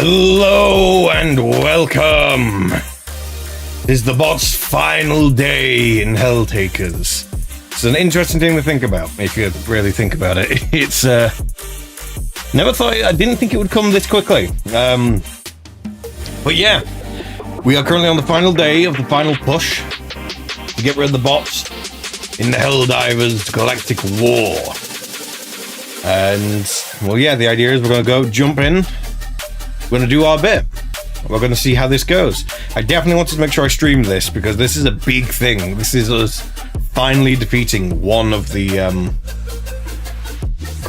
Hello and welcome. This is the bot's final day in Helltakers. It's an interesting thing to think about, if you really think about it. It's, I didn't think it would come this quickly. But yeah, we are currently on the final day of the final push to get rid of the bots in the Helldivers Galactic War. And, well, yeah, the idea is we're going to go jump in. We're going to do our bit. We're going to see how this goes. I definitely wanted to make sure I streamed this because this is a big thing. This is us finally defeating one of the,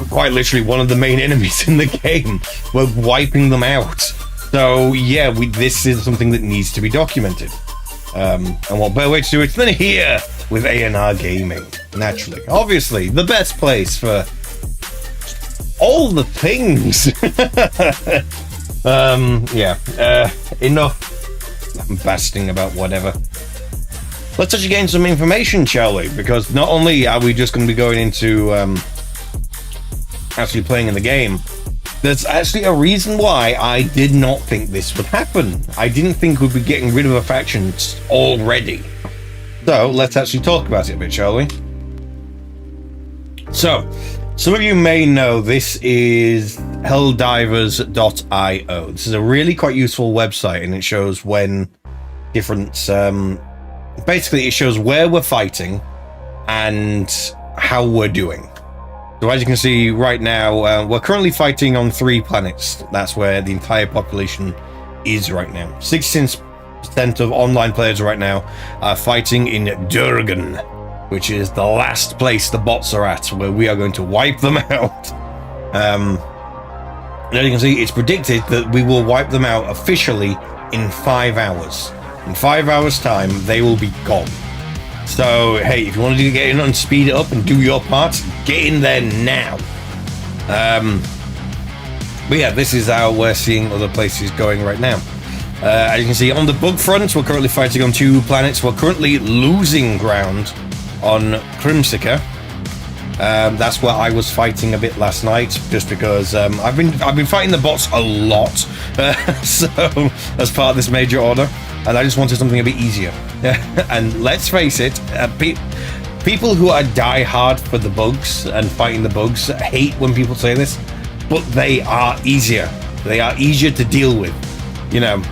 quite literally one of the main enemies in the game. We're wiping them out. So yeah, this is something that needs to be documented. And what better way to do it than here with AnR Gaming, naturally. Obviously, the best place for all the things. Enough basting about whatever. Let's actually gain some information, shall we? Because not only are we just going to be going into actually playing in the game, there's actually a reason why I did not think this would happen. I didn't think we'd be getting rid of a faction already. So let's actually talk about it a bit, shall we? So, some of you may know this is helldivers.io. This is a really quite useful website, and it shows when different, basically it shows where we're fighting and how we're doing. So as you can see right now, we're currently fighting on 3 planets. That's where the entire population is right now. 16% of online players right now are fighting in Durgan, which is the last place the bots are at, where we are going to wipe them out. And as you can see, it's predicted that we will wipe them out officially in 5 hours. In 5 hours' time, they will be gone. So, hey, if you want to get in and speed it up and do your part, get in there now. But yeah, this is how we're seeing other places going right now. As you can see, on the bug front, we're currently fighting on 2 planets. We're currently losing ground on Crimsica. That's where I was fighting a bit last night, just because I've been fighting the bots a lot, so as part of this major order, and I just wanted something a bit easier. And let's face it, people who are die hard for the bugs and fighting the bugs hate when people say this, but they are easier. They are easier to deal with. You know,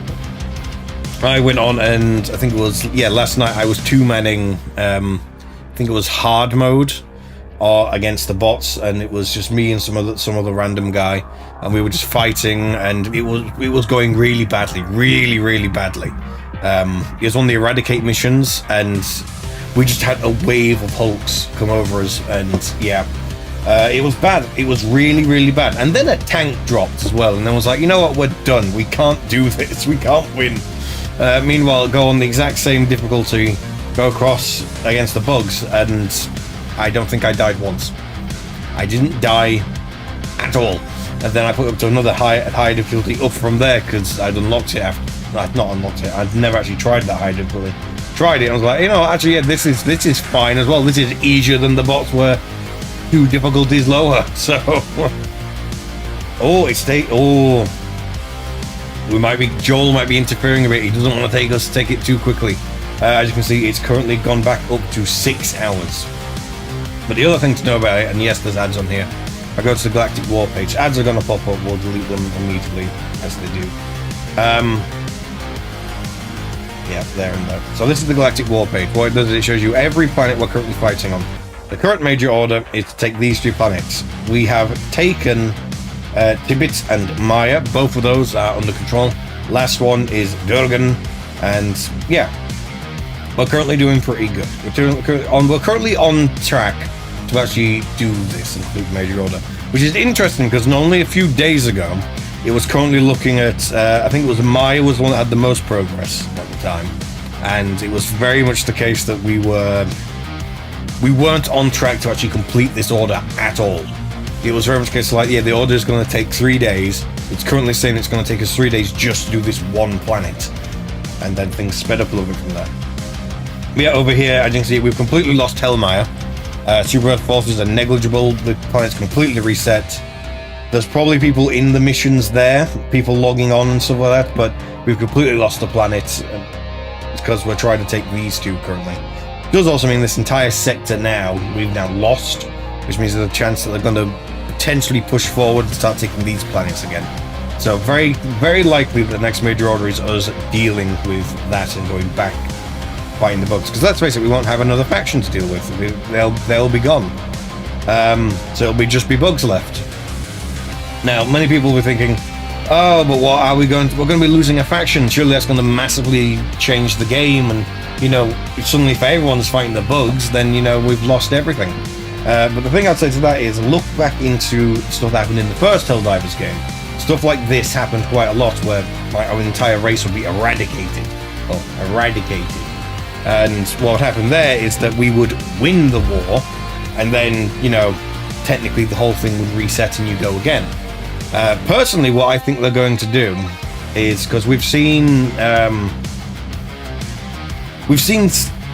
I went on and I think it was last night I was 2-manning. I think it was hard mode or against the bots, and it was just me and some other random guy, and we were just fighting, and it was going really badly, really badly. It was on the eradicate missions, and we just had a wave of hulks come over us, and yeah, it was bad. It was really bad. And then a tank dropped as well, and then was like, you know what, we're done. We can't do this. We can't win. Meanwhile, go on the exact same difficulty, go across against the bugs, and I don't think I died once. I didn't die at all. And then I put it up to another high difficulty up from there, because I'd unlocked it after. I'd not unlocked it. I'd never actually tried that high difficulty. Tried it, and I was like, you know, actually, yeah, this is fine as well. This is easier than the bots were 2 difficulties lower. So, Joel might be interfering a bit. He doesn't want to take it too quickly. As you can see, it's currently gone back up to 6 hours. But the other thing to know about it, and yes, there's ads on here. I go to the Galactic War page. Ads are going to pop up. We'll delete them immediately, as they do. Yeah, there and there. So this is the Galactic War page. What it does is it shows you every planet we're currently fighting on. The current major order is to take these 2 planets. We have taken Tibet and Maya. Both of those are under control. Last one is Durgan, and yeah, we're currently doing pretty good. We're currently on track to actually do this in complete major order, which is interesting because only a few days ago it was currently looking at I think it was Maya was the one that had the most progress at the time, and it was very much the case that we weren't on track to actually complete this order at all. It was very much the case like, yeah, the order is going to take 3 days. It's currently saying it's going to take us 3 days just to do this one planet, and then things sped up a little bit from there. Yeah, over here, as you can see, we've completely lost Hellmire. Super Earth forces are negligible. The planet's completely reset. There's probably people in the missions there, people logging on and stuff like that, but we've completely lost the planet because we're trying to take these two currently. It does also mean this entire sector now, we've now lost, which means there's a chance that they're going to potentially push forward and start taking these planets again. So very, very likely the next major order is us dealing with that and going back, fighting the bugs. Because let's face it, we won't have another faction to deal with. They'll be gone. So it'll just be bugs left. Now, many people were thinking, oh, but what are we going to... We're going to be losing a faction. Surely that's going to massively change the game. And, you know, suddenly if everyone's fighting the bugs, then, you know, we've lost everything. But the thing I'd say to that is look back into stuff that happened in the first Helldivers game. Stuff like this happened quite a lot where our entire race would be eradicated. Well, eradicated. And what happened there is that we would win the war, and then, you know, technically the whole thing would reset and you go again. Personally, what I think they're going to do is, because we've seen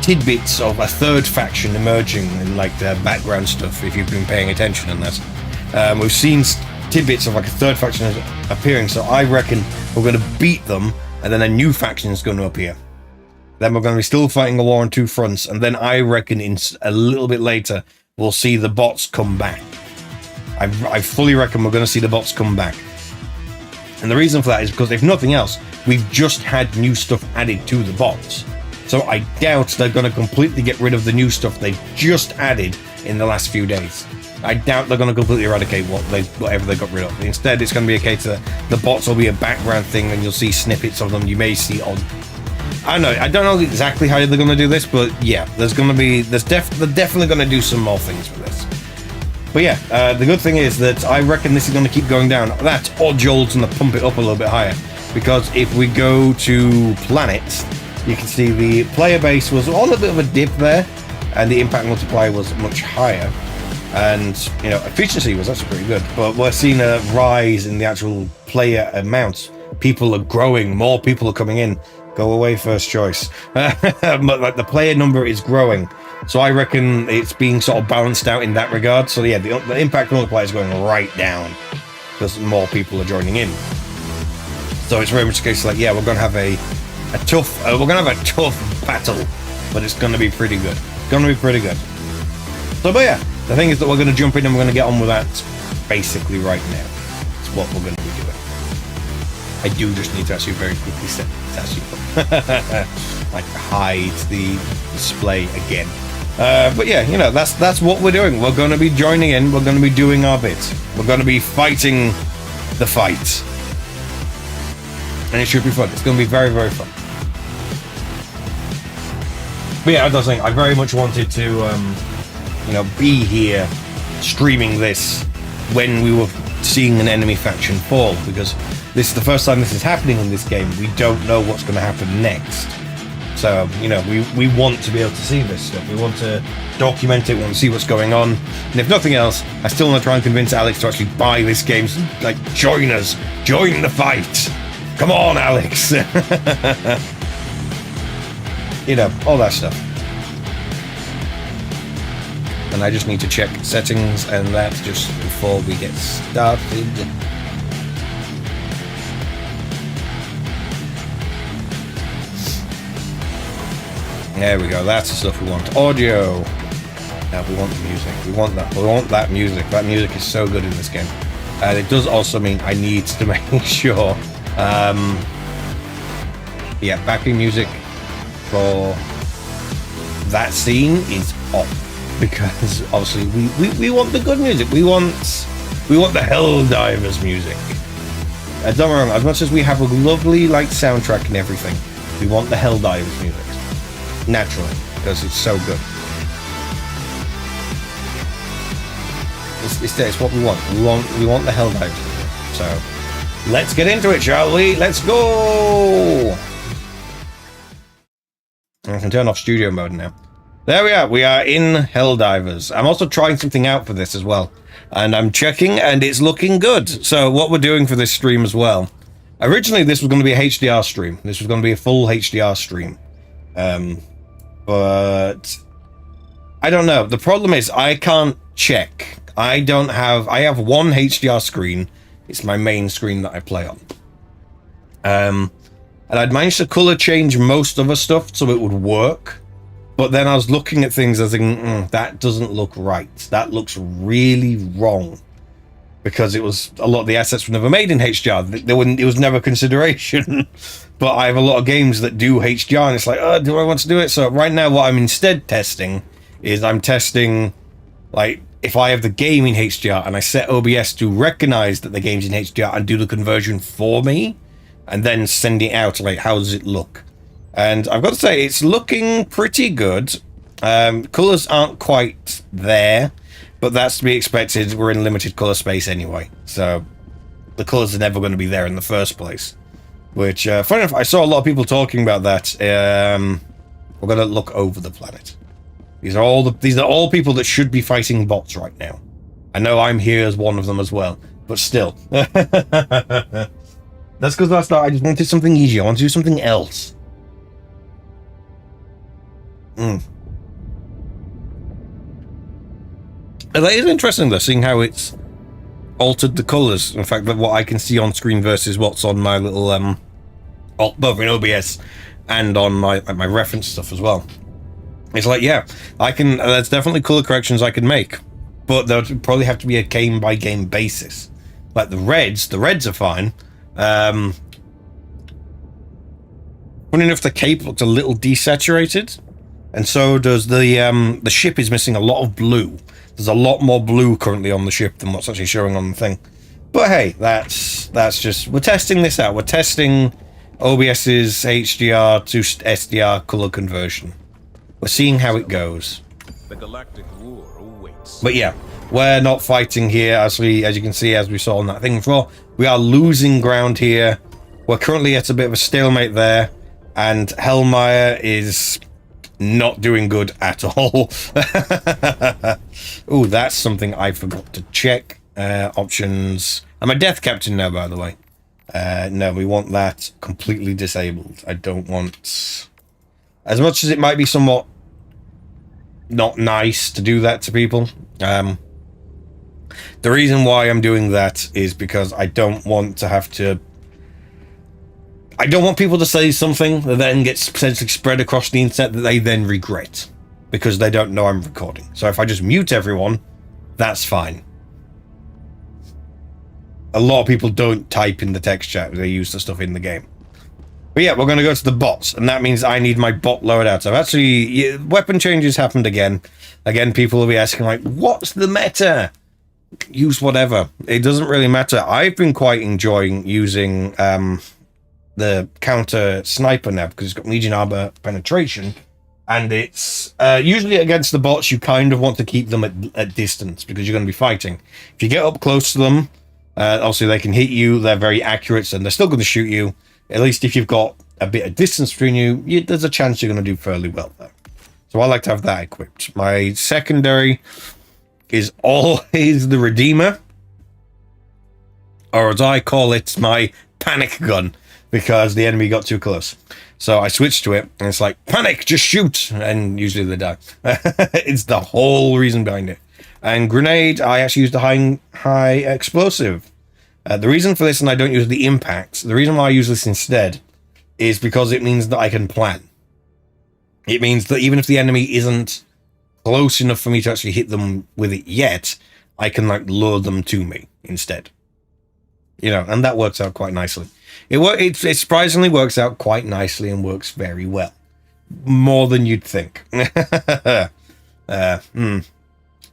tidbits of a third faction emerging in like the background stuff, if you've been paying attention on that. We've seen tidbits of like a third faction appearing, so I reckon we're going to beat them, and then a new faction is going to appear. Then we're going to be still fighting a war on two fronts, and then I reckon in a little bit later we'll see the bots come back. I fully reckon we're going to see the bots come back. And the reason for that is because, if nothing else, we've just had new stuff added to the bots. So I doubt they're going to completely get rid of the new stuff they've just added in the last few days. I doubt they're going to completely eradicate whatever they got rid of. Instead, it's going to be a case that the bots will be a background thing, and you'll see snippets of them. You may see on... I don't know exactly how they're going to do this, but yeah, they're definitely going to do some more things with this. But yeah, the good thing is that I reckon this is going to keep going down. That odd jolt's going to pump it up a little bit higher, because if we go to planets, you can see the player base was on a bit of a dip there, and the impact multiplier was much higher, and you know, efficiency was actually pretty good. But we're seeing a rise in the actual player amount. People are growing, more people are coming in. Go away, first choice. But like the player number is growing, so I reckon it's being sort of balanced out in that regard. So yeah, the impact multiplier is going right down because more people are joining in. So it's very much the case like, yeah, we're going to have a tough battle, but it's going to be pretty good. It's going to be pretty good. So, but yeah, the thing is that we're going to jump in and we're going to get on with that basically right now. It's what we're going to be doing. I do just need to actually very quickly set it actually like hide the display again. But yeah, you know, that's what we're doing. We're going to be joining in. We're going to be doing our bit. We're going to be fighting the fight, and it should be fun. It's going to be very, very fun. But yeah, as I was saying, I very much wanted to, you know, be here streaming this when we were seeing an enemy faction fall, because this is the first time this is happening in this game. We don't know what's going to happen next. So, you know, we want to be able to see this stuff. We want to document it. We want to see what's going on. And if nothing else, I still want to try and convince Alex to actually buy this game. Like, join us. Join the fight. Come on, Alex. You know, all that stuff. And I just need to check settings and that just before we get started. There we go. That's the stuff we want. Audio. Now we want the music. We want that. We want that music. That music is so good in this game. And it does also mean I need to make sure. Yeah, backing music for that scene is off, because obviously we want the good music. We want the Helldivers music. Don't get me wrong. As much as we have a lovely like soundtrack and everything, we want the Helldivers music. Naturally, because it's so good. It's what we want. We want the Helldivers. So let's get into it, shall we? Let's go. I can turn off studio mode now. There we are. We are in Helldivers. I'm also trying something out for this as well, and I'm checking, and it's looking good. So what we're doing for this stream as well. Originally, this was going to be a HDR stream. This was going to be a full HDR stream. But I don't know. The problem is I can't check. I have one HDR screen. It's my main screen that I play on. And I'd managed to color change most other stuff so it would work. But then I was looking at things, I was thinking, that doesn't look right. That looks really wrong. Because it was a lot of the assets were never made in HDR. It was never a consideration. But I have a lot of games that do HDR, and it's like, oh, do I want to do it? So right now, what I'm instead testing is I'm testing, like, if I have the game in HDR and I set OBS to recognize that the game's in HDR and do the conversion for me, and then send it out, like, how does it look? And I've got to say, it's looking pretty good. Colors aren't quite there. But that's to be expected. We're in limited color space anyway, so the colors are never going to be there in the first place. Which, funny enough, I saw a lot of people talking about that. We're going to look over the planet. These are all people that should be fighting bots right now. I know I'm here as one of them as well, but still. That's because I just wanted something easy. I want to do something else. That is interesting, though, seeing how it's altered the colors. In fact, that what I can see on screen versus what's on my little both in OBS and on my reference stuff as well. It's like, yeah, I can. There's definitely color corrections I can make, but there would probably have to be a game by game basis. Like the reds are fine. Funny enough, the cape looks a little desaturated, and so does the ship is missing a lot of blue. There's a lot more blue currently on the ship than what's actually showing on the thing. But hey, that's just, we're testing this out. We're testing OBS's HDR to SDR color conversion. We're seeing how it goes. The galactic war awaits. But yeah, we're not fighting here, as you can see, as we saw on that thing before. We are losing ground here. We're currently at a bit of a stalemate there, and Hellmire is not doing good at all. Oh, that's something I forgot to check. Options. I'm a death captain now, by the way. No, we want that completely disabled. I don't want... As much as it might be somewhat not nice to do that to people, the reason why I'm doing that is because I don't want to have to... I don't want people to say something that then gets potentially spread across the internet that they then regret because they don't know I'm recording. So if I just mute everyone, that's fine. A lot of people don't type in the text chat. They use the stuff in the game. But yeah, we're going to go to the bots, and that means I need my bot lowered out. So I've actually... weapon changes happened again. Again, people will be asking, like, what's the meta? Use whatever. It doesn't really matter. I've been quite enjoying using... the counter sniper now because it's got medium armor penetration, and it's usually against the bots you kind of want to keep them at distance because you're going to be fighting. If you get up close to them, obviously they can hit you, they're very accurate, and they're still going to shoot you. At least if you've got a bit of distance between you, there's a chance you're going to do fairly well there. So I like to have that equipped. My secondary is always the Redeemer, or as I call it, my panic gun, because the enemy got too close. So I switched to it, and it's like, panic, just shoot, and usually they die. It's the whole reason behind it. And grenade, I actually used a high explosive. The reason for this, and I don't use the impact, the reason why I use this instead is because it means that I can plan. It means that even if the enemy isn't close enough for me to actually hit them with it yet, I can like lure them to me instead. You know, and that works out quite nicely. It surprisingly works out quite nicely and works very well. More than you'd think.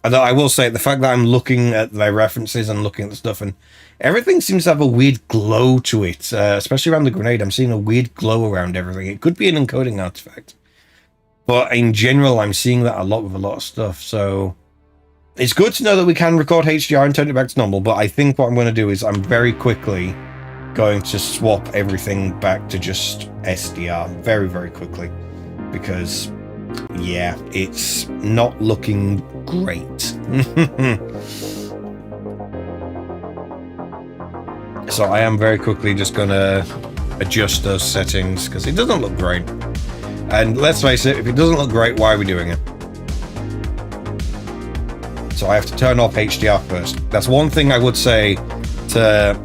Although I will say, the fact that I'm looking at my references and looking at the stuff, and everything seems to have a weird glow to it, especially around the grenade. I'm seeing a weird glow around everything. It could be an encoding artifact. But in general, I'm seeing that a lot with a lot of stuff. So it's good to know that we can record HDR and turn it back to normal. But I think what I'm going to do is I'm very quickly going to swap everything back to just SDR very, very quickly. Because, yeah, it's not looking great. So I am very quickly just going to adjust those settings because it doesn't look great. And let's face it, if it doesn't look great, why are we doing it? So I have to turn off HDR first. That's one thing I would say to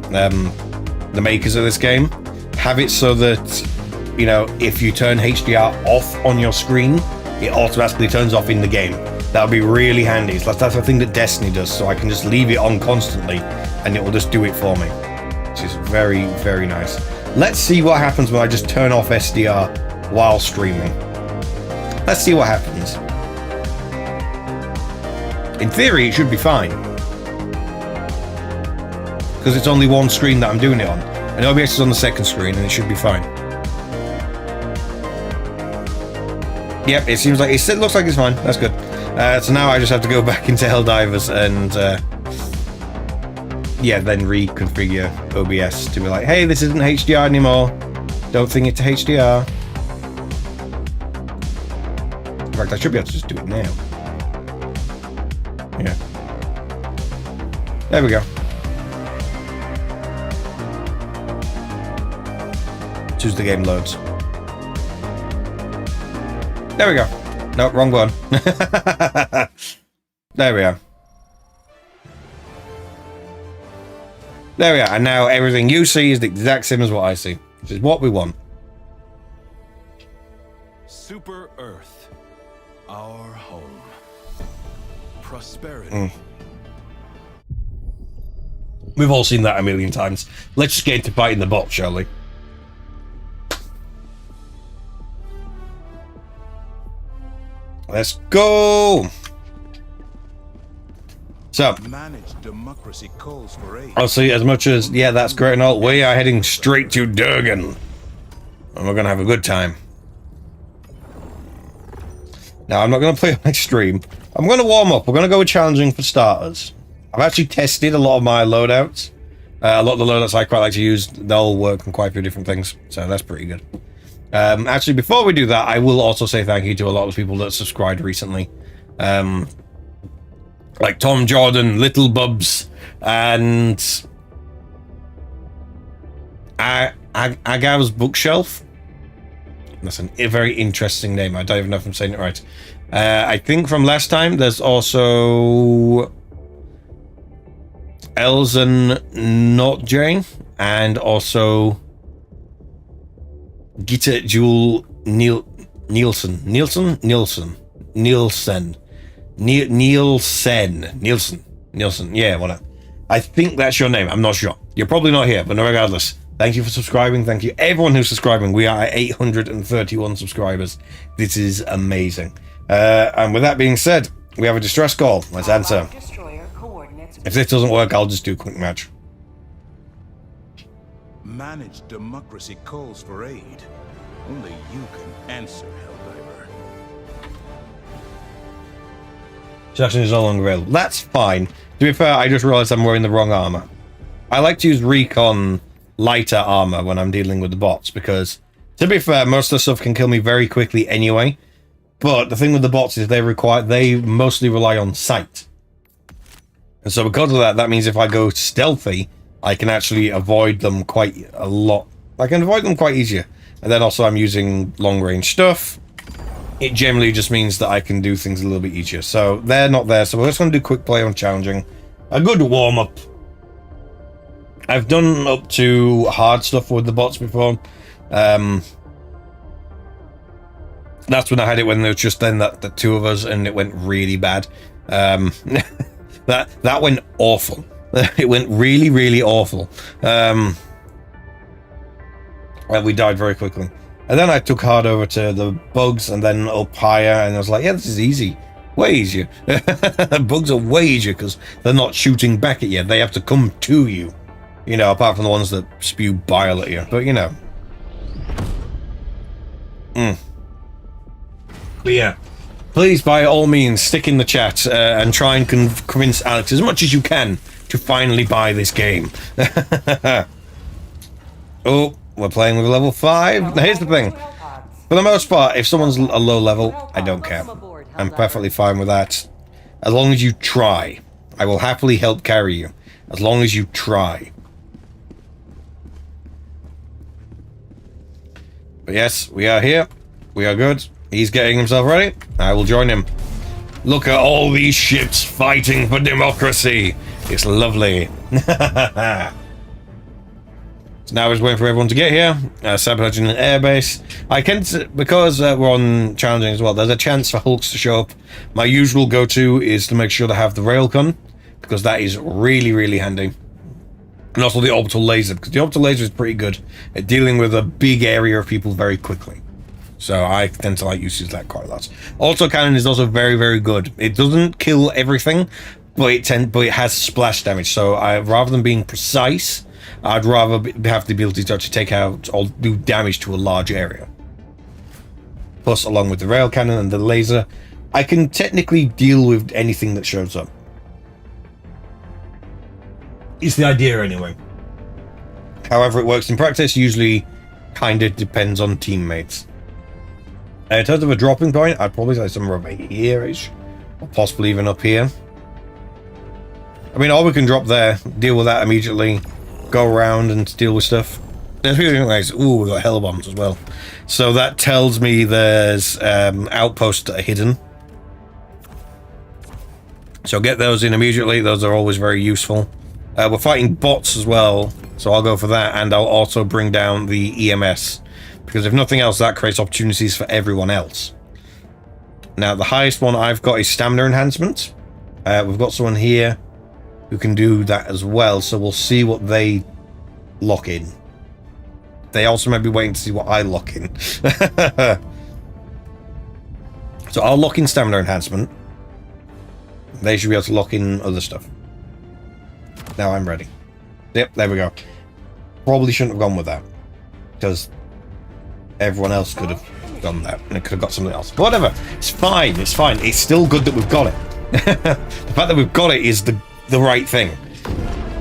the makers of this game. Have it so that, you know, if you turn HDR off on your screen, it automatically turns off in the game. That would be really handy. So that's the thing that Destiny does, so I can just leave it on constantly and it will just do it for me, which is very, very nice. Let's see what happens when I just turn off SDR while streaming. Let's see what happens. In theory, it should be fine, because it's only one screen that I'm doing it on, and OBS is on the second screen, and it should be fine. Yep, it seems like it looks like it's fine. That's good. So now I just have to go back into Helldivers and yeah, then reconfigure OBS to be like, hey, this isn't HDR anymore. Don't think it to HDR. In fact, I should be able to just do it now. Yeah. There we go. Choose the game loads. There we go. No, wrong one. There we are. There we are. And now everything you see is the exact same as what I see, which is what we want. Super Earth, our home. Prosperity. We've all seen that a million times. Let's just get into fighting the bot, shall we? Let's go. So, Managed democracy calls for aid. I'll see. As much as, yeah, that's great and all, we are heading straight to Durgan, and we're gonna have a good time. Now, I'm not gonna play on my stream. I'm gonna warm up. We're gonna go with challenging for starters. I've actually tested a lot of my loadouts. A lot of the loadouts I quite like to use, they'll work on quite a few different things, so that's pretty good. Actually, before we do that, I will also say thank you to a lot of people that subscribed recently. Like Tom Jordan, Little Bubs, and Agav's Bookshelf. That's a very interesting name. I don't even know if I'm saying it right. I think from last time, there's also Elzen Not Jane, and also Gita Jewel Nielsen. Yeah, whatever. I think that's your name. I'm not sure. You're probably not here, but regardless, thank you for subscribing. Thank you everyone who's subscribing. We are at 831 subscribers. This is amazing. And with that being said, we have a distress call. Let's answer. If this doesn't work, I'll just do a quick match. Managed democracy calls for aid. Only you can answer, Helldiver. Session is no longer available. That's fine. To be fair, I just realized I'm wearing the wrong armor. I like to use recon lighter armor when I'm dealing with the bots, because, to be fair, most of the stuff can kill me very quickly anyway. But the thing with the bots is they mostly rely on sight. And so because of that, that means if I go stealthy, I can actually avoid them quite a lot. I can avoid them quite easier. And then also I'm using long-range stuff. It generally just means that I can do things a little bit easier. So they're not there. So we're just going to do quick play on challenging. A good warm-up. I've done up to hard stuff with the bots before. That's when I had it when there was just then the two of us and it went really bad. That went awful. It went really, really awful. Well, we died very quickly. And then I took hard over to the bugs and then up higher, and I was like, yeah, this is easy. Way easier. Bugs are way easier because they're not shooting back at you. They have to come to you. You know, apart from the ones that spew bile at you. But, you know. But yeah. Please, by all means, stick in the chat and try and convince Alex as much as you can to finally buy this game. Oh, we're playing with level 5. Now, here's the thing. For the most part, if someone's a low level, I don't care. I'm perfectly fine with that. As long as you try. I will happily help carry you. As long as you try. But yes, we are here. We are good. He's getting himself ready. I will join him. Look at all these ships fighting for democracy. It's lovely. So now we're waiting for everyone to get here. Sabotaging an airbase. I can, because we're on challenging as well, there's a chance for hulks to show up. My usual go-to is to make sure they have the railgun, because that is really, really handy. And also the orbital laser, because the orbital laser is pretty good at dealing with a big area of people very quickly. So I tend to like use that quite a lot. Auto cannon is also very, very good. It doesn't kill everything, but it has splash damage. So rather than being precise, I'd rather have the ability to actually take out or do damage to a large area. Plus, along with the rail cannon and the laser, I can technically deal with anything that shows up. It's the idea anyway. However it works in practice usually kind of depends on teammates. In terms of a dropping point, I'd probably say somewhere over here-ish, or possibly even up here. I mean, or we can drop there, deal with that immediately, go around and deal with stuff. There's really nice. Ooh, we've got hell bombs as well. So that tells me there's outposts that are hidden. So get those in immediately. Those are always very useful. We're fighting bots as well, so I'll go for that, and I'll also bring down the EMS, because if nothing else, that creates opportunities for everyone else. Now, the highest one I've got is stamina enhancement. We've got someone here who can do that as well, so we'll see what they lock in. They also may be waiting to see what I lock in. So I'll lock in stamina enhancement. They should be able to lock in other stuff. Now I'm ready. Yep, there we go. Probably shouldn't have gone with that, because everyone else could have done that, and it could have got something else. But whatever, it's fine, it's fine. It's still good that we've got it. The fact that we've got it is the right thing.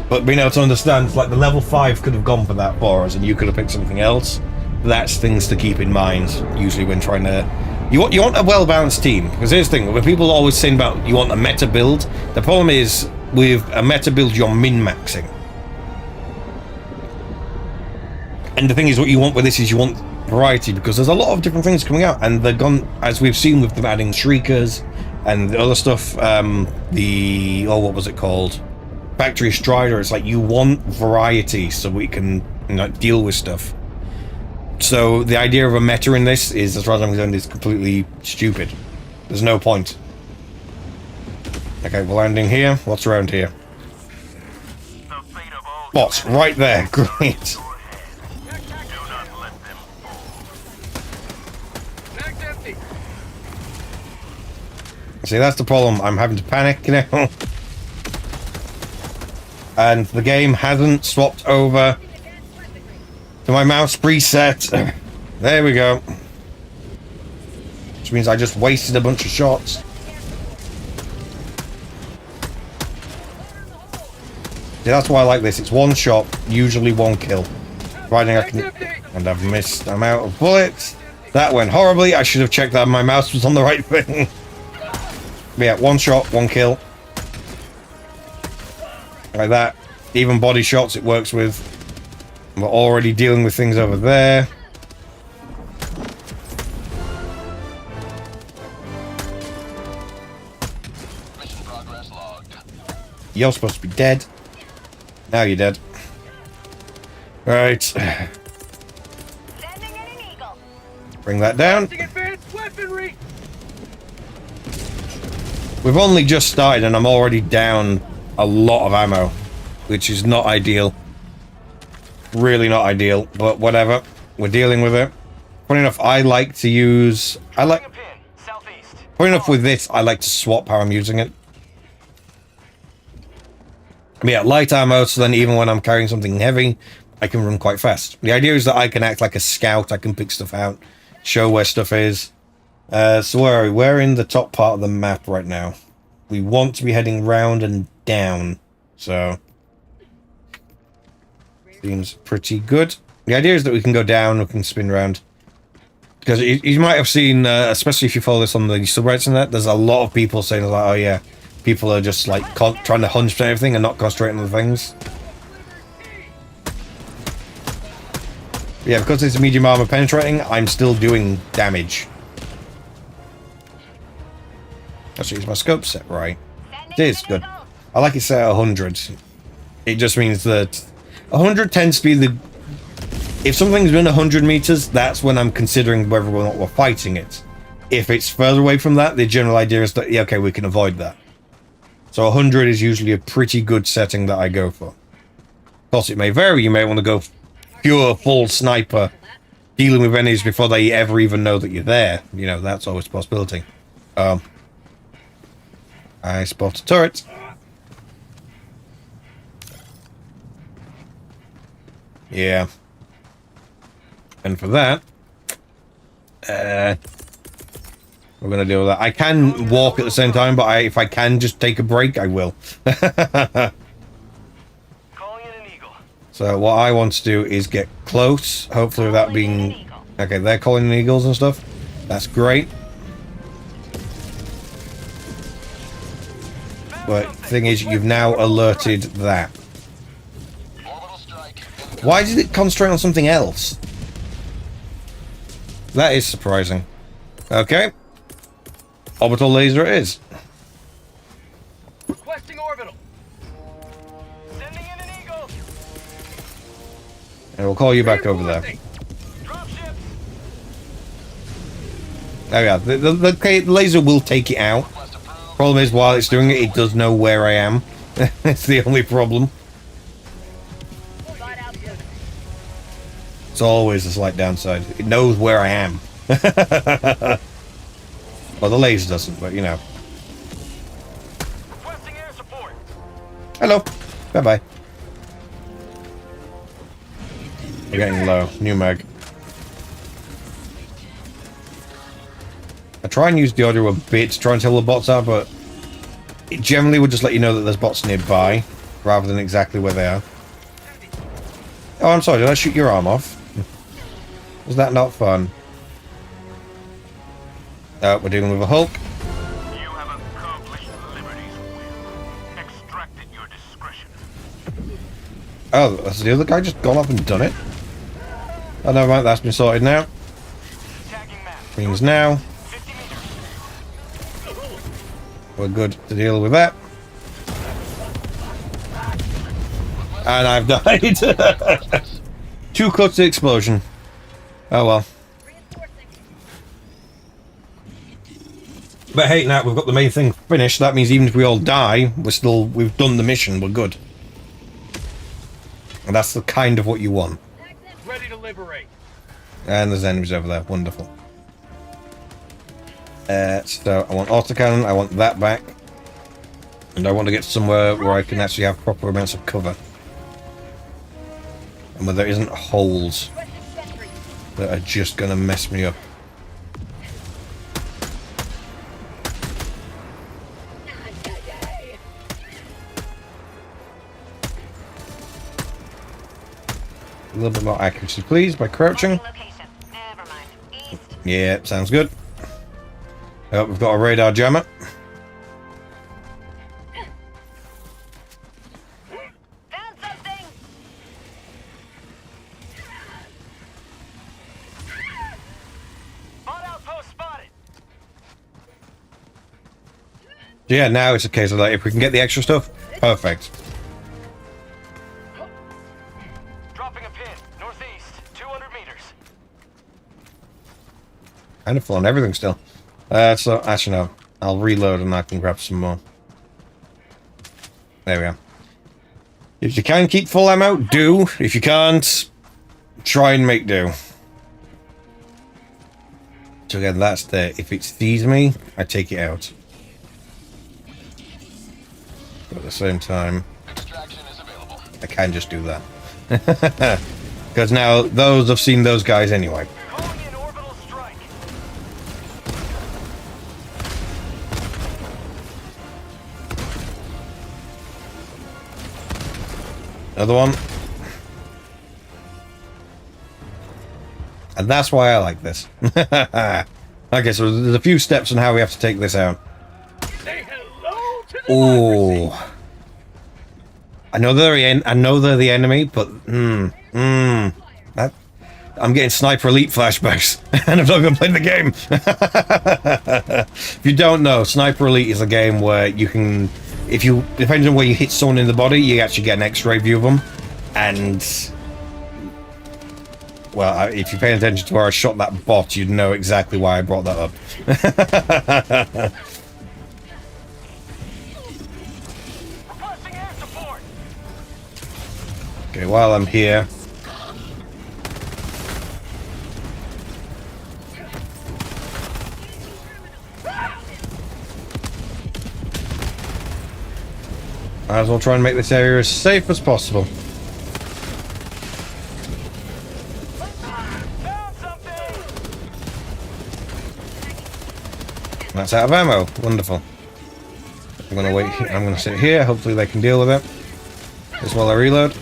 But being able to understand, like, the level 5 could have gone for that for us, and you could have picked something else. That's things to keep in mind, usually when trying to... You want a well-balanced team, because here's the thing, when people are always saying about you want a meta build, the problem is, with a meta build, you're min-maxing. And the thing is, what you want with this is you want variety, because there's a lot of different things coming out, and they're gone, as we've seen with them adding Shriekers and the other stuff, what was it called? Factory Strider. It's like you want variety so we can, you know, deal with stuff. So the idea of a meta in this is, as far as I'm concerned, is completely stupid. There's no point. Okay, we're landing here. What's around here? Bots, right there. Great. See, that's the problem. I'm having to panic now. And the game hasn't swapped over to my mouse preset. There we go. Which means I just wasted a bunch of shots. See, that's why I like this. It's one shot, usually one kill. Providing I can... And I've missed. I'm out of bullets. That went horribly. I should have checked that my mouse was on the right thing. Yeah, one shot, one kill. Like that. Even body shots it works with. We're already dealing with things over there. Mission progress logged. You're supposed to be dead. Now you're dead. Right. Bring that down. We've only just started and I'm already down a lot of ammo, which is not ideal. Really not ideal, but whatever. We're dealing with it. Funny enough, I like to use... Funny enough, with this, I like to swap how I'm using it. Yeah, light ammo, so then even when I'm carrying something heavy, I can run quite fast. The idea is that I can act like a scout, I can pick stuff out, show where stuff is. So where are we? We're in the top part of the map right now. We want to be heading round and down, so... Seems pretty good. The idea is that we can go down, we can spin around. Because you might have seen, especially if you follow this on the subreddits and that, there's a lot of people saying like, oh yeah, people are just like trying to hunch for everything and not concentrating on the things. Yeah, because it's medium armor penetrating, I'm still doing damage. Actually, is my scope set right? It is, good. I like it set at 100. It just means that 100 tends to be the... If something's been 100 meters, that's when I'm considering whether or not we're fighting it. If it's further away from that, the general idea is that, yeah, okay, we can avoid that. So 100 is usually a pretty good setting that I go for. Of course, it may vary. You may want to go pure, full sniper, dealing with enemies before they ever even know that you're there. You know, that's always a possibility. I spot a turret. Yeah. And for that, we're going to deal with that. I can walk at the same time, but if I can just take a break, I will. So what I want to do is get close, hopefully without being... Okay, they're calling in eagles and stuff. That's great. But the thing is, you've now alerted that. Why did it concentrate on something else? That is surprising. Okay. Orbital laser it is. Requesting orbital. Sending in an eagle. And we'll call you back over there. Dropship. Oh yeah, the laser will take it out. Problem is, while it's doing it, it does know where I am. It's the only problem. It's always a slight downside. It knows where I am. Well, the laser doesn't, but you know. Requesting air support. Hello. Bye-bye. You're getting low. New mag. I try and use the audio a bit to try and tell the bots are, but it generally would just let you know that there's bots nearby, rather than exactly where they are. Oh, I'm sorry, did I shoot your arm off? Was that not fun? Oh, we're dealing with a Hulk. You have accomplished Liberty's will. Extract at your discretion. Oh, has the other guy just gone up and done it? Oh, never mind, that's been sorted now. Tagging map. Means now 50 meters. we're good to deal with that. And I've died. Too close to the explosion. Oh well. But hey, now we've got the main thing finished. That means even if we all die, we've done the mission. We're good. And that's the kind of what you want. Ready to liberate. And there's enemies over there. Wonderful. So I want autocannon. I want that back. And I want to get somewhere where I can actually have proper amounts of cover. And where there isn't holes that are just going to mess me up. A little bit more accuracy, please, by crouching. Yeah, sounds good. Oh, we've got a radar jammer. Found something. Bot outpost spotted. Yeah, now it's a case of like, if we can get the extra stuff, perfect. Dropping a pin. Northeast. 200 meters. Kind of full on everything still. So, actually no. I'll reload and I can grab some more. There we go. If you can keep full ammo, do. If you can't, try and make do. So again, that's there. If it sees me, I take it out. But at the same time, Extraction is available. I can just do that. Because now those have seen those guys anyway. Calling in orbital strike. Another one. And that's why I like this. Okay, so there's a few steps on how we have to take this out. Say hello to the Oh, I know they're the enemy, but that I'm getting Sniper Elite flashbacks, and I'm not going to play the game. If you don't know, Sniper Elite is a game where you can, depending on where you hit someone in the body, you actually get an X-ray view of them. And, well, if you pay attention to where I shot that bot, you'd know exactly why I brought that up. Requesting air support. Okay, while I'm here, might as well try and make this area as safe as possible. Found something. That's out of ammo. Wonderful. I'm gonna wait. I'm gonna sit here. Hopefully they can deal with it as while I reload.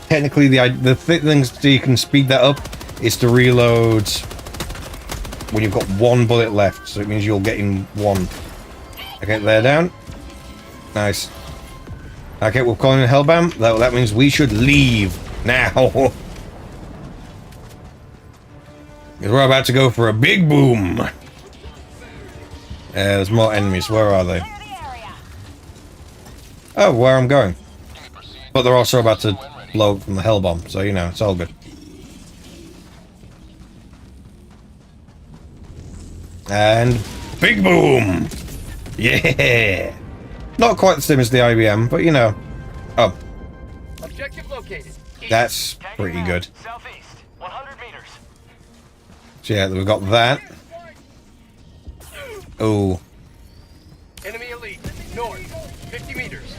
Technically, the things that you can speed that up is to reload when you've got one bullet left. So it means you're getting one. Okay, they're down. Nice. Okay, we're calling in Hellbound. That means we should leave now. Because we're about to go for a big boom. There's more enemies. Where are they? Oh, where I'm going. But they're also about to blow from the hell bomb, so you know, it's all good. And big boom! Yeah! Not quite the same as the IBM, but you know. Oh. Objective located. That's pretty good. Southeast, 100 meters. So yeah, we've got that. Oh. Enemy elite, north, 50 meters.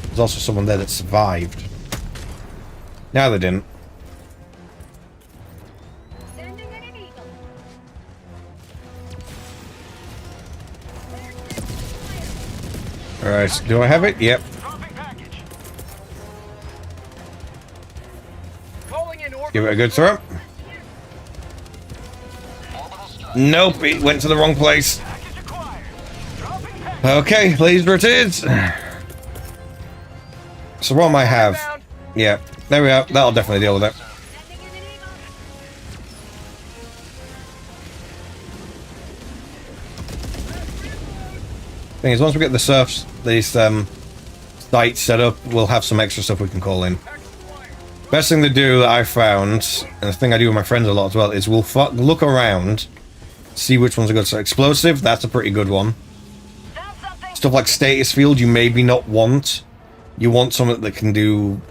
There's also someone there that survived. No, they didn't. Alright, do I have it? Yep. Dropping package. Calling in orbital. Give it a good throw. Nope, it went to the wrong place. Package acquired. Dropping package. Okay, laser it is. So what might I have? Yeah, there we are. That'll definitely deal with it. Thing is, once we get these sites set up, we'll have some extra stuff we can call in. Best thing to do that I found, and the thing I do with my friends a lot as well, is we'll look around, see which ones are good. So explosive, that's a pretty good one. Stuff like status field, you maybe not want. You want something that can do,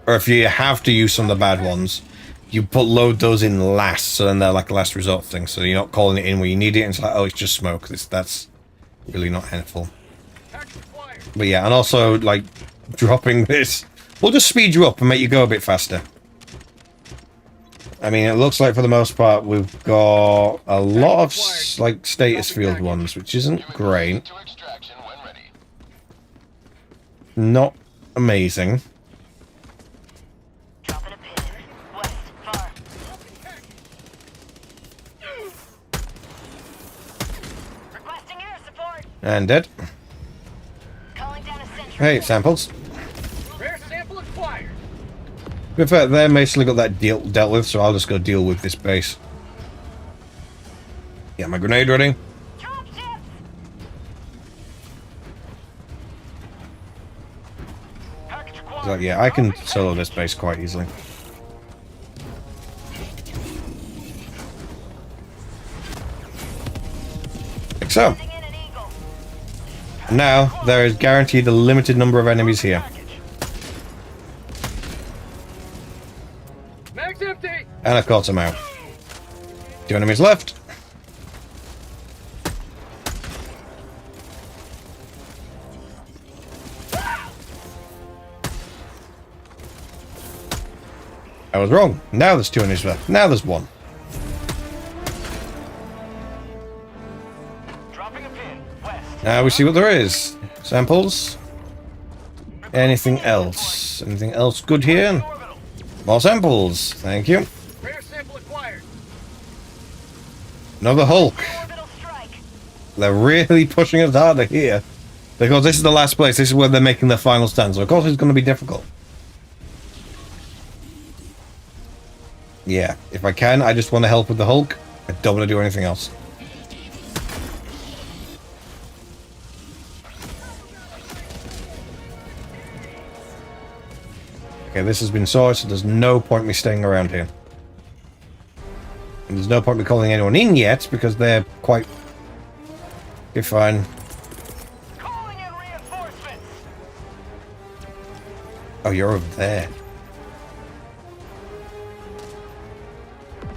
or if you have to use some of the bad ones, you load those in last, so then they're like a last resort thing. So you're not calling it in where you need it, and it's like, oh, it's just smoke. That's really not helpful. But yeah, and also like dropping this will just speed you up and make you go a bit faster. I mean, it looks like for the most part we've got a lot of like status field ones, which isn't great. Not amazing. Dropping a pin. West, far. Requesting air support. And dead. Calling down a sentry. Hey, samples. Rare sample acquired. To be fair, they basically got that dealt with, so I'll just go deal with this base. Yeah, my grenade ready. Dropships. Package acquired. So yeah, I can solo this base quite easily. Like so. Sending in an eagle. Now, there is guaranteed a limited number of enemies here. Mag's empty. And I've caught them out. 2 enemies left. I was wrong. Now there's 2 enemies left. Now there's 1. Dropping a pin. West. Now we see what there is. Samples. Anything else? Anything else good here? Orbital. More samples. Thank you. Rare sample acquired. Another Hulk. Orbital strike. They're really pushing us harder here. Because this is the last place. This is where they're making their final stand. So of course it's going to be difficult. Yeah, if I can, I just want to help with the Hulk. I don't want to do anything else. Okay, this has been sorted, so there's no point me staying around here. And there's no point me calling anyone in yet, because they're quite... Okay, fine. Calling in reinforcements. Oh, you're over there.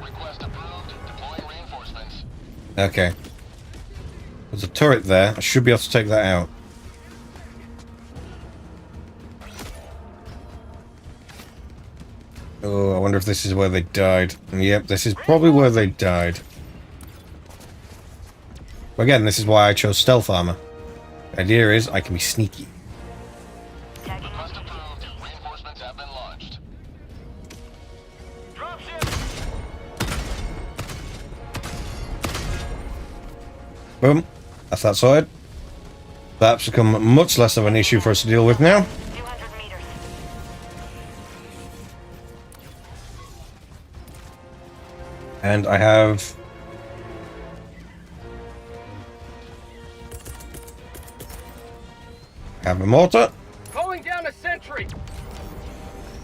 Request approved. Deploying reinforcements. Okay. There's a turret there. I should be able to take that out. Oh, I wonder if this is where they died. Yep, this is probably where they died. Again, this is why I chose stealth armor. The idea is I can be sneaky. Request approved. Reinforcements have been launched. Dropship. Boom. That's that sorted. That's become much less of an issue for us to deal with now. 200 meters. And I have... a mortar. Calling down a sentry.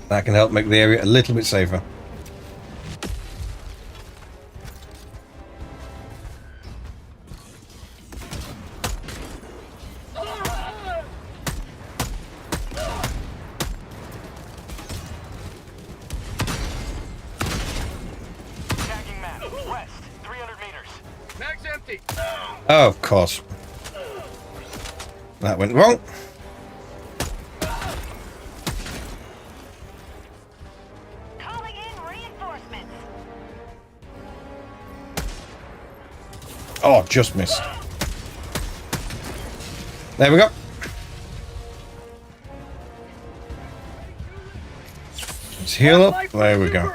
That can help make the area a little bit safer. Tagging map. West. 300 meters. Mag's empty. Oh, of course. That went wrong. Calling in reinforcements. Oh, just missed. There we go. Let's heal up. There we go.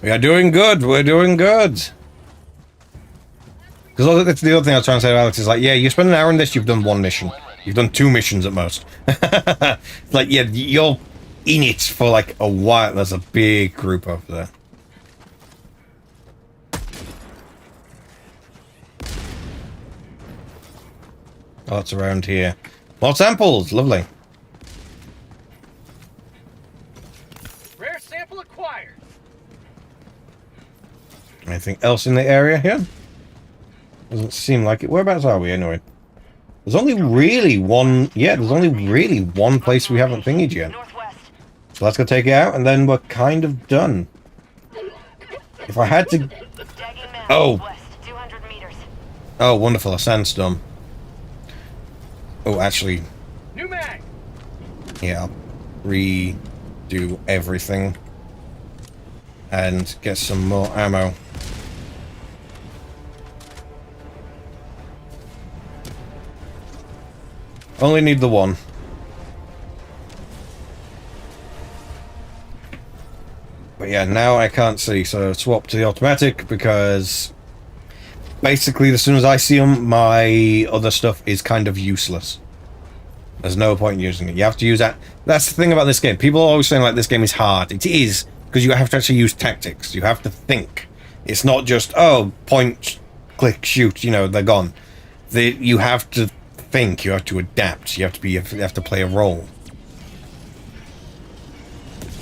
We are doing good. We're doing good. Because that's the other thing I was trying to say to Alex is like, yeah, you spend an hour on this, you've done one mission. You've done 2 missions at most. Like, yeah, you're in it for like a while. There's a big group over there. Oh, it's around here. More samples. Lovely. Rare sample acquired. Anything else in the area here? Doesn't seem like it. Whereabouts are we anyway? There's only really one... Yeah, there's only really one place we haven't thingied yet. Northwest. So let's go take it out, and then we're kind of done. If I had to... Tagging map. Oh. West. 200 meters. Oh, wonderful. A sandstorm. Oh, actually... New mag. Yeah, I'll redo everything. And get some more ammo. Only need the one. But yeah, now I can't see, so swap to the automatic because basically as soon as I see them, my other stuff is kind of useless. There's no point in using it. You have to use that. That's the thing about this game. People are always saying like this game is hard. It is, because you have to actually use tactics. You have to think. It's not just, oh, point, click, shoot, you know, they're gone. You have to think, you have to adapt, you have to play a role.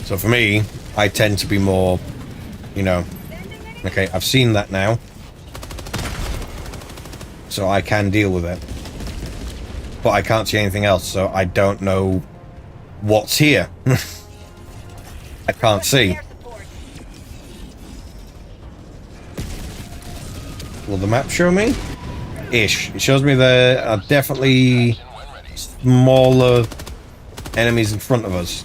So for me, I tend to be more, you know, okay, I've seen that now, so I can deal with it, but I can't see anything else, so I don't know what's here. I can't see. Will the map show me? Ish. It shows me there are definitely smaller enemies in front of us.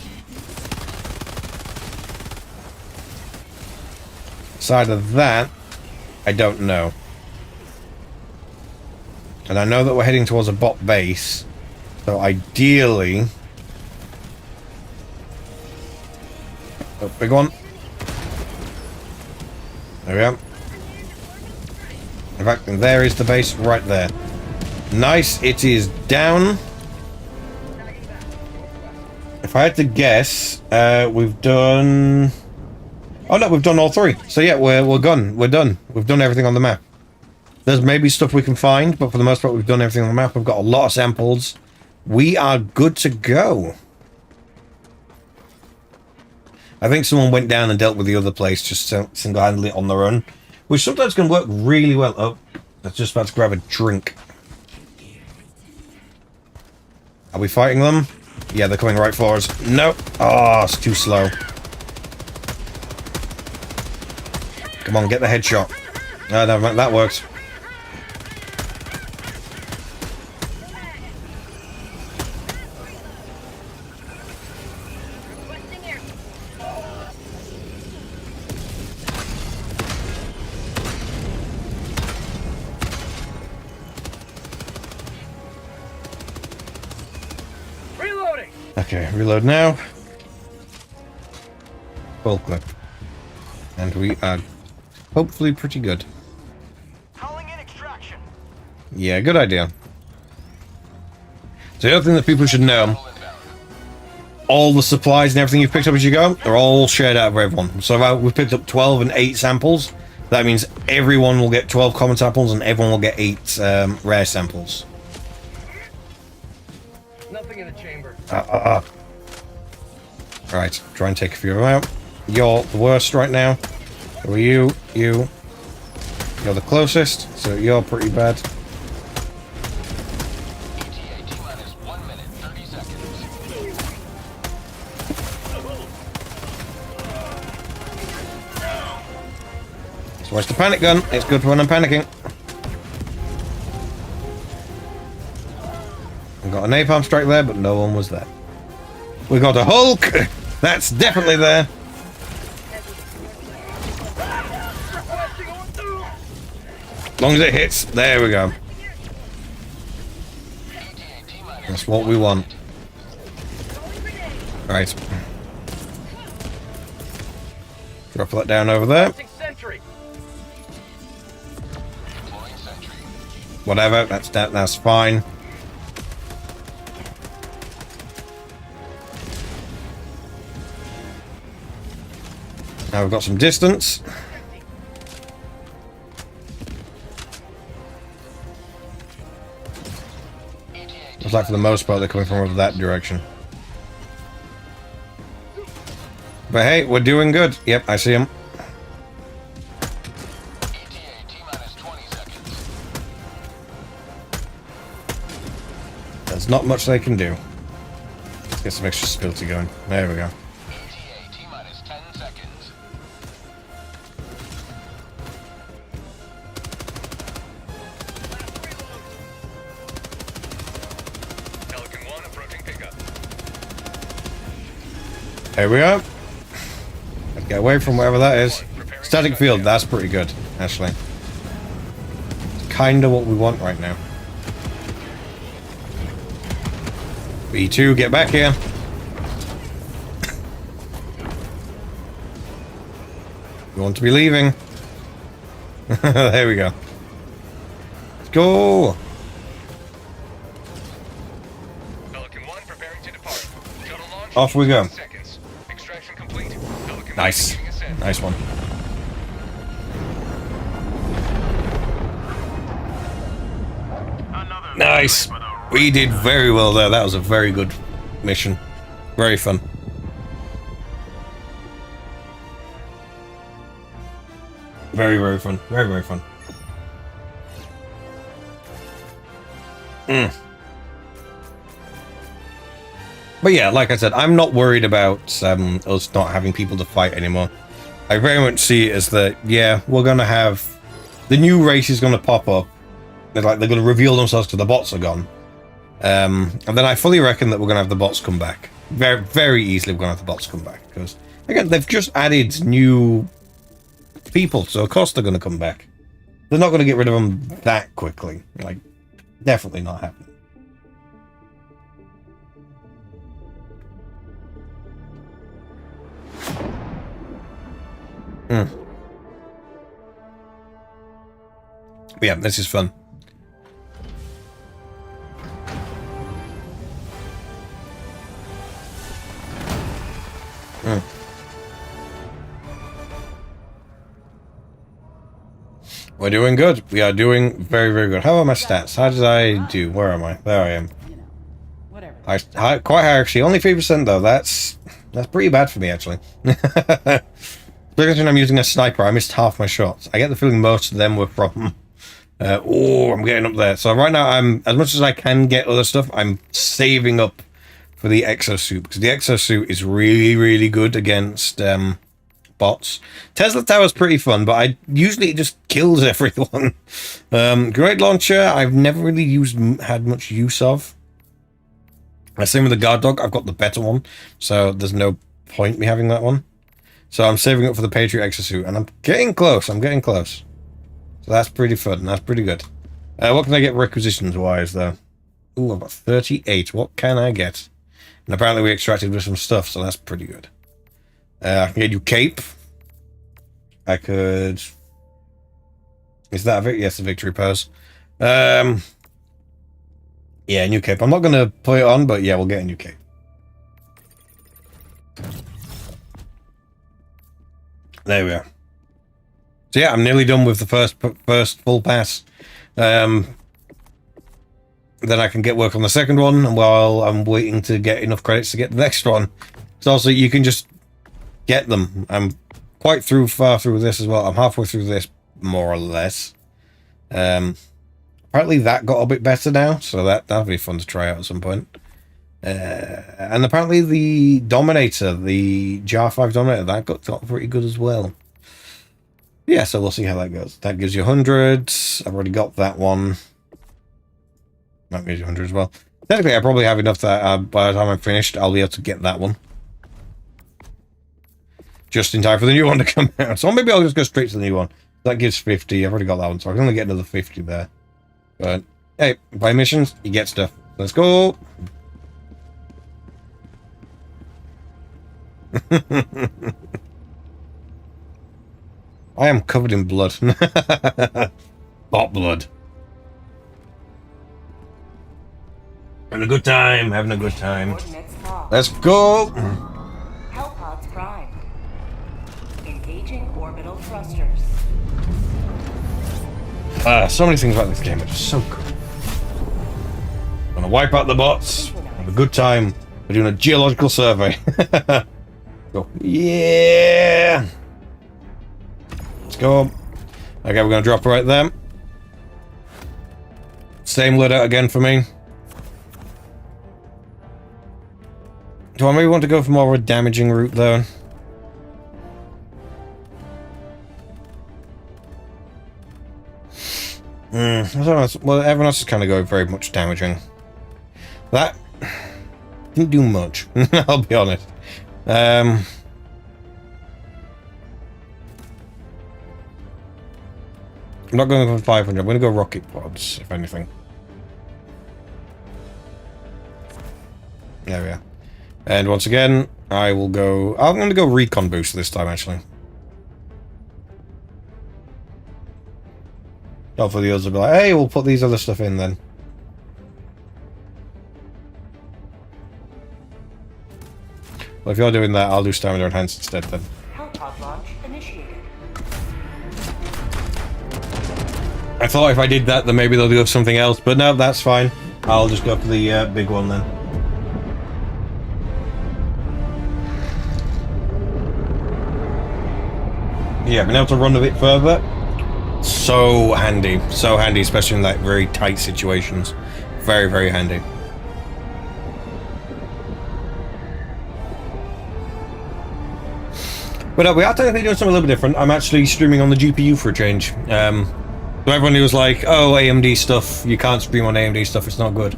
Side of that, I don't know. And I know that we're heading towards a bot base, so ideally... Oh, big one. There we go. In fact, there is the base right there. Nice, it is down. If I had to guess, we've done... Oh no, we've done all 3. So yeah, we're done. We're done. We've done everything on the map. There's maybe stuff we can find, but for the most part, we've done everything on the map. We've got a lot of samples. We are good to go. I think someone went down and dealt with the other place just single-handedly on their own, which sometimes can work really well. Oh, I was just about to grab a drink. Are we fighting them? Yeah, they're coming right for us. Nope. Oh, it's too slow. Come on, get the headshot. Oh, never mind, that works. Okay, reload now. Full clip. And we are hopefully pretty good. Calling in extraction. Yeah, good idea. So the other thing that people should know, all the supplies and everything you've picked up as you go are all shared out for everyone. So we've picked up 12 and 8 samples. That means everyone will get 12 common samples and everyone will get 8 rare samples. Nothing in the chamber. Right, try and take a few of them out. You're the worst right now. Who are you? You. You're the closest, so you're pretty bad. ETA T-minus 1 minute, 30 seconds. So where's the panic gun? It's good when I'm panicking. I got a napalm strike there, but no one was there. We got a Hulk! That's definitely there. As long as it hits, there we go. That's what we want. Right. Drop that down over there. Whatever, that's fine. Now we've got some distance. Looks like for the most part they're coming from over that direction. But hey, we're doing good. Yep, I see them. ETA T-minus 20 seconds. There's not much they can do. Let's get some extra spilty going. There we go. ETA T-minus 10 seconds. Pelican 1 approaching pickup. There we go. Let's get away from wherever that is. Static field, that's pretty good, actually. It's kinda what we want right now. B2, get back here. We want to be leaving. There we go. Let's go. Pelican 1 preparing to depart. Shuttle launch. Off we go. 10 seconds. Extraction complete. Pelican 1 Nice. beginning ascent. Nice one. Another Nice. for the We did very well there. That was a very good mission. Very fun. Very, very fun. Very, very fun. But yeah, like I said, I'm not worried about us not having people to fight anymore. I very much see it as that, yeah, we're going to have... The new race is going to pop up. They're going to reveal themselves because the bots are gone. And then I fully reckon that we're going to have the bots come back. Very, very easily we're going to have the bots come back. Because, again, they've just added new people, so of course they're going to come back. They're not going to get rid of them that quickly. Like, definitely not happening. Yeah, this is fun. We're doing good. We are doing very, very good. How are my stats? How did I do? Where am I? There I am. Quite high, actually. Only 3% though. That's pretty bad for me, actually. Because when I'm using a sniper, I missed half my shots. I get the feeling most of them were from... I'm getting up there. So right now, I'm as much as I can get other stuff, I'm saving up for the exosuit. Because the exosuit is really, really good against bots. Tesla Tower's pretty fun, but usually it just kills everyone. Great launcher, I've never really had much use of. Same with the guard dog, I've got the better one, so there's no point me having that one. So I'm saving up for the Patriot exosuit, and I'm getting close, So that's pretty fun, that's pretty good. What can I get requisitions-wise, though? Ooh, I've got 38, what can I get? And apparently we extracted with some stuff, so that's pretty good. I can get you cape. I could... Is that a yes, a victory pose. Yeah, new cape. I'm not going to put it on, but yeah, we'll get a new cape. There we are. So yeah, I'm nearly done with the first full pass. Then I can get work on the second one, and while I'm waiting to get enough credits to get the next one. So also you can just get them. I'm quite far through this as well. I'm halfway through this, more or less. Apparently that got a bit better now, so that'll be fun to try out at some point. And apparently the Dominator, the Jar 5 Dominator, that got pretty good as well. Yeah, so we'll see how that goes. That gives you 100. I've already got that one. That gives you 100 as well. Technically, I probably have enough that by the time I'm finished, I'll be able to get that one. Just in time for the new one to come out. So maybe I'll just go straight to the new one. That gives 50. I've already got that one, so I can only get another 50 there. But, hey, by missions, you get stuff. Let's go! I am covered in blood. Bot blood. Having a good time, having a good time. Let's go! Hellpods prime. Engaging orbital thrusters. So many things about this game are just so cool. Gonna wipe out the bots, have a good time. We're doing a geological survey. Go. Yeah! Let's go. Okay, we're gonna drop right there. Same loadout again for me. Do I maybe want to go for more of a damaging route though? I don't know. Well, everyone else is kind of going very much damaging. That didn't do much. I'll be honest. I'm not going for 500. I'm going to go rocket pods, if anything. There we are. And once again, I will go... I'm going to go recon boost this time, actually. Hopefully the others will be like, hey, we'll put these other stuff in then. Well, if you're doing that, I'll do stamina enhance instead then. Hellpod launch initiated. I thought if I did that, then maybe they'll do something else, but no, that's fine. I'll just go for the big one then. Yeah, being able to run a bit further. So handy, especially in like very tight situations. Very, very handy. But we are technically doing something a little bit different. I'm actually streaming on the GPU for a change. So everyone who was like, oh, AMD stuff, you can't stream on AMD stuff, it's not good.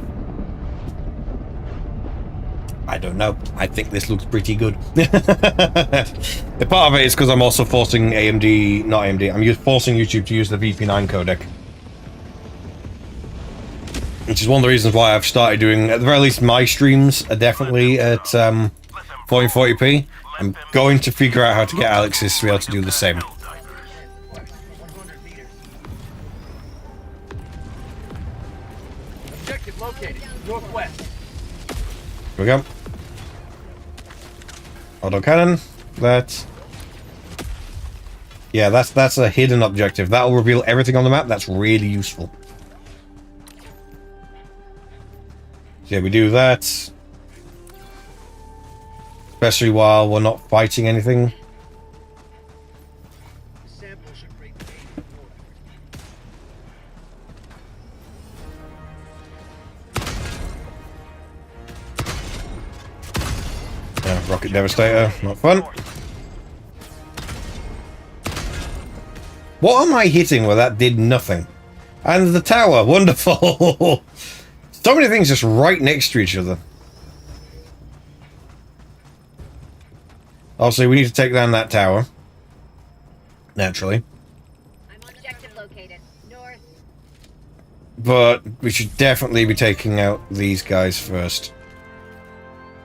I don't know. I think this looks pretty good. The part of it is because I'm also forcing I'm forcing YouTube to use the VP9 codec. Which is one of the reasons why I've started doing, at the very least, my streams are definitely at 1440p. I'm going to figure out how to get Alex's to be able to do the same. Objective located, northwest. Here we go. Autocannon. That. Yeah, that's a hidden objective. That'll reveal everything on the map. That's really useful. So yeah, we do that. Especially while we're not fighting anything. Yeah, Rocket Devastator, not fun. What am I hitting where that did nothing? And the tower, wonderful! So many things just right next to each other. Obviously, we need to take down that tower. Naturally. I'm on objective located. North. But we should definitely be taking out these guys first.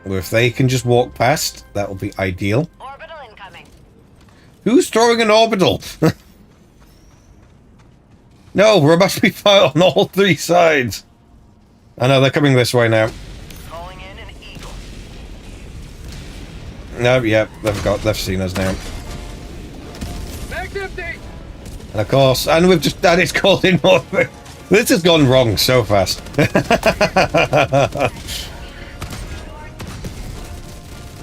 Or if they can just walk past, that will be ideal. Orbital incoming. Who's throwing an orbital? No, we're about to be fired on all three sides. I know, they're coming this way now. Calling in an eagle. No, yeah, they've seen us now. And of course, and we've just had it called in north. This has gone wrong so fast.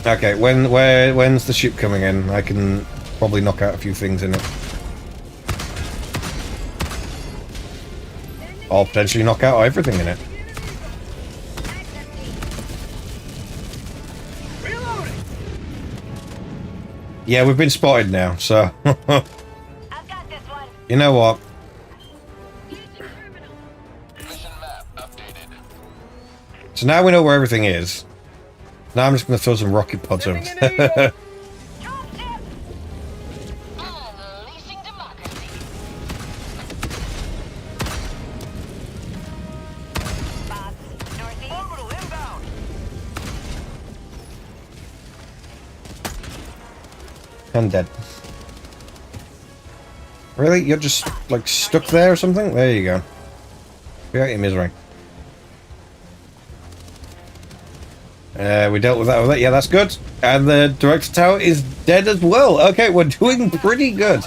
Okay, when's the ship coming in? I can probably knock out a few things in it. Or potentially knock out everything in it. Yeah, we've been spotted now, so... I've got this one. You know what? Mission map updated. So now we know where everything is. Now I'm just going to throw some rocket pods over. Drop ship. Unleashing democracy. Bob. Northeast. Orbital inbound. I'm dead. Really? You're just, like, stuck there or something? There you go. Be out your misery. We dealt with that. Yeah, that's good. And the director tower is dead as well. Okay, we're doing pretty good.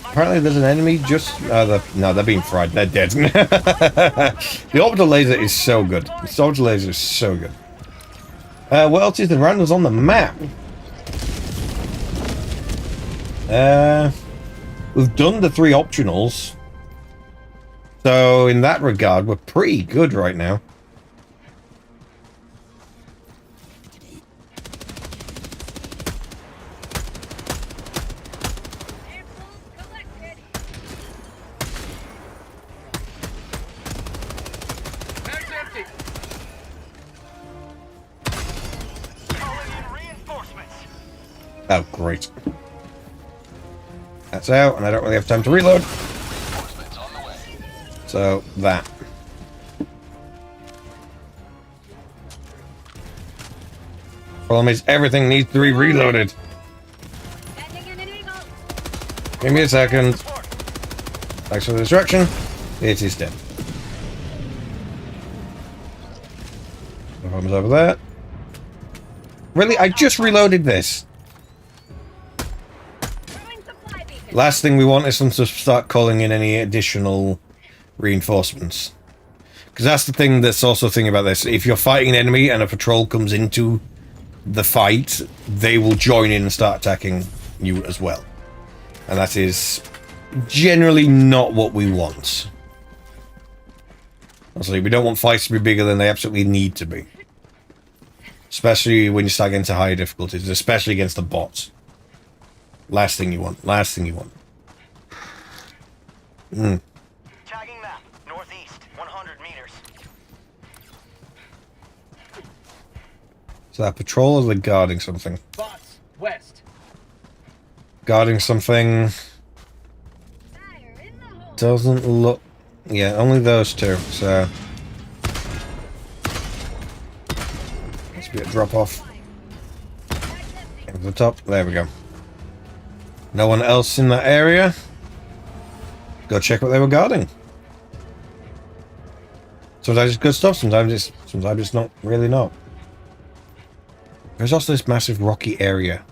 Apparently there's an enemy just... no, they're being fried. They're dead. The orbital laser is so good. The orbital laser is so good. What else is the randoms on the map? We've done the 3 optionals. So, in that regard, we're pretty good right now. Calling in reinforcements. Oh, great. That's out, and I don't really have time to reload. Reinforcements on the way. So, that. Problem is, everything needs to be reloaded. Sending in an eagle. Give me a second. Thanks for the distraction. It is dead. No problems over there. Really? I just reloaded this. Throwing supply beacon. Last thing we want is them to start calling in any additional reinforcements. Because that's the thing that's also the thing about this. If you're fighting an enemy and a patrol comes into the fight, they will join in and start attacking you as well. And that is generally not what we want. Honestly, we don't want fights to be bigger than they absolutely need to be. Especially when you start getting to higher difficulties, especially against the bots. Last thing you want. Last thing you want. Tagging map. Northeast. 100 meters. So that patrol or they're guarding something? Bots, west. Guarding something Fire in the hole. doesn't look... Yeah, only those two, so... Let's be a drop off. Over the top. There we go. No one else in that area. Go check what they were guarding. Sometimes it's good stuff, sometimes it's not really not. There's also this massive rocky area.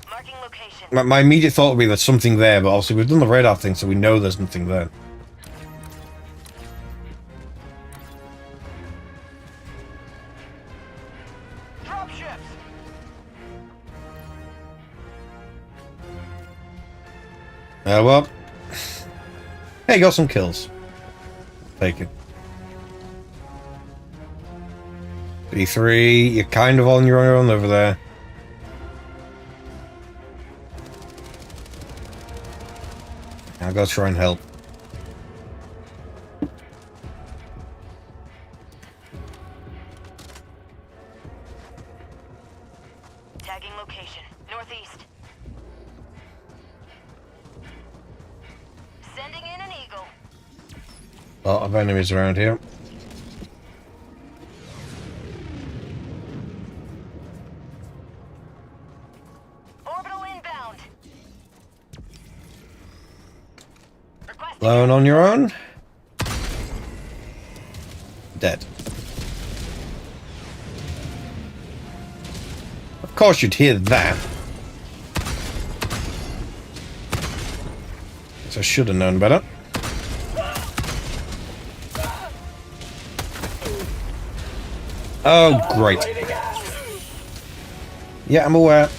Marking location. My immediate thought would be there's something there, but obviously we've done the radar thing, so we know there's nothing there. Dropships! Well. Hey, got some kills. Take it. B3, you're kind of on your own over there. I'll go try and help. Tagging location. Northeast. Sending in an eagle. A lot of enemies around here. Orbital inbound. Requesting Alone on your own? Dead. Of course you'd hear that. So I should have known better. Oh, great. Yeah, I'm aware.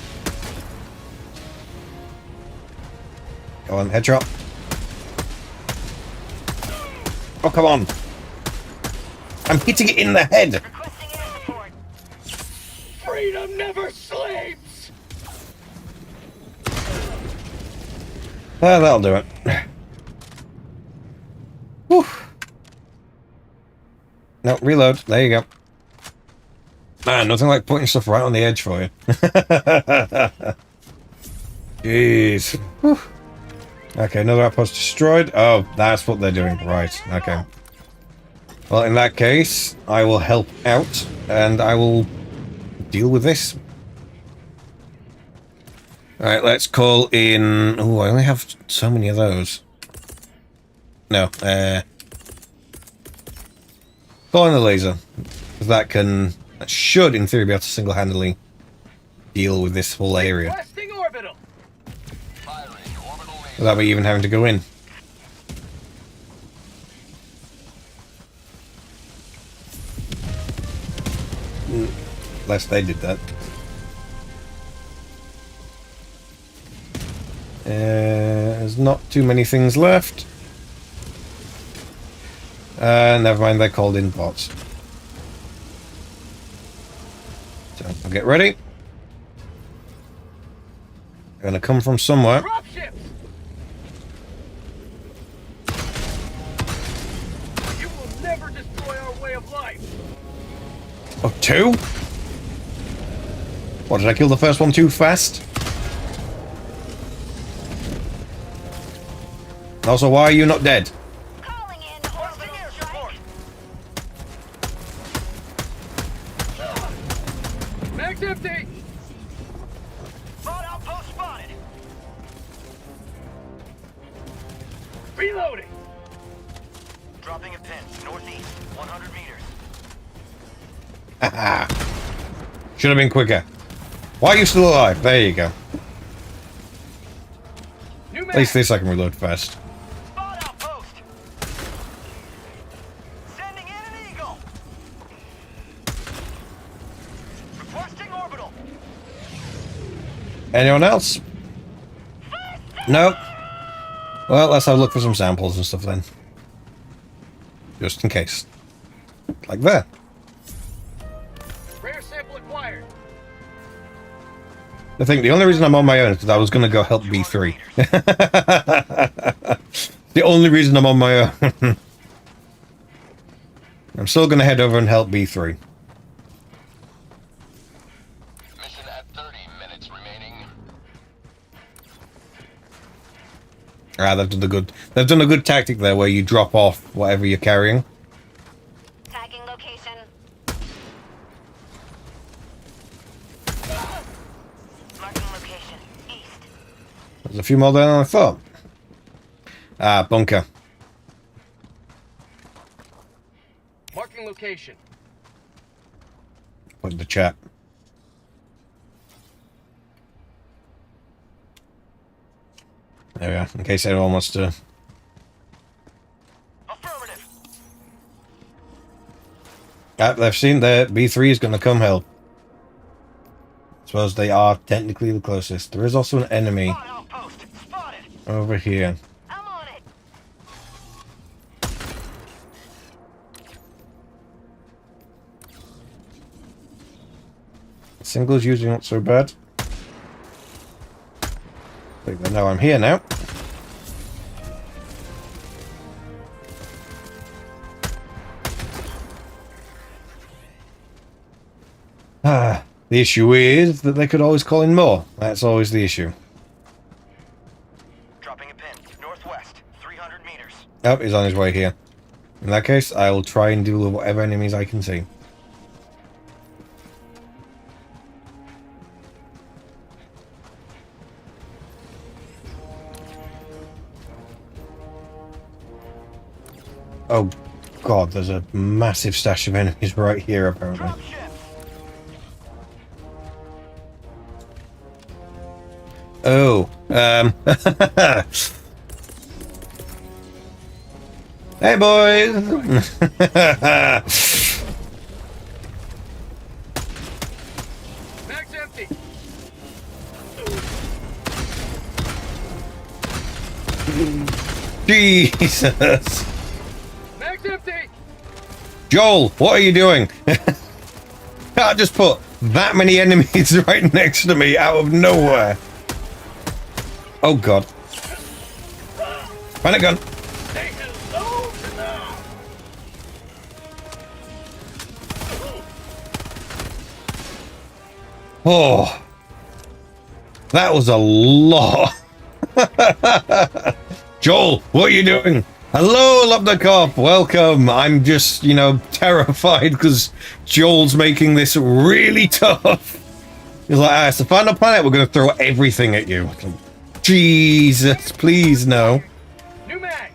Go on, headshot. Oh, come on. I'm hitting it in the head. requesting air support. Freedom never sleeps! Ah, that'll do it. Whew. No, reload. There you go. Man, nothing like putting stuff right on the edge for you. Jeez. Whew. Okay, another outpost destroyed. Oh, that's what they're doing. Right, okay. Well, in that case, I will help out, and I will deal with this. Alright, let's call in... Oh, I only have so many of those. No, call in the laser. That should, in theory, be able to single-handedly deal with this whole area. Requesting orbital! Firing orbital laser. Without me even having to go in. Unless they did that. There's not too many things left. Never mind, they called in bots. So, I'll get ready. They're gonna come from somewhere. Dropships! You will never destroy our way of life! Oh, two? What, did I kill the first one too fast? Also, why are you not dead? Calling in orbital strike. Mag's empty! Bot outpost spotted! Reloading! Dropping a pin, northeast, 100 meters. Haha. Should have been quicker. Why are you still alive? There you go. New At least this I can reload fast. Spot outpost! Sending in an eagle! Requesting orbital! Anyone else? No. Well, let's have a look for some samples and stuff then. Just in case. Like that. Rare sample acquired. I think the only reason I'm on my own is because I was going to go help B3. The only reason I'm on my own. I'm still going to head over and help B3. Mission at 30 minutes remaining. Ah, they've done a good tactic there where you drop off whatever you're carrying. Tagging location. Marking location. East. There's a few more there than I thought. Ah, bunker. Marking location. Put in the chat. There we are, in case anyone wants to... Affirmative. They've seen the B3 is going to come help. I suppose they are technically the closest. There is also an enemy Spy outpost. Spotted. over here. I'm on it. Singles usually not so bad. I think they know I'm here now. The issue is that they could always call in more. That's always the issue. Dropping a pin. Northwest. 300 meters. Oh, he's on his way here. In that case, I will try and deal with whatever enemies I can see. Oh god, there's a massive stash of enemies right here apparently. Drop ships. Oh, hey boys! Mag's empty. Jesus! Mag's empty. Joel, what are you doing? Can't just put that many enemies right next to me out of nowhere. Oh god. Panic gun. Oh. That was a lot. Joel, what are you doing? Hello, Lobster Cop. Welcome. I'm just, you know, terrified because Joel's making this really tough. He's like, it's the final planet. We're going to throw everything at you. Jesus, please no. New mag.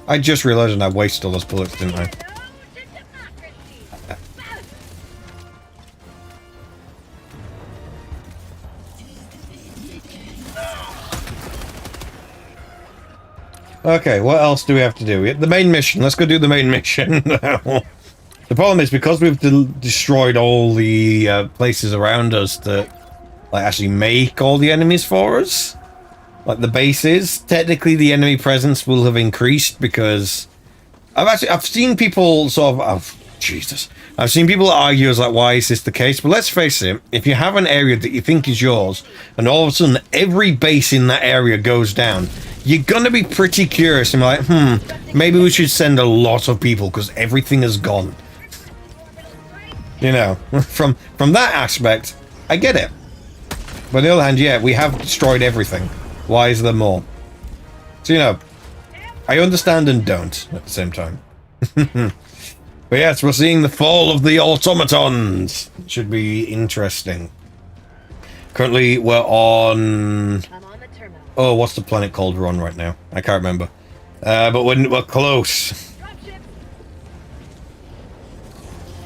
I just realized I wasted all those bullets, didn't I? Okay, what else do we have to do? The main mission. Let's go do the main mission now. The problem is, because we've destroyed all the places around us that like actually make all the enemies for us, like the bases, technically the enemy presence will have increased because I've seen people sort of Jesus. I've seen people argue as like, why is this the case? But let's face it, if you have an area that you think is yours and all of a sudden every base in that area goes down, you're gonna be pretty curious and be like, maybe we should send a lot of people because everything is gone. You know, from that aspect, I get it. But on the other hand, yeah, we have destroyed everything. Why is there more? So, you know, I understand and don't at the same time. But yes, we're seeing the fall of the automatons. It should be interesting. Currently, we're on... Oh, what's the planet called we're on right now? I can't remember. But we're close.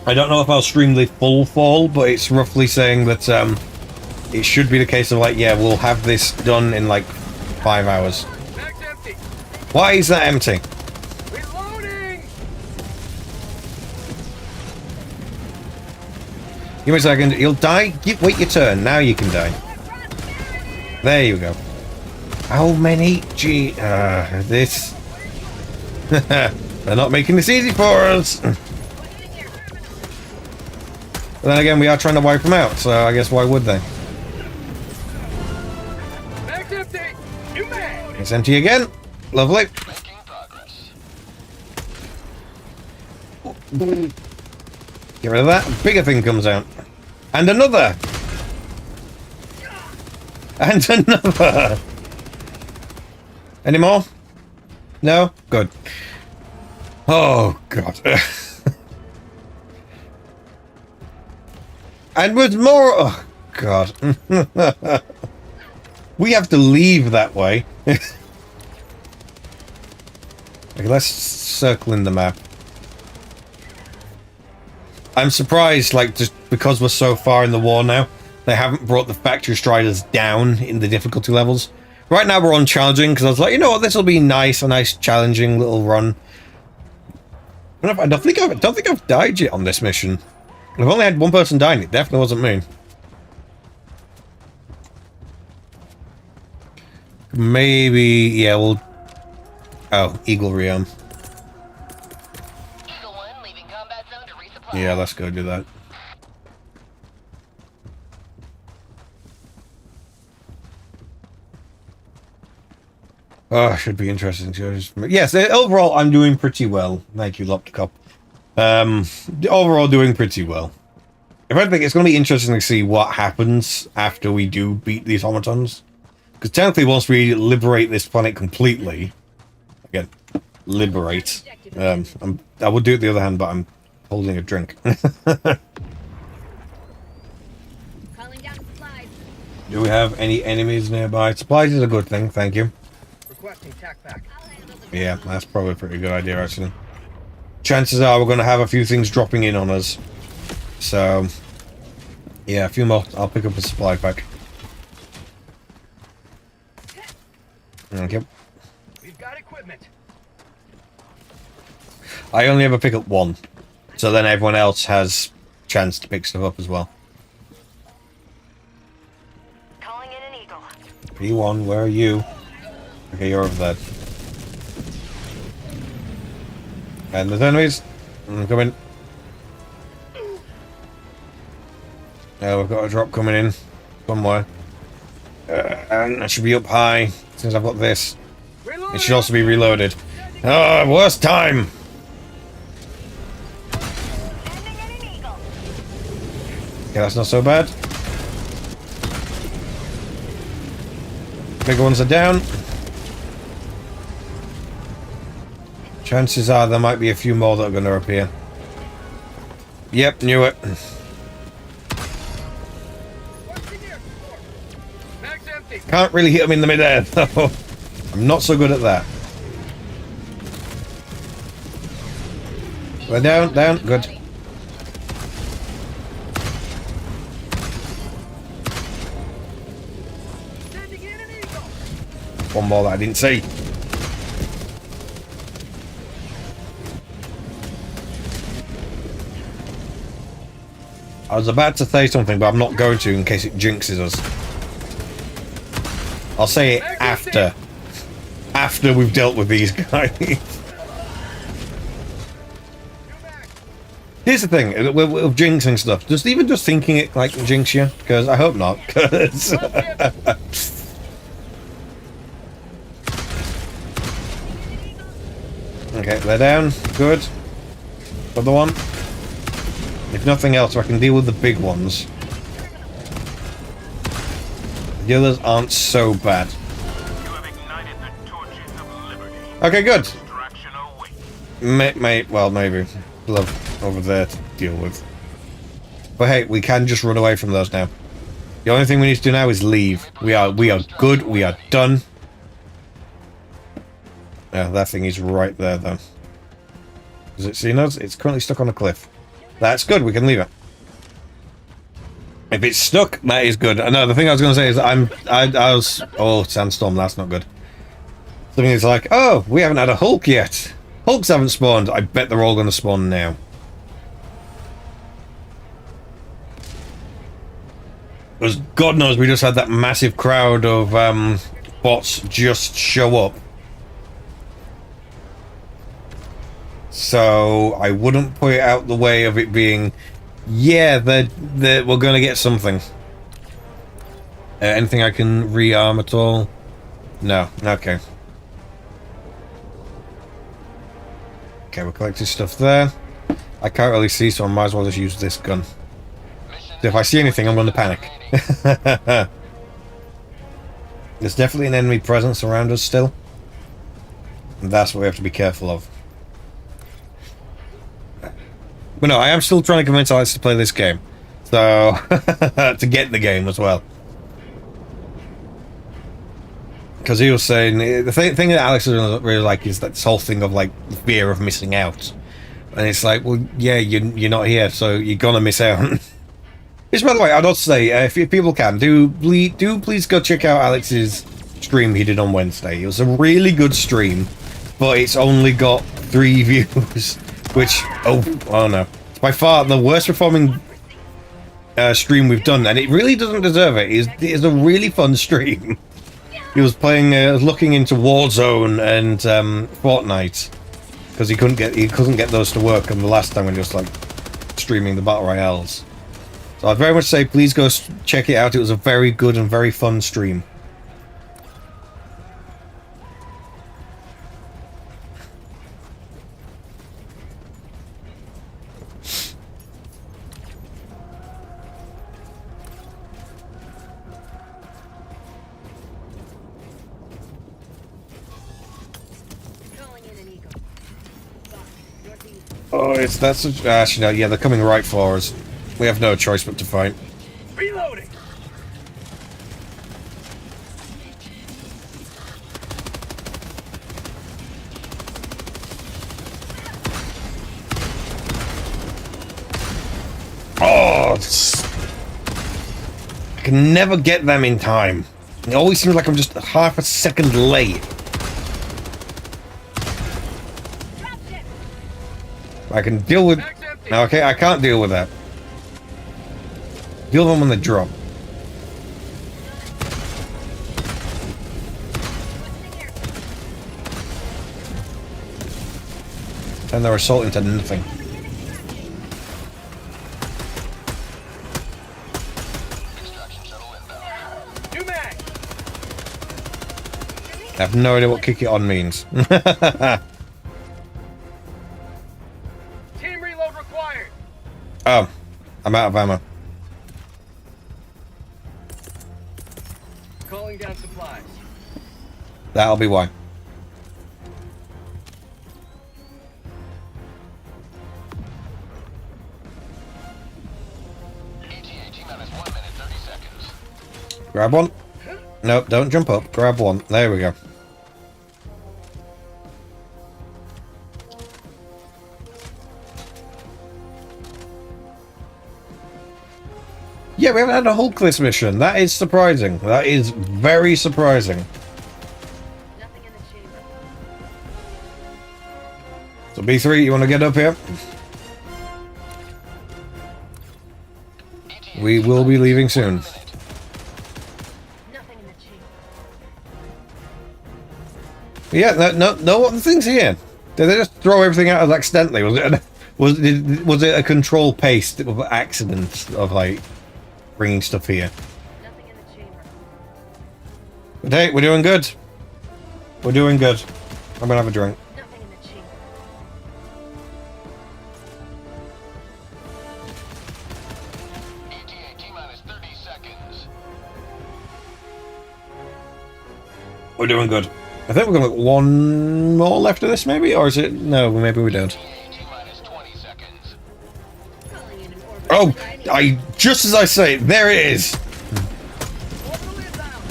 I don't know if I'll stream the full fall, but it's roughly saying that it should be the case of like, yeah, we'll have this done in like 5 hours. Mag's empty. Why is that empty? Reloading. Give me a second. You'll die. Wait your turn. Now you can die. There you go. How many? Gee, this. They're not making this easy for us. But then again, we are trying to wipe them out, so I guess why would they? Mag's empty. New mag. It's empty again. Lovely. Making progress. Get rid of that. Bigger thing comes out. And another. And another. Any more? No? Good. Oh, God. And with more... Oh, God. We have to leave that way. Okay, let's circle in the map. I'm surprised, like, just because we're so far in the war now, They haven't brought the factory striders down in the difficulty levels. Right now we're on challenging because I was like, you know what, this will be nice, a nice challenging little run. I don't think I've died yet on this mission. I've only had one person die, and it definitely wasn't me. Maybe, yeah, we'll... Oh, Eagle Rearm. Eagle 1 leaving combat zone to resupply. Yeah, let's go do that. Oh, should be interesting. Yes, overall, I'm doing pretty well. Thank you, Loptcop. Overall, doing pretty well. If I think it's going to be interesting to see what happens after we do beat these automatons. Because technically, once we liberate this planet completely, again, liberate. I would do it the other hand, but I'm holding a drink. Calling down supplies. Do we have any enemies nearby? Supplies is a good thing, thank you. Requesting tac pack. Yeah, that's probably a pretty good idea, actually. Chances are we're going to have a few things dropping in on us. So, yeah, a few more. I'll pick up a supply pack. Okay. We've got equipment. I only ever pick up one. So then everyone else has chance to pick stuff up as well. Calling in an Eagle. P1, where are you? Okay, you're over there. And there's enemies. Coming. We've got a drop coming in somewhere. And it should be up high since I've got this. It should also be reloaded. Oh, worst time! Sending in an Eagle. Okay, that's not so bad. Big ones are down. Chances are there might be a few more that are going to appear. Yep, knew it. Mag's empty. Can't really hit them in the mid-air, though. I'm not so good at that. We're down, good. Sending in an Eagle. One more that I didn't see. I was about to say something, but I'm not going to in case it jinxes us. I'll say it after. After we've dealt with these guys. Here's the thing, with jinxing stuff. Just even just thinking it like jinx you, because I hope not, because... Okay, they're down. Good. Other one. If nothing else, I can deal with the big ones. The others aren't so bad. You have ignited the torches of liberty. Okay, good. Distraction awaits. Well, maybe. Love over there to deal with. But hey, we can just run away from those now. The only thing we need to do now is leave. We are good. We are done. Yeah, that thing is right there, though. Does it see us? It's currently stuck on a cliff. That's good. We can leave it. If it's stuck, that is good. No, the thing I was going to say is I was... Oh, sandstorm. That's not good. Something is like, oh, we haven't had a Hulk yet. Hulks haven't spawned. I bet they're all going to spawn now. Because God knows we just had that massive crowd of bots just show up. So I wouldn't put it out the way of it being, yeah, we're going to get something. Anything I can rearm at all? No. Okay. Okay, we're collecting stuff there. I can't really see, so I might as well just use this gun. So if I see anything, I'm going to panic. There's definitely an enemy presence around us still. And that's what we have to be careful of. But no, I am still trying to convince Alex to play this game. So, to get the game as well. Because he was saying, the thing that Alex doesn't really like is that this whole thing of like fear of missing out. And it's like, well, yeah, you're not here, so you're gonna miss out. Which, by the way, I'd also say, if people can, please go check out Alex's stream he did on Wednesday. It was a really good stream, but it's only got 3 views, which, oh no. It's by far the worst performing stream we've done, and it really doesn't deserve it. It is a really fun stream. He was playing, looking into Warzone and Fortnite, because he couldn't get those to work on the last time when he was like streaming the Battle Royales. So I'd very much say please go check it out. It was a very good and very fun stream. Calling in an eagle. Northeast. Oh, that's actually no, yeah, they're coming right for us. We have no choice but to fight. Reloading. Oh, I can never get them in time. It always seems like I'm just half a second late. I can deal with... Okay, I can't deal with that. Deal with them when they drop. And they're assaulting to nothing. Extraction shuttle inbound. New mag. I have no idea what kick it on means. Team reload required. Oh, I'm out of ammo. Calling down supplies. That'll be why. ETA T-minus 1 minute 30 seconds. Grab one. Nope, don't jump up. Grab one. There we go. Yeah, we haven't had a Hulkless mission. That is surprising. That is very surprising. Nothing in the chamber. So B3, you want to get up here? We will be leaving soon. Nothing in the chamber. Yeah, no things here. Did they just throw everything out accidentally? Was it a control paste of accident of like bringing stuff here? Nothing in the chamber. But hey, we're doing good. We're doing good. I'm gonna have a drink. Nothing in the chamber. ETA T-minus 30 seconds. We're doing good. I think we're gonna get one more left of this, maybe, or is it? No, maybe we don't. ETA T-minus 20 seconds. Calling in an orbital. Oh, guide. just as I say, there it is. Orbital inbound.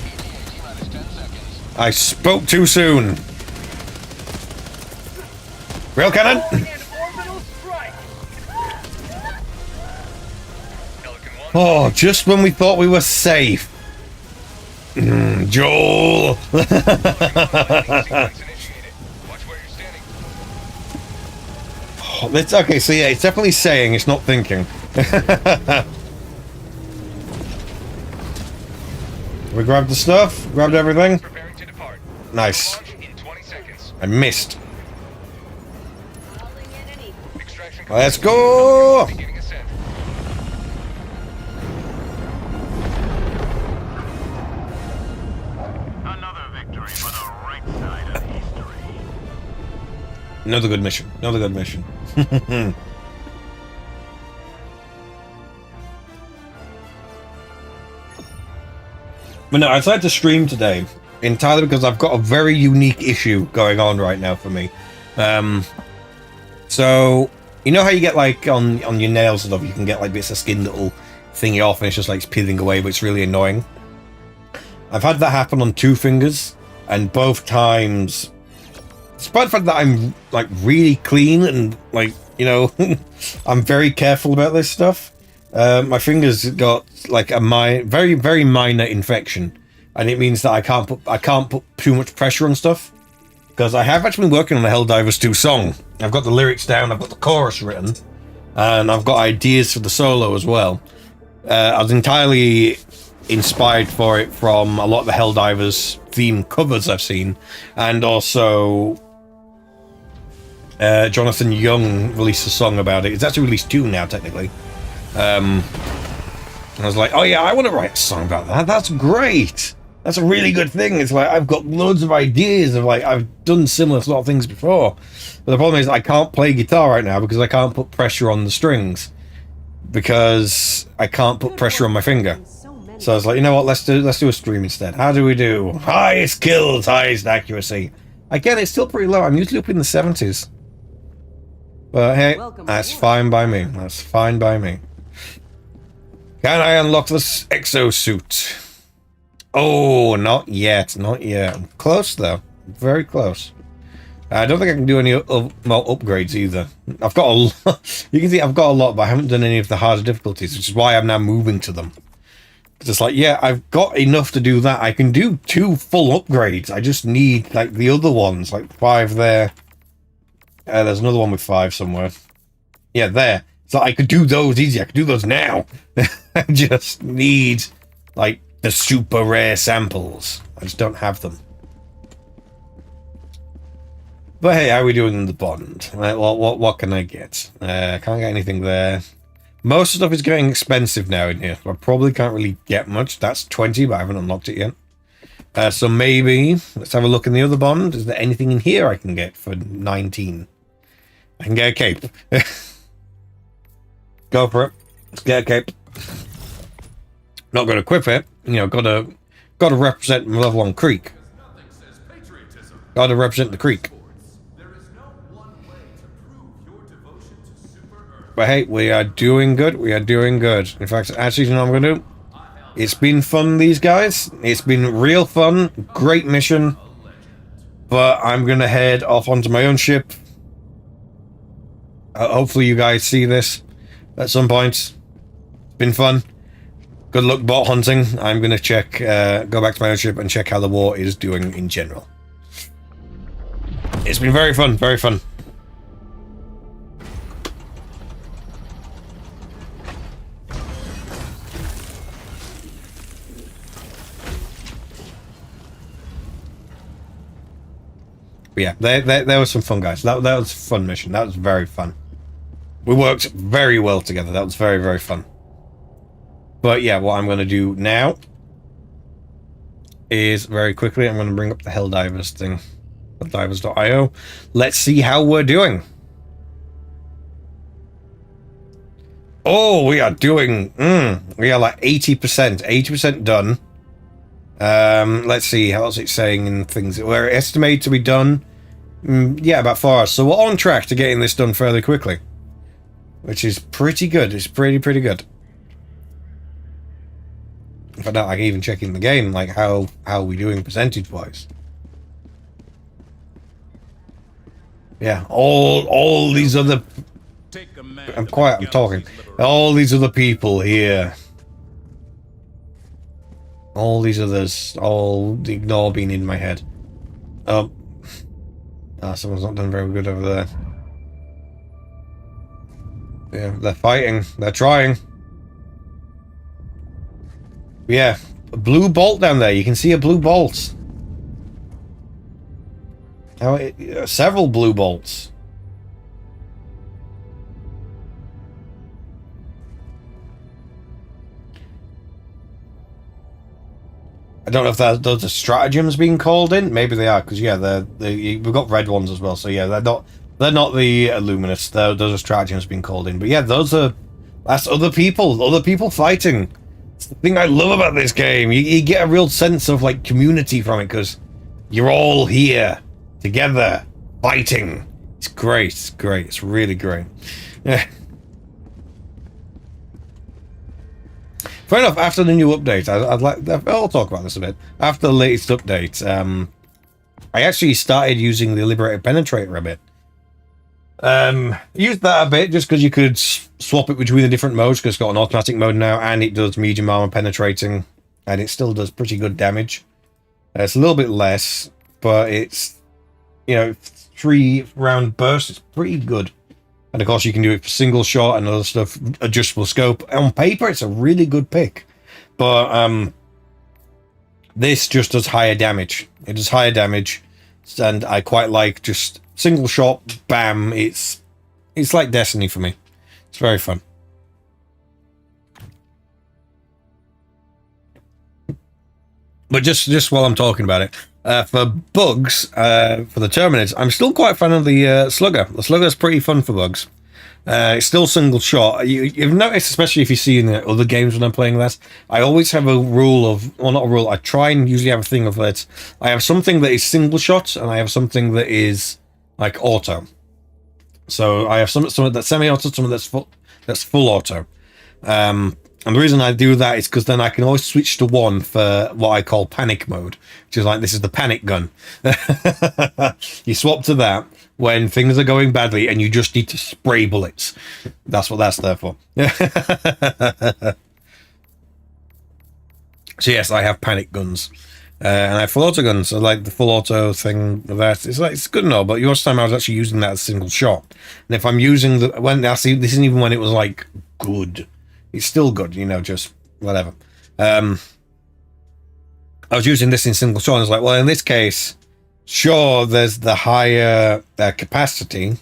ETA T-minus 10 seconds. I spoke too soon. Rail cannon. Calling in orbital strike. Oh, just when we thought we were safe. Joel. Oh, that's okay. So yeah, it's definitely saying. It's not thinking. We grabbed the stuff. Grabbed everything. Preparing to depart. Nice. Launch in 20 seconds. I missed. Calling in an eagle. Extraction. Let's go. Beginning ascent. Another victory for the right side of history. Another good mission. Another good mission. But no, I decided to stream today entirely because I've got a very unique issue going on right now for me. So you know how you get like on your nails and stuff, you can get like bits of skin that'll thingy off and it's just like peeling away, but it's really annoying. I've had that happen on 2 fingers, and both times, despite the fact that I'm like really clean and like, you know, I'm very careful about this stuff, My finger's got like a very, very minor infection, and it means that I can't put too much pressure on stuff. Because I have actually been working on a Helldivers 2 song. I've got the lyrics down, I've got the chorus written, and I've got ideas for the solo as well. I was entirely inspired for it from a lot of the Helldivers theme covers I've seen, and also Jonathan Young released a song about it. It's actually released 2 now, technically. I was like, oh yeah, I want to write a song about that. That's great. That's a really good thing. It's like I've got loads of ideas of like I've done similar sort of things before, but the problem is I can't play guitar right now because I can't put pressure on the strings because I can't put pressure on my finger. So I was like, you know what? Let's do a stream instead. How do we do? Highest kills, highest accuracy. Again, it's still pretty low. I'm usually up in the 70s, but hey, that's fine by me. That's fine by me. Can I unlock this exosuit? Oh, not yet, not yet. I'm close though, very close. I don't think I can do any more upgrades either. I've got a lot. You can see I've got a lot, but I haven't done any of the harder difficulties, which is why I'm now moving to them. Because it's like, yeah, I've got enough to do that. I can do 2 full upgrades. I just need like the other ones, like 5 there. There's another one with 5 somewhere. Yeah, there. So I could do those easy. I could do those now. I just need like the super rare samples. I just don't have them. But hey, how are we doing in the bond? What can I get? Can't get anything there. Most stuff is getting expensive now in here. I probably can't really get much. That's 20, but I haven't unlocked it yet. So maybe let's have a look in the other bond. Is there anything in here I can get for 19? I can get a cape. Go for it. Let's get a cape. Not going to equip it. You know, gotta represent level 1 creek. Gotta represent the creek. But hey, we are doing good. We are doing good. In fact, actually, you know what I'm going to do? It's been fun, these guys. It's been real fun. Great mission. But I'm going to head off onto my own ship. Hopefully you guys see this at some point. It's been fun. Good luck bot hunting. I'm going to check, go back to my own ship and check how the war is doing in general. It's been very fun, very fun. But yeah, there was some fun, guys. That was a fun mission. That was very fun. We worked very well together. That was very, very fun. But yeah, what I'm going to do now is very quickly, I'm going to bring up the Helldivers thing. Helldivers.io. Let's see how we're doing. Oh, we are doing... we are like 80%. 80% done. Let's see, how's it saying in things? We're estimated to be done. Yeah, about 4 hours. So we're on track to getting this done fairly quickly. Which is pretty good. It's pretty good. In fact, I can even check in the game, like how are we doing percentage-wise. Yeah, all these other... I'm quiet, I'm talking. All these other people here. All these others, all ignore being in my head. Oh. Someone's not done very good over there. Yeah, they're fighting. They're trying. Yeah, a blue bolt down there. You can see a blue bolt. Several blue bolts. I don't know if those are stratagems being called in. Maybe they are, because yeah, we've got red ones as well. So yeah, they're not the Illuminists. Those are stratagems being called in. But yeah, that's other people fighting. It's the thing I love about this game. You get a real sense of like community from it because you're all here together fighting. It's great. It's great. It's really great. Yeah. Fair enough. After the new update, I'll talk about this a bit. After the latest update, I actually started using the liberated penetrator a bit. Used that a bit just because you could swap it between the different modes, because it's got an automatic mode now, and it does medium armor penetrating, and it still does pretty good damage. It's a little bit less, but it's, you know, 3-round burst. It's pretty good. And of course, you can do it for single shot and other stuff, adjustable scope. On paper, it's a really good pick, but this just does higher damage. It does higher damage, and I quite like just single shot, bam. It's like Destiny for me. It's very fun. But just while I'm talking about it, for bugs, for the Terminids, I'm still quite a fan of the Slugger. The Slugger's pretty fun for bugs. It's still single shot. You've noticed, especially if you see in the other games when I'm playing this, I always have a rule of, well, not a rule, I try and usually have a thing of that. I have something that is single shot, and I have something that is like auto. So I have some that's semi-auto, some that's full auto. And the reason I do that is because then I can always switch to one for what I call panic mode, which is like, this is the panic gun. You swap to that when things are going badly and you just need to spray bullets. That's what that's there for. So yes, I have panic guns. And I have full auto guns. I like the full auto thing of that. It's like, it's good and all, but most time I was actually using that as a single shot. And if I'm using this isn't even when it was like good. It's still good, you know, just whatever. I was using this in single shot, and I was like, well, in this case, sure, there's the higher capacity.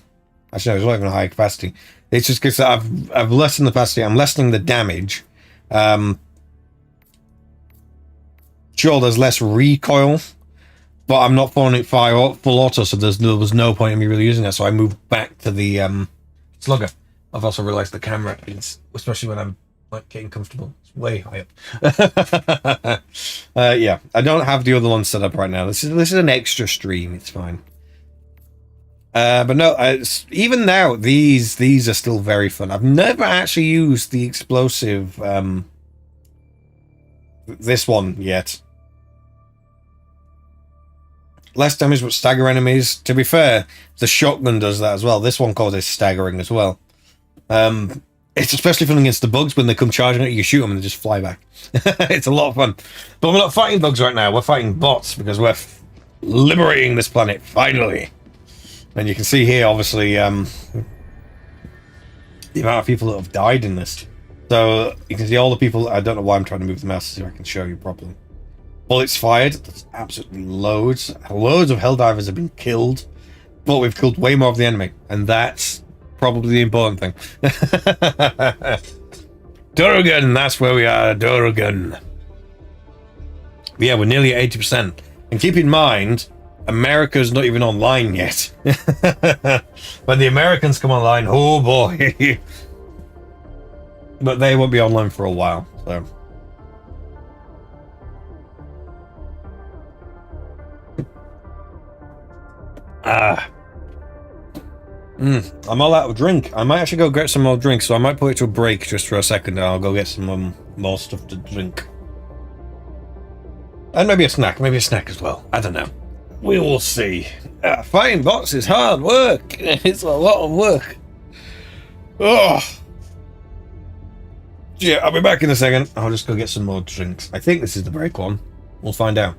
Actually, no, it's not even a higher capacity. It's just because I've lessened the capacity. I'm lessening the damage. Sure, there's less recoil, but I'm not falling it full auto, so there was no point in me really using that. So I moved back to the Slugger. I've also realized the camera is, especially when I'm like getting comfortable, it's way high up. Yeah, I don't have the other one set up right now. This is an extra stream. It's fine. But no, even now these are still very fun. I've never actually used the explosive this one yet. Less damage but stagger enemies. To be fair, the shotgun does that as well. This one causes staggering as well. It's especially fun against the bugs. When they come charging at you, you shoot them and they just fly back. It's a lot of fun. But we're not fighting bugs right now. We're fighting bots because we're liberating this planet, finally. And you can see here, obviously, the amount of people that have died in this. So you can see all the people. I don't know why I'm trying to move the mouse so I can show you properly. Bullets fired. That's absolutely loads. Loads of Helldivers have been killed. But we've killed way more of the enemy. And that's probably the important thing. Durgan, that's where we are, Durgan. Yeah, we're nearly at 80%. And keep in mind, America's not even online yet. When the Americans come online, oh boy. But they won't be online for a while, so. I'm all out of drink. I might actually go get some more drinks, so I might put it to a break just for a second and I'll go get some more stuff to drink. And maybe a snack as well. I don't know. We will see. Fighting bots is hard work. It's a lot of work. Oh. Yeah, I'll be back in a second. I'll just go get some more drinks. I think this is the break one. We'll find out.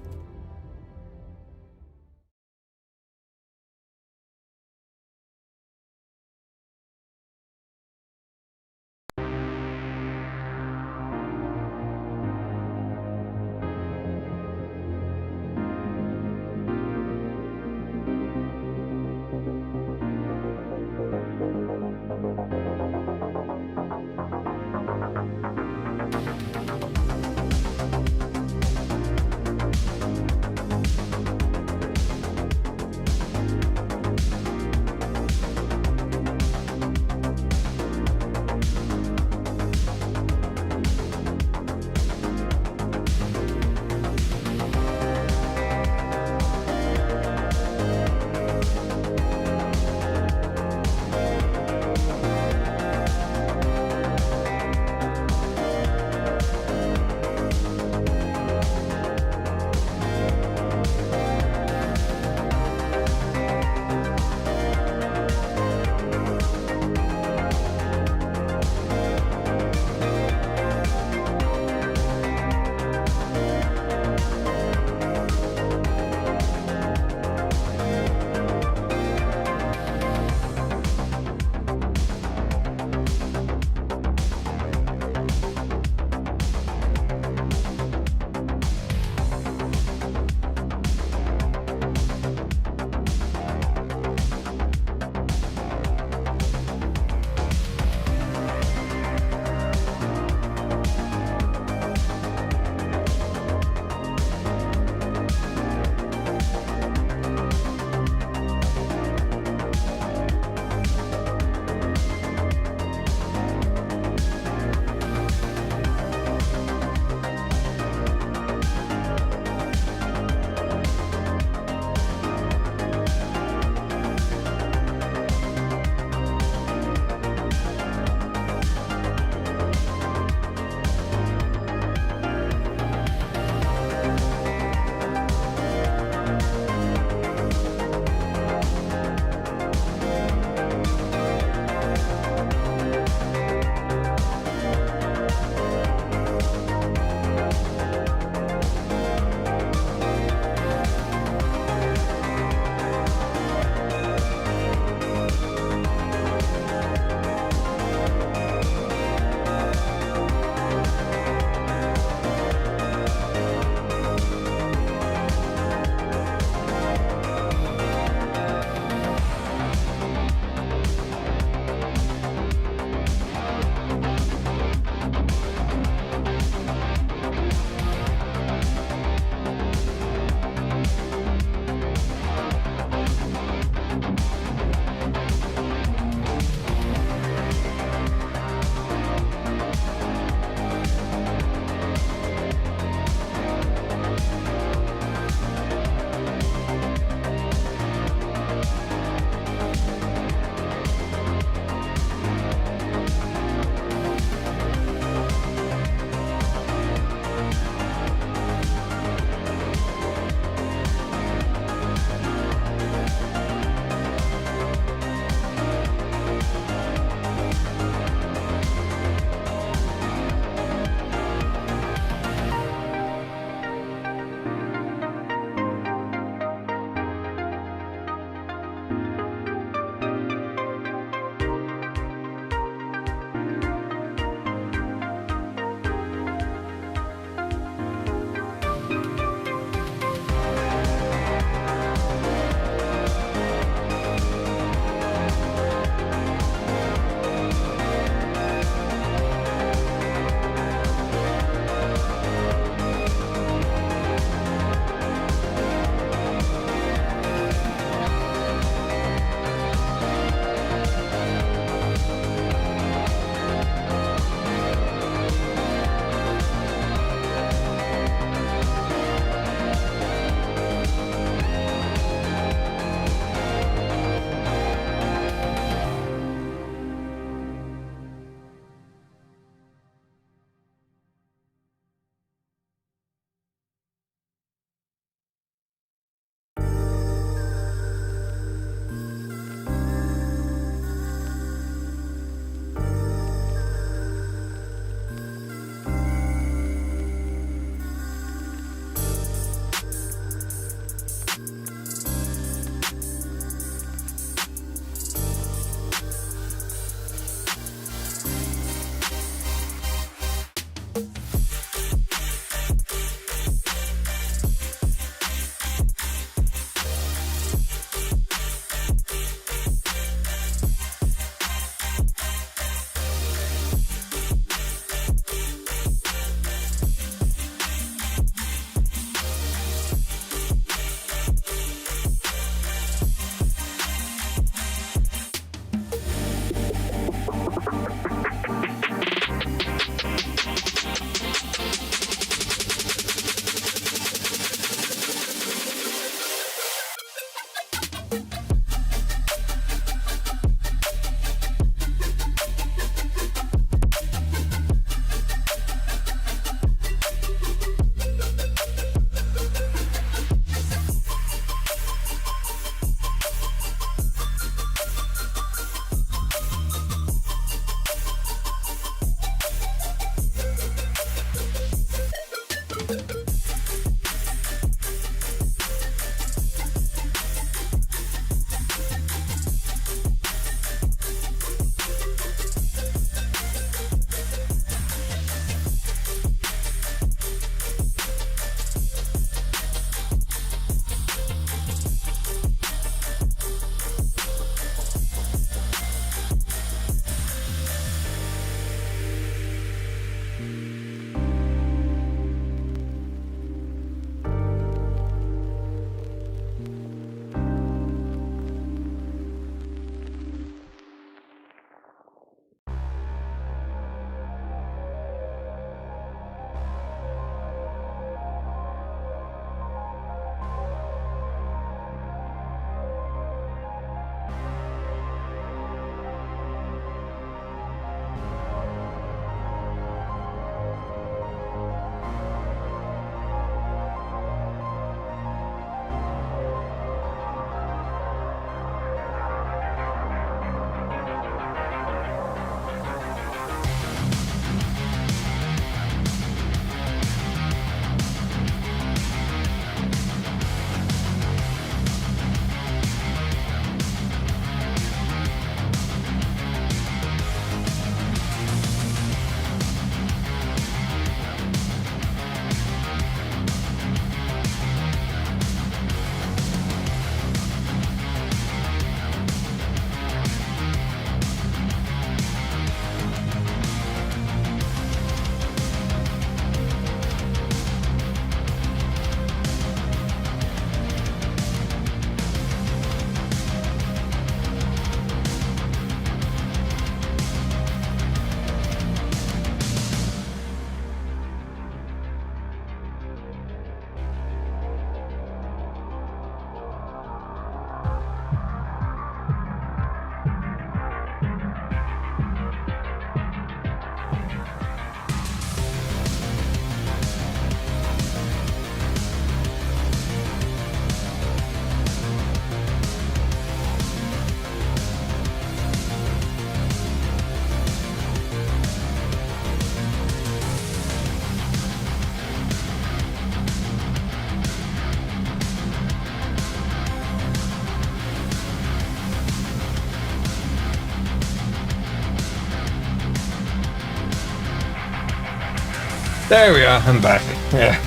There we are, I'm back. Yeah.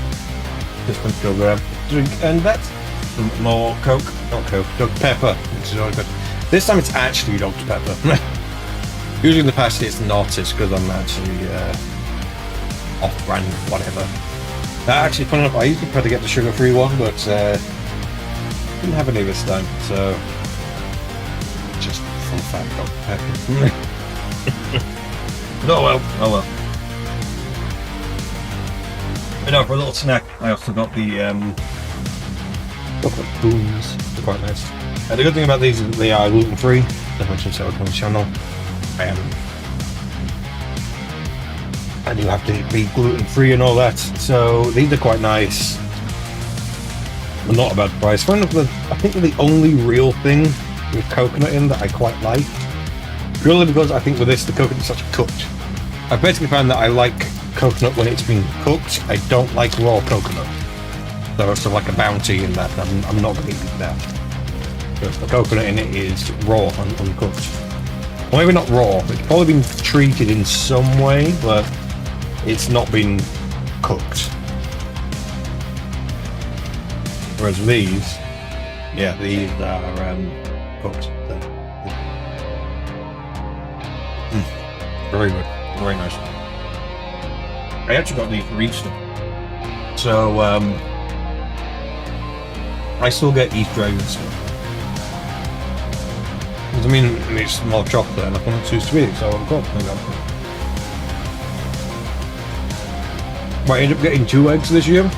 Just went to go grab a drink and that's some more Coke. Not Coke, Dr. Pepper, which is always good. This time it's actually Dr. Pepper. Usually in the past it's not, it's because I'm actually off-brand, whatever. Actually, funny enough, I usually try to get the sugar-free one, but didn't have any this time, so just full fat Dr. Pepper. Oh well, oh well. But no, for a little snack, I also got the chocolate booms. They're quite nice. The good thing about these is that they are gluten-free. I mentioned so on the channel. And you have to be gluten-free and all that. So these are quite nice. But not a bad price. One of the, I think they're the only real thing with coconut in that I quite like. Purely because I think with this, the coconut's such cooked. I've basically found that I like coconut when it's been cooked. I don't like raw coconut. So it's sort of like a bounty in that. I'm not going to eat that. Because the coconut in it is raw and uncooked. Well, maybe not raw. It's probably been treated in some way, but it's not been cooked. Whereas these, yeah, these are cooked. Very good, very nice. I actually got these for Easter, so I still get Easter eggs and stuff. I mean, it's more chocolate and I think it's too sweet, so I'm cool. But I ended up getting 2 eggs this year,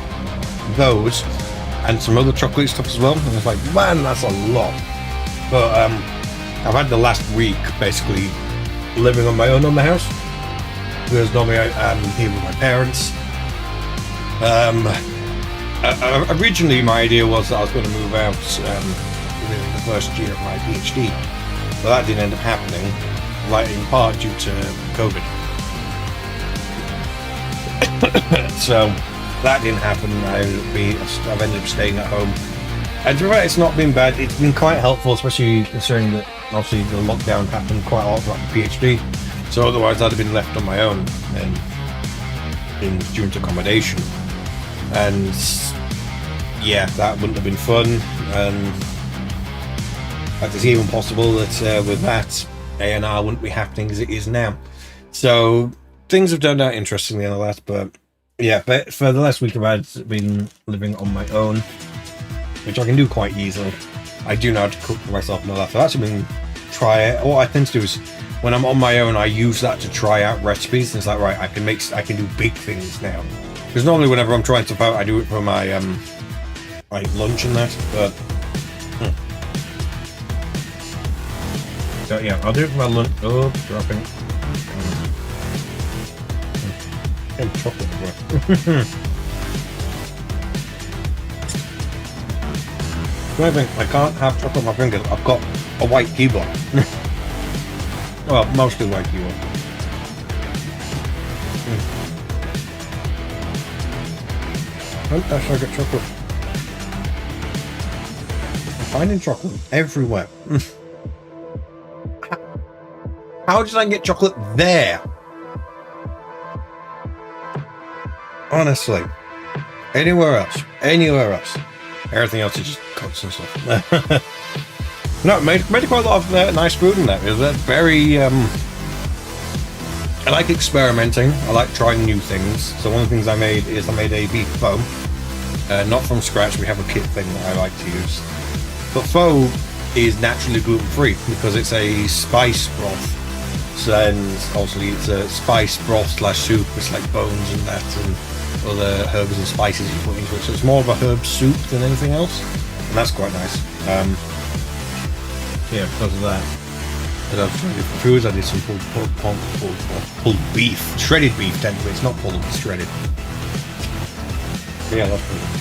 those, and some other chocolate stuff as well, and it's like, man, that's a lot. But I've had the last week basically living on my own on the house, because normally I'm here with my parents. Originally my idea was that I was going to move out within the first year of my PhD, but that didn't end up happening, like in part due to COVID. So that didn't happen. I've ended up staying at home, and you're right, it's not been bad. It's been quite helpful, especially considering that obviously the lockdown happened quite a lot throughout the PhD, so otherwise I'd have been left on my own and in student accommodation, and yeah, that wouldn't have been fun. And in fact, it's even possible that with that, AnR wouldn't be happening as it is now. So things have turned out interestingly on that, but yeah, but for the last week I've been living on my own, which I can do quite easily. I do know how to cook for myself and all that. So I've actually been what I tend to do is when I'm on my own, I use that to try out recipes. And it's like, right, I can do big things now. Because normally whenever I'm trying stuff out, I do it for my like lunch and that. But so yeah, I'll do it for my lunch. Oh, dropping. And chocolate everywhere. I think I can't have chocolate on my fingers. I've got a white keyboard. Well, mostly white keyboard. How should I get chocolate? I'm finding chocolate everywhere. How did I get chocolate there? Honestly, anywhere else. Everything else is just cuts and stuff. No, made quite a lot of nice food in that. It was very. I like experimenting. I like trying new things. So one of the things I made a beef pho. Not from scratch. We have a kit thing that I like to use. But pho is naturally gluten-free because it's a spice broth. So then, obviously, it's a spice broth / soup. It's like bones and that, and other herbs and spices you put into it. So it's more of a herb soup than anything else, and that's quite nice. Yeah, because of that. And for foods, I did some pulled beef, shredded beef. Technically, it's not pulled; it's shredded. Yeah, that's pretty good.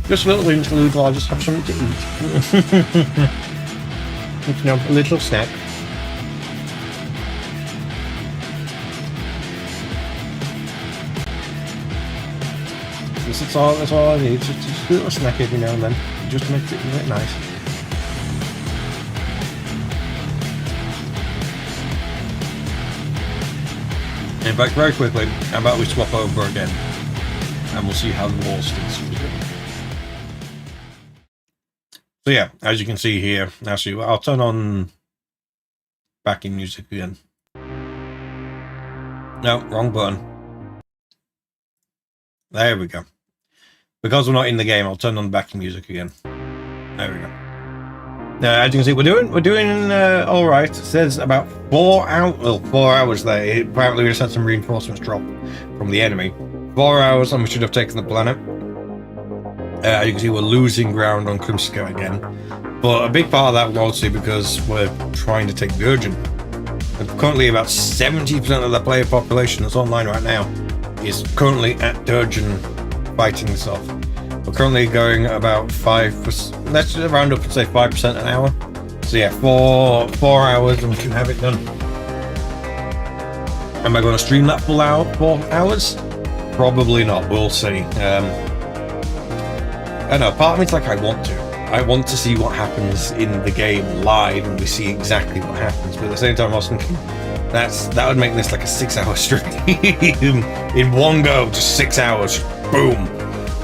Just a little interlude while I just have something to eat. You know, a little snack. That's all I need. Just a little snack every now and then. Just makes it a bit nice. In fact, very quickly, how about we swap over again? And we'll see how the wall sticks. So yeah, as you can see here, actually, I'll turn on backing music again. No, wrong button. There we go. Because we're not in the game, I'll turn on backing music again. There we go. Now, as you can see, we're doing all right. It says about 4 hours there. Apparently, we just had some reinforcements drop from the enemy. 4 hours, and we should have taken the planet. As you can see, we're losing ground on Krimska again. But a big part of that was obviously because we're trying to take Durgan. And currently about 70% of the player population that's online right now is currently at Durgan fighting this off. We're currently going about 5%, let's round up and say 5% an hour. So yeah, 4 hours and we can have it done. Am I going to stream that full hour, 4 hours? Probably not, we'll see. I don't know, part of me's like I want to. I want to see what happens in the game live, and we see exactly what happens. But at the same time, I was thinking that would make this like a 6-hour stream in one go, just 6 hours, boom.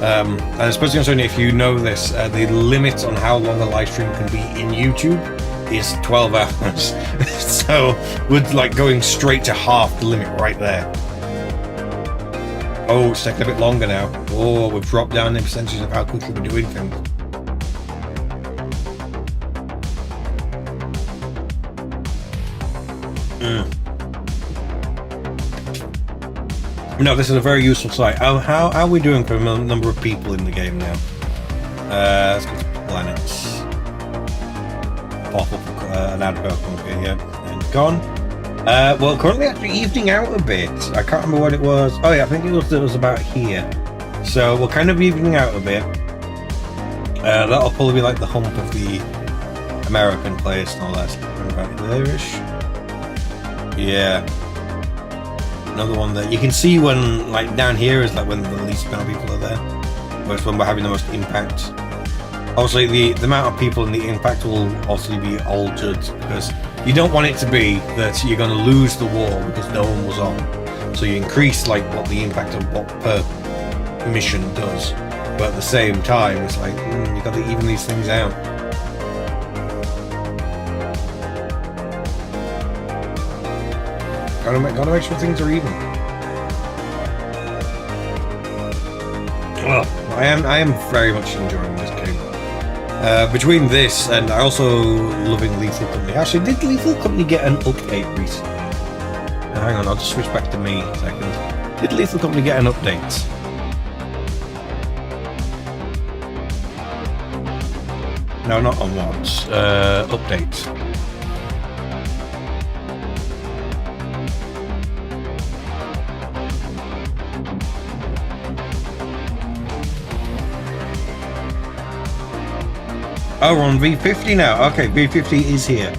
And especially concerning if you know this, the limit on how long a live stream can be in YouTube is 12 hours. So we're like going straight to half the limit right there. Oh, it's taking a bit longer now. Oh, we've dropped down the percentage of how quickly we're doing things. No, this is a very useful site. How are we doing for a number of people in the game now? Let's go to planets. Pop up an advert here, yeah, and gone. Well, currently actually evening out a bit. I can't remember what it was. Oh yeah, I think it was about here. So we're kind of evening out a bit. That'll probably be like the hump of the American players and all that. About there-ish. Yeah. Another one that you can see when, like, down here is like when the least amount of people are there. Whereas when we're having the most impact. Obviously, the amount of people in the impact will obviously be altered because you don't want it to be that you're going to lose the war because no one was on. So you increase like what the impact of what per mission does. But at the same time, it's like you've got to even these things out. Gotta make sure things are even. Well, I am very much enjoying this game. Between this and I also loving Lethal Company. Actually, did Lethal Company get an update recently? Hang on, I'll just switch back to me a second. Did Lethal Company get an update? No, not on mods. Update. Oh, we're on V50 now. Okay, V50 is here.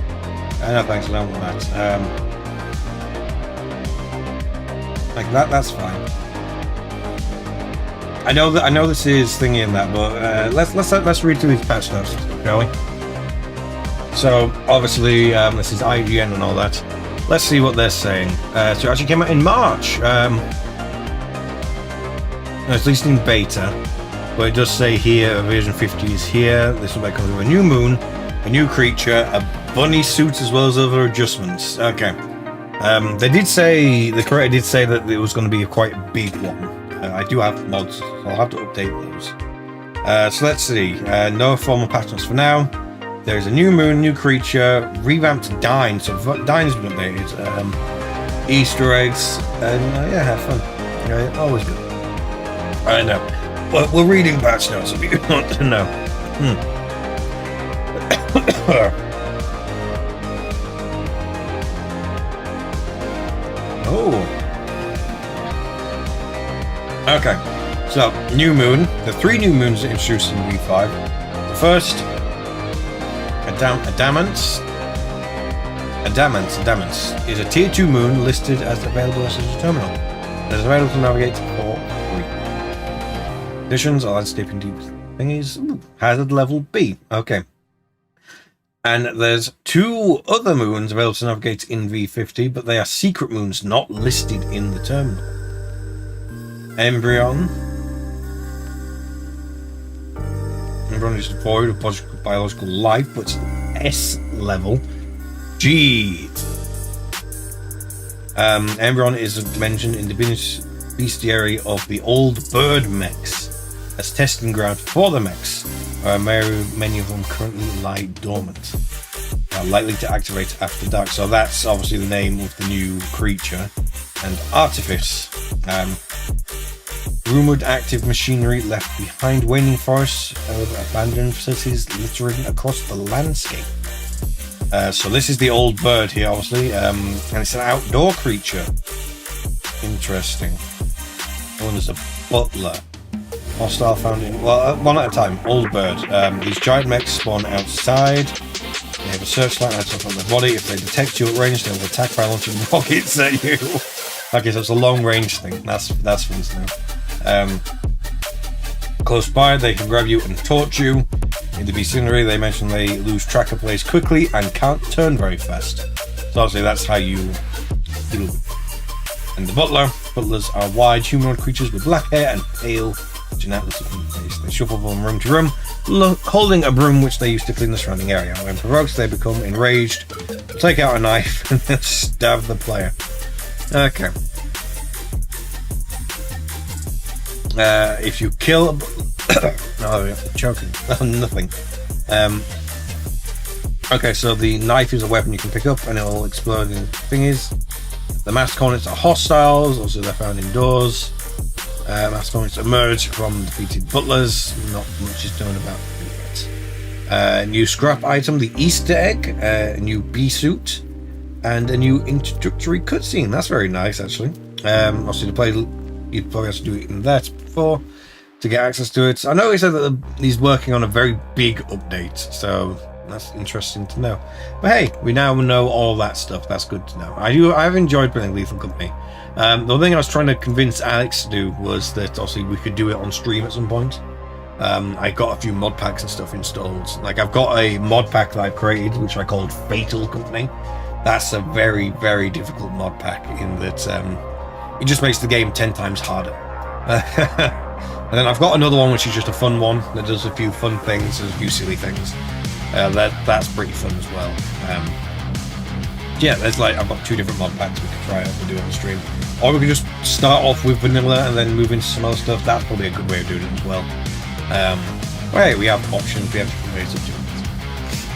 No, thanks, I don't want that. Like that's fine. I know this is thingy in that, but let's read through these patch notes, shall we? So obviously this is IGN and all that. Let's see what they're saying. So it actually came out in March. At least in beta. But it does say here, version 50 is here. This will comes with a new moon, a new creature, a bunny suit, as well as other adjustments. Okay. They did say, the creator did say that it was going to be a quite big one. I do have mods, so I'll have to update those. So let's see. No formal patch notes for now. There's a new moon, new creature, revamped Dine. So Dine's been updated. Easter eggs, and yeah, have fun. Okay, always good. I know. Well, we're reading patch notes if you want to know. Oh. Okay. So, new moon. The 3 new moons introduced in V5. The first, Adamance is a tier 2 moon listed as available as a terminal. It is available to navigate for free. Conditions are landscaping deep thingies. Hazard level B. Okay. And there's 2 other moons available to navigate in V50, but they are secret moons not listed in the terminal. Embryon is devoid of biological life, but it's S level. G. Embryon is mentioned in the bestiary of the old bird mechs as testing ground for the mechs, where many of them currently lie dormant. Are likely to activate after dark. So that's obviously the name of the new creature. And Artifice. Rumored active machinery left behind, waning forests of abandoned facilities littering across the landscape. So this is the old bird here, obviously, and it's an outdoor creature. Interesting. Known as a butler. Hostile found in, well, one at a time. Old bird. These giant mechs spawn outside. They have a searchlight and stuff on their body. If they detect you at range, they will attack by launching rockets at you. Okay, so it's a long range thing. That's fun to know. Close by, they can grab you and torch you. In the scenery, they mention they lose track of place quickly and can't turn very fast. So obviously that's how you deal with it. And the butlers are wide humanoid creatures with black hair and pale gelatinous looking face. They shuffle from room to room, holding a broom which they use to clean the surrounding area. When provoked, they become enraged, take out a knife, and then stab the player. Okay. If you kill no, choking. Nothing. Okay, so the knife is a weapon you can pick up and it will explode in thingies. The masked hornets are hostiles, also they're found indoors. Masked hornets emerge from defeated butlers. Not much is known about it yet. New scrap item, the Easter egg, a new bee suit, and a new introductory cutscene. That's very nice, actually. Obviously, to play, you probably have to do it in that before to get access to it. I know he said that he's working on a very big update, so that's interesting to know. But hey, we now know all that stuff. That's good to know. I've enjoyed playing Lethal Company. The thing I was trying to convince Alex to do was that obviously we could do it on stream at some point. I got a few mod packs and stuff installed. Like I've got a mod pack that I've created, which I called Fatal Company. That's a very, very difficult mod pack in that it just makes the game 10 times harder. And then I've got another one which is just a fun one that does a few fun things, does a few silly things. That's pretty fun as well. Yeah, there's like I've got 2 different mod packs we could try out and do it on stream, or we could just start off with vanilla and then move into some other stuff. That's probably a good way of doing it as well. Well, hey, we have options, we have different ways of doing it.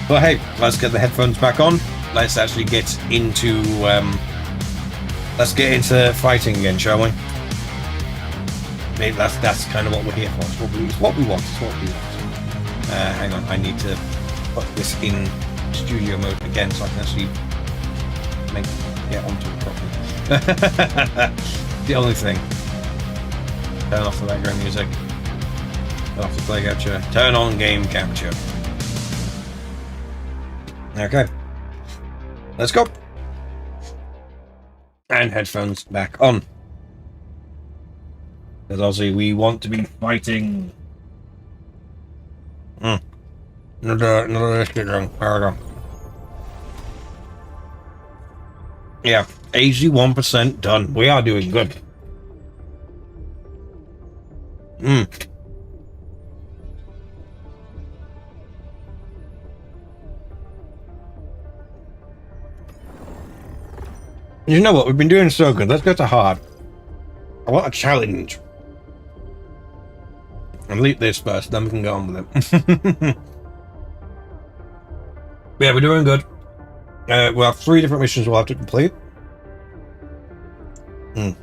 But hey, let's get the headphones back on. Let's actually get into fighting again, shall we? Maybe that's kind of what we're here for. It's what we want. Hang on, I need to put this in studio mode again so I can actually get onto it properly. The only thing. Turn off the background music. Turn off the play capture. Turn on game capture. Okay. Let's go. And headphones back on. Because obviously we want to be fighting. Another escape room. There we go. Yeah, 81% done. We are doing good. You know what? We've been doing so good. Let's go to hard. I want a challenge. And leave this first, then we can go on with it. Yeah, we're doing good. We'll have 3 different missions we'll have to complete. I'm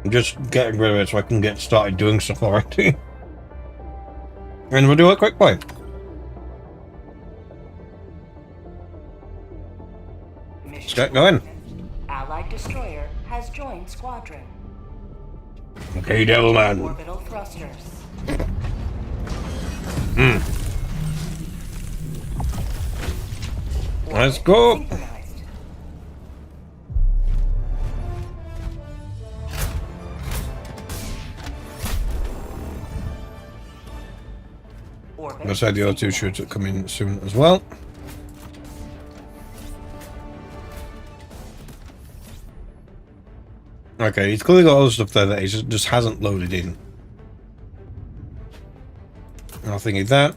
just getting rid of it so I can get started doing stuff already. And we'll do a quick play. Let's get going. Allied destroyer has joined squadron. Okay, Devilman. Orbital thrusters. Let's go. Synchronized. Looks like the other 2 should come in soon as well. Okay, he's clearly got other stuff there that he just hasn't loaded in. Nothing in that.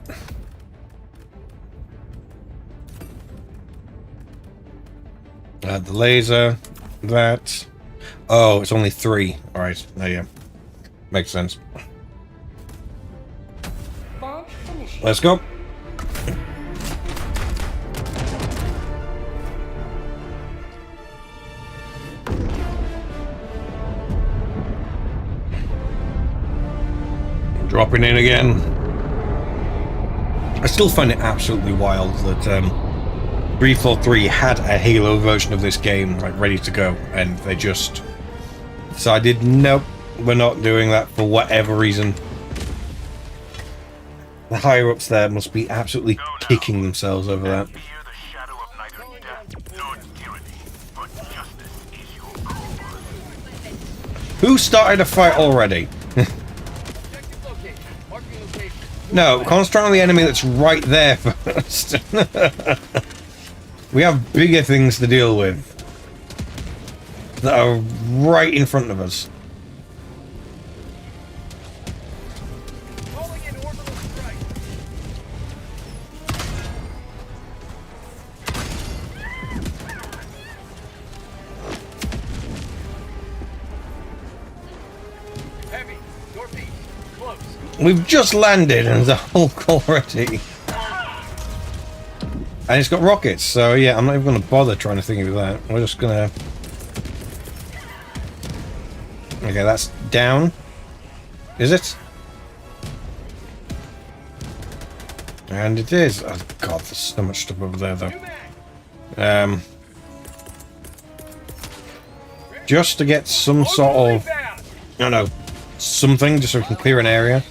The laser, that. Oh, it's only 3. Alright, there you go. Makes sense. Launch initiated. Let's go. Dropping in again. I still find it absolutely wild that 343 had a Halo version of this game like ready to go, and they just decided, nope, we're not doing that for whatever reason. The higher ups there must be absolutely kicking themselves over that. Fear the shadow of neither death nor tyranny, but justice is your call. Who started a fight already? Objective location. Marking location. No, concentrate on the enemy that's right there first. We have bigger things to deal with that are right in front of us. Calling in orbital strike. Heavy. Northeast. Close. We've just landed and there's a Hulk already. And it's got rockets, so yeah, I'm not even going to bother trying to think of that. We're just going to... Okay, that's down. Is it? And it is. Oh god, there's so much stuff over there though. Just to get some sort of... I don't know, something, just so we can clear an area.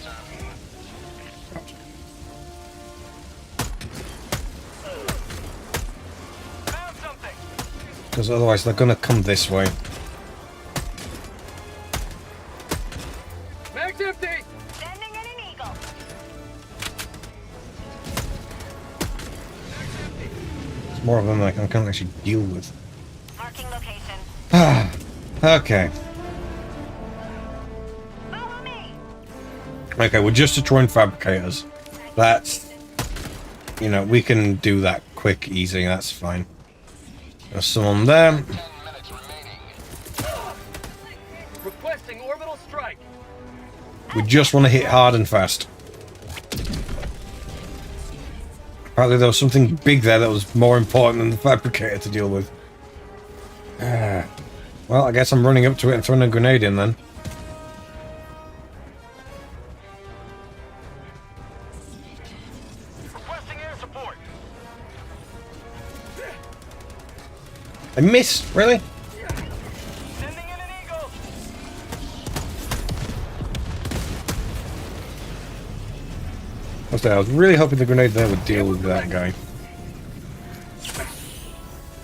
Found something. Because otherwise they're going to come this way. Mag's empty. Sending in an eagle. There's more of them that I can't actually deal with. Marking location. Okay. Follow me. Okay, we're just destroying fabricators. That's... You know, we can do that quick, easy, that's fine. There's someone there. 10 minutes remaining. Requesting orbital strike. We just want to hit hard and fast. Apparently there was something big there that was more important than the fabricator to deal with. Well, I guess I'm running up to it and throwing a grenade in then. Requesting air support. I missed, really? Sending in an eagle. I was really hoping the grenade there would deal with that guy.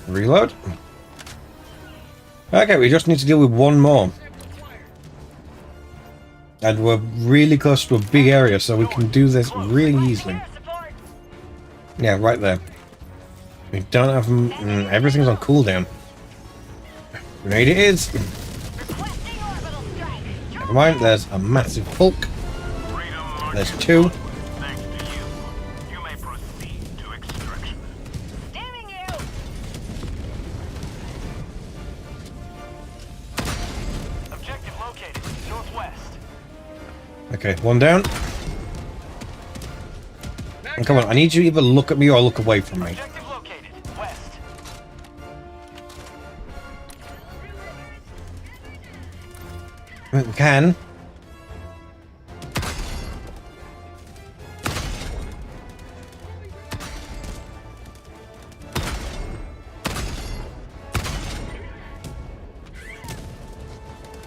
Reload. Okay, we just need to deal with one more. And we're really close to a big area, so we can do this really easily. Air support. Yeah, right there. We don't have... everything's on cooldown. Grenade it is. Requesting orbital strike. Never mind, there's a massive Hulk. Freedom There's two. Thanks to you. You may proceed to extraction. Damning you. Objective located. Northwest. Okay, one down. And come on, I need you to either look at me or look away from me. Objective located. West. We can.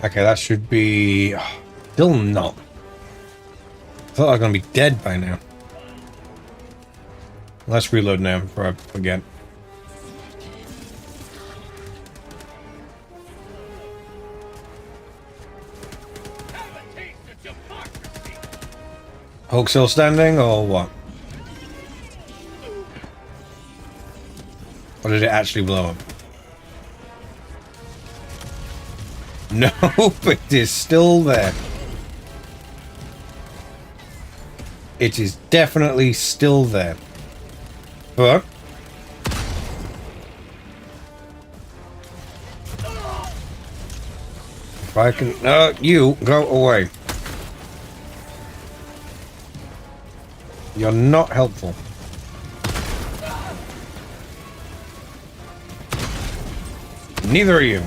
Okay, that should be... Still not. I thought I was going to be dead by now. Let's reload now before I forget. Hulk still standing, or what? Or did it actually blow up? Nope, it is still there. It is definitely still there. But... if I can... No, you, go away. You're not helpful. Neither are you.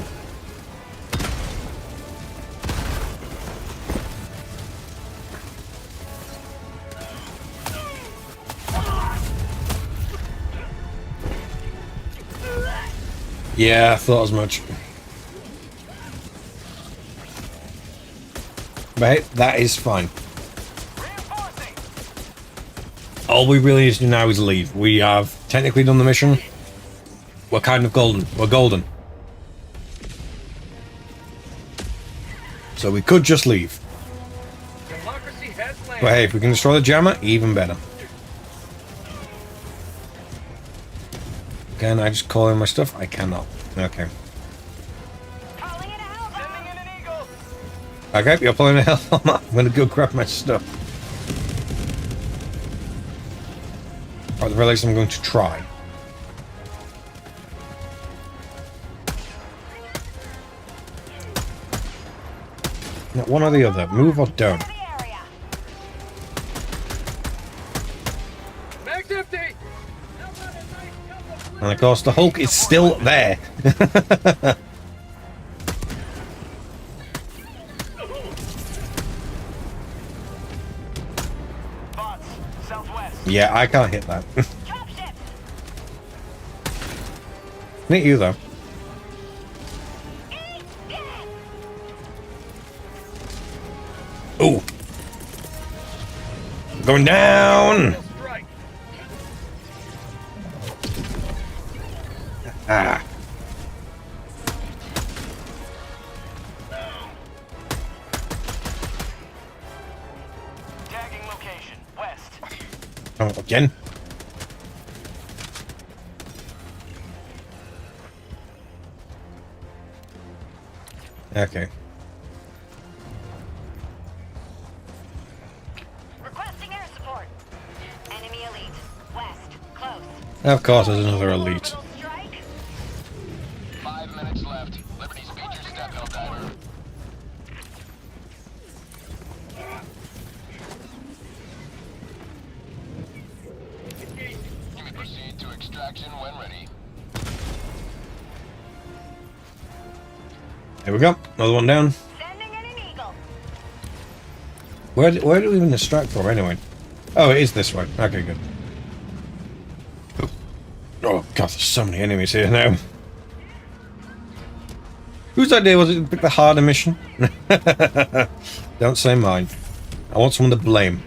Yeah, I thought as much. But hey, that is fine. Reinforcing. All we really need to do now is leave. We have technically done the mission. We're kind of golden. We're golden. So we could just leave. Democracy has landed. But hey, if we can destroy the jammer, even better. Can I just call in my stuff? I cannot. Okay. Calling it a Helldiver. Sending in an eagle. Okay, you're pulling the hell. I'm gonna go grab my stuff. Or at the very least, I'm going to try. Not one or the other. Move or don't. The area. Mag's empty. And of course, the Hulk is still there. Bots, southwest. Yeah, I can't hit that. Dropship. Hit you though. Eat it. Ooh. Going down. Strike. Ah. Tagging location, west. Oh, again. Okay. Requesting air support. Enemy elite. West. Close. Of course, there's another elite. Orbital strike. 5 minutes left. Liberty speed your step, Helldiver. You may proceed to extraction when ready. There we go. Another one down. Sending in an eagle. Where do we even distract for anyway? Oh, it is this way. Okay, good. Oh god, there's so many enemies here now. Whose idea was it to pick the harder mission? Don't say mine. I want someone to blame.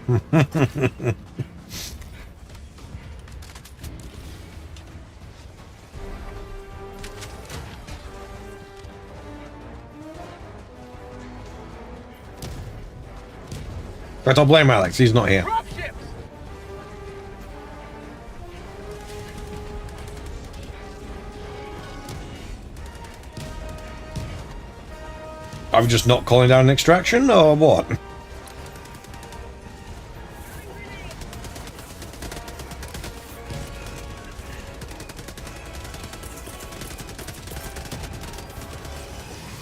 But I'll blame Alex, he's not here. Dropships. I'm just not calling down an extraction, or what?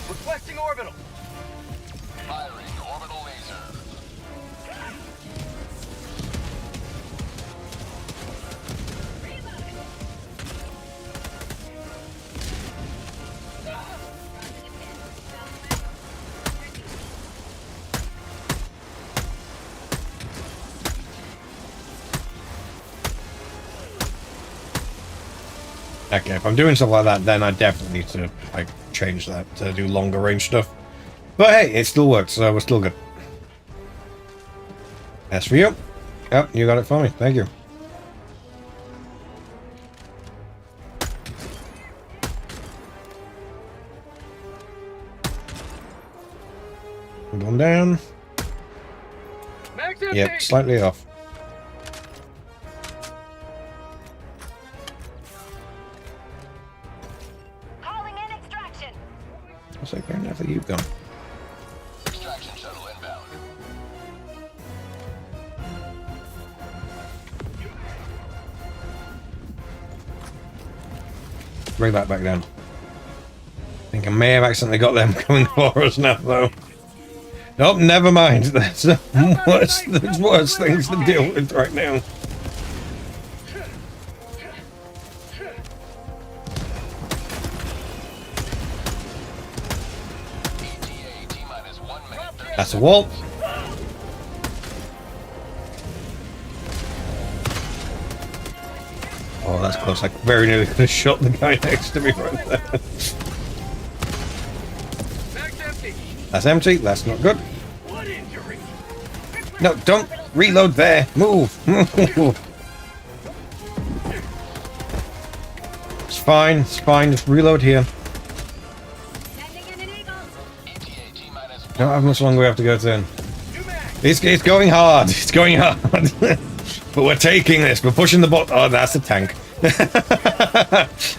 Requesting orbital. Firing orbital laser. Okay, if I'm doing stuff like that, then I definitely need to like change that to do longer range stuff. But hey, it still works, so we're still good. As for you. Yep, you got it for me. Thank you. One down. Mag's empty. Yep, slightly off. Calling in extraction. What's that going after you've gone? Extraction shuttle inbound. Bring that back down. I think I may have accidentally got them coming for us now, though. Nope, never mind. There's worse things to deal with right now. ETA T-minus 1 minute. 30 That's a wall. Oh, that's close. I very nearly could have shot the guy next to me right there. Mag's empty. That's empty. That's not good. Blood injury. No, don't reload there. Move. Move. It's fine. It's fine. Just reload here. Sending in an eagle. ETA T-minus 1 Don't have much longer we have to go to. It's going hard. It's going hard. But we're taking this. We're pushing the bot. Oh, that's a tank.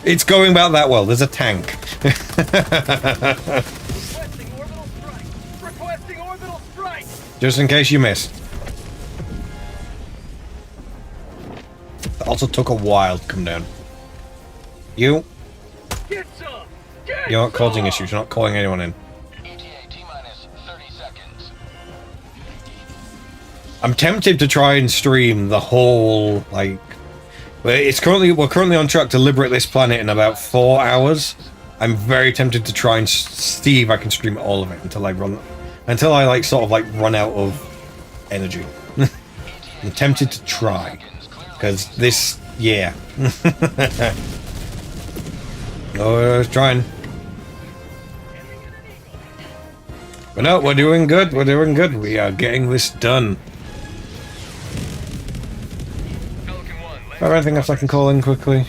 It's going about that well. There's a tank. Requesting orbital strike. Requesting orbital strike. Just in case you missed. That also took a while to come down. You? Get some. Get You're not causing some. issues. You're not calling anyone in. ETA T-minus 30 seconds. I'm tempted to try and stream the whole, like... we're currently on track to liberate this planet in about 4 hours. I'm very tempted to try and see if I can stream all of it until I like sort of like run out of energy. I'm tempted to try. Because this, yeah. Oh, I was trying. But no, we're doing good. We're doing good. We are getting this done. Anything else I can call in quickly?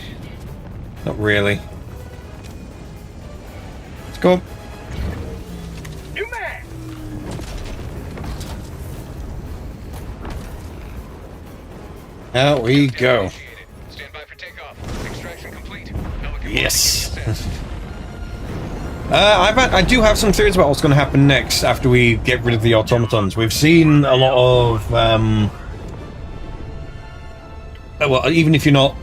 Not really. Let's go. New man. Out we go. Stand by for takeoff. Extraction complete. Yes. I do have some theories about what's going to happen next after we get rid of the automatons. We've seen a lot of well, even if you don't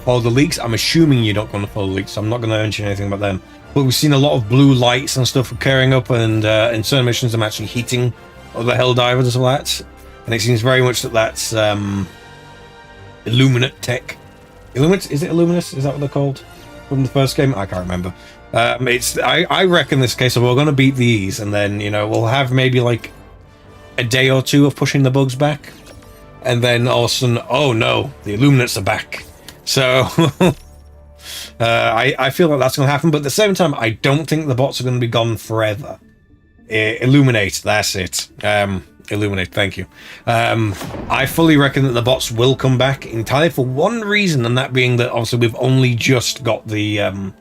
follow the leaks, I'm assuming you don't want to follow the leaks, so I'm not going to mention anything about them. But we've seen a lot of blue lights and stuff occurring up, and in certain missions, I'm actually heating other Helldivers and all that. And it seems very much that that's Illuminate tech. Is it Illuminous? Is that what they're called from the first game? I can't remember. I reckon this case, so we're going to beat these, and then, you know, we'll have maybe like a day or two of pushing the bugs back. And then all of a sudden, oh no, the Illuminates are back. So, I feel like that's going to happen, but at the same time, I don't think the bots are going to be gone forever. Illuminate, that's it. Illuminate, thank you. I fully reckon that the bots will come back entirely for one reason, and that being that obviously we've only just got the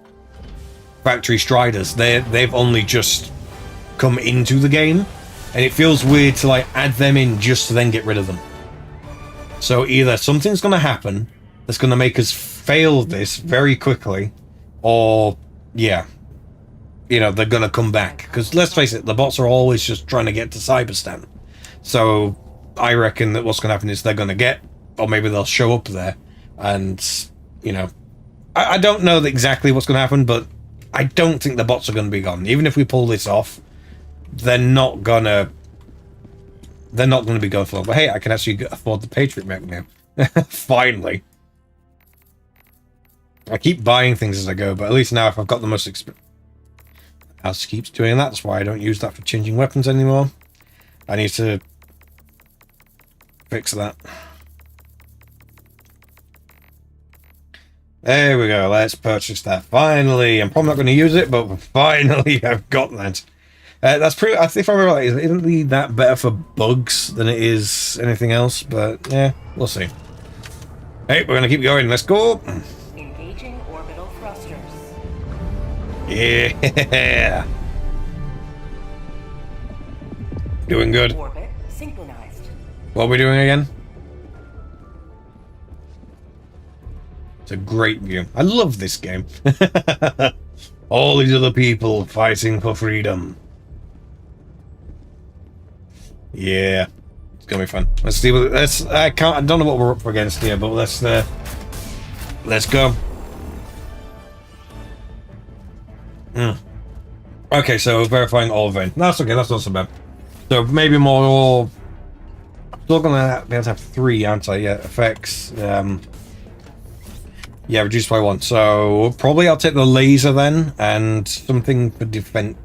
factory striders. They've only just come into the game, and it feels weird to like add them in just to then get rid of them. So either something's going to happen that's going to make us fail this very quickly, or, yeah, you know, they're going to come back. Because let's face it, the bots are always just trying to get to Cyberstan. So I reckon that what's going to happen is they're going to get, or maybe they'll show up there, and, you know, I don't know exactly what's going to happen, but I don't think the bots are going to be gone. Even if we pull this off, they're not going to be going for long. But hey, I can actually afford the Patriot mech now. Finally. I keep buying things as I go, but at least now if I've got the most experience... House keeps doing that, that's why I don't use that for changing weapons anymore. I need to fix that. There we go, let's purchase that. Finally! I'm probably not going to use it, but finally I've got that. That's pretty. I think if I remember right, it isn't really that better for bugs than it is anything else, but yeah, we'll see. Hey, we're gonna keep going. Let's go. Engaging orbital thrusters. Yeah. Doing good. Orbit synchronized. What are we doing again? It's a great view. I love this game. All these other people fighting for freedom. Yeah, it's gonna be fun. Let's see. I don't know what we're up against here, but let's go. Okay, so verifying all vein. That's okay. That's not so bad. So maybe more. I'm still gonna be able to have 3, aren't I? Yeah, effects. Yeah, reduced by 1. So probably I'll take the laser then, and something for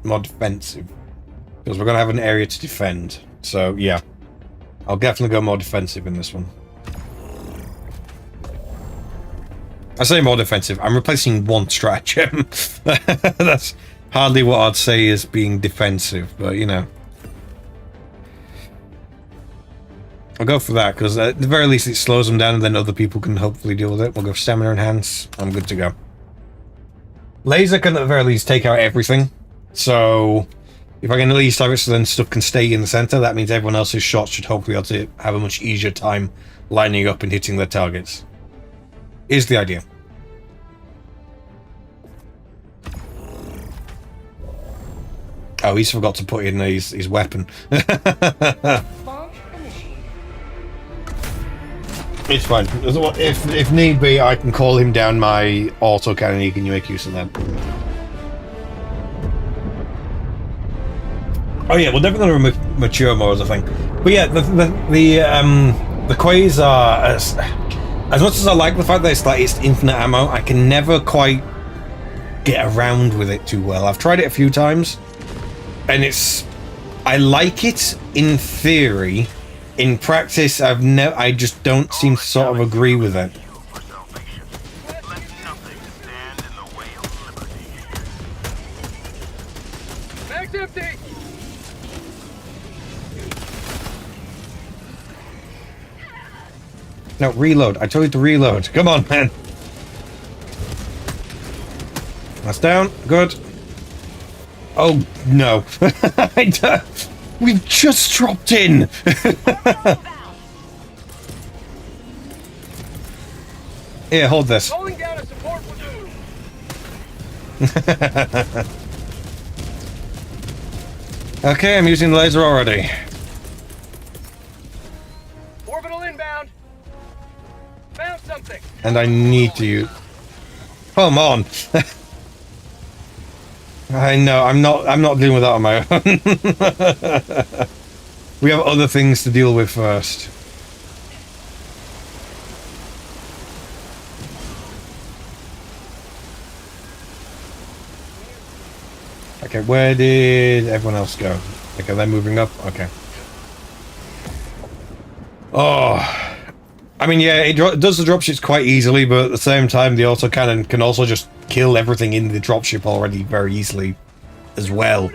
more defensive, because we're gonna have an area to defend. So yeah, I'll definitely go more defensive in this one. I say more defensive. I'm replacing 1 stratagem. That's hardly what I'd say is being defensive, but you know. I'll go for that, because at the very least it slows them down, and then other people can hopefully deal with it. We'll go stamina enhance. I'm good to go. Laser can at the very least take out everything. So If I can at least have it so then stuff can stay in the center, that means everyone else's shots should hopefully be able to have a much easier time lining up and hitting their targets. Is the idea. Oh, he's forgot to put in his weapon. Launch initiated. It's fine. If need be, I can call him down my auto cannon. He can make use of that. Oh yeah, we're definitely going to mature more as a thing. But yeah, the quasar, as much as I like the fact that it's infinite ammo, I can never quite get around with it too well. I've tried it a few times, and I like it in theory. In practice, I just don't seem to sort of agree with it. Mag's empty! No, reload. I told you to reload. Come on, man. That's down. Good. Oh, no. We've just dropped in. Here, hold this. Calling down a support platoon! Okay, I'm using the laser already. Orbital inbound! Found something! And I need to use... Come on. I know, I'm not dealing with that on my own. We have other things to deal with first. Okay, where did everyone else go? Okay, they're moving up. Okay. Oh, I mean, yeah, it does the dropships quite easily, but at the same time, the autocannon can also just kill everything in the dropship already very easily as well.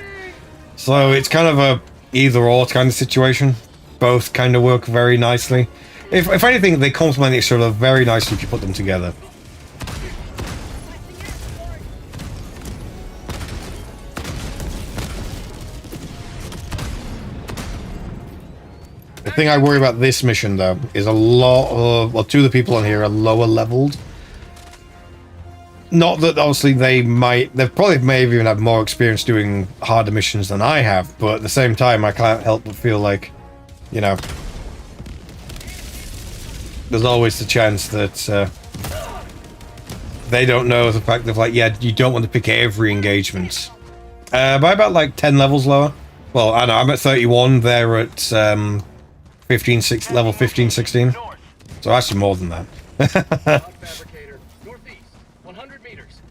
So it's kind of a either-or kind of situation. Both kind of work very nicely. If anything, they complement each other very nicely if you put them together. The thing I worry about this mission, though, is a lot of... Well, two of the people on here are lower leveled. Not that, obviously, they probably may even have more experience doing harder missions than I have, but at the same time, I can't help but feel like, you know... There's always the chance that they don't know the fact of, like, yeah, you don't want to pick every engagement. By about, like, 10 levels lower. Well, I know, I'm at 31, they're at... level 15, 16. So actually more than that. Fabricator, northeast, 100 meters.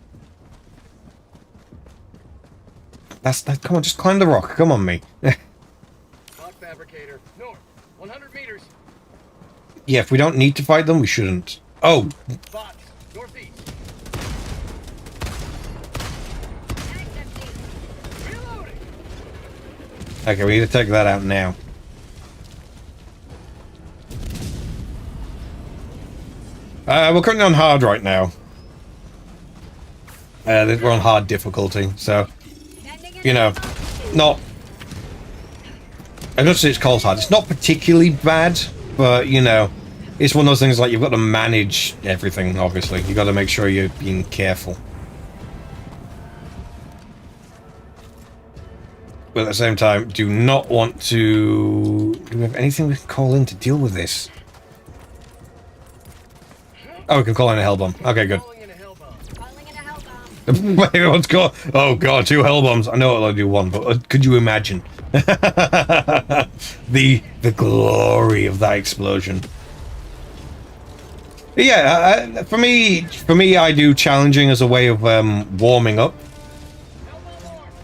Come on, just climb the rock. Come on, me. Lock fabricator, north, 100 meters. Yeah, if we don't need to fight them, we shouldn't. Oh, Bots, northeast. Reloading. okay, we need to take that out now. We're currently on hard right now. We're on hard difficulty, so, you know, not... I don't say it's called hard. It's not particularly bad, but, you know, it's one of those things like you've got to manage everything, obviously. You've got to make sure you're being careful. But at the same time, do not want to... Do we have anything we can call in to deal with this? Oh, we can call in a hell bomb. Okay, good. Calling in a hell bomb. Calling in a hell bomb. Wait, let's go. Oh god, 2 hell bombs. I know I'll do 1, but could you imagine the glory of that explosion? Yeah, for me, I do challenging as a way of warming up.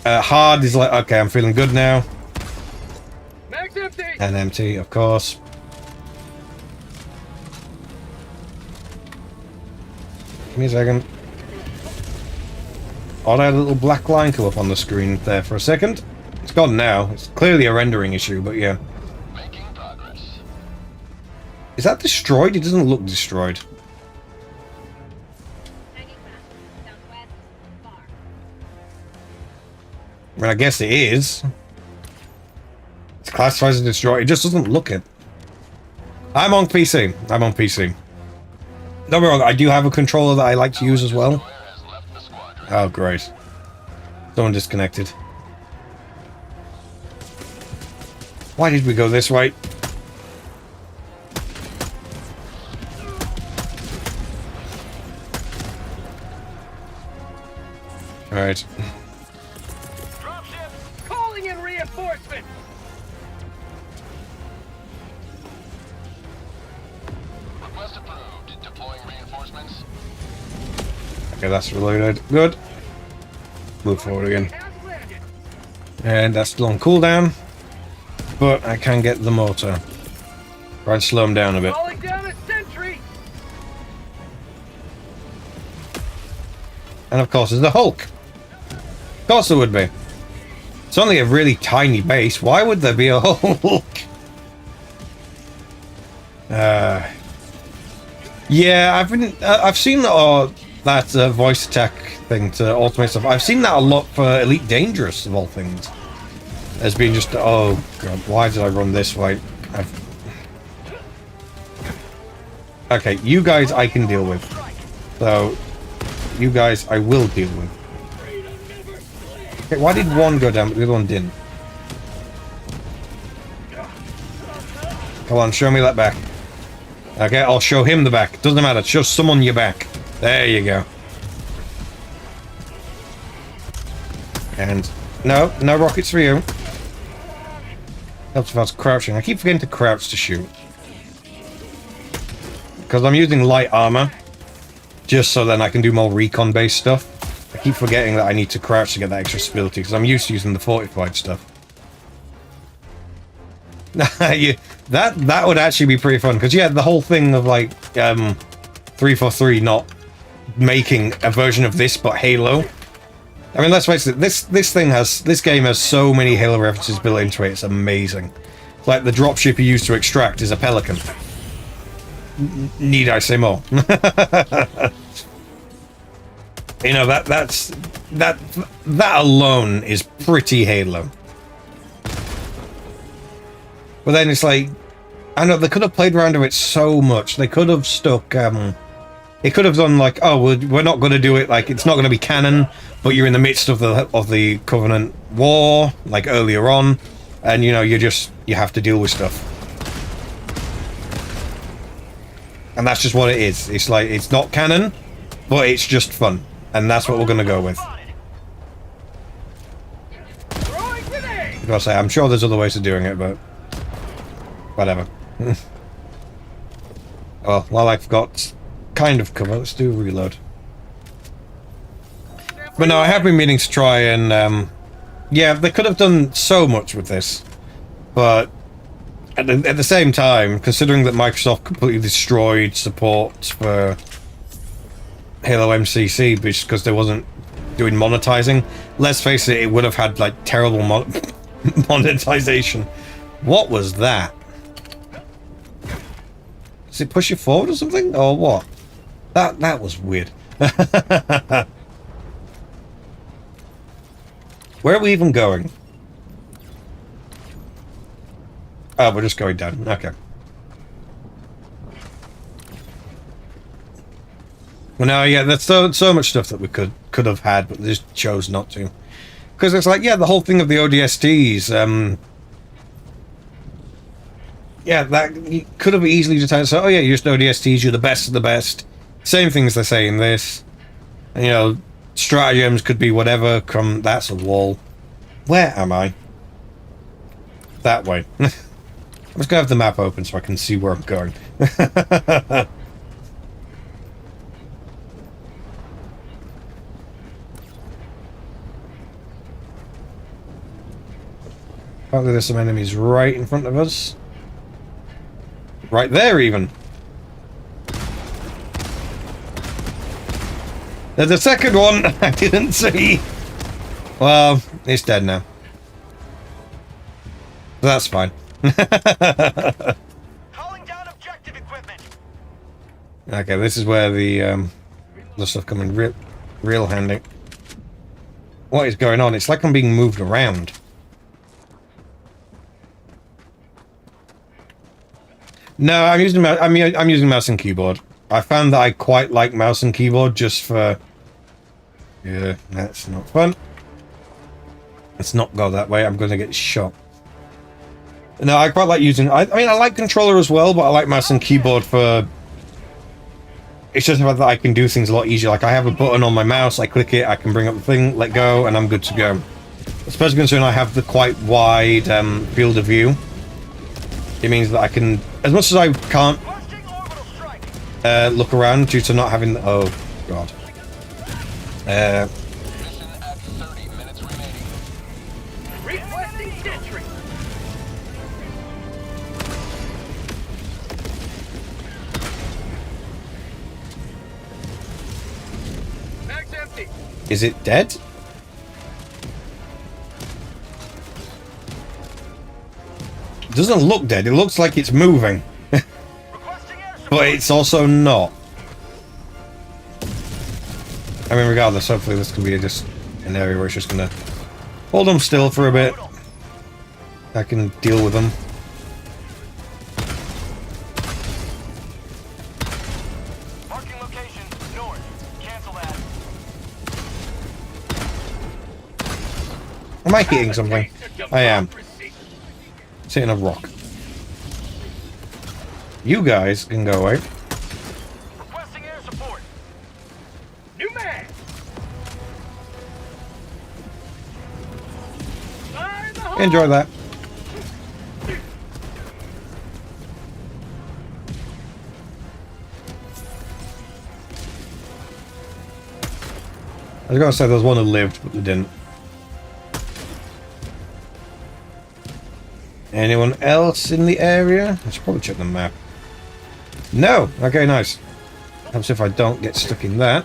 Hard is like, okay, I'm feeling good now. Mag's empty. And empty, of course. Give me a second. Oh, I had a little black line come up on the screen there for a second. It's gone now. It's clearly a rendering issue, but yeah. Making progress. Is that destroyed? It doesn't look destroyed. Hanging back. Southwest. Far. mean, I guess it is. It's classified as a destroyer. It just doesn't look it. I'm on PC. I'm on PC. Don't be wrong, I do have a controller that I like to use as well. Oh, great. Someone disconnected. Why did we go this way? Alright. Dropship, calling in reinforcements. Request approved. Deploying reinforcements. Okay, that's reloaded. Good. Move forward again. Has landed. And that's still on cooldown. But I can get the mortar. Try and slow him down a bit. Calling down a sentry. And of course, there's the Hulk. Of course there would be. It's only a really tiny base. Why would there be a Hulk? Yeah, I've seen that voice attack thing to automate stuff. I've seen that a lot for Elite Dangerous, of all things. As being just, oh god, why did I run this way? Okay, you guys I can deal with. So, you guys I will deal with. Okay, why did one go down but the other one didn't? Come on, show me that back. Okay, I'll show him the back. Doesn't matter, show someone your back. There you go. And, no rockets for you. Helps if I was crouching. I keep forgetting to crouch to shoot. Because I'm using light armor. Just so then I can do more recon-based stuff. I keep forgetting that I need to crouch to get that extra stability. Because I'm used to using the fortified stuff. That would actually be pretty fun. Because yeah, the whole thing of like 343 not making a version of this but Halo. I mean, let's face it, this game has so many Halo references built into it, it's amazing. Like, the dropship you use to extract is a pelican. Need I say more? You know, that alone is pretty Halo. But then it's like, I know, they could have played around with it so much. They could have stuck, it could have done like, oh, we're not going to do it, like, it's not going to be canon, but you're in the midst of the Covenant War, like earlier on, and you know, you have to deal with stuff. And that's just what it is. It's like, it's not canon, but it's just fun. And that's what we're going to go with. I gotta say, I'm sure there's other ways of doing it, but whatever. Well, while I've got kind of cover, let's do a reload. But no, I have been meaning to try and, yeah, they could have done so much with this, but at the same time, considering that Microsoft completely destroyed support for Halo MCC because they wasn't doing monetizing, let's face it, it would have had, like, terrible monetization. What was that? Does it push you forward or something? Or what? That was weird. Where are we even going? Oh, we're just going down. Okay. Well, no, yeah, there's so much stuff that we could have had, but they just chose not to. Because it's like, yeah, the whole thing of the ODSTs, yeah, that you could have easily just had, so, oh yeah, you're just ODSTs, you're the best of the best. Same things they say in this. And, you know, stratagems could be whatever, that's a wall. Where am I? That way. I'm just gonna have the map open so I can see where I'm going. Apparently there's some enemies right in front of us. Right there, even. There's a second one I didn't see. Well, it's dead now. That's fine. Calling down objective equipment. Okay, this is where the stuff coming real handy. what is going on. It's like I'm being moved around. No, I'm using I'm using mouse and keyboard. I found that I quite like mouse and keyboard just for... Yeah, that's not fun. Let's not go that way. I'm going to get shot. No, I quite like using... I mean, I like controller as well, but I like mouse and keyboard for... It's just about that I can do things a lot easier. Like, I have a button on my mouse, I click it, I can bring up the thing, let go, and I'm good to go. Especially considering I have the quite wide field of view. It means that I can... As much as I can't look around due to not having... The, oh, God. Mission at 30 minutes remaining. Requesting sentry. Mag's empty. Is it dead? It doesn't look dead. It looks like it's moving. Requesting air support. But it's also not. I mean, regardless, hopefully this can be just an area where it's just gonna hold them still for a bit. I can deal with them. Marking location north. Cancel that. Am I hitting something? I am. It's hitting a rock. You guys can go away. Requesting air support. New mag. Fire in the hole. Enjoy that. I was gonna say there was one who lived, but they didn't. Anyone else in the area? I should probably check the map. No! Okay, nice. Helps if I don't get stuck in that.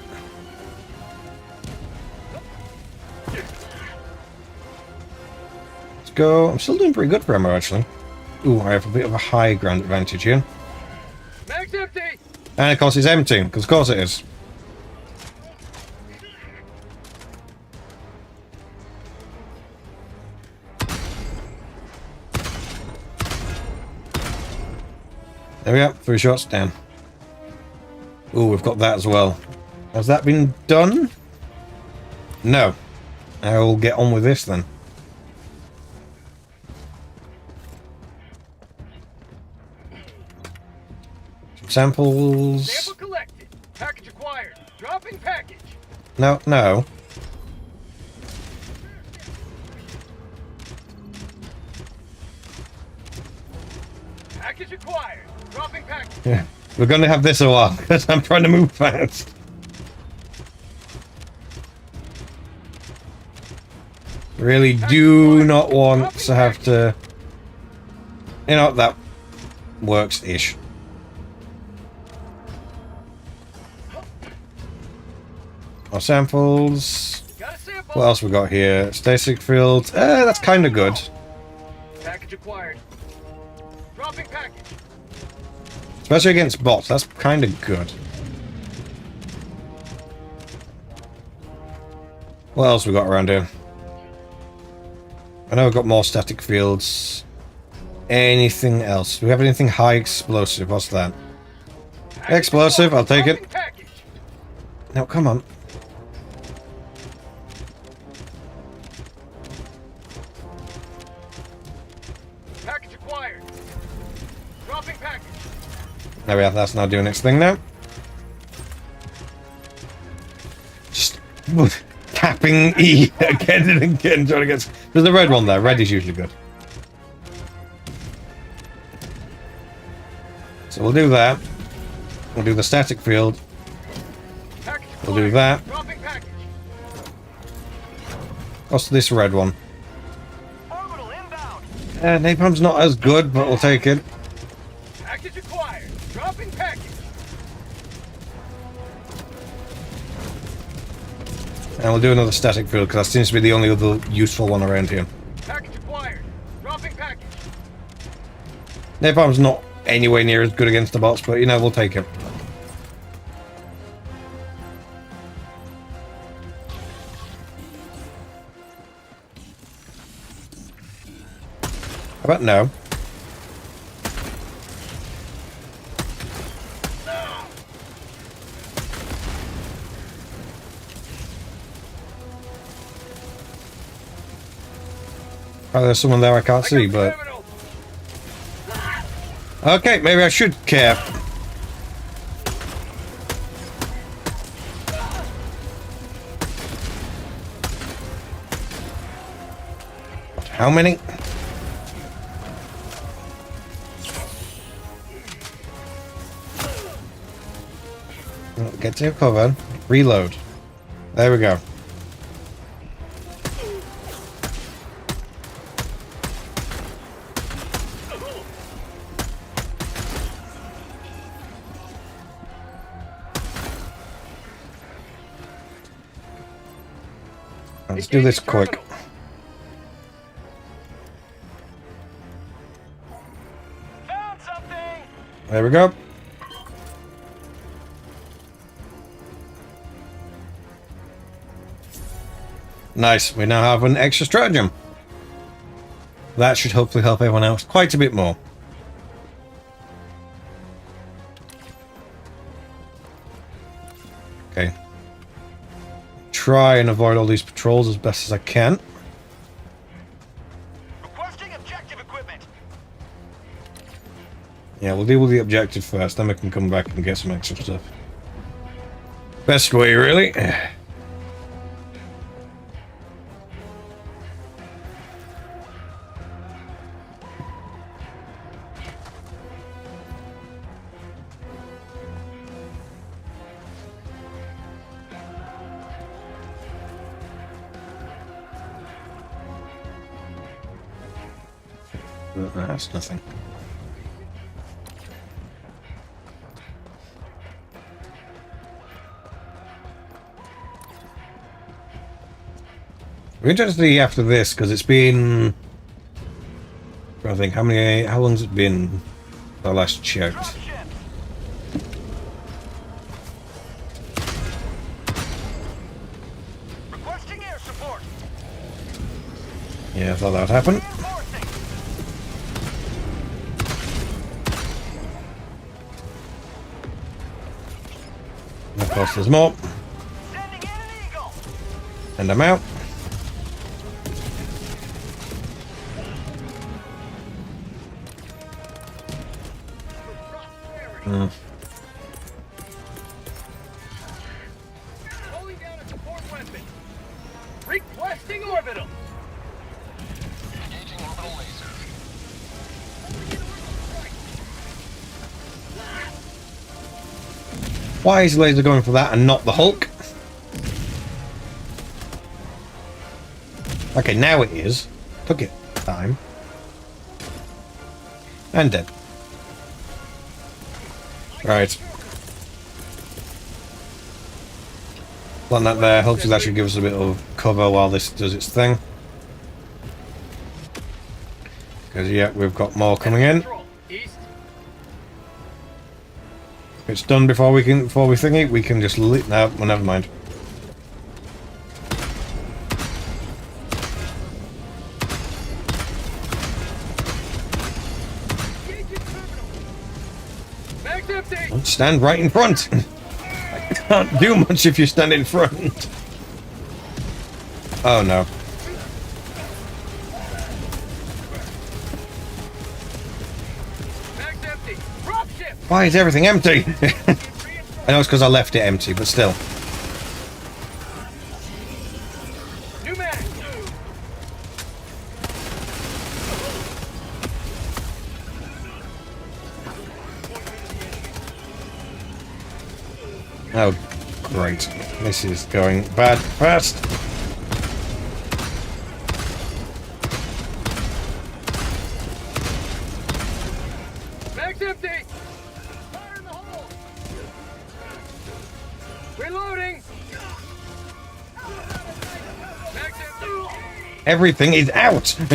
Let's go. I'm still doing pretty good for ammo, actually. Ooh, I have a bit of a high ground advantage here. Mag's empty. And of course it's empty, because of course it is. There we go, 3 shots down. Ooh, we've got that as well. Has that been done? No. I will get on with this then. Some samples. Sample collected. Package acquired. Dropping package. No, no. Package acquired. Dropping package. Yeah. We're going to have this a while, because I'm trying to move fast. Really do not want to have to... You know, that works-ish. More samples. Got a sample. What else we got here? Static fields. That's kind of good. Package acquired. Dropping package. Especially against bots. That's kind of good. What else we got around here? I know we've got more static fields. Anything else? Do we have anything high explosive? What's that? Explosive, I'll take it. Package. No, come on. Package acquired. Dropping package. There we are. That's now doing its thing now. Just tapping E again and again, trying to get... There's the red one there. Red is usually good. So we'll do that. We'll do the static field. Package We'll do acquired. that. Dropping package. What's this red one? Orbital inbound. Napalm's not as good, but we'll take it. Package acquired. Dropping package. And we'll do another static field, because that seems to be the only other useful one around here. Package acquired. Dropping package. Napalm's not anywhere near as good against the bots, but you know, we'll take it. How about no? Oh, there's someone there I can't see, but... Okay, maybe I should care. How many? Get to your cover. Reload. There we go. Let's do this quick. Found something. There we go. Nice. We now have an extra stratagem. That should hopefully help everyone else quite a bit more. Okay. Try and avoid all these patrols as best as I can. Requesting objective equipment. Yeah, we'll deal with the objective first, then we can come back and get some extra stuff. Best way, really. That's nothing. We're interested to see after this because it's been, I think, how long's it been I last checked? Requesting air support. Yeah, I thought that would happen. Of course, there's more. Sending in an eagle. And I'm out. Pulling down a support weapon. Requesting orbital. Engaging orbital laser. Why is laser going for that and not the Hulk? Okay, now it is. Took it time. And dead. Right. Plant that there. Hopefully that should give us a bit of cover while this does its thing. Because yeah, we've got more coming in. East. If it's done before we think it, we can just no, well, never mind. Mag's empty. Don't stand right in front. I can't do much if you stand in front. Oh no. Mag's empty. Drop ship. Why is everything empty? I know it's because I left it empty, but still. New mag. Oh, great. This is going bad fast. Mag's empty. Fire in the hole. Reloading. Mag's empty. Everything is out. No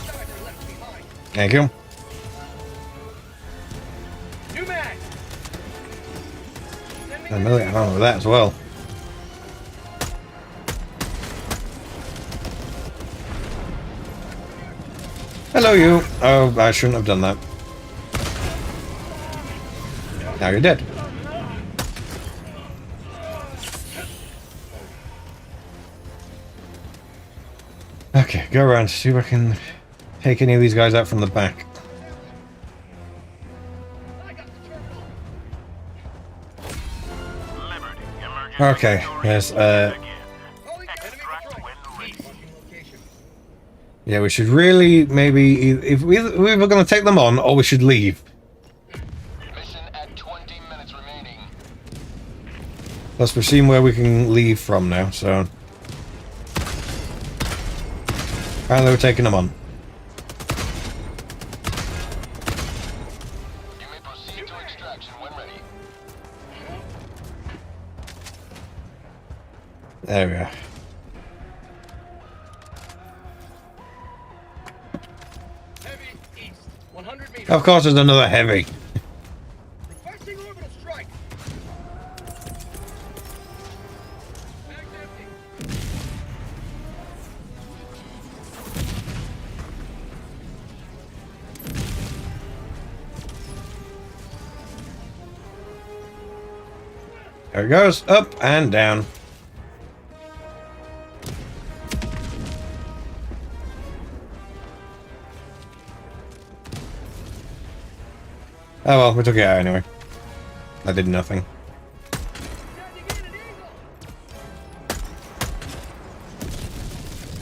diver left behind. Thank you. New mag. A million ammo with that as well. Hello, you. Oh, I shouldn't have done that. Now you're dead. Okay, go around. See if I can take any of these guys out from the back. Liberty, emergency Okay, storage yes, again. Calling down enemy Extract patrol. when ready. East. Location. yeah, we should really maybe if we're going to take them on, or we should leave. Mission at 20 minutes remaining. Plus, we've seen where we can leave from now, so apparently we're taking them on. You may proceed to extraction when ready. There we are. Heavy east. 100 meters. Of course, there's another heavy. Requesting orbital strike. Mag's empty. There it goes, up and down. Oh well, we took it out anyway. I did nothing. Sending in an eagle.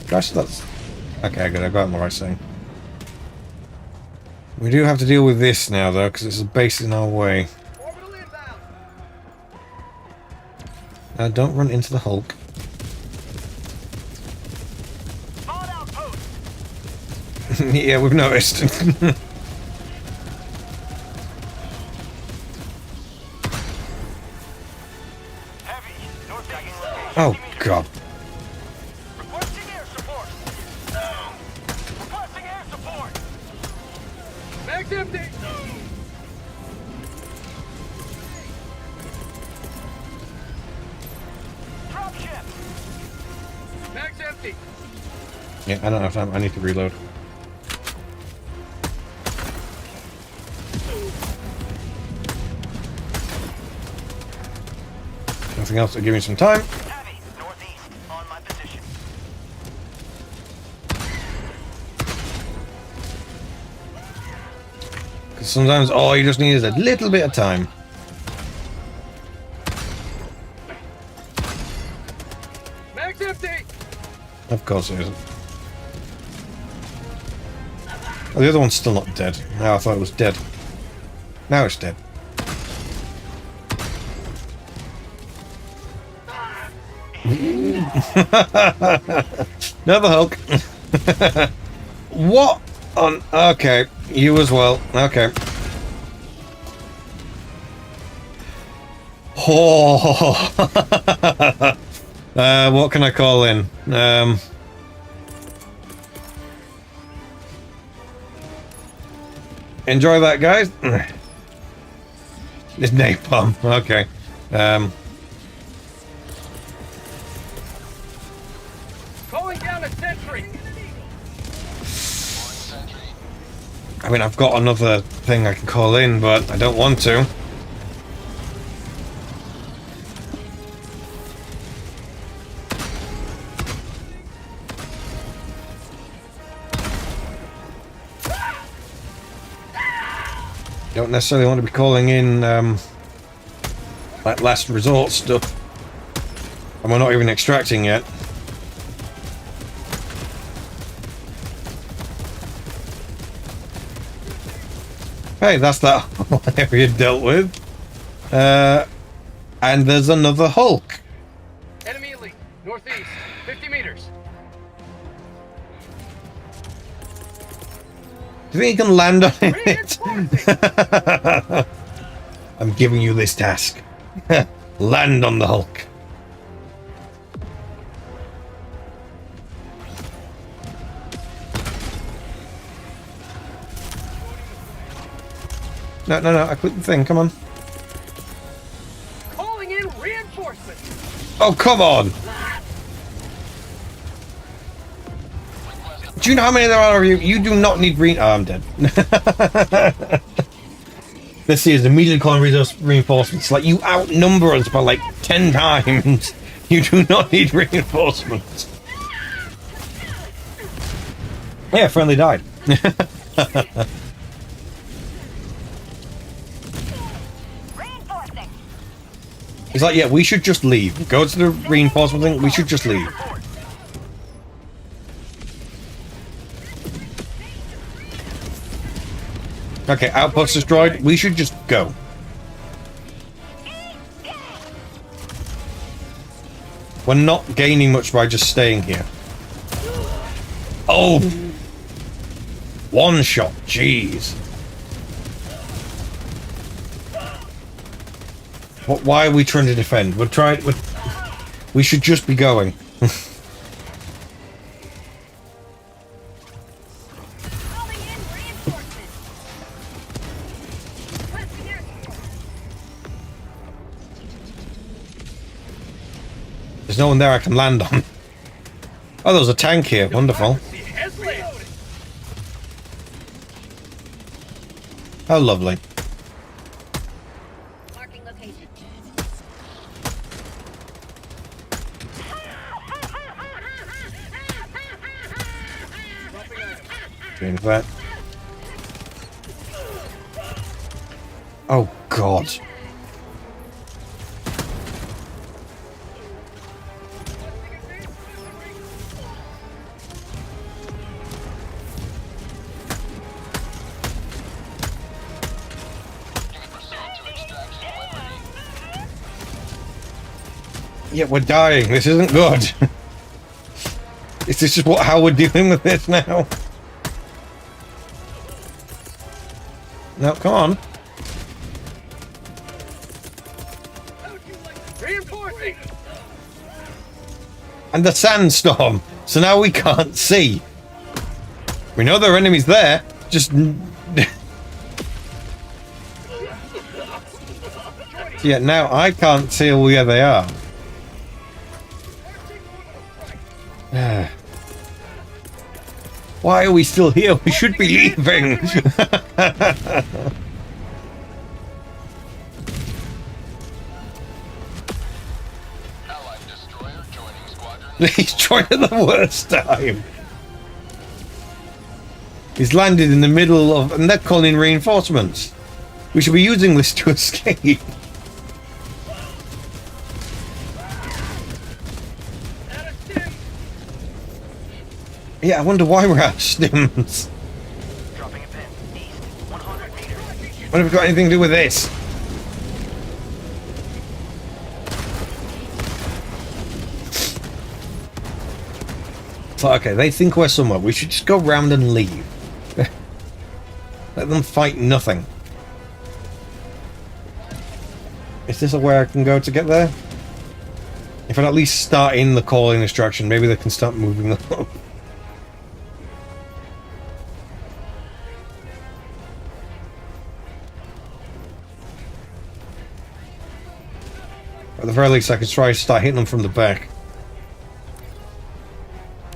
Gosh, that's... Okay, good, I got what I was saying. We do have to deal with this now, though, because it's a base in our way. Orbital inbound. Don't run into the Hulk. Spawn outpost. Yeah, we've noticed. Heavy. Northeast. Oh, God. Requesting air support. Requesting air support. Mag's empty. Dropship. Mag's empty. Yeah, I don't have time. I need to reload. Nothing else to give me some time. Heavy. Northeast. On my position. Because sometimes all you just need is a little bit of time. Mag's empty. Of course it isn't. Oh, the other one's still not dead. No, I thought it was dead. Now it's dead. Another Hulk. What on... Okay, you as well. Okay. Oh. What can I call in? Enjoy that, guys. It's napalm. Okay. Calling down a sentry. Sentry. I mean, I've got another thing I can call in, but I don't want to. Don't necessarily want to be calling in like last resort stuff. And we're not even extracting yet. Hey, that's that whole area dealt with. And there's another Hulk. Enemy elite. Northeast. 50 meters. Do you think you can land on it? Reinforcing. I'm giving you this task. Land on the Hulk. No, no, no, I clicked the thing, come on. Calling in reinforcements. Oh, come on! Do you know how many there are of you? You do not need oh, I'm dead. Let's see, is immediately calling reinforcements. Like, you outnumber us by like 10 times. You do not need reinforcements. Yeah, friendly died. Reinforcing. He's like, yeah, we should just leave. Go to the reinforcement thing, we should just leave. Okay, outpost destroyed, we should just go. We're not gaining much by just staying here. Oh! One shot, jeez. Why are we trying to defend? We should just be going. Calling in reinforcements. Requesting air support. There's no one there I can land on. Oh, there's a tank here. Wonderful. Has landed. How lovely. Marking location. Doing that. Oh, God. Yeah, we're dying. This isn't good. Is this just how we're dealing with this now? No, come on. Reinforcing. And the sandstorm. So now we can't see. We know there are enemies there. Just... yeah, now I can't see where they are. Why are we still here? We should be leaving. Allied destroyer joining squadron. He's trying at the worst time. He's landed in the middle of, and they're calling in reinforcements. We should be using this to escape. Yeah, I wonder why we're out of stims. Dropping a pin. East. 100 meters. What have we got anything to do with this? So, okay, they think we're somewhere. We should just go round and leave. Let them fight nothing. Is this a way I can go to get there? If I at least start in the calling instruction, maybe they can start moving up. At the very least, I could try to start hitting them from the back.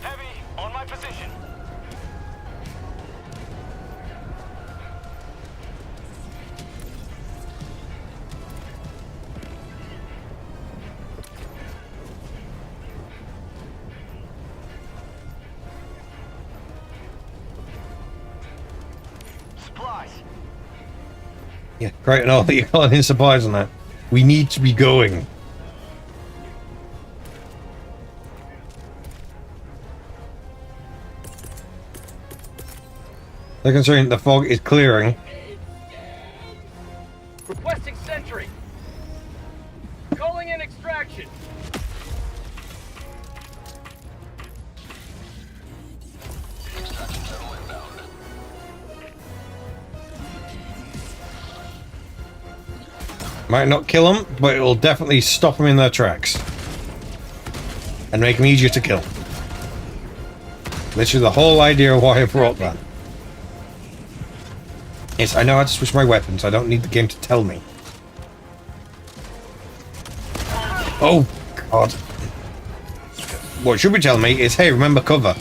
Heavy on my position. Supplies. Yeah, great and all that you're calling in supplies on that. We need to be going. They're considering the fog is clearing. Requesting sentry. Calling in extraction. Extraction shuttle inbound. Might not kill them, but it will definitely stop them in their tracks. And make them easier to kill. Literally the whole idea of why I brought that. Yes, I know how to switch my weapons. I don't need the game to tell me. Oh, God. What should be telling me is, hey, remember cover.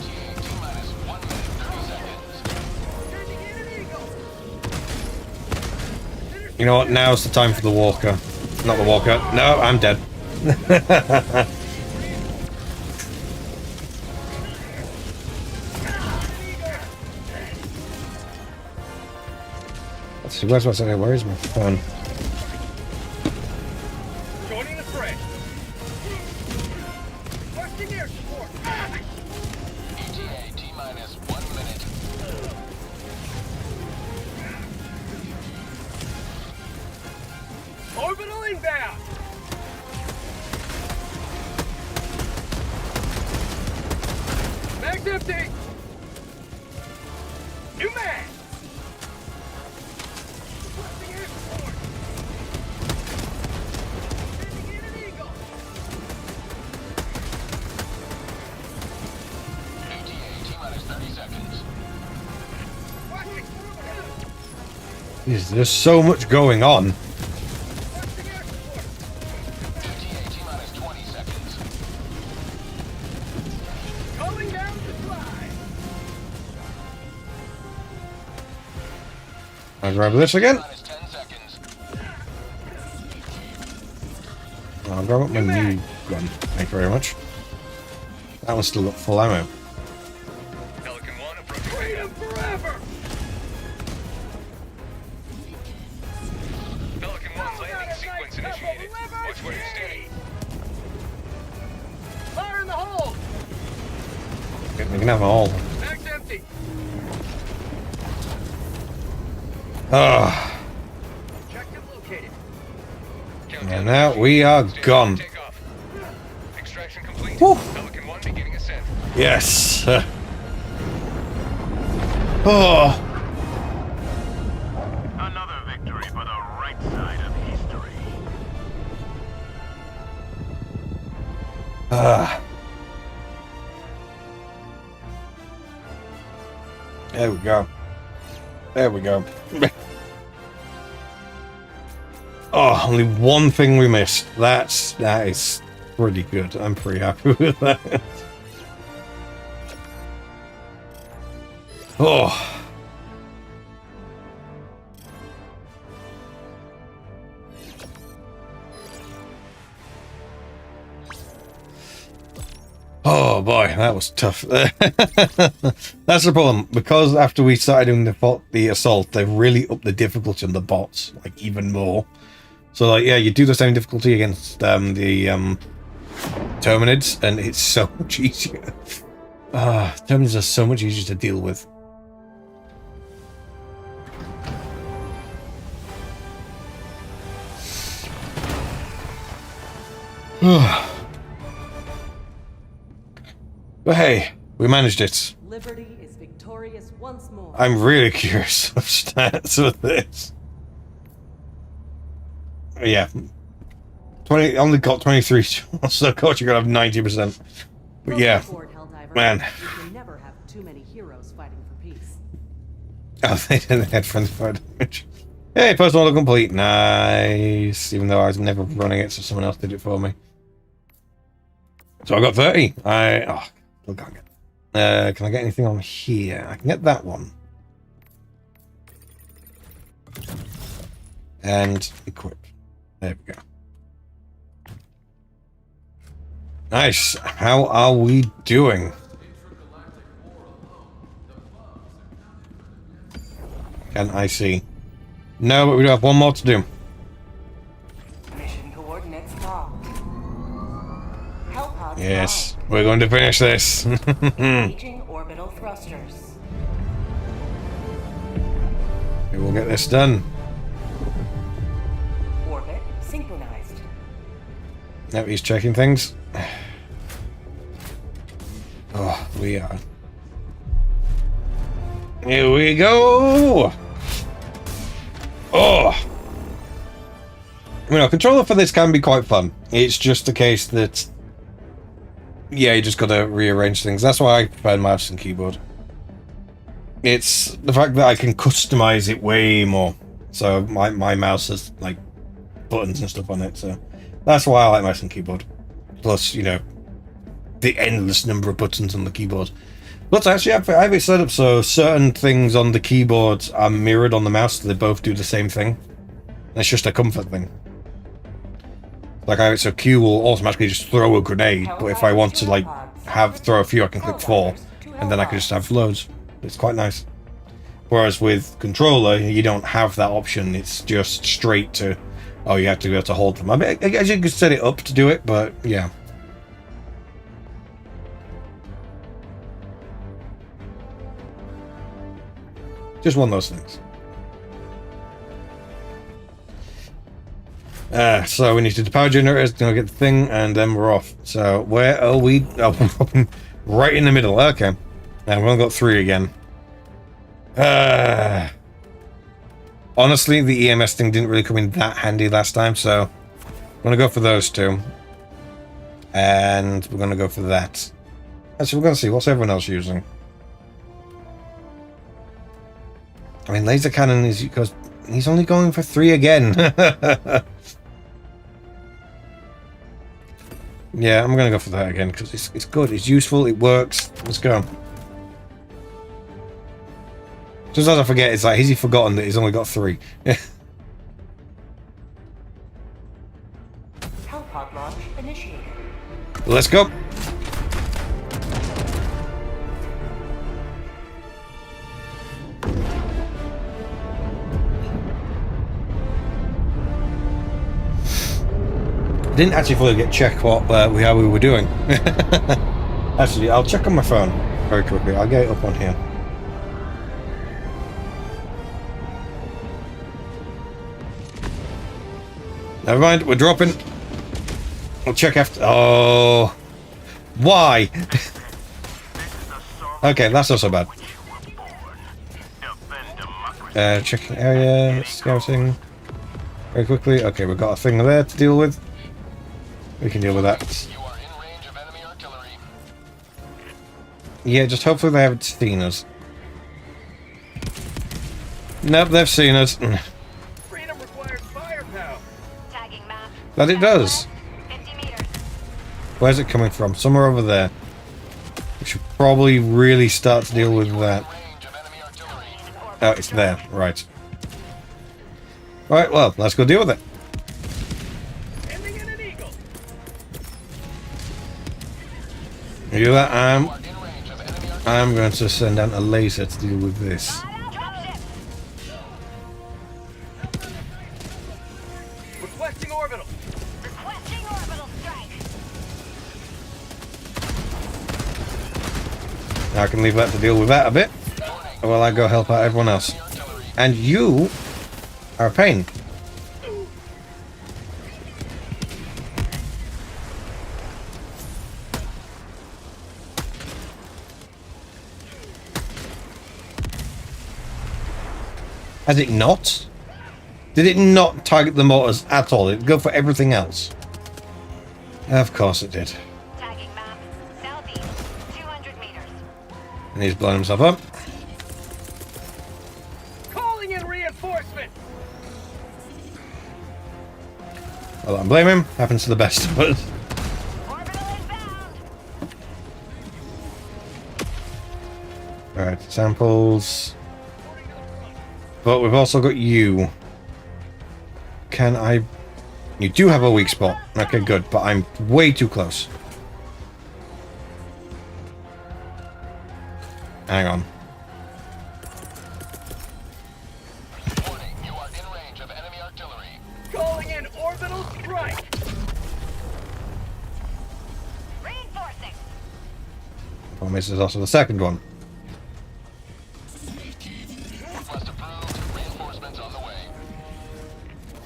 You know what? Now's the time for the walker. Not the walker. No, I'm dead. Let's see, where's my phone? Where is my phone? Joining the fray. Requesting air support. ETA T-minus 1 minute. Orbital inbound. Mag's empty. New mag. Requesting air support. Sending in an eagle. ETA T-minus 30 seconds. Watching through the news. There's so much going on. Requesting air support. ETA T-minus 20 seconds. Calling down to fly. I'll grab this again. Minus 10 seconds. I'll grab up my new gun. Thank you very much. That one's still got full ammo. Pelican 1 approaching. Freedom forever. Pelican 1 landing sequence initiated. Watch where you're standing. Fire in the hole. We can have them all. Mag's empty. Ah, Objective located. and now we are gone. Takeoff. Extraction complete. Woo. Pelican 1 beginning ascent. Yes. Oh, Another victory for the right side of history. ah. There we go. There we go. Oh, only one thing we missed. That is pretty good. I'm pretty happy with that. Oh. Oh boy, that was tough. That's the problem, because after we started doing the assault, they've really upped the difficulty on the bots, like even more. So like, yeah, you do the same difficulty against the Terminids, and it's so much easier. Terminids are so much easier to deal with. But hey, we managed it. Liberty is victorious once more. I'm really curious of stats with this. Yeah. 20 only got 23, so of course you're gonna have 90%. But yeah. Forward, Helldiver. Man. You can never have too many heroes fighting for peace. Oh, they didn't have friendly fire damage. Hey, personal order complete. Nice. Even though I was never running it, so someone else did it for me. So I got 30. Still can't get. Can I get anything on here? I can get that one. And equip. There we go. Nice. How are we doing? Can I see? No, but we do have one more to do. Mission coordinates locked. Hellpods Yes, we're going to finish this. engaging orbital thrusters. We will get this done. Orbit synchronized. Now he's checking things. Oh, we are. Here we go. Oh. You know, controller for this can be quite fun. It's just a case that, yeah, you just gotta rearrange things. That's why I prefer mouse and keyboard. It's the fact that I can customize it way more. So my mouse has like buttons and stuff on it. So that's why I like mouse and keyboard. Plus, you know, the endless number of buttons on the keyboard. But actually, I have it set up so certain things on the keyboard are mirrored on the mouse, so they both do the same thing. It's just a comfort thing. Like so Q will automatically just throw a grenade, but if I want to like throw a few, I can click 4, and then I can just have loads. It's quite nice. Whereas with controller, you don't have that option. It's just straight to, oh, you have to be able to hold them. I mean, I guess you could set it up to do it, but yeah. Just one of those things. So we need to do the power generators, gonna get the thing, and then we're off. So where are we? Oh, right in the middle. Okay. Now we've only got 3 again. Honestly, the EMS thing didn't really come in that handy last time, so I'm gonna go for those 2. And we're gonna go for that. Actually, we're gonna see what's everyone else using. I mean, laser cannon is because he's only going for 3 again. Yeah, I'm gonna go for that again because it's good, it's useful, it works. Let's go. Just as I forget, it's like, has he forgotten that he's only got 3? Hellpod launch initiated. Let's go. Didn't actually fully get check what how we were doing. Actually, I'll check on my phone very quickly. I'll get it up on here. Never mind, we're dropping. I'll check after. Oh, why? Okay, that's not so bad. Checking area, scouting very quickly. Okay, we've got a thing there to deal with. We can deal with that. You are in range of enemy artillery. Yeah, just hopefully they haven't seen us. Nope, they've seen us. Freedom requires firepower. Tagging map. That it does. 50 meters. Where's it coming from? Somewhere over there. We should probably really start to deal with that. Range of enemy artillery. Oh, it's there. Right. Right, well, let's go deal with it. Ending in an eagle. You do that? You are in range of enemy artillery. I'm going to send down a laser to deal with this. Dropship. Requesting orbital. Requesting orbital strike. I can leave that to deal with that a bit. While I go help out everyone else. And you are a pain. Has it not? Did it not target the mortars at all? It go for everything else. Of course it did. Tagging map. Southeast. 200 meters. And he's blown himself up. Calling in reinforcement. Well, I don't blame him. Happens to the best of us. Orbital inbound. Alright, samples. But we've also got you. Can I... You do have a weak spot. Okay, good. But I'm way too close. Hang on. Warning, you are in range of enemy artillery. Calling in orbital strike. Reinforcing. Promise is also the second one. Request approved. Reinforcements on the way.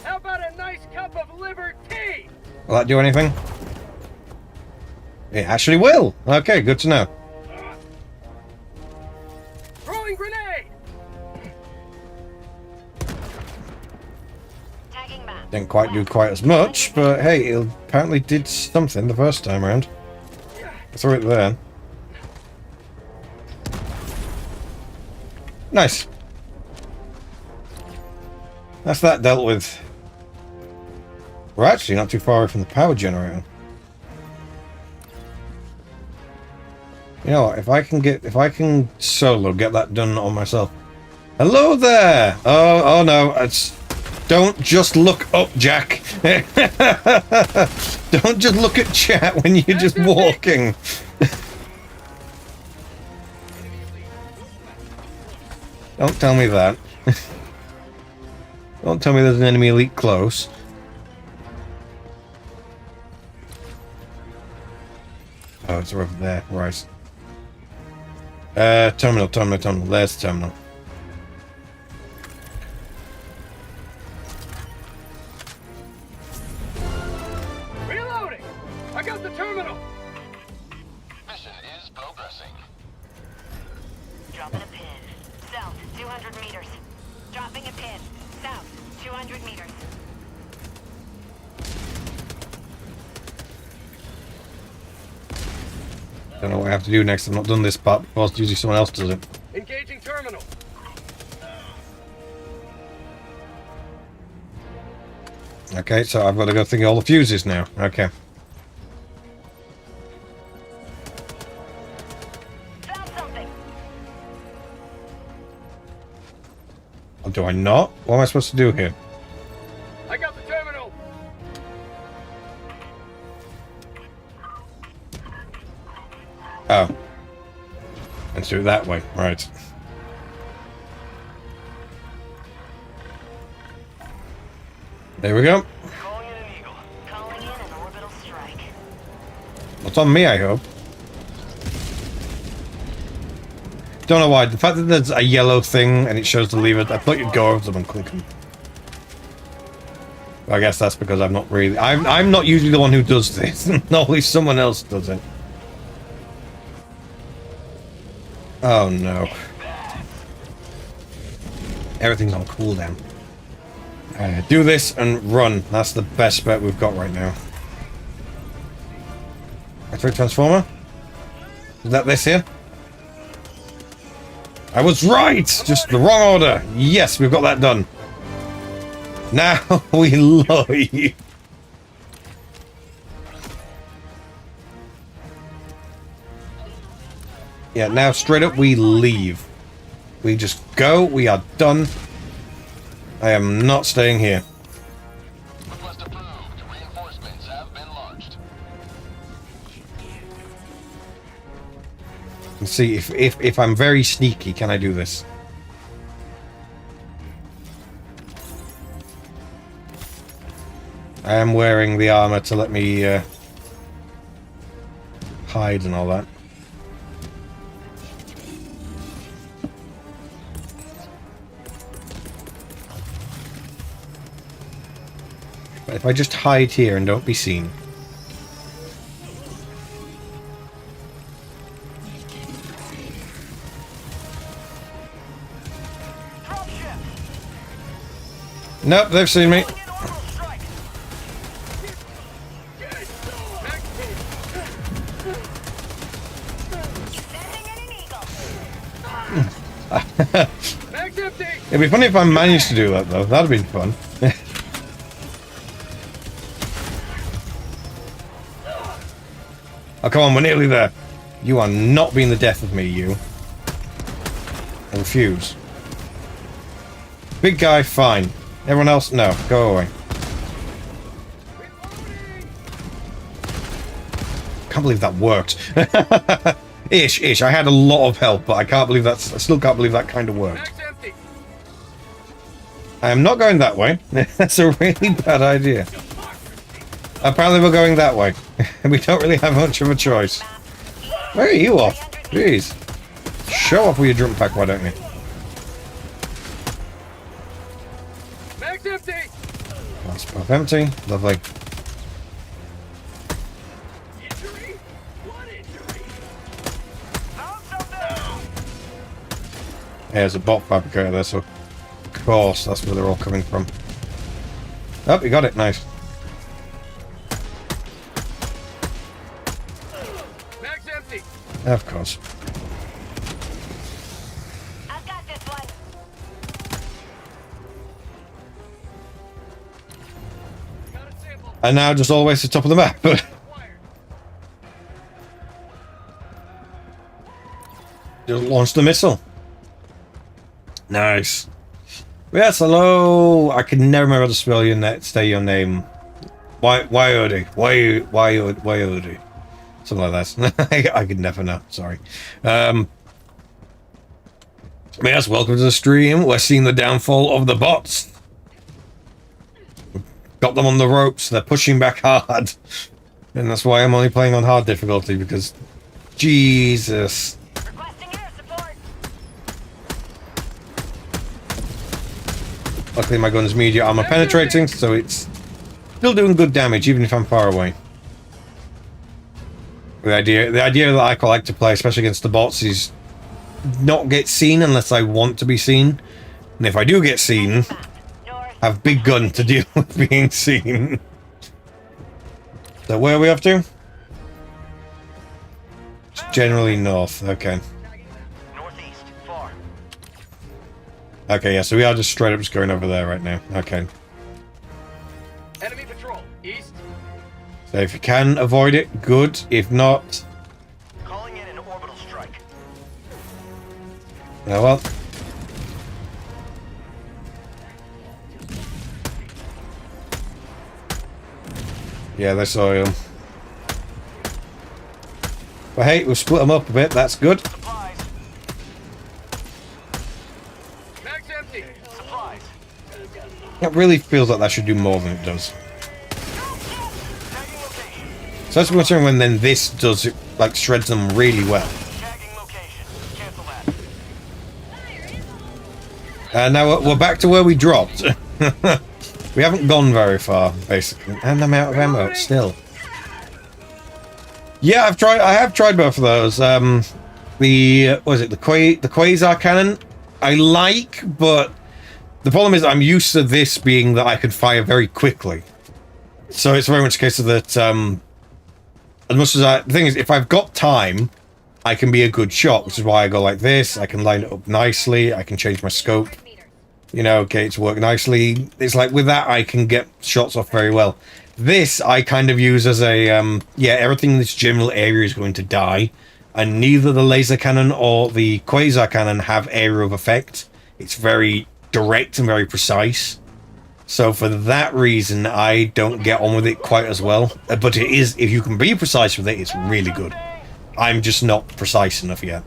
How about a nice cup of liver tea? Will that do anything? It actually will. Okay, good to know. Throwing grenade. Tagging map. Didn't quite do quite as much, but hey, it apparently did something the first time around. I threw it there. Nice. That's that dealt with. We're actually not too far away from the power generator. You know what? If I can solo get that done on myself. Hello there. Oh no, Don't just look up, Jack. Don't just look at chat when you're just walking. Don't tell me that. Don't tell me there's an enemy elite close. Oh, it's over there. Right. Terminal. There's the terminal. Reloading! I got the terminal! Mission is progressing. Dropping a pin. South, 200 meters. Dropping a pin. South, 200 meters. Don't know what I have to do next. I've not done this part before. Usually someone else does it. Engaging terminal. Okay, so I've got to go think of all the fuses now. Okay. Found something. Or do I not? What am I supposed to do here? I got the terminal. Oh. Let's do it that way. Right. There we go. Calling in an eagle. Calling in an orbital strike. It's on me, I hope. Don't know why. The fact that there's a yellow thing and it shows the lever, I thought you'd go over them and click them. I guess that's because I'm not really... I'm not usually the one who does this. Normally someone else does it. Oh no. Everything's on cooldown. Do this and run. That's the best bet we've got right now. X-ray transformer? Is that this here? I was right! Just the wrong order. Yes, we've got that done. Now we leave. Yeah, now straight up we leave. We just go. We are done. I am not staying here. Request approved. Reinforcements have been launched. Let's see if I'm very sneaky, can I do this? I am wearing the armor to let me hide and all that. But if I just hide here and don't be seen. Dropship. Nope, they've seen me. Calling in orbital strike. Sending in an eagle. Mag's empty. It'd be funny if I managed to do that though. That'd have been fun. Oh, come on, we're nearly there. You are not being the death of me, you. I refuse. Big guy, fine. Everyone else, no. Go away. Can't believe that worked. Ish. I had a lot of help, but I can't believe that's... I still can't believe that kind of worked. Mag's empty. I am not going that way. That's a really bad idea. Apparently we're going that way. We don't really have much of a choice. Where are you off? Jeez. Show off with your drum pack, why don't you? Mag's empty. That's both empty. Lovely. Injury? What injury? Yeah, there's a bot fabricator there, so of course that's where they're all coming from. Oh, you got it. Nice. Mag's empty. Of course. I've got this one. Got a sample. And now just always to the top of the map. Acquired. Just launched the missile. Nice. Yes, hello. I can never remember how to spell your say your name. Why Odi? Why Odi? Something like that. I could never know. Sorry. Yes, welcome to the stream. We're seeing the downfall of the bots. Got them on the ropes. They're pushing back hard. And that's why I'm only playing on hard difficulty, because Jesus. Requesting air support. Luckily my gun's media armor penetrating, so it's still doing good damage even if I'm far away. The idea that I like to play, especially against the bots, is not get seen unless I want to be seen. And if I do get seen, have big gun to deal with being seen. So where are we off to? It's generally north, okay. Northeast, far. Okay, yeah, so we are just straight up just going over there right now. Okay. Enemy patrol, east. So if you can avoid it, good. If not... Calling in an orbital strike. Oh well. Yeah, they saw him. But hey, we'll split them up a bit, that's good. Supplies. Mag's empty. Supplies. It really feels like that should do more than it does. Tagging location. So that's wondering when then this does it, like shreds them really well. Tagging location. Cancel that. Now we're back to where we dropped. We haven't gone very far, basically. And I'm out of ammo still. Yeah, I have tried both of those. The quasar cannon I like, but the problem is I'm used to this being that I could fire very quickly. So it's very much a case of that as much as the thing is, if I've got time, I can be a good shot, which is why I go like this. I can line it up nicely, I can change my scope. You know, okay, it's work nicely. It's like with that, I can get shots off very well. This, I kind of use as a, yeah, everything in this general area is going to die. And neither the laser cannon or the quasar cannon have area of effect. It's very direct and very precise. So for that reason, I don't get on with it quite as well. But it is, if you can be precise with it, it's really good. I'm just not precise enough yet.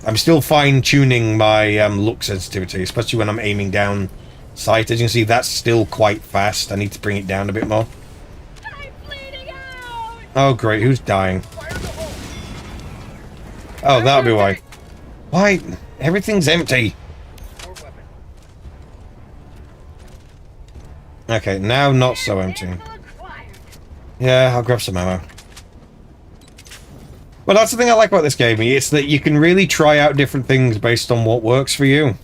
I'm still fine-tuning my look sensitivity, especially when I'm aiming down sight. As you can see, that's still quite fast. I need to bring it down a bit more. I'm bleeding out! Oh, great. Who's dying? Oh, that'll be why. Why? Everything's empty. Okay, now not so empty. Yeah, I'll grab some ammo. Well, that's the thing I like about this game. It's that you can really try out different things based on what works for you.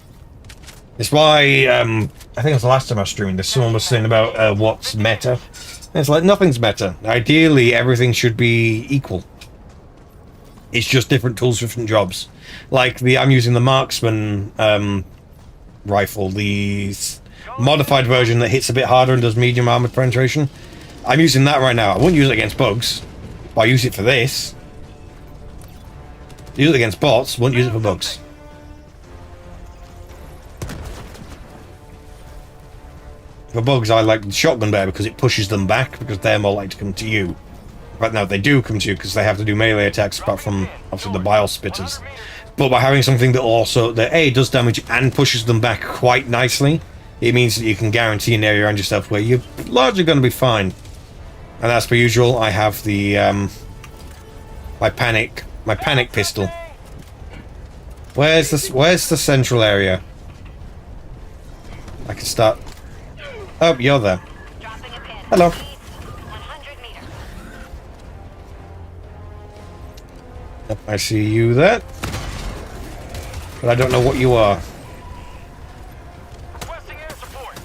It's why, I think it was the last time I streamed this, someone was saying about what's meta. And it's like, nothing's meta. Ideally, everything should be equal. It's just different tools for different jobs. Like, I'm using the marksman rifle, the modified version that hits a bit harder and does medium armor penetration. I'm using that right now. I wouldn't use it against bugs, but I use it for this. Use it against bots, wouldn't use it for bugs. For bugs, I like the shotgun better because it pushes them back, because they're more likely to come to you. But no, they do come to you because they have to do melee attacks apart from, obviously, the bile spitters. But by having something that also, that A, does damage and pushes them back quite nicely, it means that you can guarantee an area around yourself where you're largely going to be fine. And as per usual, I have the, my panic pistol. Where's the central area? I can start. Oh, you're there. Dropping a pin. Hello. East, 100 meters. Yep, I see you there. But I don't know what you are. Requesting air support.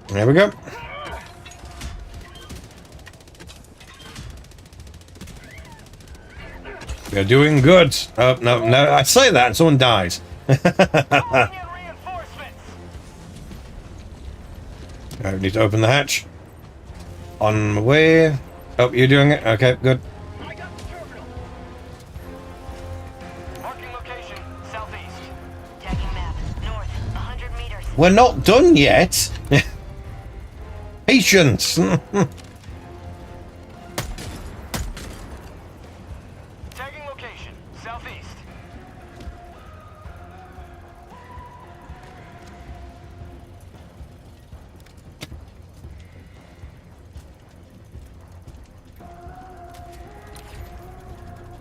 There we go. We're doing good. Oh, no, I say that and someone dies. Calling in reinforcements. I need to open the hatch. On my way. Oh, you're doing it? Okay, good. I got the terminal. Marking location, southeast. Tagging map. North, 100 meters. We're not done yet. Patience. Tagging location, southeast.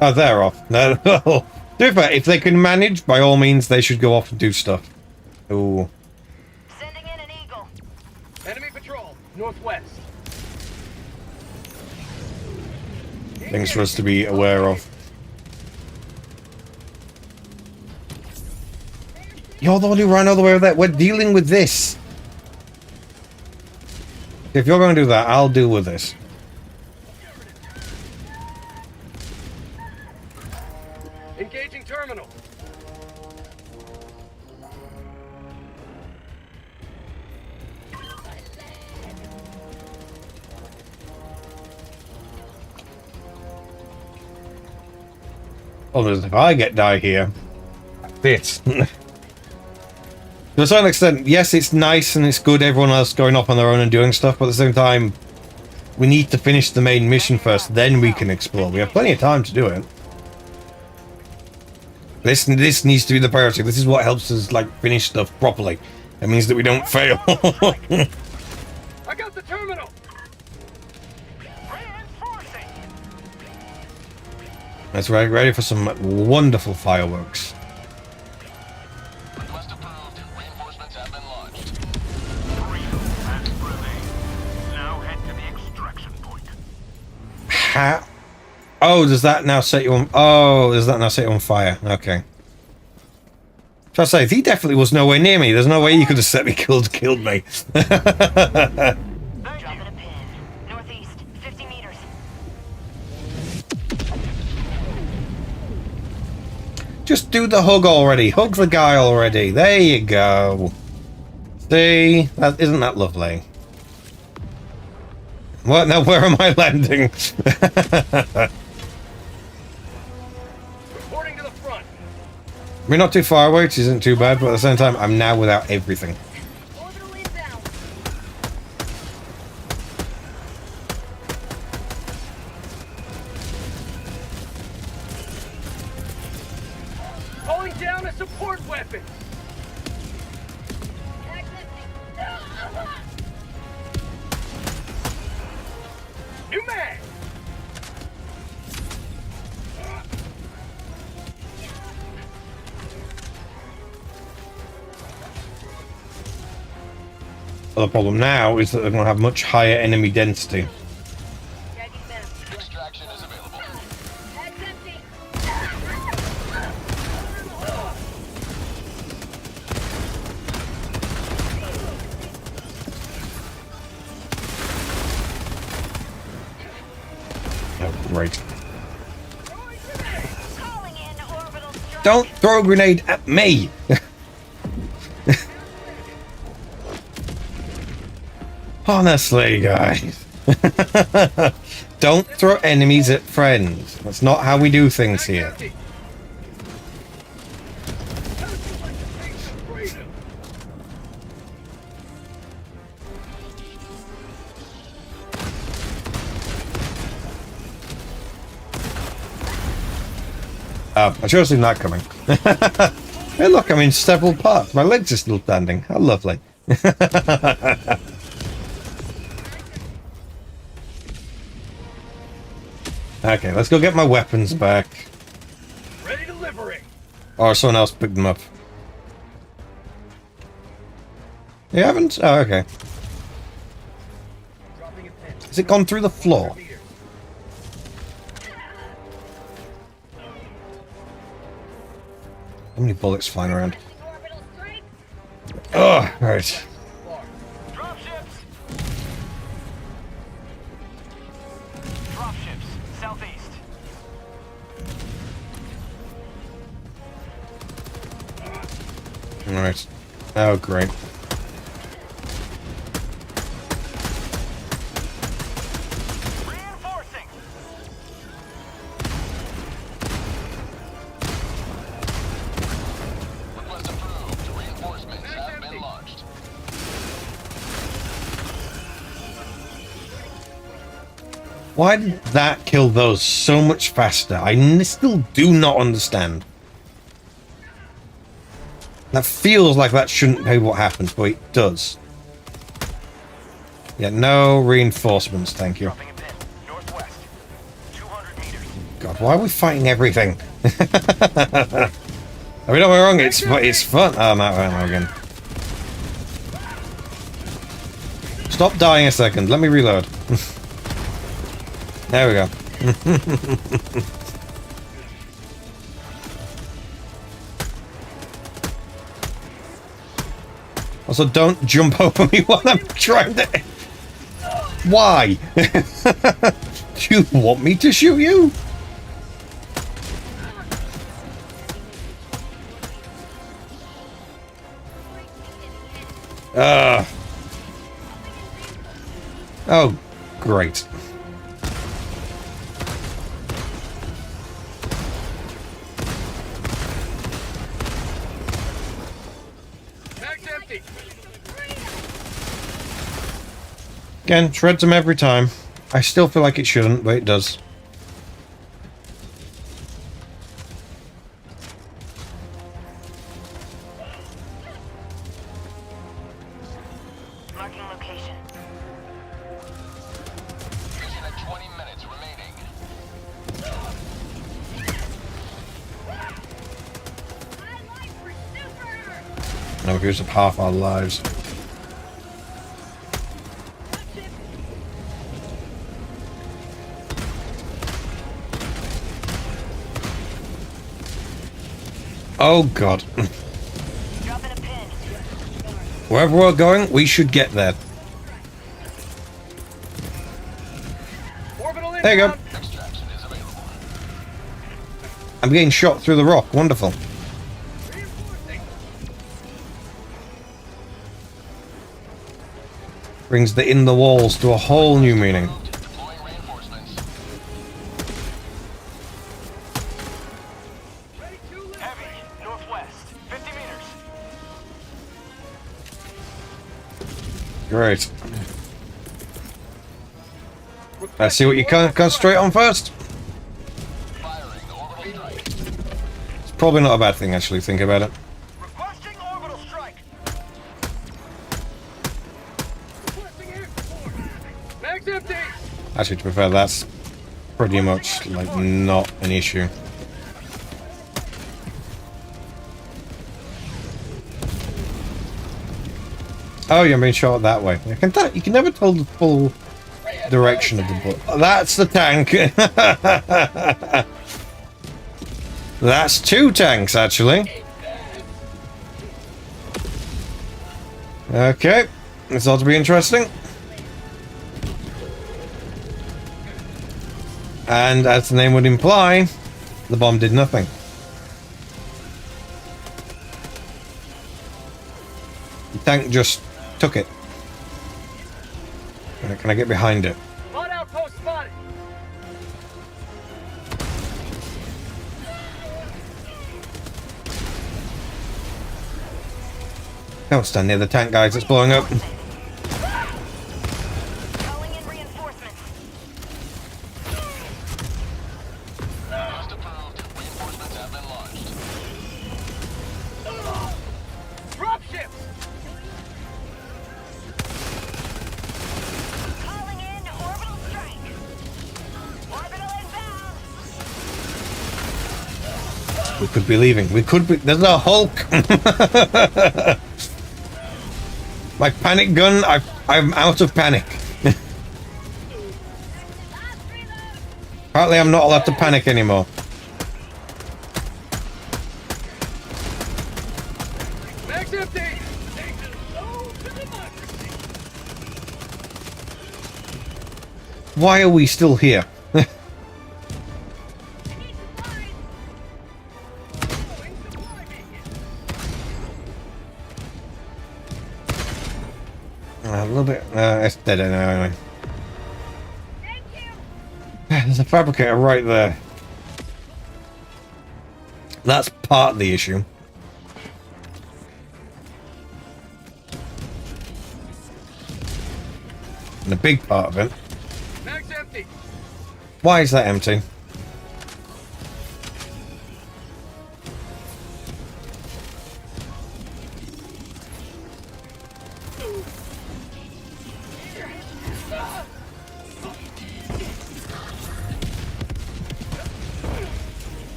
Oh, they're off. No, no. To be fair, if they can manage, by all means, they should go off and do stuff. Ooh. Sending in an eagle. Enemy patrol, northwest. Things for us to be aware of. You're the one who ran all the way over there. We're dealing with this. If you're going to do that, I'll deal with this. Engaging terminal. Well, if I die here, this. To a certain extent, yes, it's nice and it's good everyone else going off on their own and doing stuff, but at the same time, we need to finish the main mission first, then we can explore. We have plenty of time to do it. This needs to be the priority. This is what helps us, like, finish stuff properly. It means that we don't fail. I got the terminal. Reinforcing. That's right, ready for some wonderful fireworks. Request approved. Reinforcements have been launched. Freedom has prevailed. Now head to the extraction point. How? Oh, does that now set you on... Oh, does that now set you on fire? Okay. So I say, he definitely was nowhere near me. There's no way you could have set me, killed me. Dropping a pin. Northeast, 50 meters. Just do the hug already. Hug the guy already. There you go. See? Isn't that lovely? What? Now, where am I landing? Reporting to the front. We're not too far away, which isn't too bad, but at the same time, I'm now without everything. Orbital inbound. Calling down a support weapon. Tag lifting. New mag. Well, the problem now is that they're going to have much higher enemy density. Tagging them. Extraction is available. Tag's empty. Oh, great. Calling in orbital strike. Don't throw a grenade at me! Honestly, guys. Don't throw enemies at friends. That's not how we do things here. Empty. How would you like to take some freedom? I should have seen that coming. Hey, look, I'm in several parts. My legs are still standing. How lovely. Okay, let's go get my weapons back. Ready to liberate. Or someone else picked them up. You haven't? Oh, okay. Dropping a pin. Has it gone through the floor? Meters. How many bullets flying around? Orbital strike. Oh, right. Dropships. Dropships, southeast. Alright. Oh, great. Reinforcing. Why did that kill those so much faster? I still do not understand. That feels like that shouldn't be what happens, but it does. Yeah, no reinforcements, thank you. Dropping a pin. Northwest. 200 meters. God, why are we fighting everything? I mean, don't get me wrong, it's fun. Oh, no, again. Stop dying a second. Let me reload. There we go. Also, don't jump over me while I'm trying to... Why? Do you want me to shoot you? Oh, great. Mag's empty. Again, shreds them every time. I still feel like it shouldn't, but it does. Marking location. Mission at 20 minutes remaining. My life for super! Now here's up half our lives. Oh god. Dropping a pin. Wherever we're going, we should get there. Orbital inbound. There you go. Extraction is available. I'm getting shot through the rock. Wonderful. Reinforcing. Brings the in the walls to a whole new meaning. Deploying reinforcements. Ready to live. Heavy. Northwest. 50 meters. Great. Let's see what you can concentrate on first. Firing orbital strike. It's probably not a bad thing, actually, think about it. Requesting orbital strike. Requesting air support. Mag's empty. Actually, to be fair, that's pretty much, like, not an issue. Oh, you're being shot that way. You can never tell the full direction of the bullet. Oh, that's the tank. That's two tanks, actually. Okay, this ought to be interesting. And as the name would imply, the bomb did nothing. The tank just took it. Can I get behind it? Spot outpost spotted. Don't stand near the tank, guys. It's blowing up. Calling in reinforcements. Just approved. Reinforcements have been launched. Drop ships. Calling in orbital strike. Orbital inbound. We could be leaving. We could be. There's a Hulk. My panic gun. I'm out of panic. Apparently, I'm not allowed to panic anymore. Mag's empty. Why are we still here? A little bit. It's dead anyway. There's a fabricator right there. That's part of the issue. And a big part of it. Mag's empty. Why is that empty?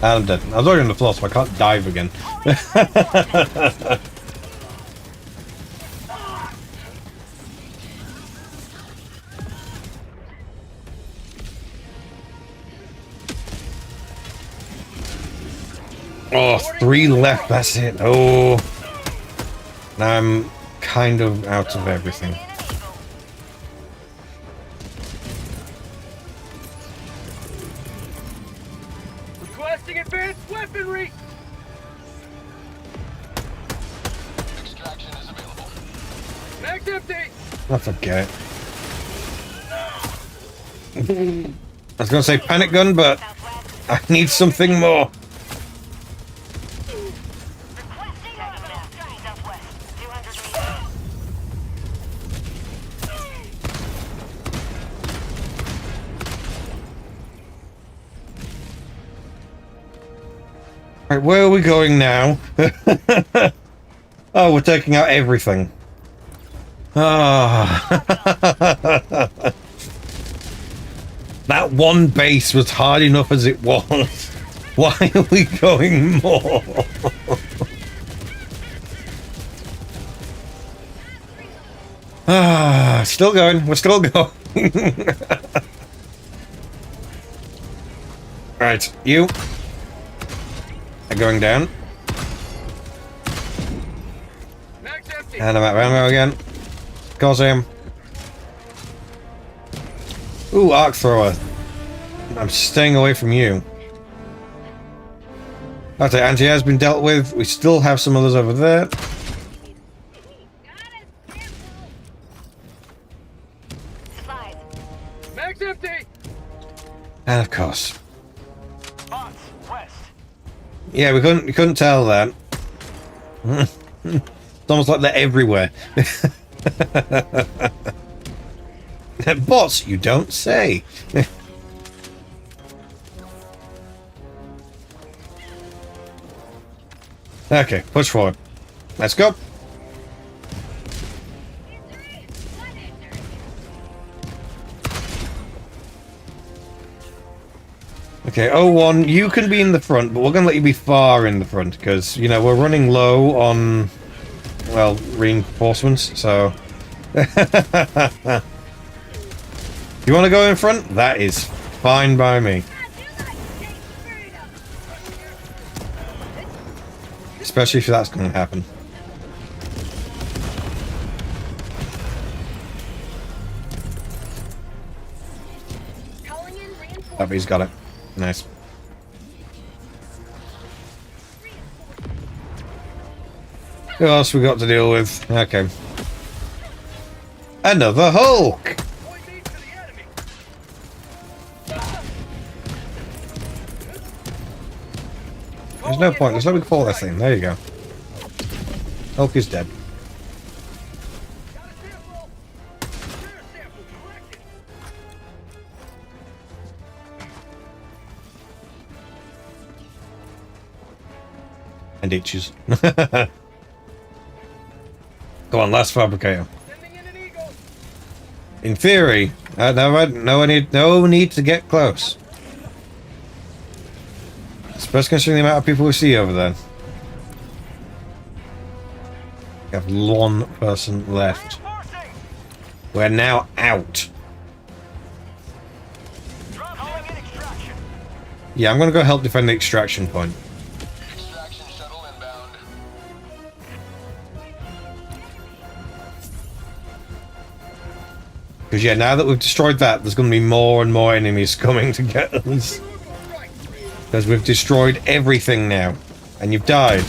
I'm dead. I was already on the floor, so I can't dive again. Oh, 3 left, that's it. Oh. Now I'm kind of out of everything. Requesting advanced weaponry. Extraction is available. Mag's empty. I forget it. I was gonna say panic gun, but I need something more. Requesting orbital. Southwest, 200 meters. Right, where are we going now? Oh, we're taking out everything. Ah. That one base was hard enough as it was. Why are we going more? Ah, still going. We're still going. Right, you are going down. Mag's empty. And I'm at ammo again. Of course I am. Ooh, arc thrower. I'm staying away from you. Okay, anti has been dealt with. We still have some others over there. Supplies. Mag's empty. And of course. Bots west. Yeah, we couldn't tell that. It's almost like they're everywhere. Bots, you don't say. Okay, push forward. Let's go. Okay, 01, you can be in the front, but we're going to let you be far in the front, because, you know, we're running low on, well, reinforcements, so... You want to go in front? That is fine by me. Especially if that's going to happen. Oh, he's got it. Nice. Who else we got to deal with? Okay. Another Hulk! Poison to the enemy. There's no point. Let's let me call this thing. There you go. Hulk is dead. Got a sample. Rare sample collected. And itches. Come on, last fabricator. Sending in an eagle. In theory, no need to get close. Especially considering the amount of people we see over there. We have one person left. Reinforcing. We're now out. Calling in extraction. Yeah, I'm gonna go help defend the extraction point. Extraction shuttle inbound. Because yeah, now that we've destroyed that, there's gonna be more and more enemies coming to get us. Right. Because we've destroyed everything now. And you've died.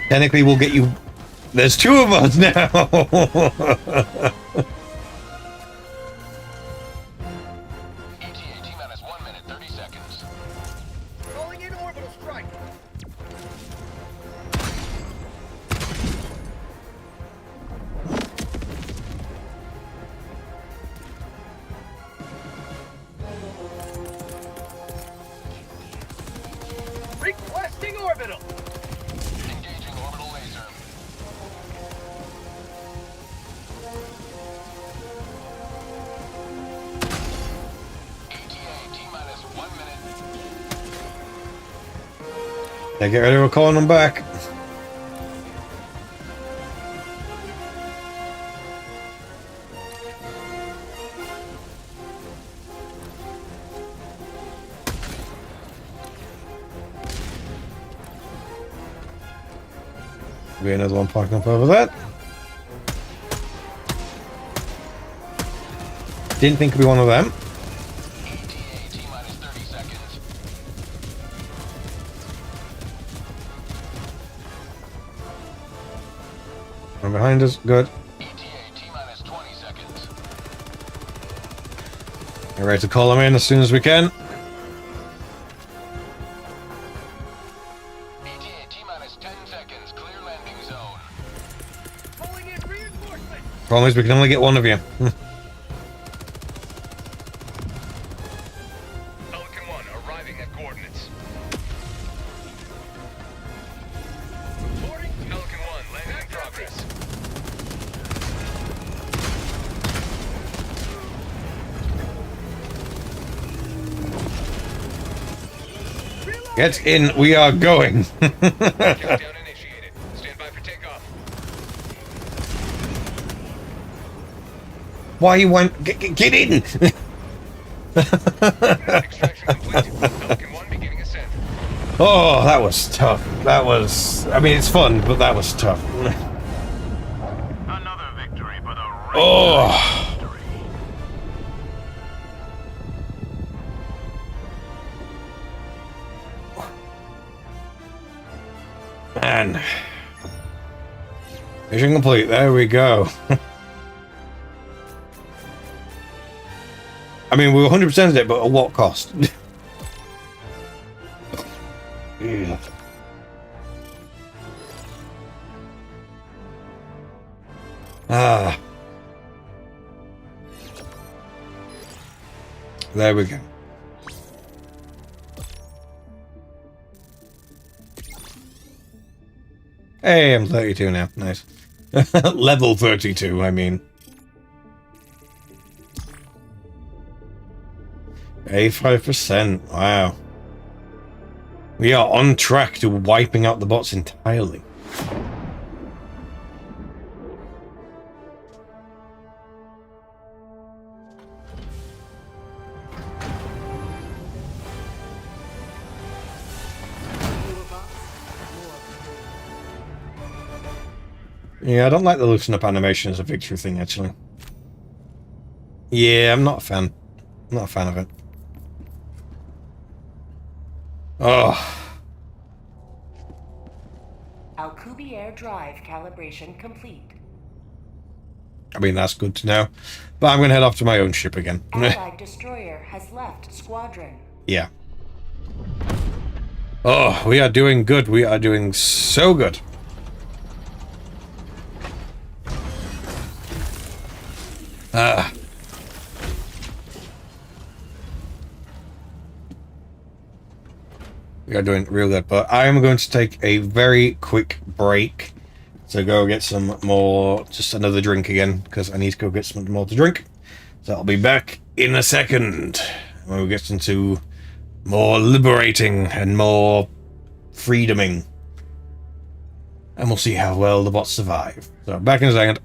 Technically, we'll get you... There's 2 of us now! ETA T-minus 1 minute, 30 seconds. Calling strike. Requesting orbital. Engaging orbital laser. ETA T-minus 1 minute. They get ready, we're calling them back. Be another one parking up over there. Didn't think it'd be one of them. ETA T-minus 30 seconds. One behind us. Good. ETA T-minus 20 seconds. Get ready to call them in as soon as we can. ETA T-minus 10 seconds. Clear landing zone. Pulling in reinforcements. Problem is we can only get one of you. Pelican 1 arriving at coordinates. Reporting. Pelican 1 landing in progress. Get in, we are going. Countdown initiated. Stand by for takeoff. Why you want get in? Extraction complete. Pelican 1 beginning ascent. Oh, that was tough. That was, I mean, it's fun, but that was tough. Another victory for the Oh, man. Mission complete. There we go. I mean, we 100%ed it, but at what cost? Yeah. Ah. There we go. Hey, I'm 32 now. Nice. Level 32, I mean. A5%. Wow. We are on track to wiping out the bots entirely. Yeah, I don't like the loosen up animation as a victory thing, actually. Yeah, I'm not a fan. I'm not a fan of it. Oh. Alcubierre Drive calibration complete. I mean, that's good to know. But I'm going to head off to my own ship again. Allied destroyer has left squadron. Yeah. Oh, we are doing good. We are doing so good. We are doing real good, but I am going to take a very quick break to go get some more, just another drink again, because I need to go get something more to drink. So I'll be back in a second when we get into more liberating and more freedoming. And we'll see how well the bots survive. So back in a second.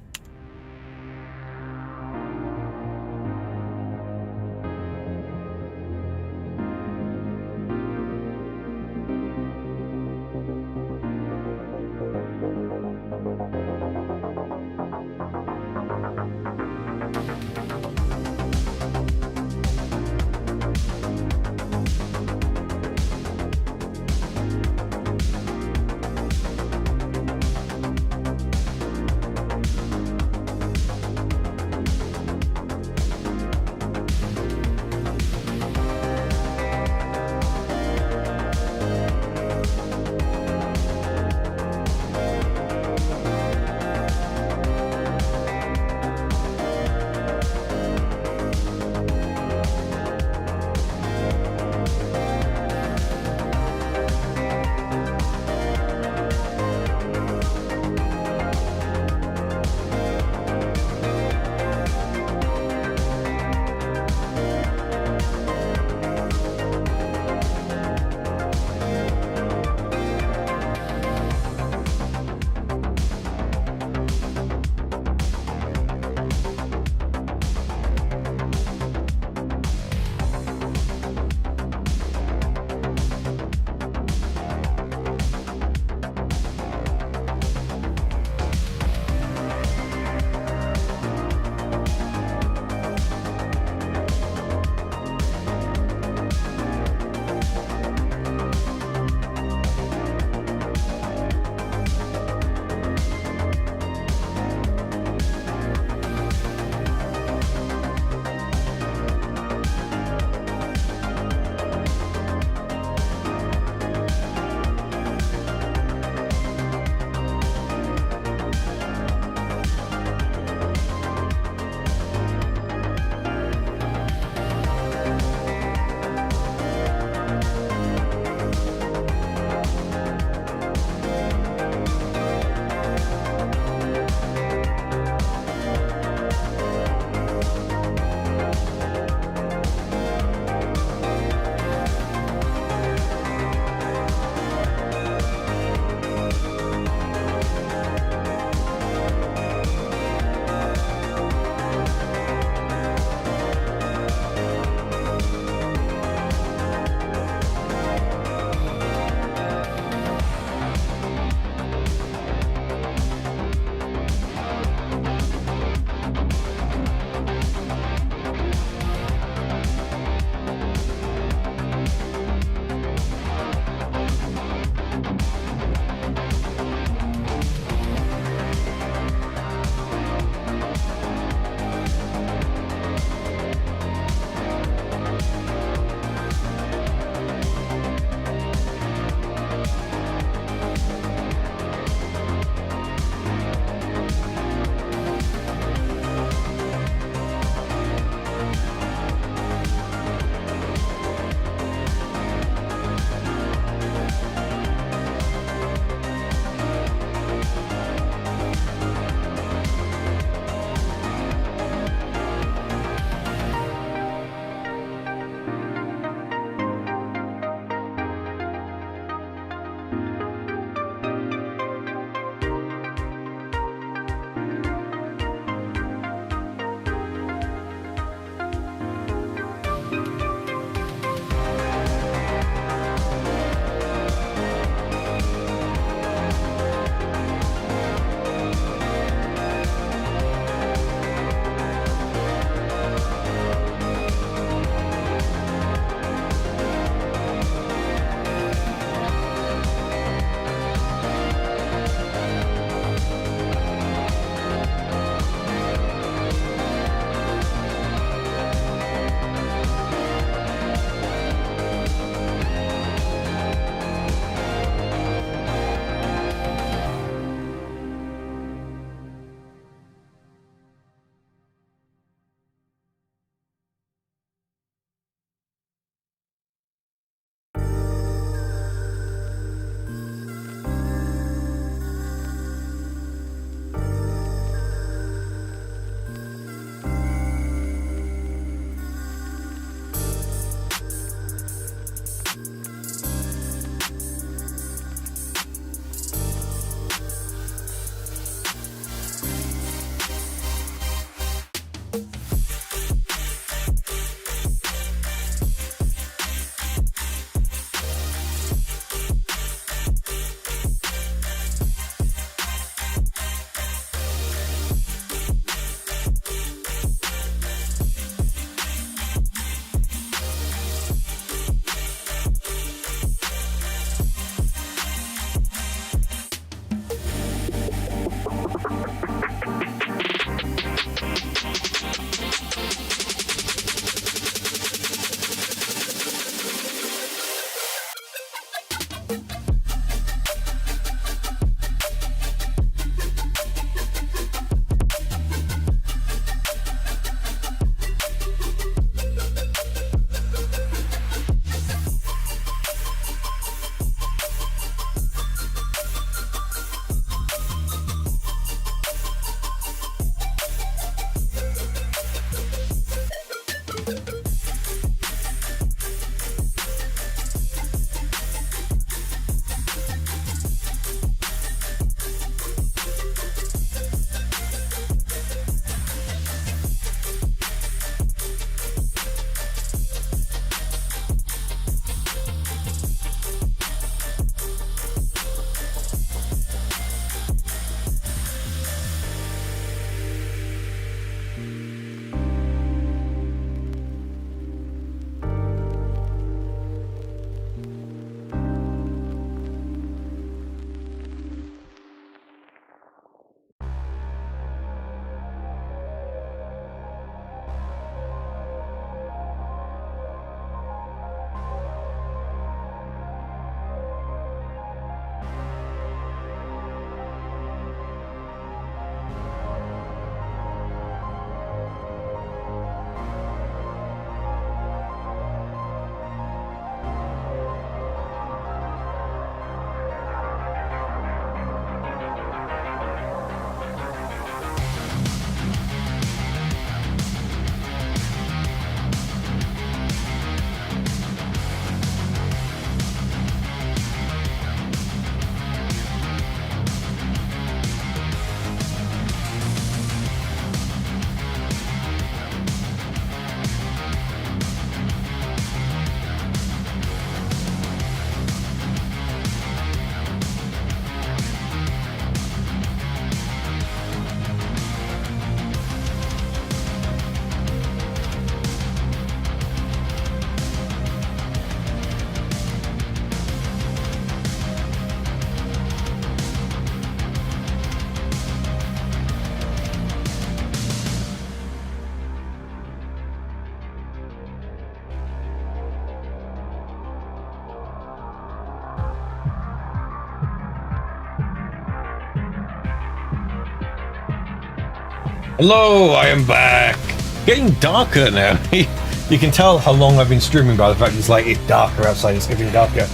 Hello, I am back. Getting darker now. You can tell how long I've been streaming by the fact it's darker outside. It's getting darker.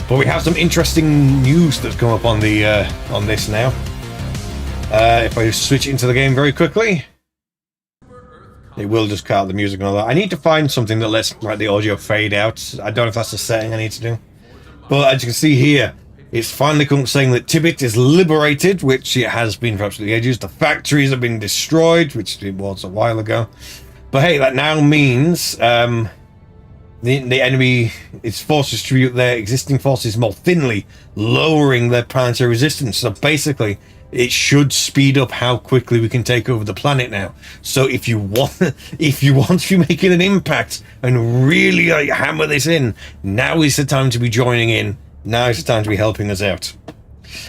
But we have some interesting news that's come up on the on this now. If I switch into the game very quickly, it will just cut out the music and all that. I need to find something that lets the audio fade out. I don't know if that's a setting I need to do. But as you can see here, it's finally come saying that Tibet is liberated, which it has been for absolutely ages. The factories have been destroyed, which it was a while ago. But hey, that now means the enemy is forced to distribute their existing forces more thinly, lowering their planetary resistance. So basically, it should speed up how quickly we can take over the planet now. So if you want to be making an impact and really hammer this in, now is the time to be joining in. Now is the time to be helping us out.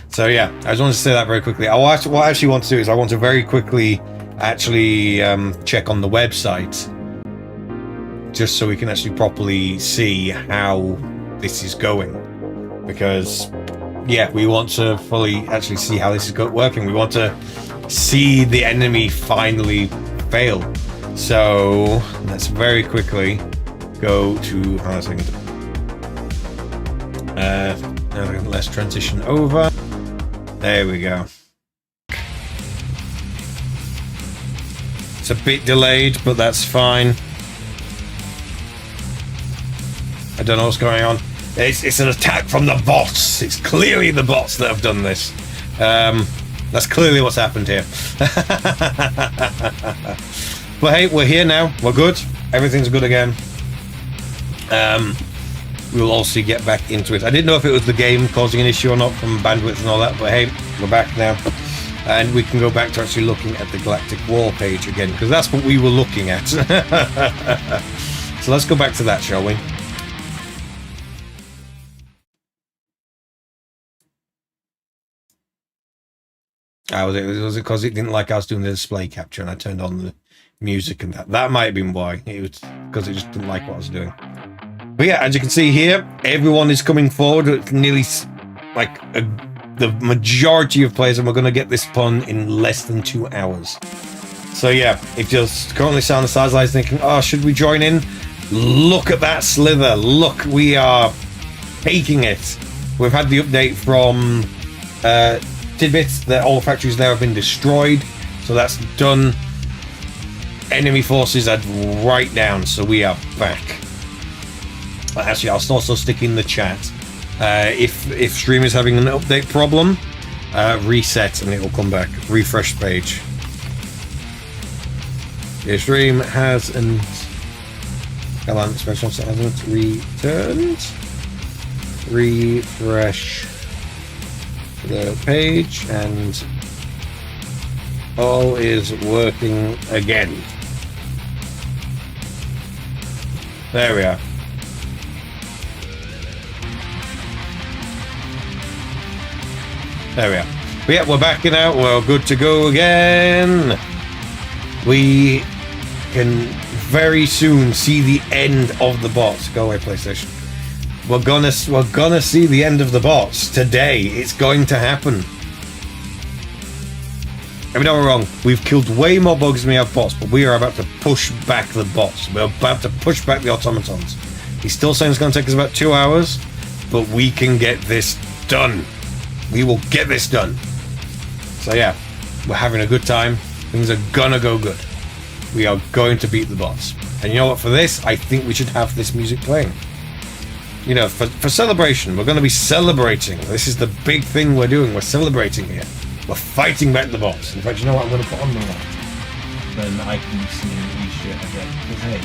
So yeah, I just wanted to say that very quickly. What I actually want to do is I want to very quickly actually check on the website, just so we can actually properly see how this is going, because yeah, we want to fully actually see how this is working. We want to see the enemy finally fail. So let's very quickly go to let's transition over. There we go. It's a bit delayed, but that's fine. I don't know what's going on. It's an attack from the bots. It's clearly the bots that have done this. That's clearly what's happened here. But hey, we're here now. We're good. Everything's good again. We'll also get back into it. I didn't know if it was the game causing an issue or not from bandwidth and all that, but hey, we're back now. And we can go back to actually looking at the Galactic War page again, because that's what we were looking at. So let's go back to that, shall we? Was it because it didn't like I was doing the display capture and I turned on the music and that? That might have been why. It was because it just didn't like what I was doing. But yeah, as you can see here, everyone is coming forward. It's nearly the majority of players, and we're going to get this done in less than 2 hours. So yeah, if you're currently sat on the sidelines thinking, oh, should we join in? Look at that slither. Look, we are taking it. We've had the update from Tidbits that all factories there have been destroyed. So that's done. Enemy forces are right down, so we are back. Actually, I'll also stick in the chat. If stream is having an update problem, reset and it will come back. Refresh page. Your stream has an element special element returned. Refresh the page and all is working again. There we are. There we are. But yeah, we're backing out. We're good to go again. We can very soon see the end of the bots. Go away, PlayStation. We're gonna see the end of the bots today. It's going to happen. I mean, don't get me wrong. We've killed way more bugs than we have bots, but we are about to push back the bots. We're about to push back the automatons. He's still saying it's going to take us about 2 hours, but we can get this done. We will get this done. So yeah, we're having a good time. Things are gonna go good. We are going to beat the bots. And you know what, for this, I think we should have this music playing. You know, for celebration. We're going to be celebrating. This is the big thing we're doing. We're celebrating here. We're fighting back the bots. In fact, you know what, I'm going to put on the light. Then I can see the shit again. Because hey,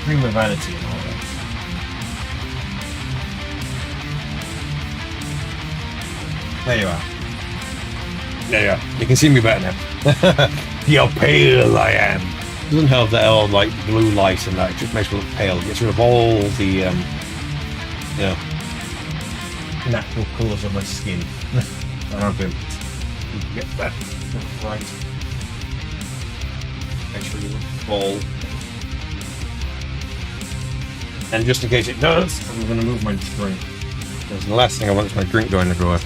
stream of vanity and all that. There you are. There you are. You can see me better now. See how pale I am. It doesn't have that old like blue light and that. It just makes me look pale. It gets rid of all the natural colours of my skin. I don't get that right. Make sure you fall. And just in case it does, I'm going to move my drink. Because the last thing I want is my drink going everywhere.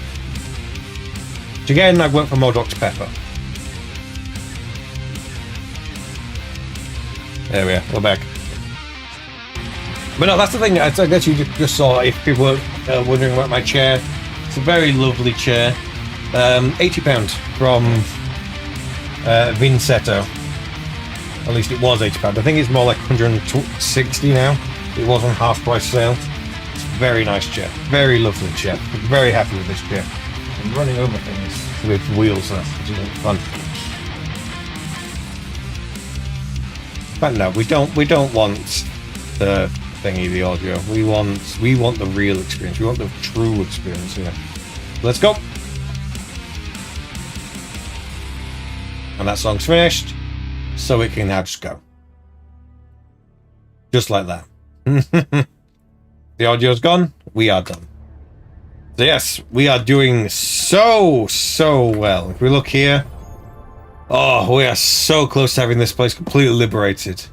Which again, I went for more Dr. Pepper. There we are. We're back. But no, that's the thing. I guess you just saw. If people were wondering about my chair, it's a very lovely chair. £80 from Vinsetto. At least it was £80. I think it's more like 160 now. It was on half price sale. It's a very nice chair. Very lovely chair. I'm very happy with this chair. I'm running over things with wheels now, which isn't fun. But no, we don't want the thingy, the audio. We want the real experience. We want the true experience here. Let's go. And that song's finished, so it can now just go. Just like that. The audio's gone. We are done. So yes, we are doing so well. If we look here, oh, we are so close to having this place completely liberated.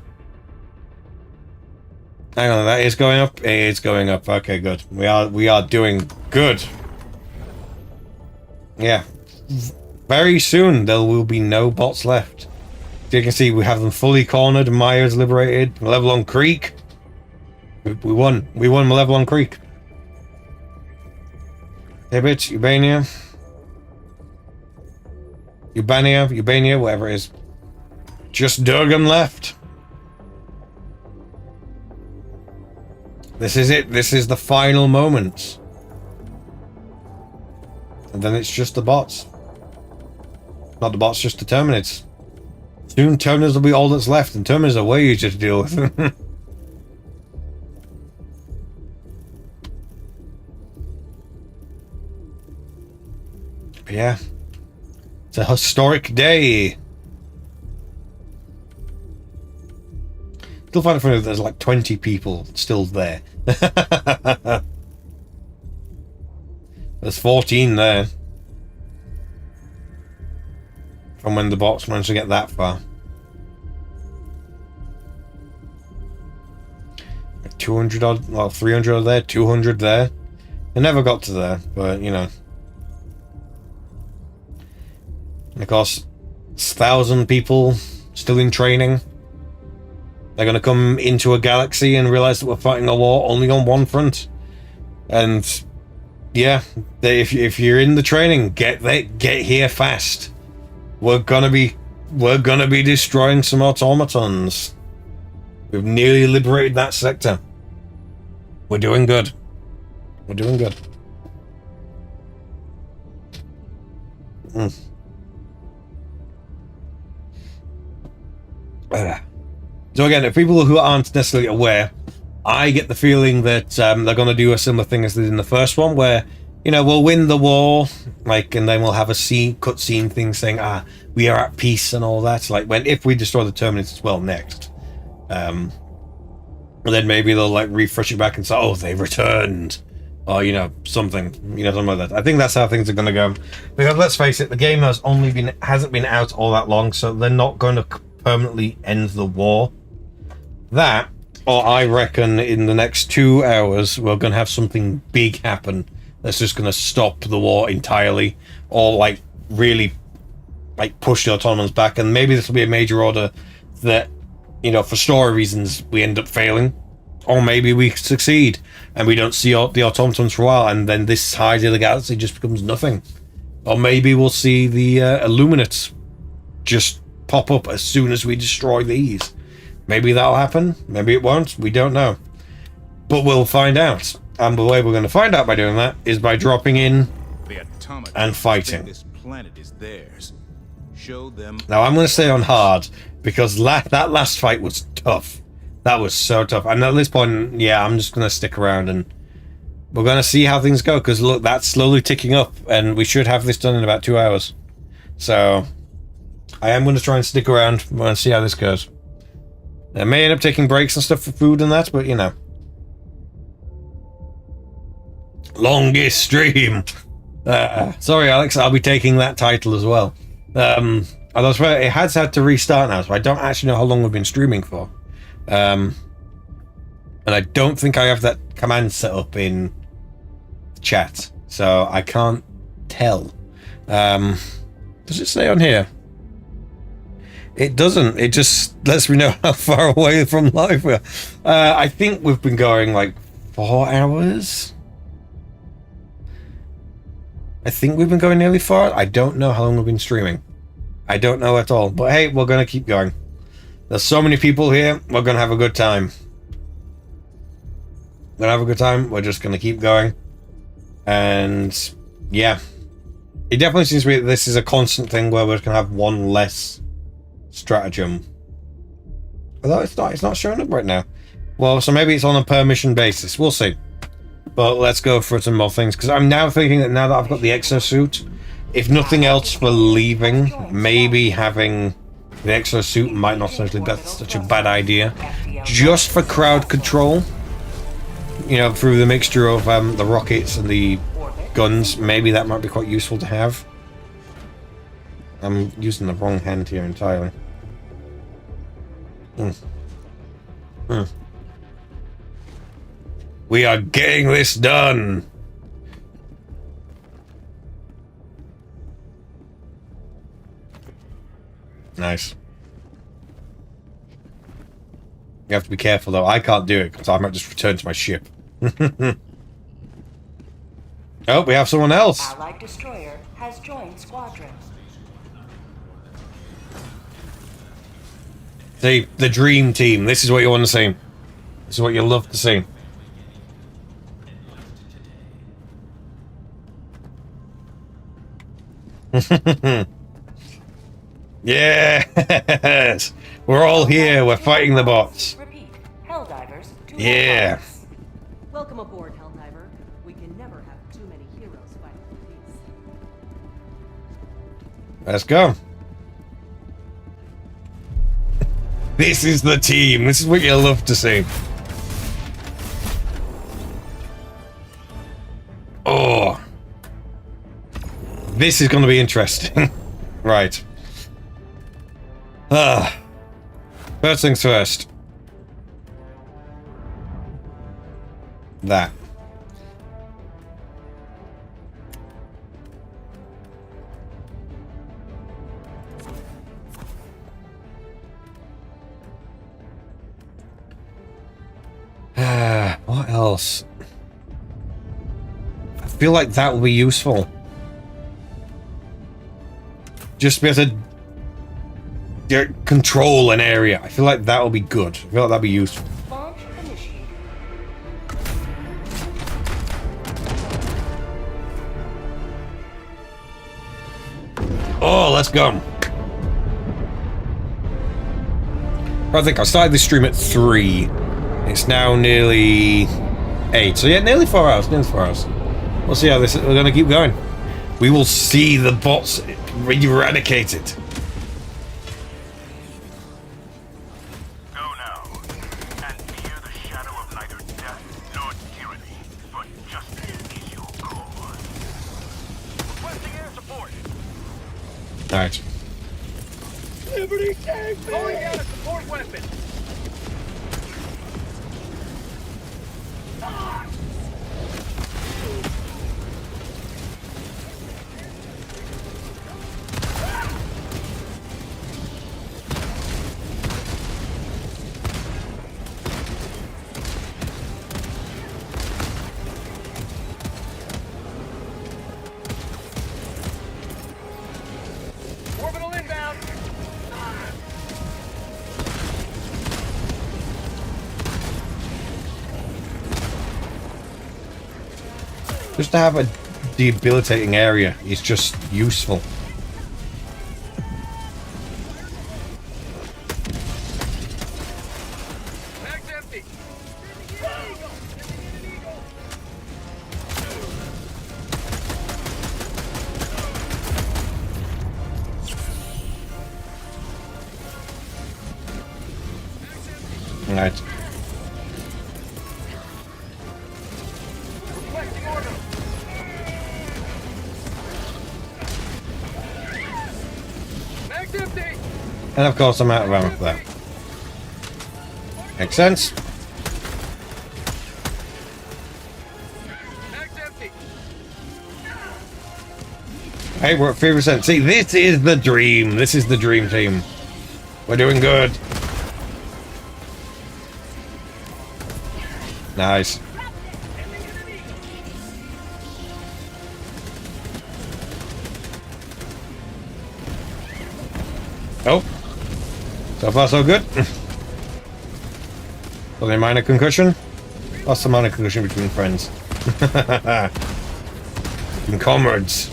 Hang on, that is going up. It is going up. Okay, good. We are doing good. Yeah. Very soon there will be no bots left. As you can see, we have them fully cornered. Maya's liberated. Malevelon Creek. We won. We won Malevelon Creek. Hibbit, Ubania, whatever it is. Just Durgan left. This is it. This is the final moment. And then it's just the bots. Not the bots, just the Terminids. Soon Terminids will be all that's left, and Terminids are way easier to deal with. Yeah. It's a historic day. Still find it funny that there's like 20 people still there. There's 14 there. From when the bots managed to get that far. 200 odd, well, 300 odd there, 200 there. They never got to there, but you know. And of course, 1,000 people still in training. They're going to come into a galaxy and realize that we're fighting a war only on one front. And yeah, if you're in the training, get here fast. We're gonna be destroying some automatons. We've nearly liberated that sector. We're doing good. We're doing good. So again, if people who aren't necessarily aware, I get the feeling that they're going to do a similar thing as they did in the first one, where, you know, we'll win the war, like, and then we'll have a cutscene thing saying, we are at peace and all that. Like, if we destroy the Terminids as well next, and then maybe they'll like refresh it back and say, oh, they've returned, or something like that. I think that's how things are going to go, because let's face it, the game hasn't been out all that long, so they're not going to permanently end the war. That, or I reckon in the next 2 hours we're going to have something big happen that's just going to stop the war entirely, or like really like push the Automatons back. And maybe this will be a major order that, for story reasons we end up failing, or maybe we succeed and we don't see the Automatons for a while, and then this side of the galaxy just becomes nothing. Or maybe we'll see the Illuminates just pop up as soon as we destroy these. Maybe that'll happen, maybe it won't, we don't know, but we'll find out. And the way we're going to find out by doing that is by dropping in and fighting. This planet is theirs. Show them. Now I'm going to stay on hard, because that last fight was tough. That was so tough. And at this point, yeah, I'm just going to stick around and we're going to see how things go, because look, that's slowly ticking up and we should have this done in about 2 hours. So I am going to try and stick around and see how this goes. I may end up taking breaks and stuff for food and that, but longest stream. Sorry, Alex, I'll be taking that title as well. Although it has had to restart now, so I don't actually know how long we've been streaming for. And I don't think I have that command set up in chat, so I can't tell. Does it say on here? It doesn't. It just lets me know how far away from live we are. I think we've been going like 4 hours. I think we've been going nearly 4 hours. I don't know how long we've been streaming. I don't know at all. But hey, we're going to keep going. There's so many people here. We're going to have a good time. We're going to have a good time. We're just going to keep going. And yeah. It definitely seems to be that this is a constant thing where we're going to have one less stratagem. Although it's not showing up right now. Well, so maybe it's on a per mission basis. We'll see. But let's go for some more things, because I'm now thinking that now that I've got the exosuit, if nothing else for leaving, maybe having the exosuit might not necessarily be such a bad idea. Just for crowd control, you know, through the mixture of the rockets and the guns, maybe that might be quite useful to have. I'm using the wrong hand here entirely. We are getting this done. Nice. You have to be careful though. I can't do it because I might just return to my ship. Oh, we have someone else. Allied destroyer has joined squadron. See, the dream team. This is what you want to see. This is what you love to see. Yes! We're all here. We're fighting the bots. Repeat. Helldivers to Yeah. Helldivers. Welcome aboard, Helldiver. We can never have too many heroes fighting for peace. Let's go. This is the team. This is what you love to see. Oh. This is going to be interesting. Right. First things first. That. What else? I feel like that will be useful. Just to be able to control an area. I feel like that will be good. I feel like that'll be useful. Launch initiated. Oh, let's go. I think I started this stream at 3. It's now nearly 8. So yeah, nearly 4 hours. Nearly 4 hours. We'll see how this. We're gonna keep going. We will see the bots eradicated. Go now, and fear the shadow of neither death nor tyranny, but justice is your cause. Requesting air support. Alright. Liberty tank! Calling down a support weapon. Orbital inbound. Just to have a debilitating area is just useful. Mag's empty. Alright. Requesting orbital. Mag's empty. And of course I'm out of ammo for that. Makes sense. Mag's empty. Hey, we're at 3%. See, this is the dream. This is the dream team. We're doing good. Nice. Oh. So far, so good. Only minor concussion? Lost a minor concussion between friends. And comrades.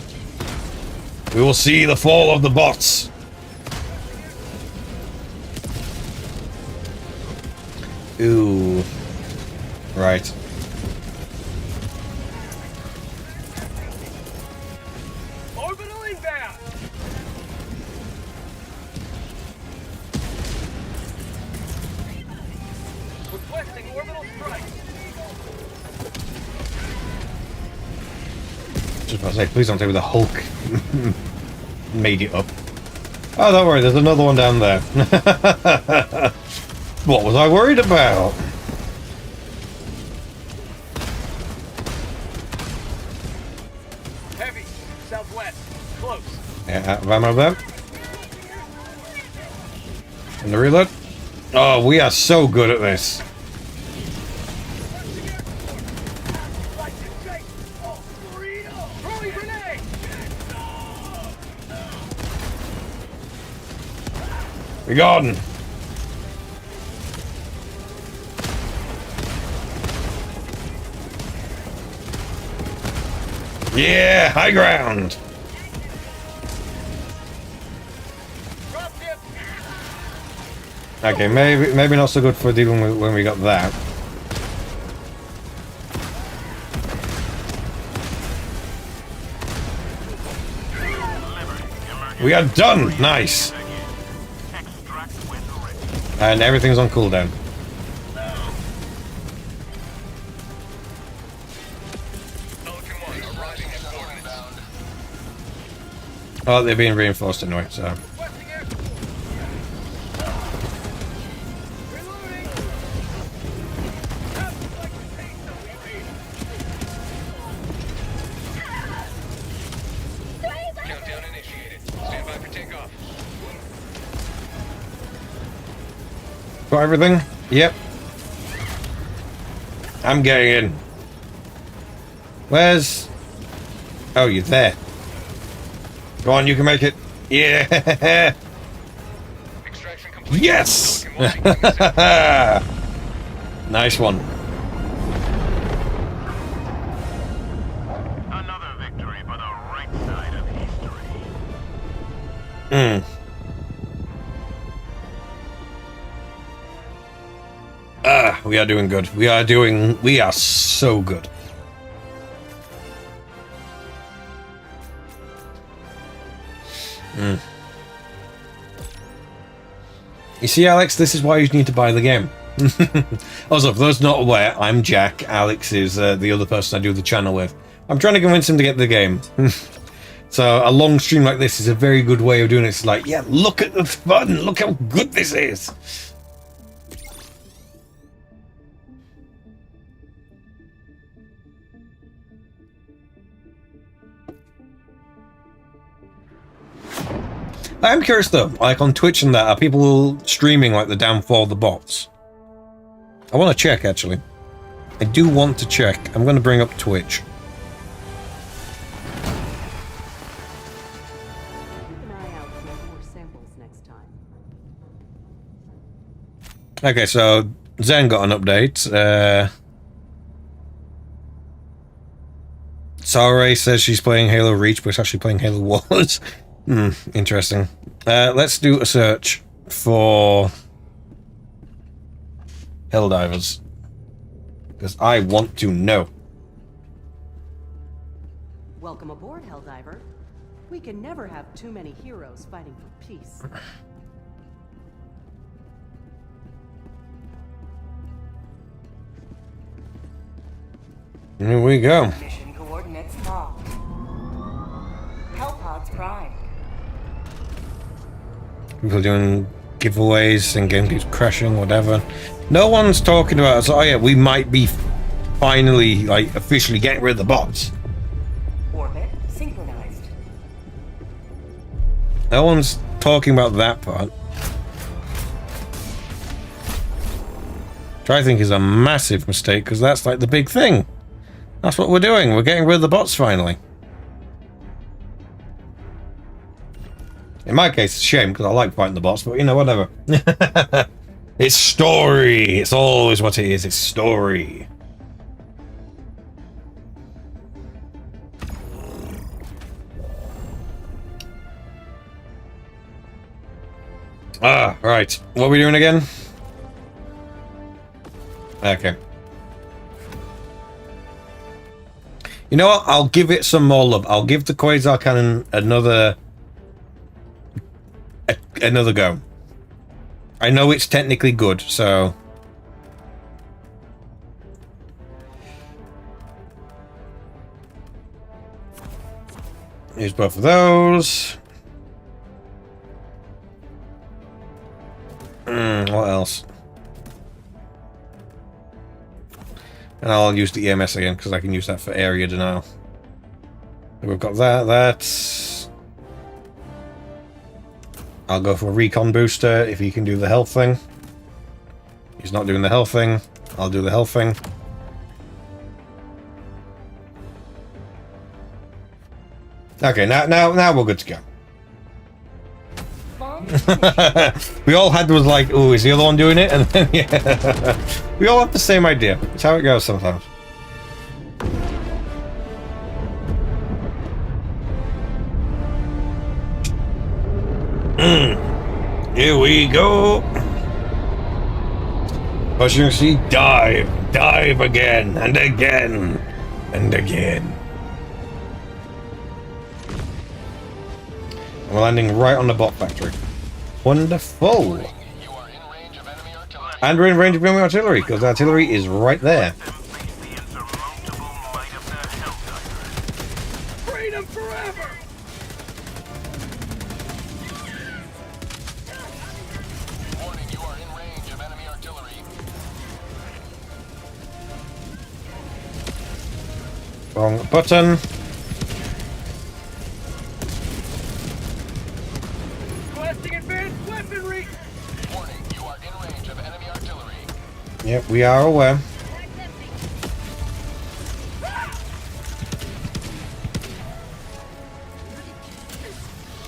We will see the fall of the bots. Ooh. Right. Orbital inbound. Requesting orbital strike. Just about to say, please don't tell me the Hulk made it up. Oh, don't worry, there's another one down there. What was I worried about? Heavy. Southwest. Close. Yeah, out of ammo there. And the reload. Oh, we are so good at this. Throwing grenade. Be gone. Yeah, high ground. Drop dip. Okay, maybe not so good for dealing with when we got that. We are done. Nice. And everything's on cooldown. Oh, they're being reinforced anyway, so. Requesting air. Reloading. Like the taste of defeat. Countdown initiated. Stand by for takeoff. Got everything? Yep. I'm getting in. Where's... Oh, you're there. Go on, you can make it. Yeah! Extraction complete. Yes! Nice one. Another victory for the right side of history. We are doing good. We are so good. You see, Alex, this is why you need to buy the game. Also, for those not aware, I'm Jack. Alex is the other person I do the channel with. I'm trying to convince him to get the game. So a long stream like this is a very good way of doing it. It's like, yeah, look at the fun. Look how good this is. I'm curious though, like on Twitch and that, are people streaming like the downfall of the bots? I want to check actually. I do want to check. I'm going to bring up Twitch. Keep an eye out for more samples next time. Okay, so Zen got an update. Saray says she's playing Halo Reach, but it's actually playing Halo Wars. Interesting. Let's do a search for Helldivers. Because I want to know. Welcome aboard, Helldiver. We can never have too many heroes fighting for peace. Here we go. Mission coordinates locked. Hellpods prime. People doing giveaways and game keeps crashing, whatever. No one's talking about us. Oh yeah, we might be finally, like, officially getting rid of the bots. Orbit synchronized. No one's talking about that part. Which I think is a massive mistake, because that's like the big thing. That's what we're doing. We're getting rid of the bots finally. In my case, it's a shame, because I like fighting the bots, but you know, whatever. It's story. It's always what it is. It's story. Ah, right. What are we doing again? Okay. You know what? I'll give it some more love. I'll give the Quasar Cannon another go. I know it's technically good, so... Here's both of those. What else? And I'll use the EMS again, because I can use that for area denial. We've got that. I'll go for a recon booster if he can do the health thing. He's not doing the health thing. I'll do the health thing. Okay, now we're good to go. We all had was like, oh, is the other one doing it? And then, yeah. We all have the same idea. It's how it goes sometimes. Here we go. As you can see, dive again and again and again. We're landing right on the bot factory. Wonderful. You are in range of enemy artillery. And we're in range of enemy artillery, because the artillery is right there. Freedom forever! Warning, you are in range of enemy artillery. Wrong button. Requesting advanced weaponry! Warning, you are in range of enemy artillery. Yep, we are aware.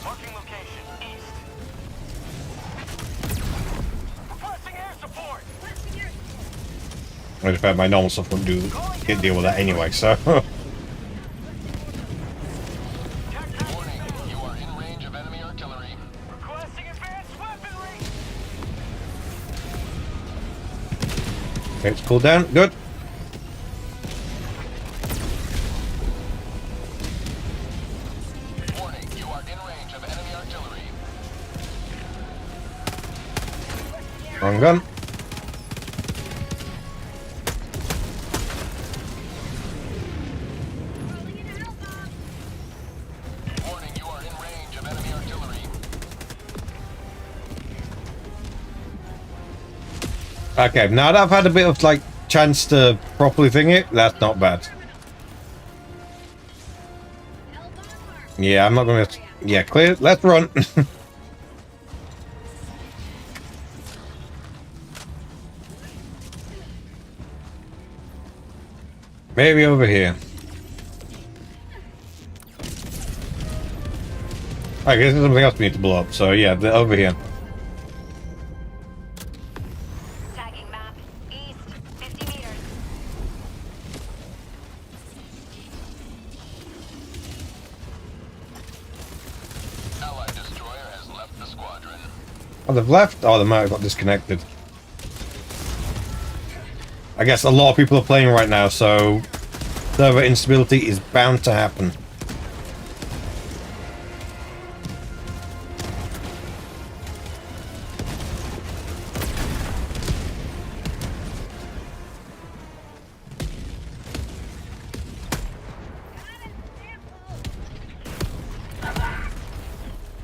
Marking location east. Requesting air support. I just bet my normal stuff wouldn't deal with that anyway, so. Warning, you are in range of enemy artillery. Requesting advanced weaponry. Okay, it's cooled down. Good. Warning, you are in range of enemy artillery. Wrong gun. Warning, you are in range of enemy artillery. Okay, now that I've had a bit of like chance to properly thing it, that's not bad. Yeah, I'm not gonna. Yeah, clear. Let's run. Maybe over here. I guess there's something else we need to blow up. So yeah, over here. Tagging map. East. 50 meters. Allied destroyer has left the squadron. Oh, they've left? Oh, they might have got disconnected. I guess a lot of people are playing right now, so server instability is bound to happen.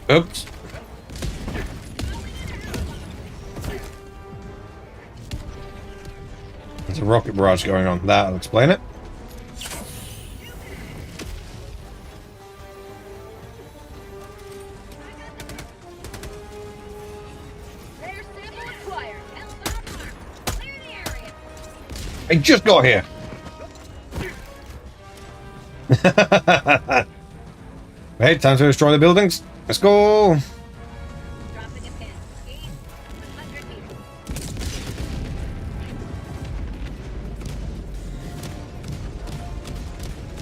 Oops. There's a rocket barrage going on. That'll explain it. There's sample acquired. Helldiver. Clear the area. I just got here. Hey, time to destroy the buildings. Let's go. Dropping a pin. East, 100 meters.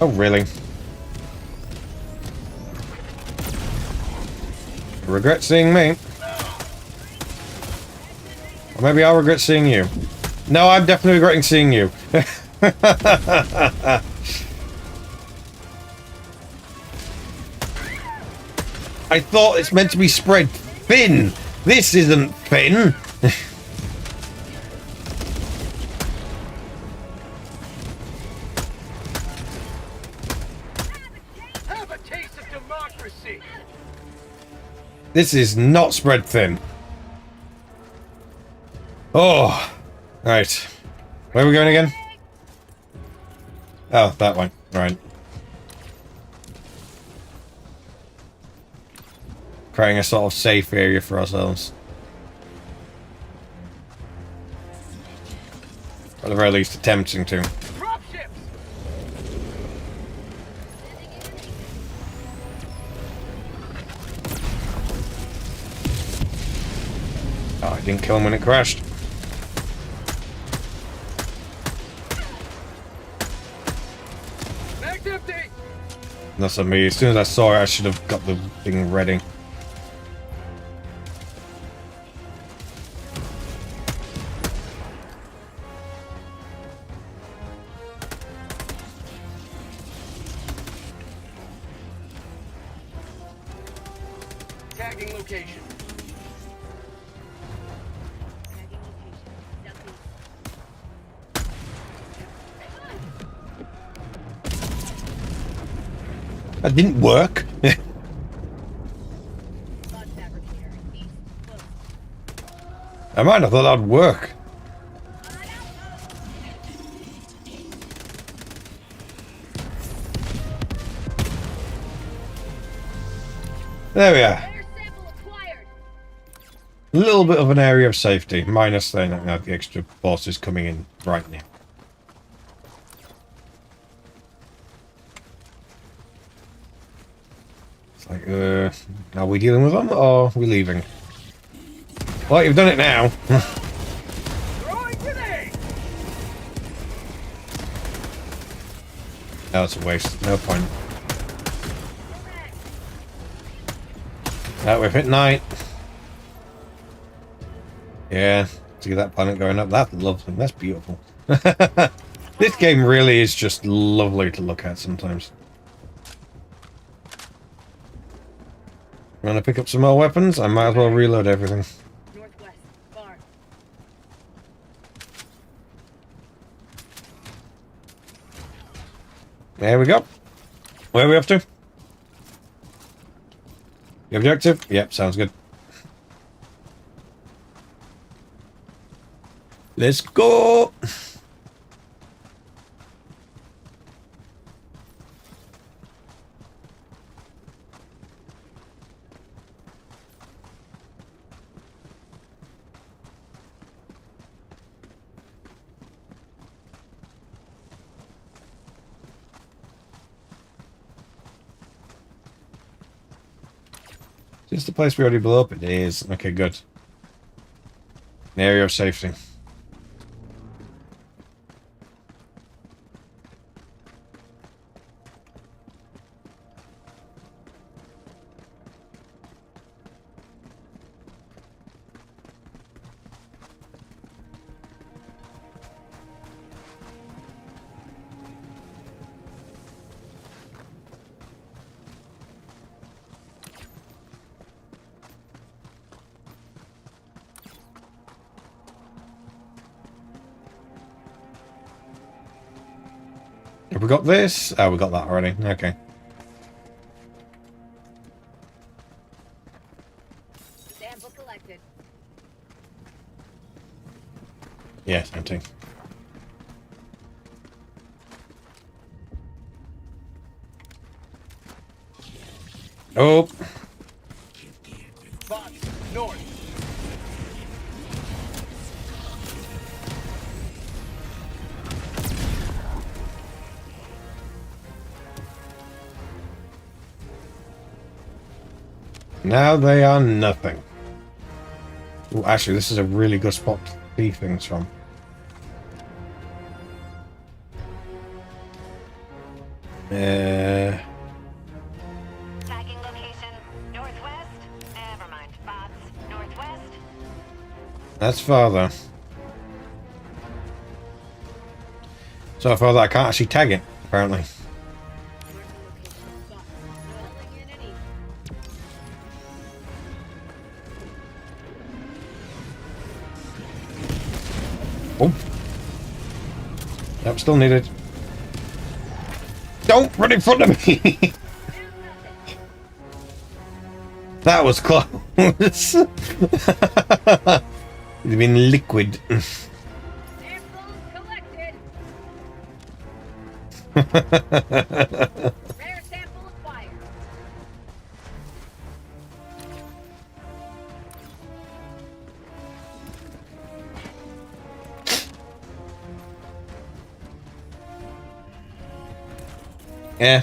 Oh, really? Regret seeing me. Or maybe I'll regret seeing you. No, I'm definitely regretting seeing you. I thought it's meant to be spread thin. This isn't thin. Have a taste of democracy. This is not spread thin. Oh, right. Where are we going again? Oh, that one. Right. Creating a sort of safe area for ourselves. At the very least, attempting to. Dropships. Oh, I didn't kill him when it crashed. Mag's empty. That's on me. As soon as I saw it, I should have got the thing ready. Tagging location. Tagging location. Southeast. That didn't work. Pod fabricator. East, close. I might have thought that'd work. There we are. Air sample acquired. A little bit of an area of safety, minus then the extra forces coming in right now. It's like, are we dealing with them or are we leaving? Well, you've done it now. Throwing grenade. No, it's a waste. No point. We've hit night. Yeah, see that planet going up. That's lovely. That's beautiful. This game really is just lovely to look at sometimes. Want to pick up some more weapons? I might as well reload everything. Northwest. Bar. There we go. Where are we off to? The objective? Yep, sounds good. Let's go! Just the place we already blew up? It is. Okay, good. An area of safety. Have we got this? Oh, we got that already. Okay. Sample collected. Yes, empty. Oh. Box. North. Now they are nothing. Ooh, actually, this is a really good spot to see things from. Tagging location northwest. Never mind. Bots. Northwest. That's farther. So far that I can't actually tag it, apparently. Rolling in and east. Oh. Yep, still needed. Don't run in front of me! That was close. It'd been liquid. Samples collected. Rare sample acquired. Yeah.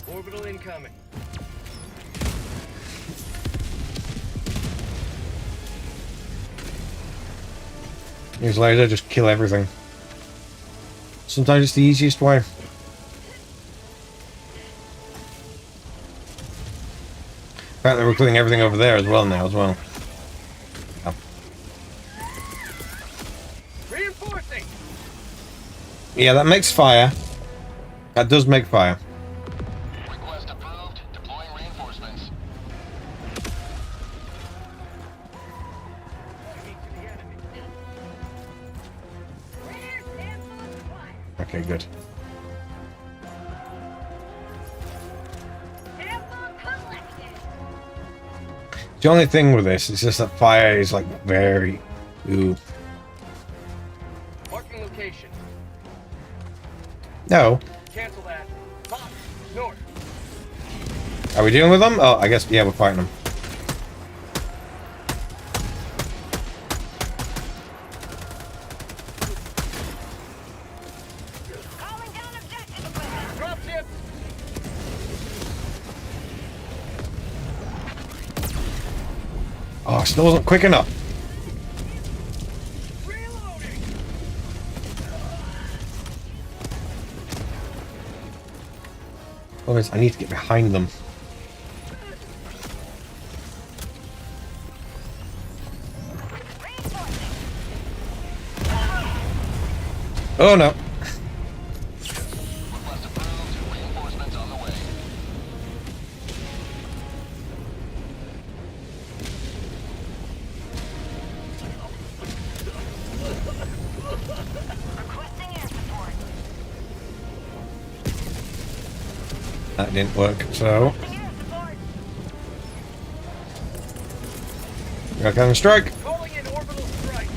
Orbital incoming. Use laser, just kill everything. Sometimes it's the easiest way. Apparently we're killing everything over there as well now as well. Oh. Reinforcing. Yeah, that makes fire. That does make fire. Request approved. Deploying reinforcements. Rare sample acquired. Okay, good. Sample collected. The only thing with this is just that fire is like very... Ooh. Marking location. No. Cancel that. Bots. North. Are we dealing with them? Oh, I guess, yeah, we're fighting them. Calling down objective equipment. Drop ship. Oh, still wasn't quick enough. Reloading. Well, I need to get behind them. Oh no. Request approved. Reinforcements on the way. Requesting air support. That didn't work, so... Requesting air support. I can strike. Calling in orbital strike.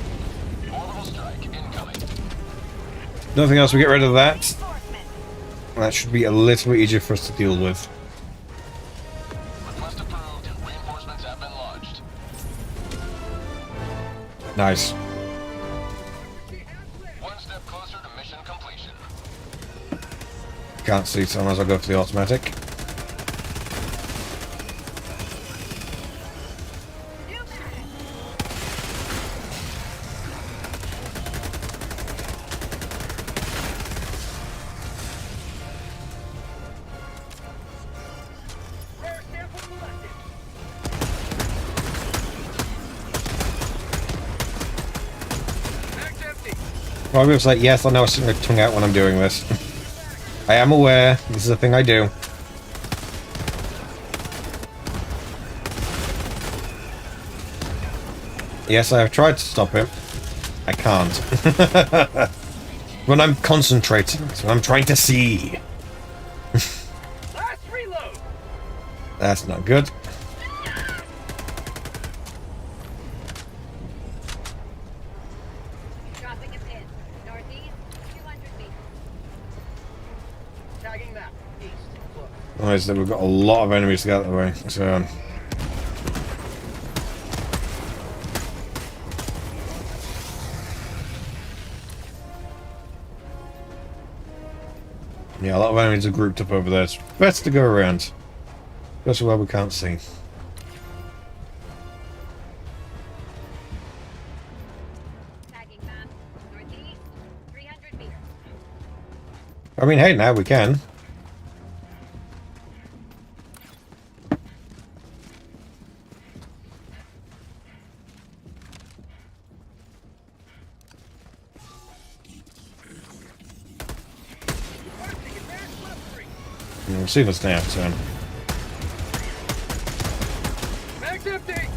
Orbital strike incoming. Nothing else, we get rid of that. Reinforcement. That should be a little bit easier for us to deal with. Request approved. Reinforcements have been lodged. Nice. One step closer to mission completion. Can't see, so I might as well go for the automatic. Rare sample collected. Mag's empty. Well, I was like, yes, I know I stick my tongue out when I'm doing this. I am aware. This is a thing I do. Yes, I have tried to stop him. I can't. When I'm concentrating, so I'm trying to see. Last reload. That's not good. Dropping a pin. Northeast, 200 meters. Tagging map. East. Close. Alright, so we've got a lot of enemies to get out of the way. So, Yeah, a lot of enemies are grouped up over there. It's best to go around. Especially where we can't see. Tagging map. Northeast, 300 meters. I mean, hey, now we can. We've seen us now, so. Mag's empty!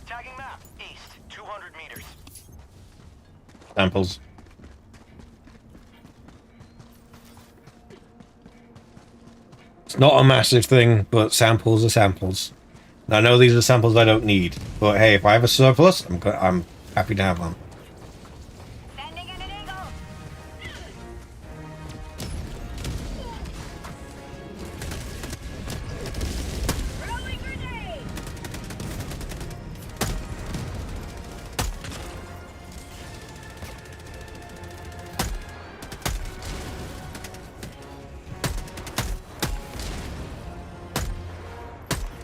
Tagging map. East, 200 meters. Samples. It's not a massive thing, but samples are samples. Now, I know these are samples I don't need, but hey, if I have a surplus, I'm happy to have them. Sending in an eagle. Throwing grenade.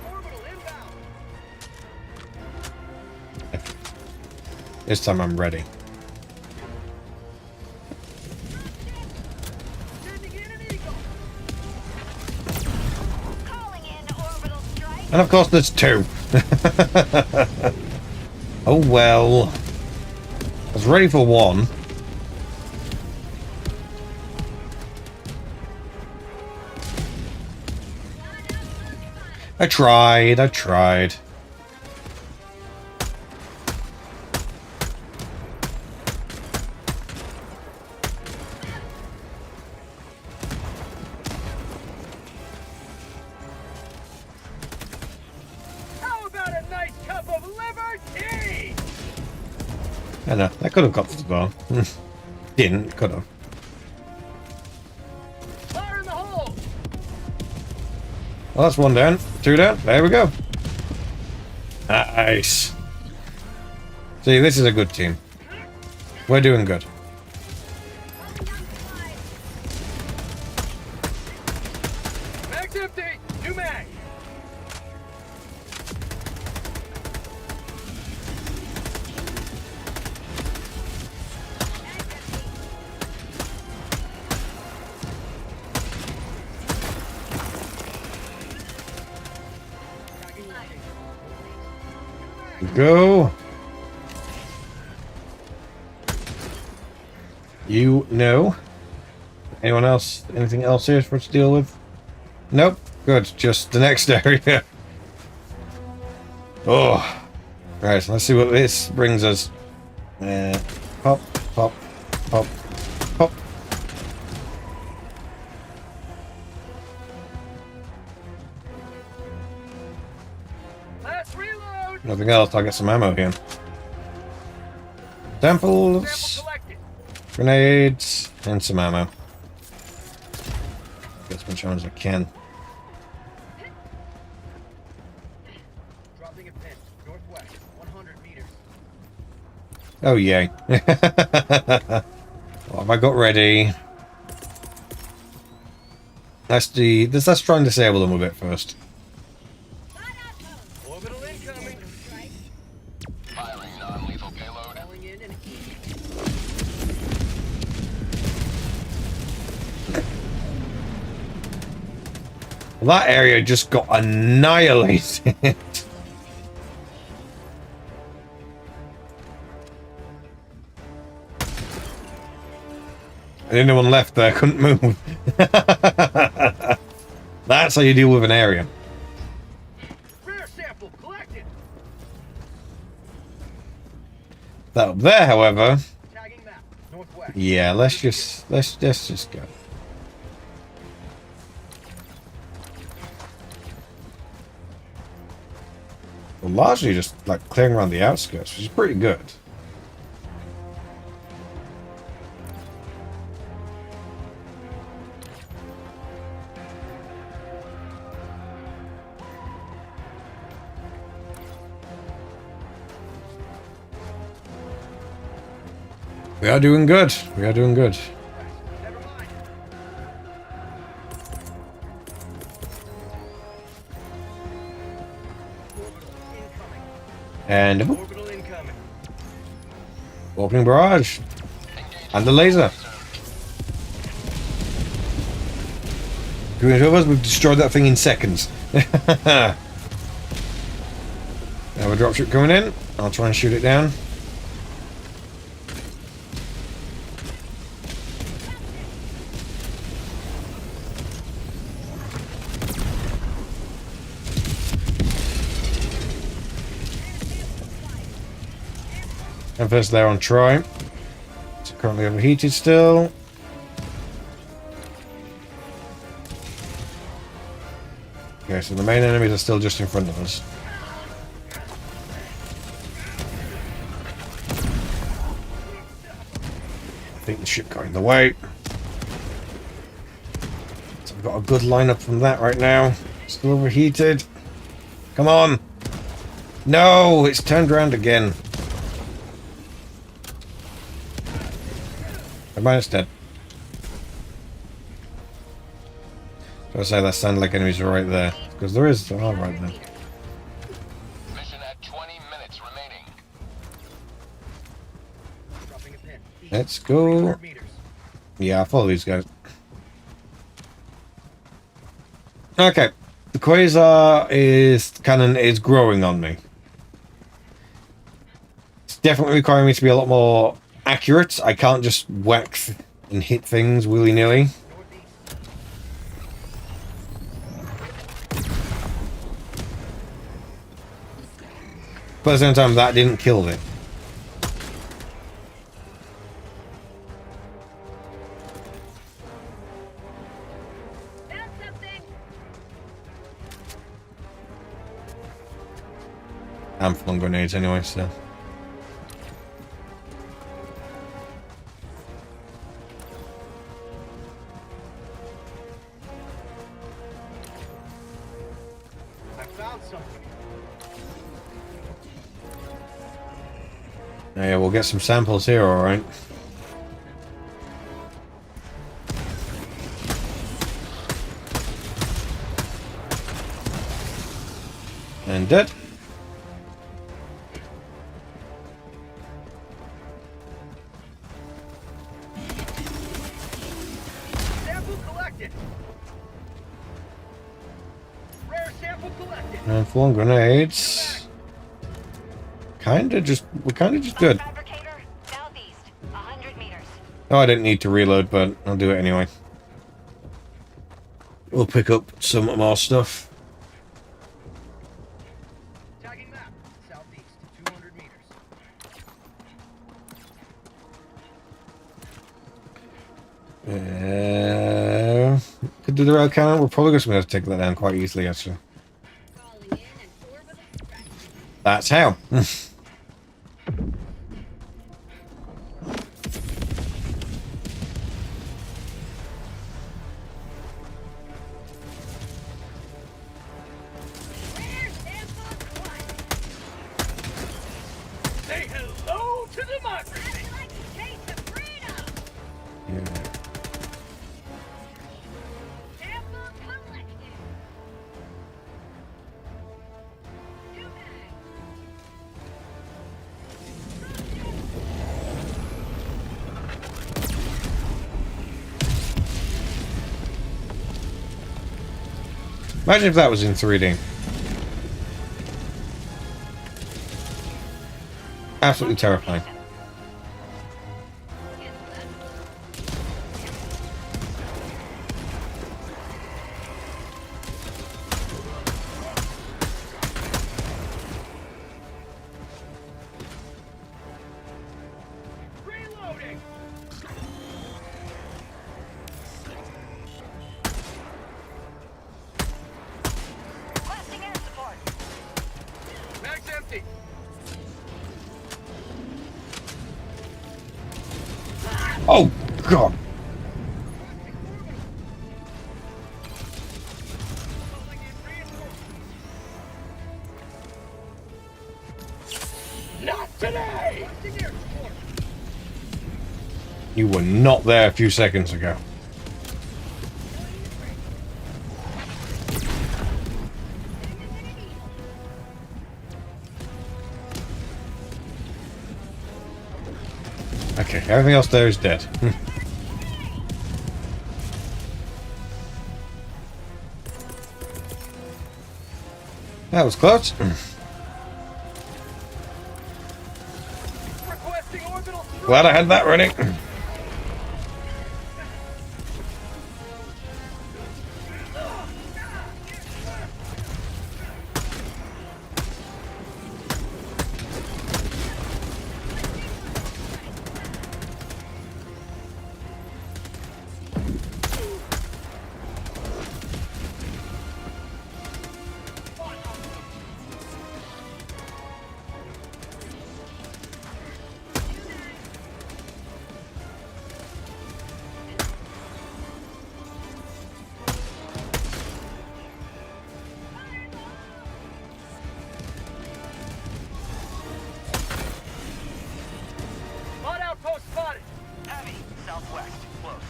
Orbital inbound! This time I'm ready. Sending in an eagle! Calling in orbital strike. And of course there's two. Oh well. I was ready for one. I tried. How about a nice cup of liver tea? I know, that could have got to the bar. Didn't, could have. Fire in the hole! Well, that's one down. Two down. There we go. Nice. See, this is a good team. We're doing good. Mag's empty! New mag! Go. You know. Anyone else? Anything else here for us to deal with? Nope. Good. Just the next area. Oh. Right, so let's see what this brings us. Pop, pop, pop, pop. Last reload! Nothing else. I'll get some ammo here. Samples, Sample collected! grenades, and some ammo. Get as much ammo as I can. Dropping a pin. Northwest, 100 meters. Oh yay. What have I got ready? Let's try and disable them a bit first. Orbital incoming! Firing non-lethal payload. Calling in an Well, that area just got annihilated. And anyone left there couldn't move. That's how you deal with an area. rare sample collected! That up there, however, Tagging map. Northwest. yeah, let's just go. Well, largely just like clearing around the outskirts, which is pretty good. We are doing good. We are doing good. Never mind. And Orbital incoming. opening barrage. And the laser. Between two of us, we've destroyed that thing in seconds. Now a dropship coming in. I'll try and shoot it down. And first there on try. It's currently overheated still. Okay, so the main enemies are still just in front of us. I think the ship got in the way. So we've got a good lineup from that right now. Still overheated. Come on! No! It's turned around again. It's dead. I say that sounded like enemies are right there. Because there is, they are right there. Mission at 20 minutes remaining. Dropping a pin. Let's go. 300 meters. Yeah, I'll follow these guys. Okay. The Quasar cannon is growing on me. It's definitely requiring me to be a lot more accurate. I can't just whack and hit things willy-nilly. But at the same time, that didn't kill it. Found something. I'm flung grenades anyway, so. I found something. Yeah, we'll get some samples here, alright. And dead. Sample collected. Rare sample collected. And flung grenades. We're kinda just good. Fabricator, southeast, 100 meters. Oh, I didn't need to reload, but I'll do it anyway. We'll pick up some more stuff. Tagging map. Southeast, 200 meters. Could do the rail cannon. We're probably just going to have to take that down quite easily, actually. Calling in an orbital strike. That's how. Rare sample collected. Say hello to democracy. That's like a taste of freedom. Yeah. Sample collected. New mag. Imagine if that was in 3D. Absolutely terrifying. Reloading. Requesting air support. Mag's empty. Oh, God. Calling in reinforcements. Not today. Requesting air support. You were not there a few seconds ago. Okay, everything else there is dead. That was close. Requesting orbital. Glad I had that ready. Mod outpost spotted. Heavy, southwest, close.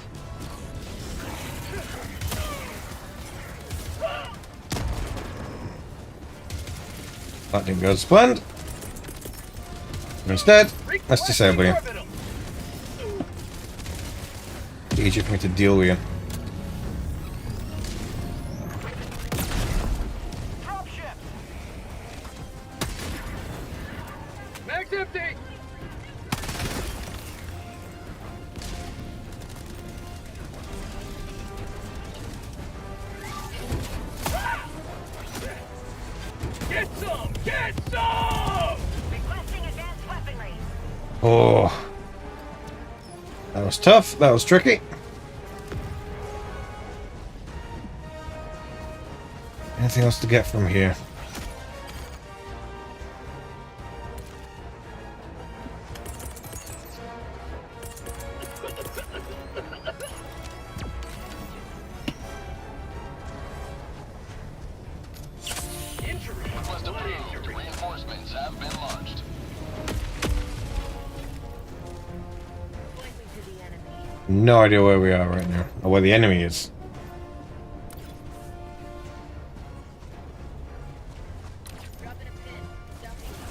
That didn't go as planned. Instead, let's disable you. Orbital. Easier for me to deal with you. Dropship. Mag's empty. Get some! Get some! Requesting advanced weaponry. Oh. That was tough. That was tricky. Anything else to get from here? Request approved. Reinforcements have been launched. No idea where we are right now, or where the enemy is. Dropping a pin. Southeast.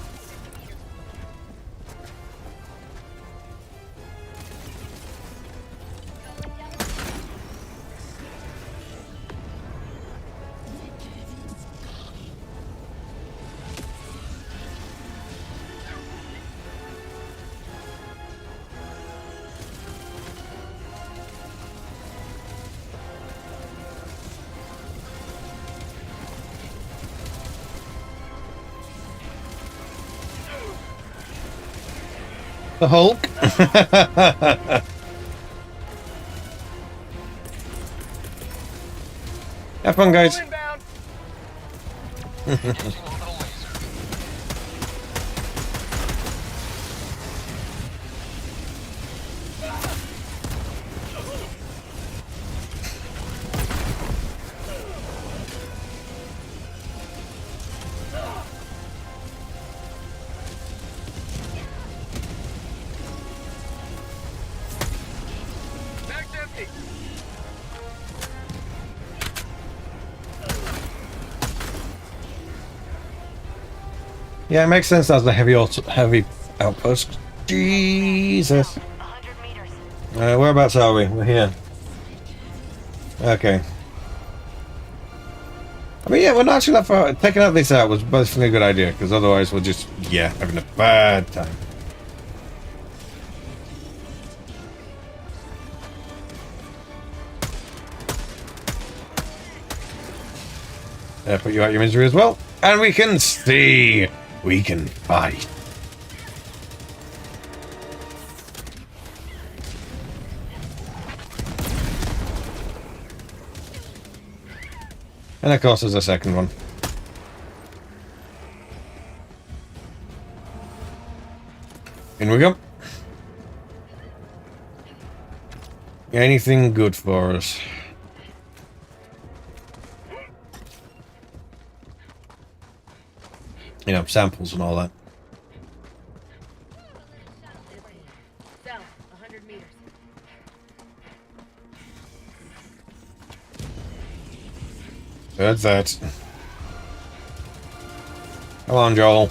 The Hulk. Have fun, guys. Inbound. Orbital laser. Mag's empty. Yeah, it makes sense as the heavy outpost. Jesus. 100 meters. Whereabouts are we? We're here. Okay. I mean, yeah, we're not actually that far. Taking out this out was basically a good idea, because otherwise we're just, yeah, having a bad time. Put you out your misery as well. And we can see. We can fight. And of course there's a second one. In we go. Anything good for us? You know, samples and all that. South, 100 meters. That's that. Come on, Joel.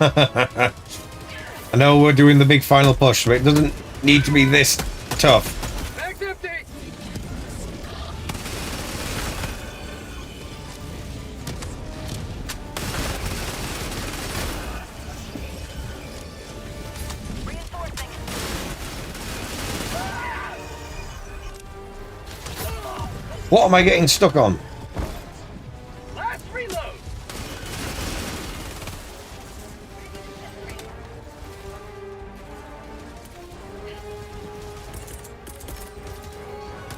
I know we're doing the big final push, but it doesn't need to be this tough. Bag's empty. Reinforcing. What am I getting stuck on? Last reload.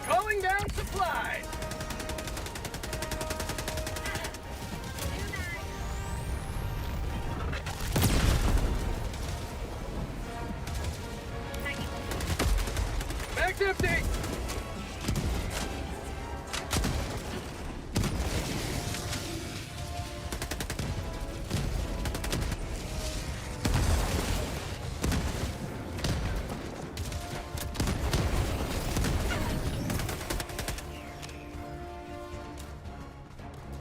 Calling down supplies. Bag's empty.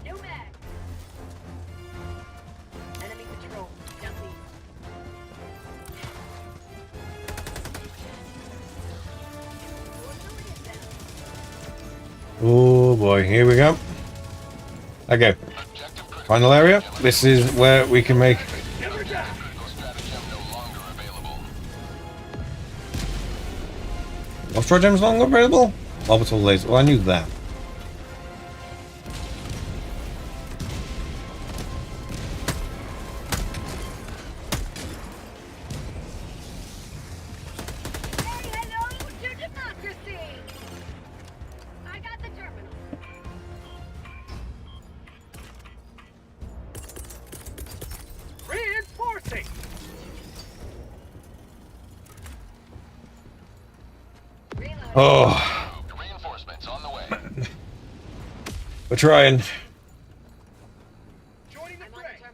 New mag. Enemy patrol. Jumping. Oh boy, here we go. Okay, final area. This is where we can make. Never die. Critical stratagem no longer available. What stratagems no longer available? Orbital laser. Well, I knew that. Say hello to democracy. I got the terminal. Reinforcing. Reload. Oh, Moved. Reinforcements on the way. we're trying. Joining the I'm on fray. the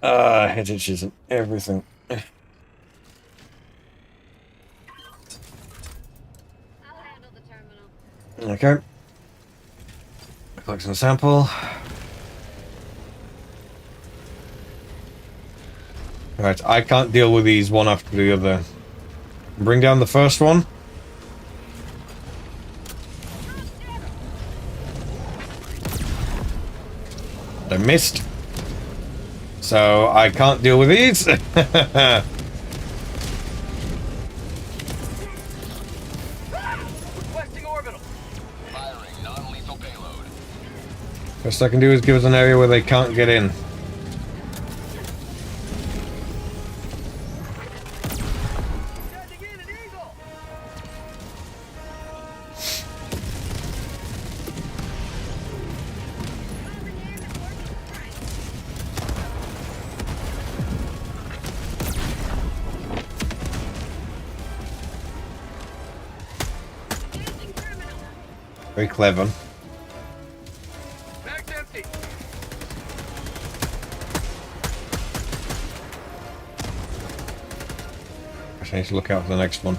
terminal. Head itches and everything. I'll handle the terminal. Okay. Collecting a sample. Right, I can't deal with these one after the other. Bring down the first one. I missed. So I can't deal with these. Requesting orbital. Firing non-lethal payload. Best I can do is give us an area where they can't get in. Charging in an eagle. Engaging terminal. Very clever. Bag's empty. I need to look out for the next one.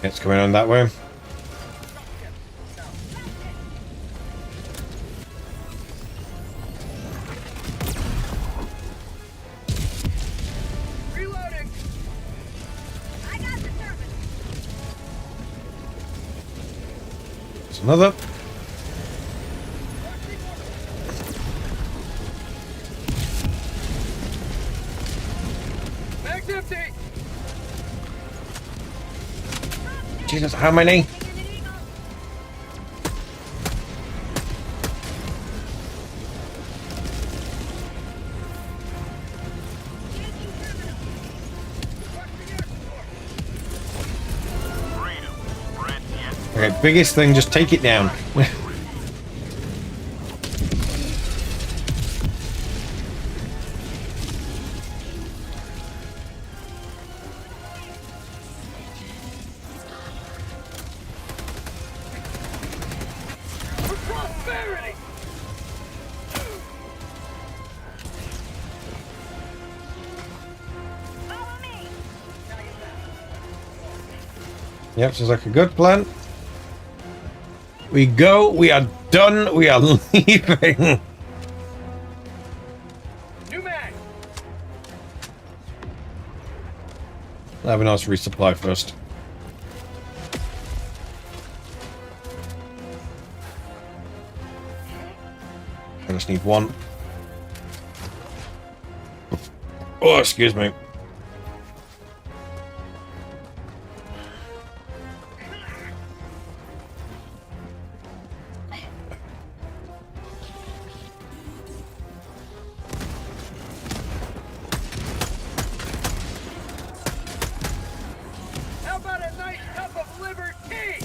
It's coming on that way. Reloading. I got the terminal. It's another. Bag's empty. Jesus, how many? Taking an eagle. Engaging terminal. Requesting air support. Freedom. Red yet. Okay, biggest thing, just take it down. For prosperity. Follow me. Yep, seems like a good plan. We go. We are done. We are leaving. New mag. I'll have a nice resupply first. I just need one. Oh, excuse me. How about a nice cup of liberty?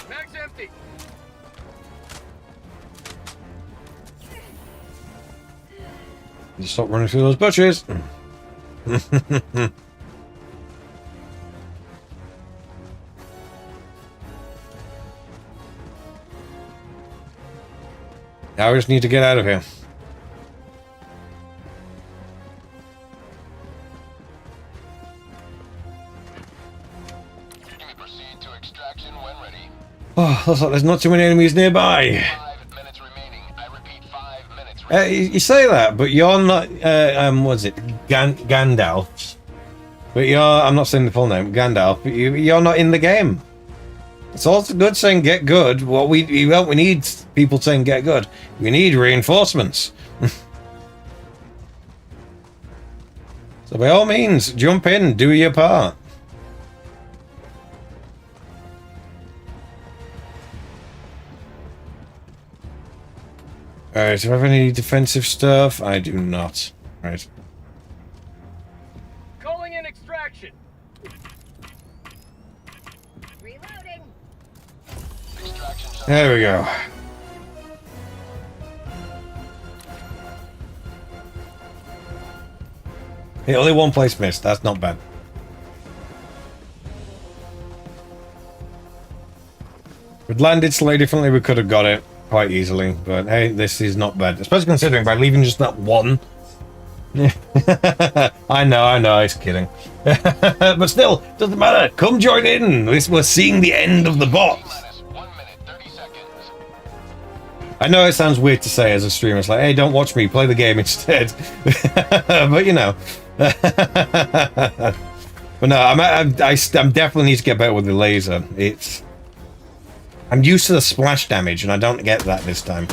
Mag's empty. Just stop running through those bushes. Now we just need to get out of here. You may proceed to extraction when ready. Oh, looks like there's not too many enemies nearby. 5 minutes remaining. I repeat, 5 minutes remaining. You say that, but you're not. What's it? Gandalf. But you're. I'm not saying the full name, Gandalf. But you're not in the game. It's also good saying get good. What we need people saying get good. We need reinforcements. So by all means, jump in, do your part. Alright, do I have any defensive stuff? I do not. Right. Calling in extraction. Reloading. Extraction zone. There we go. Hey, only one place missed. That's not bad. If we'd landed slightly differently, we could have got it quite easily. But hey, this is not bad. Especially considering by leaving just that one. I know, it's kidding. But still, doesn't matter. Come join in. We're seeing the end of the box. Minus 1 minute, 30 seconds. I know it sounds weird to say as a streamer. It's like, hey, don't watch me, play the game instead. But you know. But no, I definitely need to get better with the laser. I'm used to the splash damage, and I don't get that this time.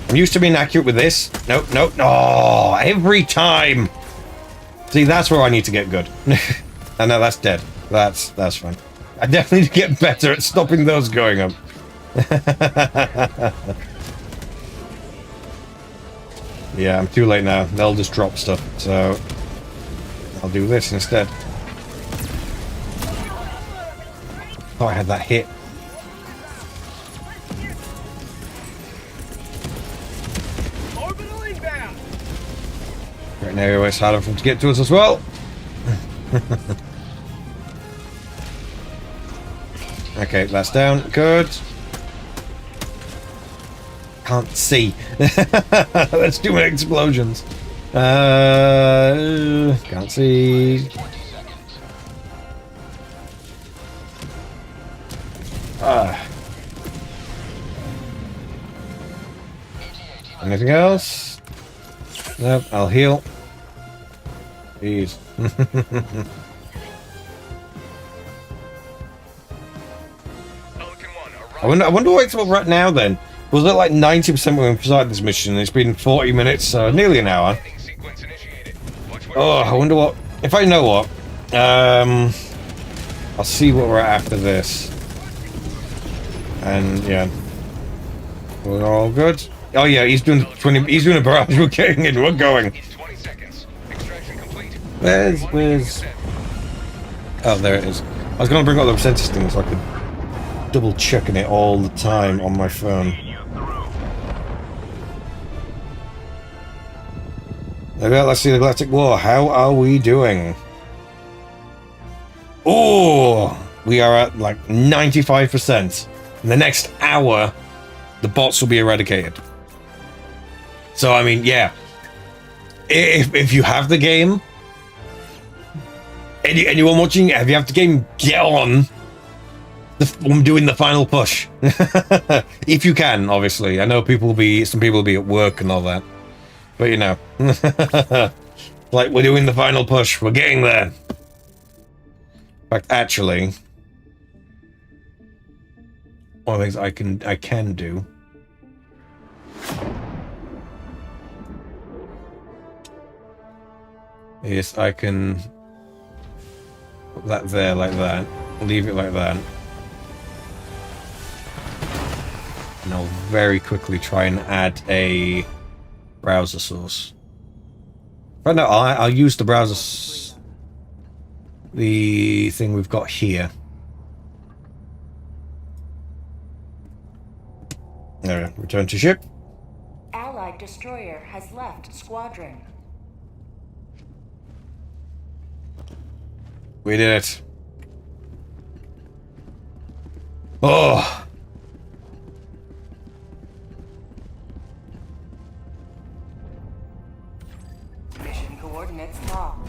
I'm used to being accurate with this. Nope. Oh, every time. See, that's where I need to get good. I know that's dead. That's fine. I definitely need to get better at stopping those going up. Yeah, I'm too late now. They'll just drop stuff, so I'll do this instead. Oh, I had that hit. Orbital inbound. Right now, it's harder for them to get to us as well. Okay, that's down. Good. Can't see. Let's do explosions. Can't see. 20 seconds. Anything else? Nope, I'll heal. Jeez. I wonder what it's right now then. Was it like 90% when we started this mission? It's been 40 minutes, so nearly an hour. Oh, I wonder what... If I know what... I'll see what we're at after this. And, yeah. We're all good. Oh yeah, he's doing 20... He's doing a barrage. We're getting in. We're going. 20 seconds. Extraction complete. Where's... Oh, there it is. I was going to bring up the percentage thing so I could double checking it all the time on my phone. There we go, let's see the Galactic War. How are we doing? Oh, we are at like 95%. In the next hour, the bots will be eradicated. So, I mean, yeah. If you have the game, Anyone watching? Have you have the game? Get on. I'm doing the final push. If you can, obviously. I know some people will be at work and all that. But you know. Like, we're doing the final push. We're getting there. In fact, actually, one of the things I can do is I can put that there like that. Leave it like that. And I'll very quickly try and add a browser source. But no, I'll use the browser, the thing we've got here. There, return to ship. Allied destroyer has left squadron. We did it. Oh. Mission coordinates locked.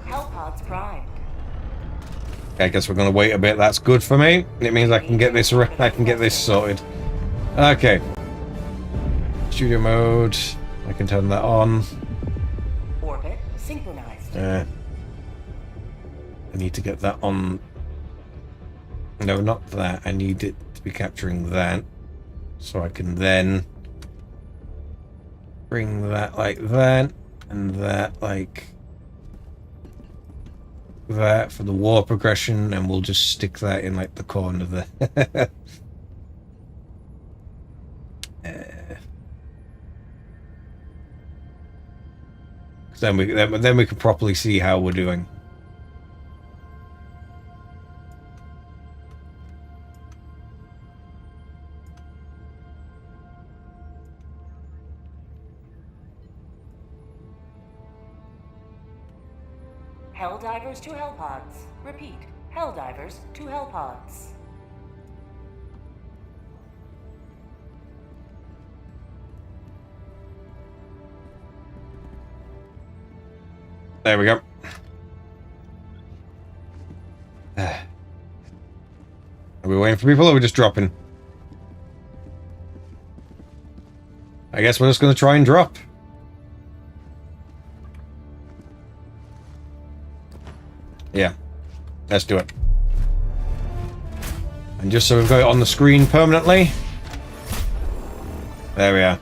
Hellpods primed. I guess we're gonna wait a bit. That's good for me. It means I can get this. I can get this sorted. Okay. Studio mode. I can turn that on. Orbit synchronized. I need to get that on. No, not that. I need it to be capturing that, so I can then bring that like that, and that like that for the war progression, and we'll just stick that in like the corner there. Then we can properly see how we're doing. Helldivers to Hellpods. Repeat. Helldivers to Hellpods. There we go. Are we waiting for people or are we just dropping? I guess we're just going to try and drop. Yeah. Let's do it. And just so we've got it on the screen permanently. There we are.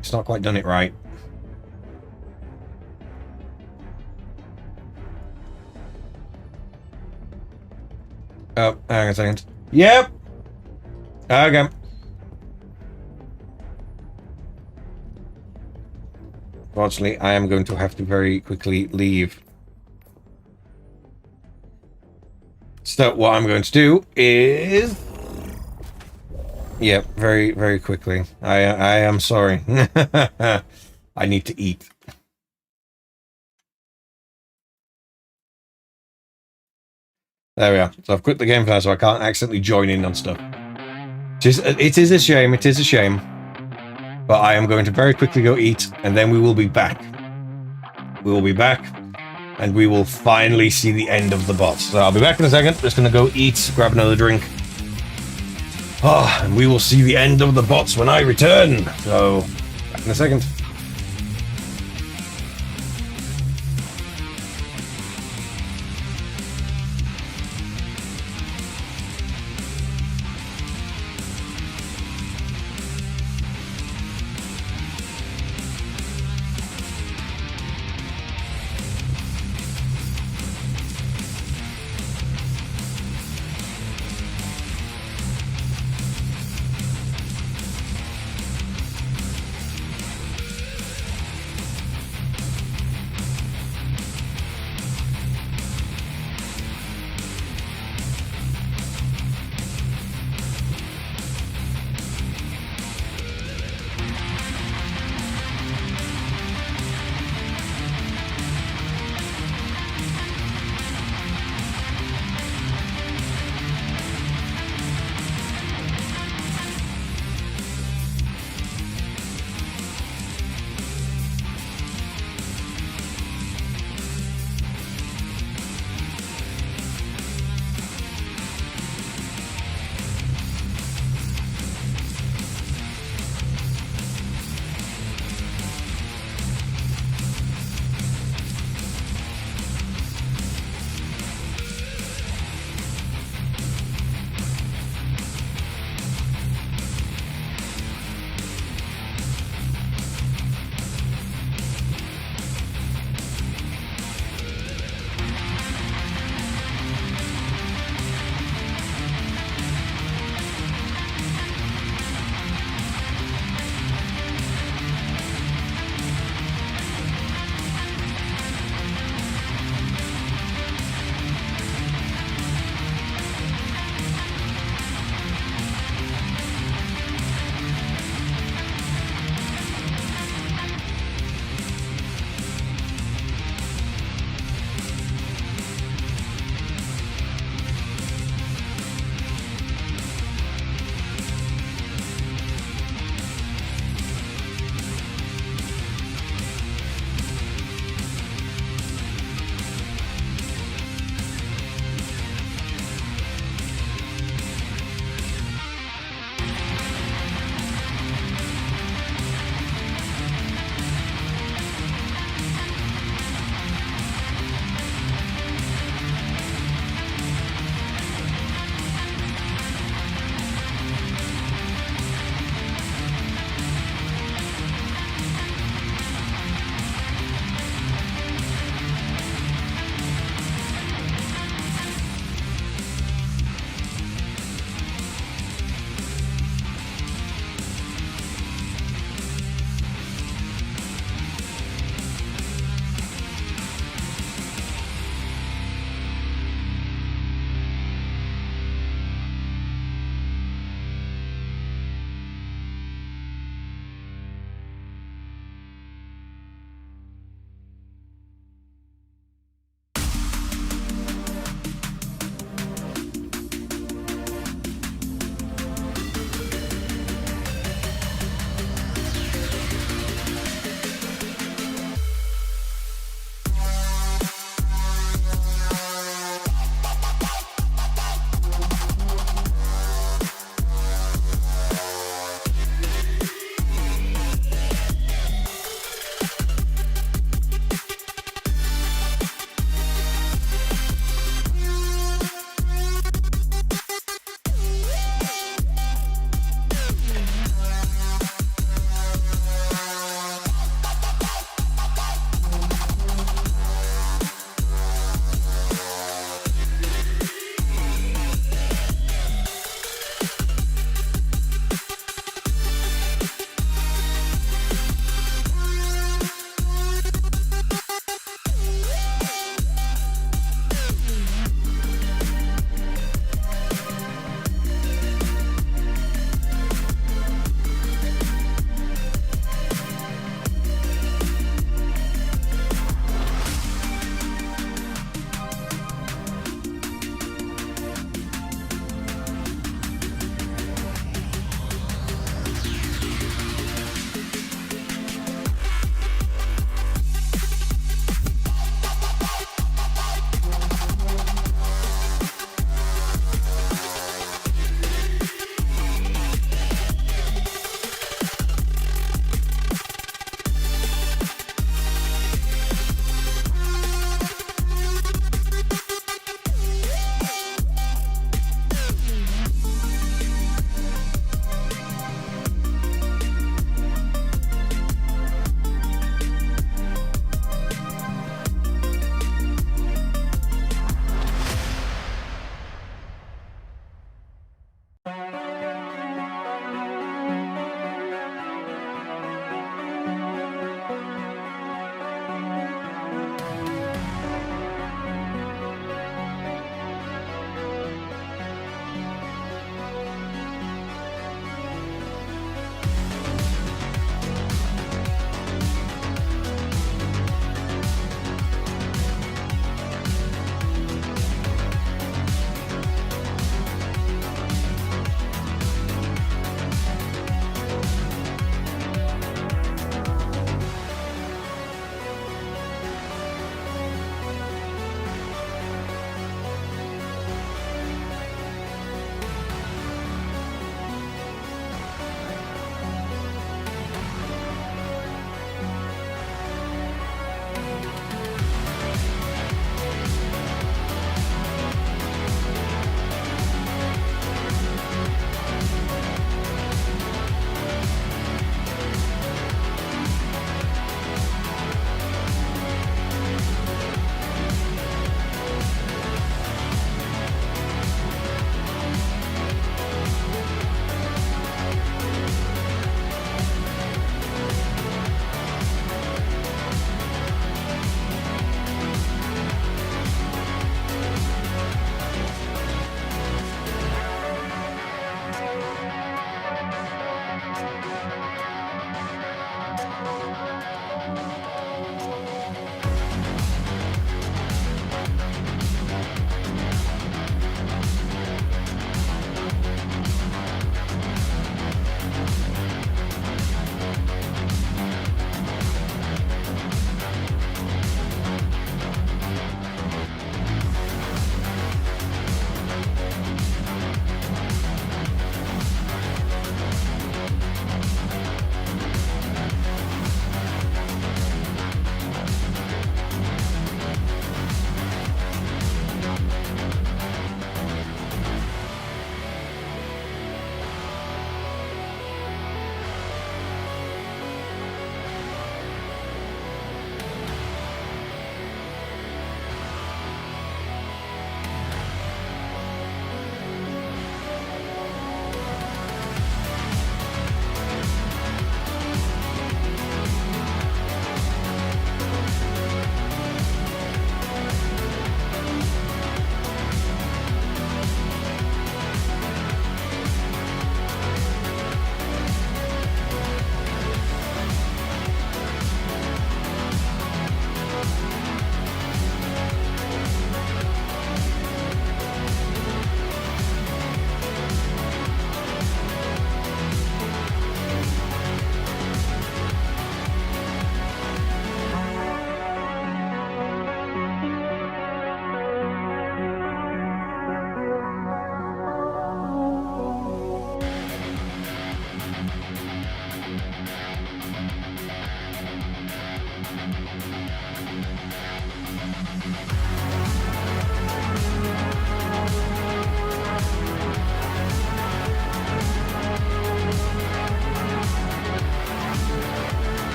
It's not quite done it right. Oh, hang on a second. Yep. Okay. Unfortunately, I am going to have to very quickly leave. So what I'm going to do is... Yep, very, very quickly. I am sorry. I need to eat. There we are. So I've quit the game for now, so I can't accidentally join in on stuff. It is a shame. It is a shame. But I am going to very quickly go eat, and then we will be back. We will be back, and we will finally see the end of the boss. So I'll be back in a second. Just going to go eat, grab another drink. Oh, and we will see the end of the bots when I return. So, back in a second.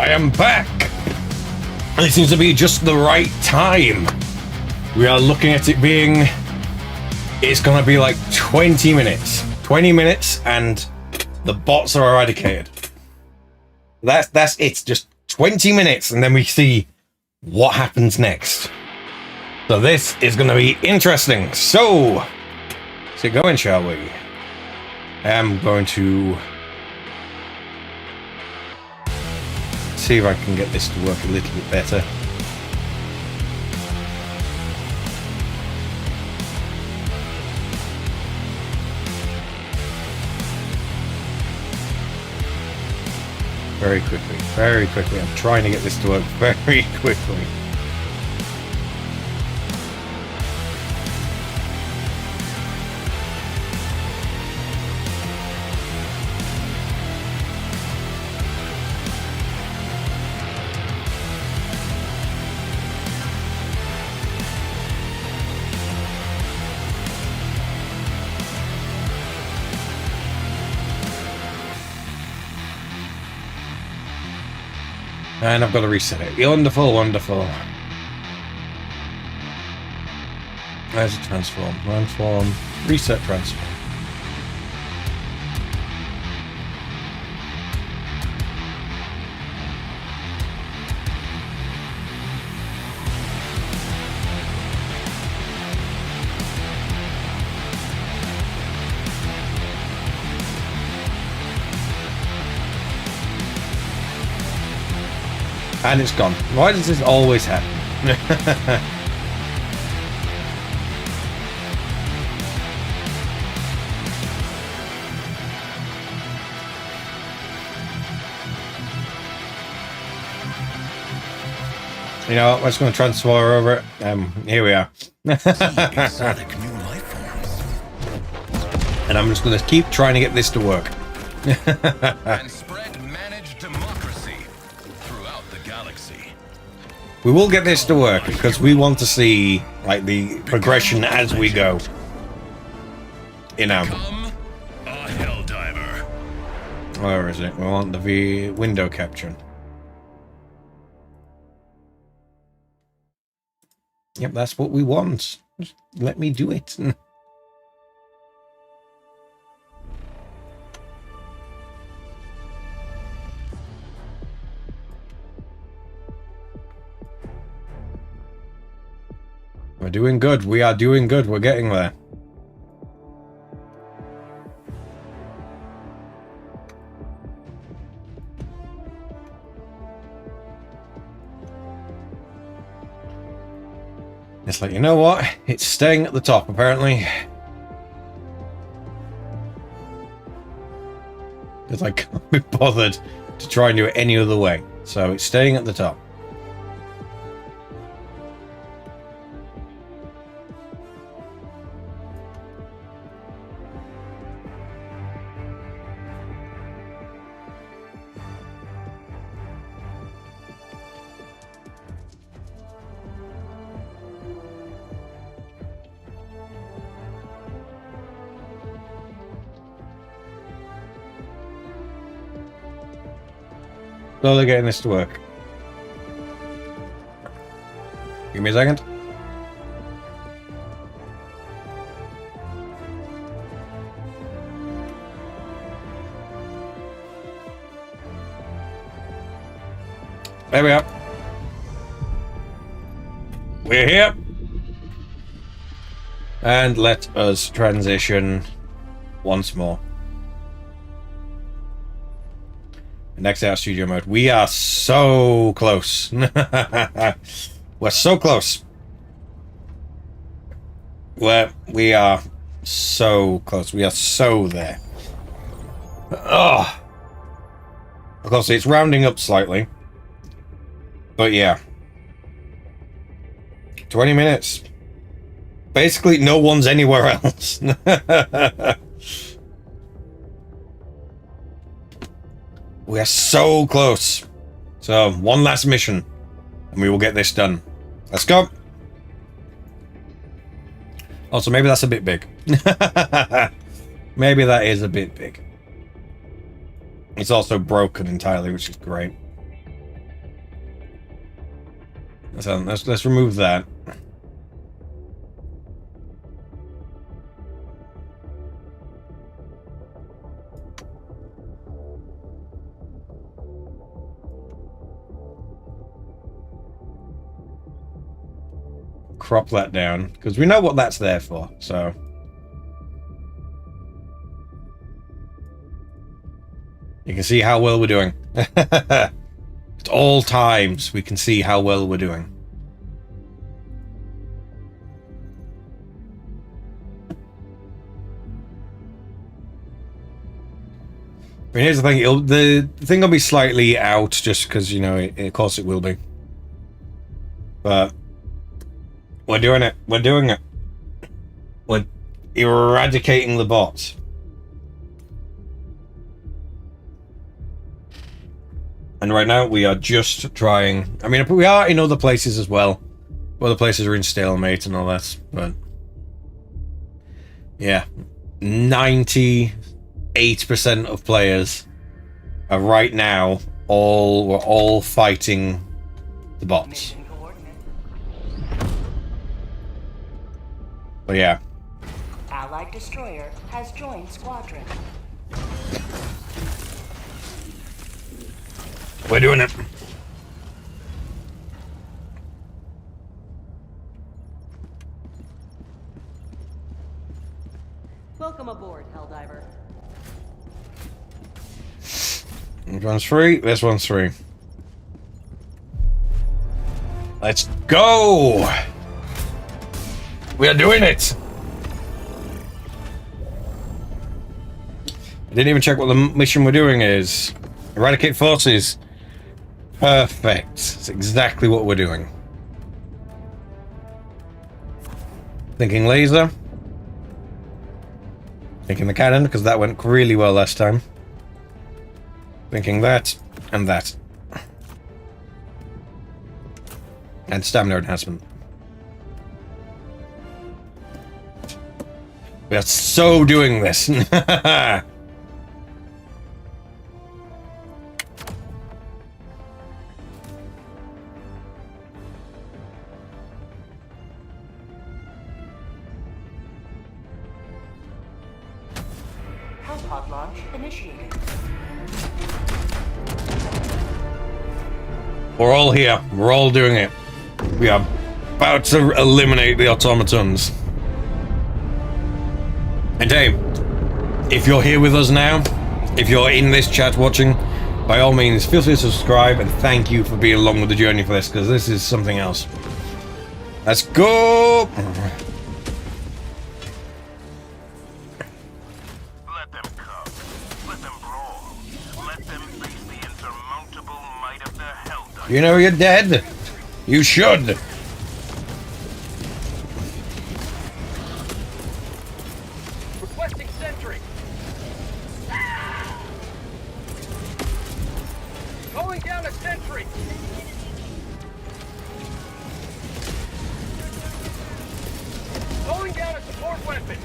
I am back. And it seems to be just the right time. We are looking at it being... It's gonna be like 20 minutes. 20 minutes and the bots are eradicated. That's it. Just 20 minutes and then we see what happens next. So this is gonna be interesting. So, let's get going, shall we? I am going to see if I can get this to work a little bit better. Very quickly, very quickly. I'm trying to get this to work very quickly. And I've got to reset it. Wonderful, wonderful. There's a transform. Transform. Reset transform. And it's gone. Why does this always happen? You know, I'm just going to transfer over it. Here we are. Exotic new life forms. And I'm just going to keep trying to get this to work. And spread managed democracy throughout the galaxy. We will get this to work because we want to see like the progression as we go. You know. Become a Helldiver. Where is it? We want the window capture. Yep, that's what we want. Just let me do it. We're doing good. We are doing good. We're getting there. It's like, you know what? It's staying at the top, apparently. Because I can't be bothered to try and do it any other way. So it's staying at the top. Slowly getting this to work. Give me a second. There we are. We're here. And let us transition once more. Next out studio mode. We are so close. We're so close. We are so close. We are so there. Oh. Of course, it's rounding up slightly. But yeah. 20 minutes. Basically, no one's anywhere else. We are so close. So, one last mission. And we will get this done. Let's go. Also, maybe that's a bit big. Maybe that is a bit big. It's also broken entirely, which is great. So let's remove that. Crop that down, because we know what that's there for, so... You can see how well we're doing. At all times, we can see how well we're doing. But here's the thing, the thing will be slightly out, just because, you know, of course it will be. But... we're doing it. We're doing it. We're eradicating the bots. And right now we are just trying... I mean, we are in other places as well. Other places are in stalemate and all that, but... yeah. 98% of players are right now we're all fighting the bots. But yeah. Allied destroyer has joined squadron. We're doing it. Welcome aboard, Helldiver. This one's free. This one's free. Let's go! We are doing it! I didn't even check what the mission we're doing is. Eradicate forces. Perfect. That's exactly what we're doing. Thinking laser. Thinking the cannon, because that went really well last time. Thinking that, and that. And stamina enhancement. We are so doing this. Hellpod launch initiated. We're all here. We're all doing it. We are about to eliminate the automatons. And hey, if you're here with us now, if you're in this chat watching, by all means, feel free to subscribe, and thank you for being along with the journey for this, because this is something else. Let's go! Let them come. Let them brawl. Let them face the insurmountable might of the Helldivers. You know you're dead. You should. Requesting sentry. Going down a sentry. Going down a support weapon.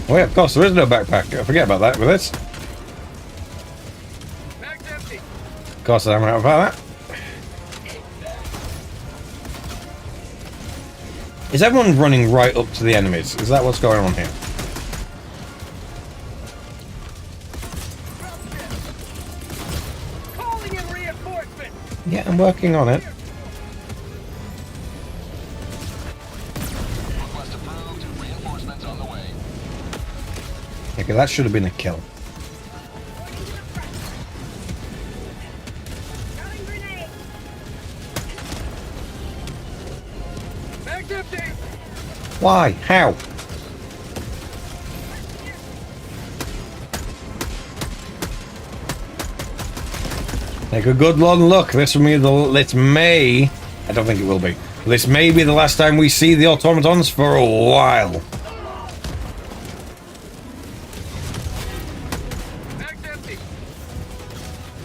Oh yeah, of course, there is no backpack. I forget about that with this. Mag's empty. Of course, I'm out of that. Is everyone running right up to the enemies? Is that what's going on here? Calling in reinforcements. Yeah, I'm working on it. Request approved. Reinforcements on the way. Okay, that should have been a kill. Throwing grenade. Mag's empty. Why? How? Take a good long look. This may I don't think it will be. This may be the last time we see the automatons for a while. Mag's empty.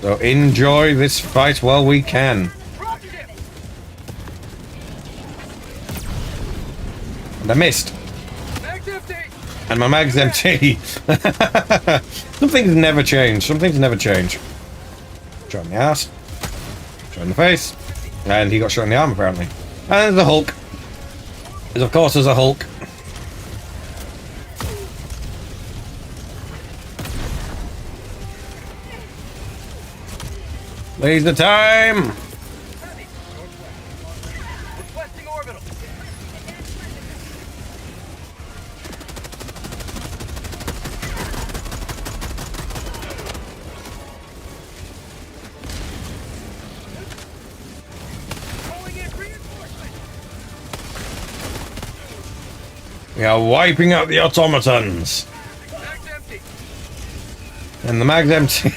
So enjoy this fight while we can. Dropship. And I missed. Mag's empty. And my mag's empty. Some things never change. Some things never change. Shot in the ass. Shot in the face. And he got shot in the arm, apparently. And there's a Hulk. Of course there's a Hulk. Laser time! Requesting orbital. Calling in reinforcement. We are wiping out the automatons. Mag's empty. And the mag's empty.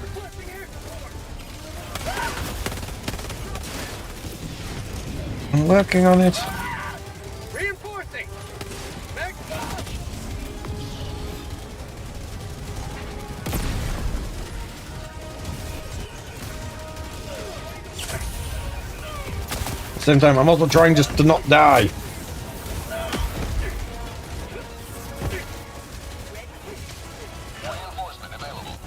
Requesting air support. I'm working on it. Reinforcing. Mag's Same time, I'm also trying just to not die. Reinforcement available.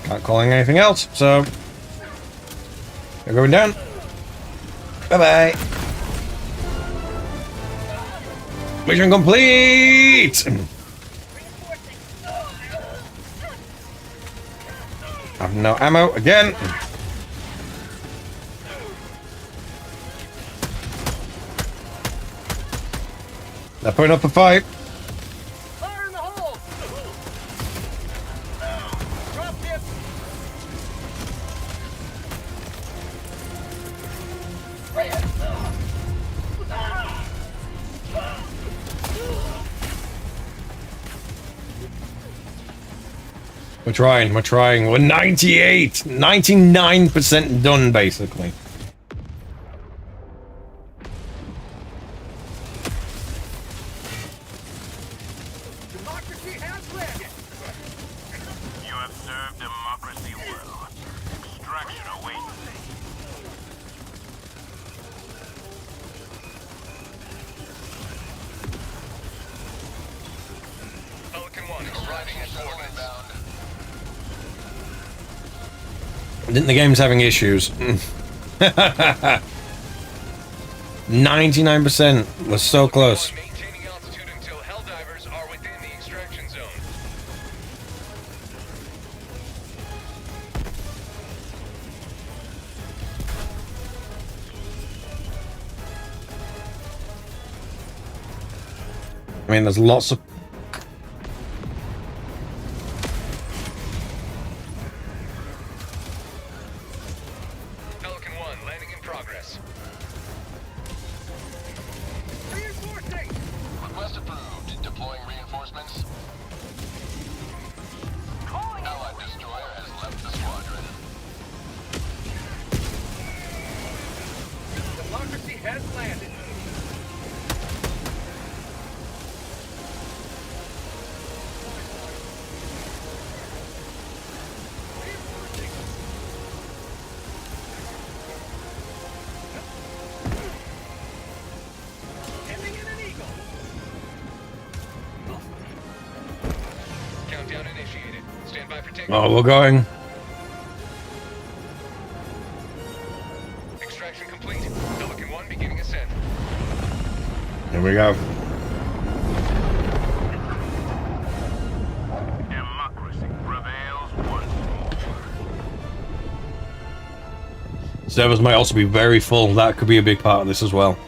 Not calling anything else, so we're going down. Bye bye. Mission complete. I have no ammo again. They're putting up a fight. fire in the hole. Drop ship. We're trying. We're 98, 99% done, basically. Democracy has landed. You have served democracy well. Extraction awaits. Pelican 1 Arriving at shuttle inbound. Didn't the game's having issues? 99% was so close. Maintaining altitude until Helldivers are within the extraction zone. I mean, there's lots of... Pelican 1 landing in progress. Reinforcing! Request approved. Deploying reinforcements. Allied destroyer has left the squadron. Democracy has landed. Sending in an eagle. Countdown initiated. Stand by for takeoff. Oh, we're going. Extraction complete. Pelican 1 beginning ascent. Here we go. Democracy prevails once more. Servers might also be very full. That could be a big part of this as well.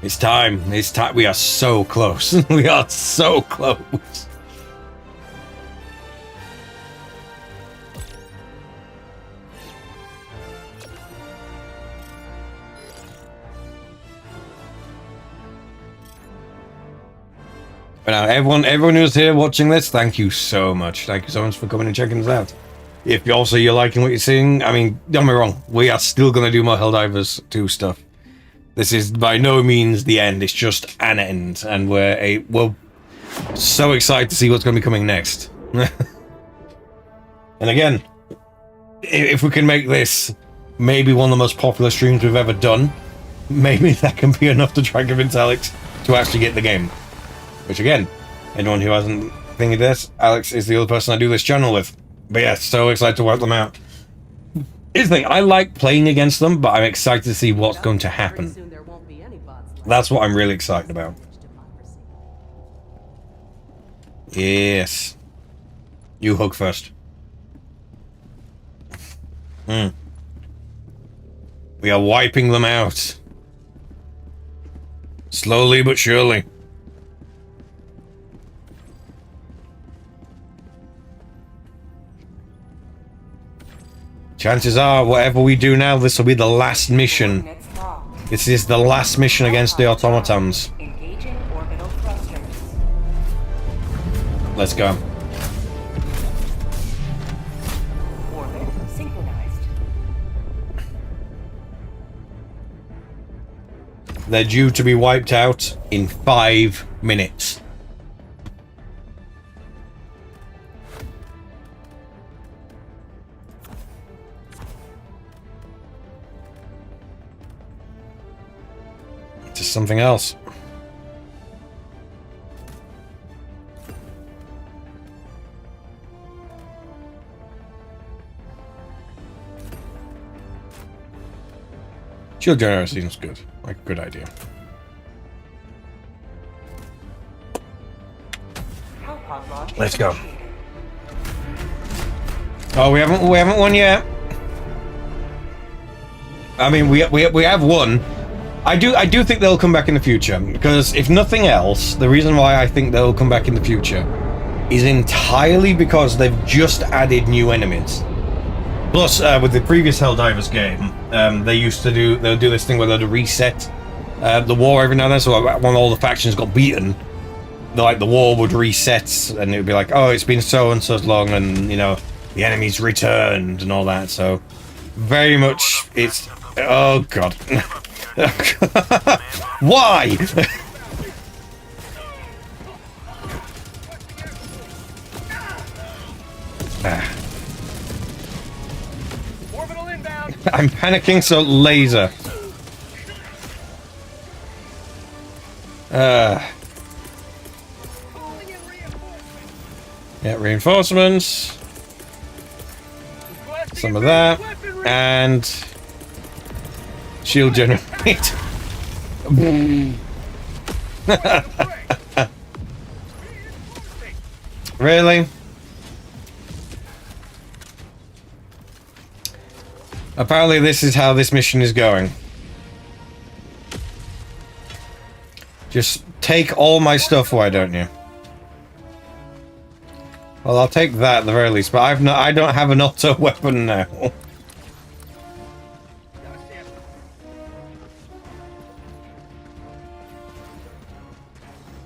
It's time. It's time. We are so close. We are so close. But now, everyone who's here watching this, thank you so much. Thank you so much for coming and checking us out. If you're liking what you're seeing, I mean, don't get me wrong, we are still going to do more Helldivers 2 stuff. This is by no means the end. It's just an end, and we're so excited to see what's going to be coming next. And again, if we can make this maybe one of the most popular streams we've ever done, maybe that can be enough to try and convince Alex to actually get the game. Which again, anyone who hasn't thinking this, Alex is the other person I do this channel with. But yeah, so excited to wipe them out. Here's the thing, I like playing against them, but I'm excited to see what's going to happen. That's what I'm really excited about. Yes. You hug first. We are wiping them out. Slowly but surely. Chances are, whatever we do now, this will be the last mission. This is the last mission against the automatons. Engaging orbital thrusters. Let's go. Orbit synchronized. They're due to be wiped out in 5 minutes. To something else. Shield generator seems good. Like a good idea. Let's go. Oh, we haven't won yet. I mean, we have won. I do think they'll come back in the future, because if nothing else, the reason why I think they'll come back in the future is entirely because they've just added new enemies. Plus, with the previous Helldivers game, they'll do this thing where they'll reset the war every now and then. So when all the factions got beaten, the war would reset, and it would be like, oh, it's been so and so long, and you know the enemies returned and all that. So very much, it's oh god. Why? Orbital inbound. I'm panicking, so laser. Yeah, reinforcements. Some of that. And shield generate. Really? Apparently this is how this mission is going. Just take all my stuff, why don't you? Well, I'll take that at the very least, but I don't have an auto weapon now.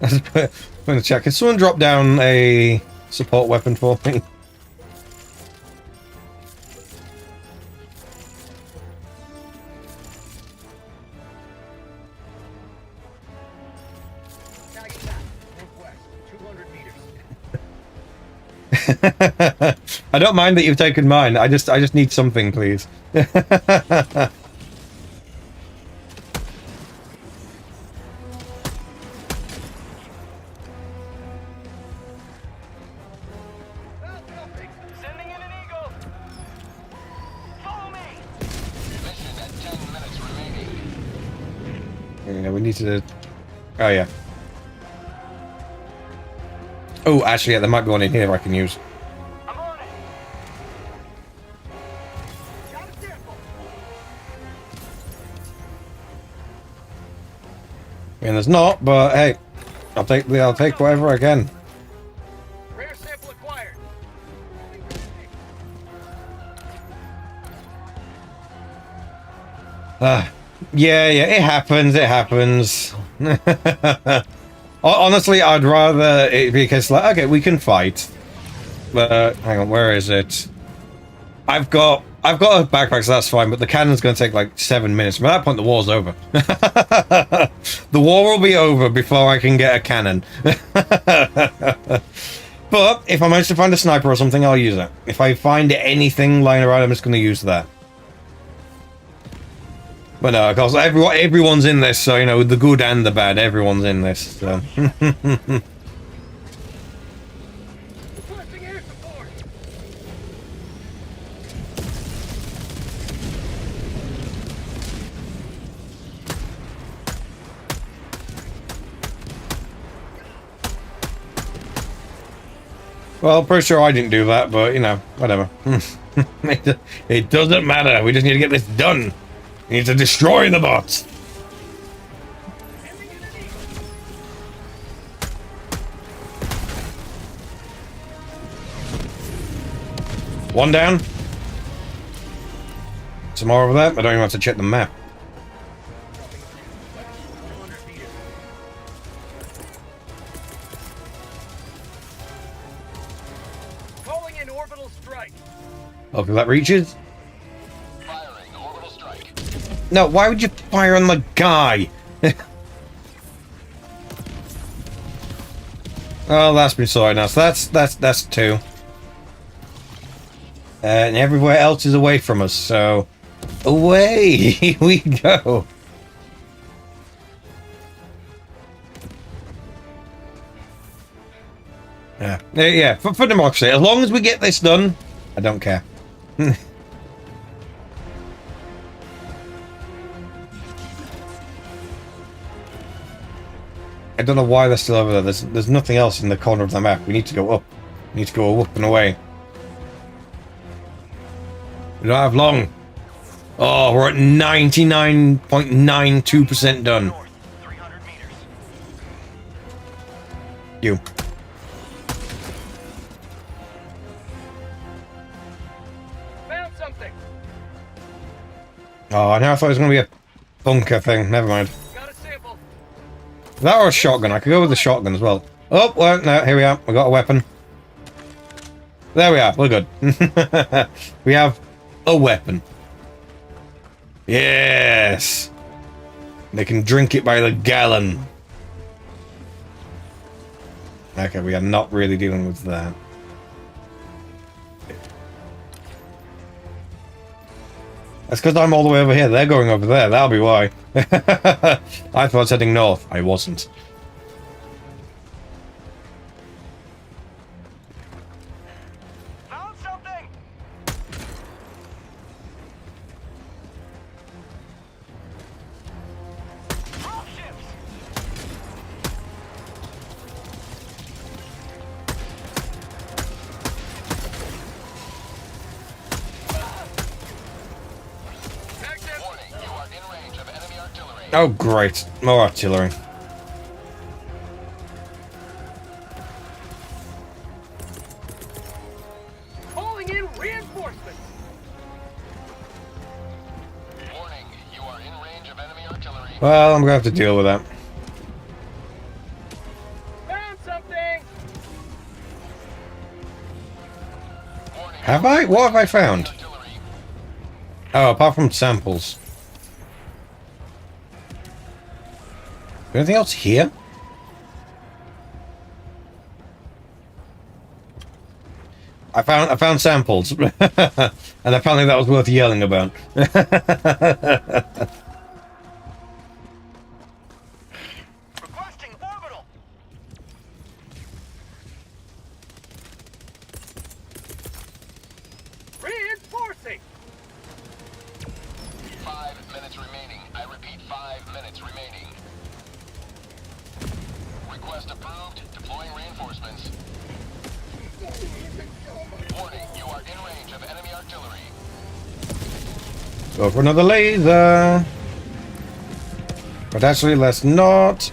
I'm gonna check. Can someone drop down a support weapon for me? I don't mind that you've taken mine. I just need something, please. Yeah, we need to... Oh, yeah. Oh, actually, yeah, there might be one in here I can use. I mean, there's not, but hey, I'll take whatever I can. Rare sample acquired. Yeah, it happens. It happens. Honestly, I'd rather it because, like, okay, we can fight. But hang on, where is it? I've got I've got a backpack, so that's fine, but the cannon's going to take like 7 minutes. By that point, the war's over. The war will be over before I can get a cannon. But if I manage to find a sniper or something, I'll use it. If I find anything lying around, I'm just going to use that. But no, of course, everyone's in this, so, you know, the good and the bad, everyone's in this, so. Requesting air support. Well, pretty sure I didn't do that, but, you know, whatever. It doesn't matter, we just need to get this done. We need to destroy the bots. One down. Some more over there. I don't even have to check the map. Calling in orbital strike. Hopefully that reaches. Firing orbital strike. No, why would you fire on the guy? Oh, that's been sorted now. So that's two. And everywhere else is away from us, so away we go. Yeah, for democracy. As long as we get this done, I don't care. I don't know why they're still over there. There's nothing else in the corner of the map. We need to go up. We need to go up and away. We don't have long. Oh, we're at 99.92% done. North, 300 meters. You. Found something. Oh, now I thought it was going to be a bunker thing. Never mind. Got a sample. That or a shotgun. I could go with the shotgun as well. Oh, well, no, here we are. We got a weapon. There we are. We're good. We have a weapon. Yes. They can drink it by the gallon. Okay, we are not really dealing with that. That's because I'm all the way over here. They're going over there. That'll be why. I thought I was heading north. I wasn't. Found something! Dropships! Warning, you are in range of enemy artillery. Oh, great. More artillery. Calling in reinforcements. Warning, you are in range of enemy artillery. Well, I'm going to have to deal with that. Found something. Warning, Have I? What have I found? artillery. Oh, apart from samples. Anything else here? I found samples. And apparently that was worth yelling about. Requesting orbital! Reinforcing. 5 minutes remaining. I repeat, 5 minutes remaining. Request approved. Deploying reinforcements. Warning, you are in range of enemy artillery. Go for another laser. But actually, let's not.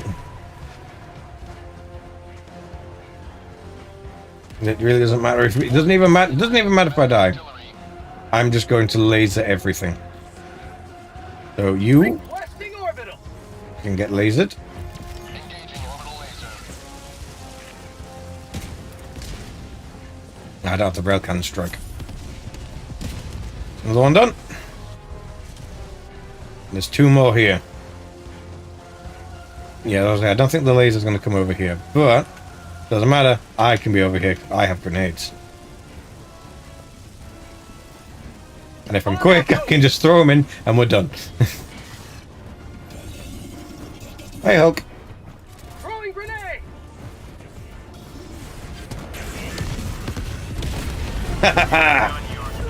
It really doesn't matter if it doesn't even matter. It doesn't even matter if I die. Artillery. I'm just going to laser everything. So you Requesting orbital. can get lasered. Engaging orbital laser. I don't have the railgun strike. Another one done. There's 2 more here. Yeah, I don't think the laser's going to come over here, but doesn't matter. I can be over here. I have grenades. And if I'm quick, I can just throw them in and we're done. Hey, Hulk. Throwing grenade!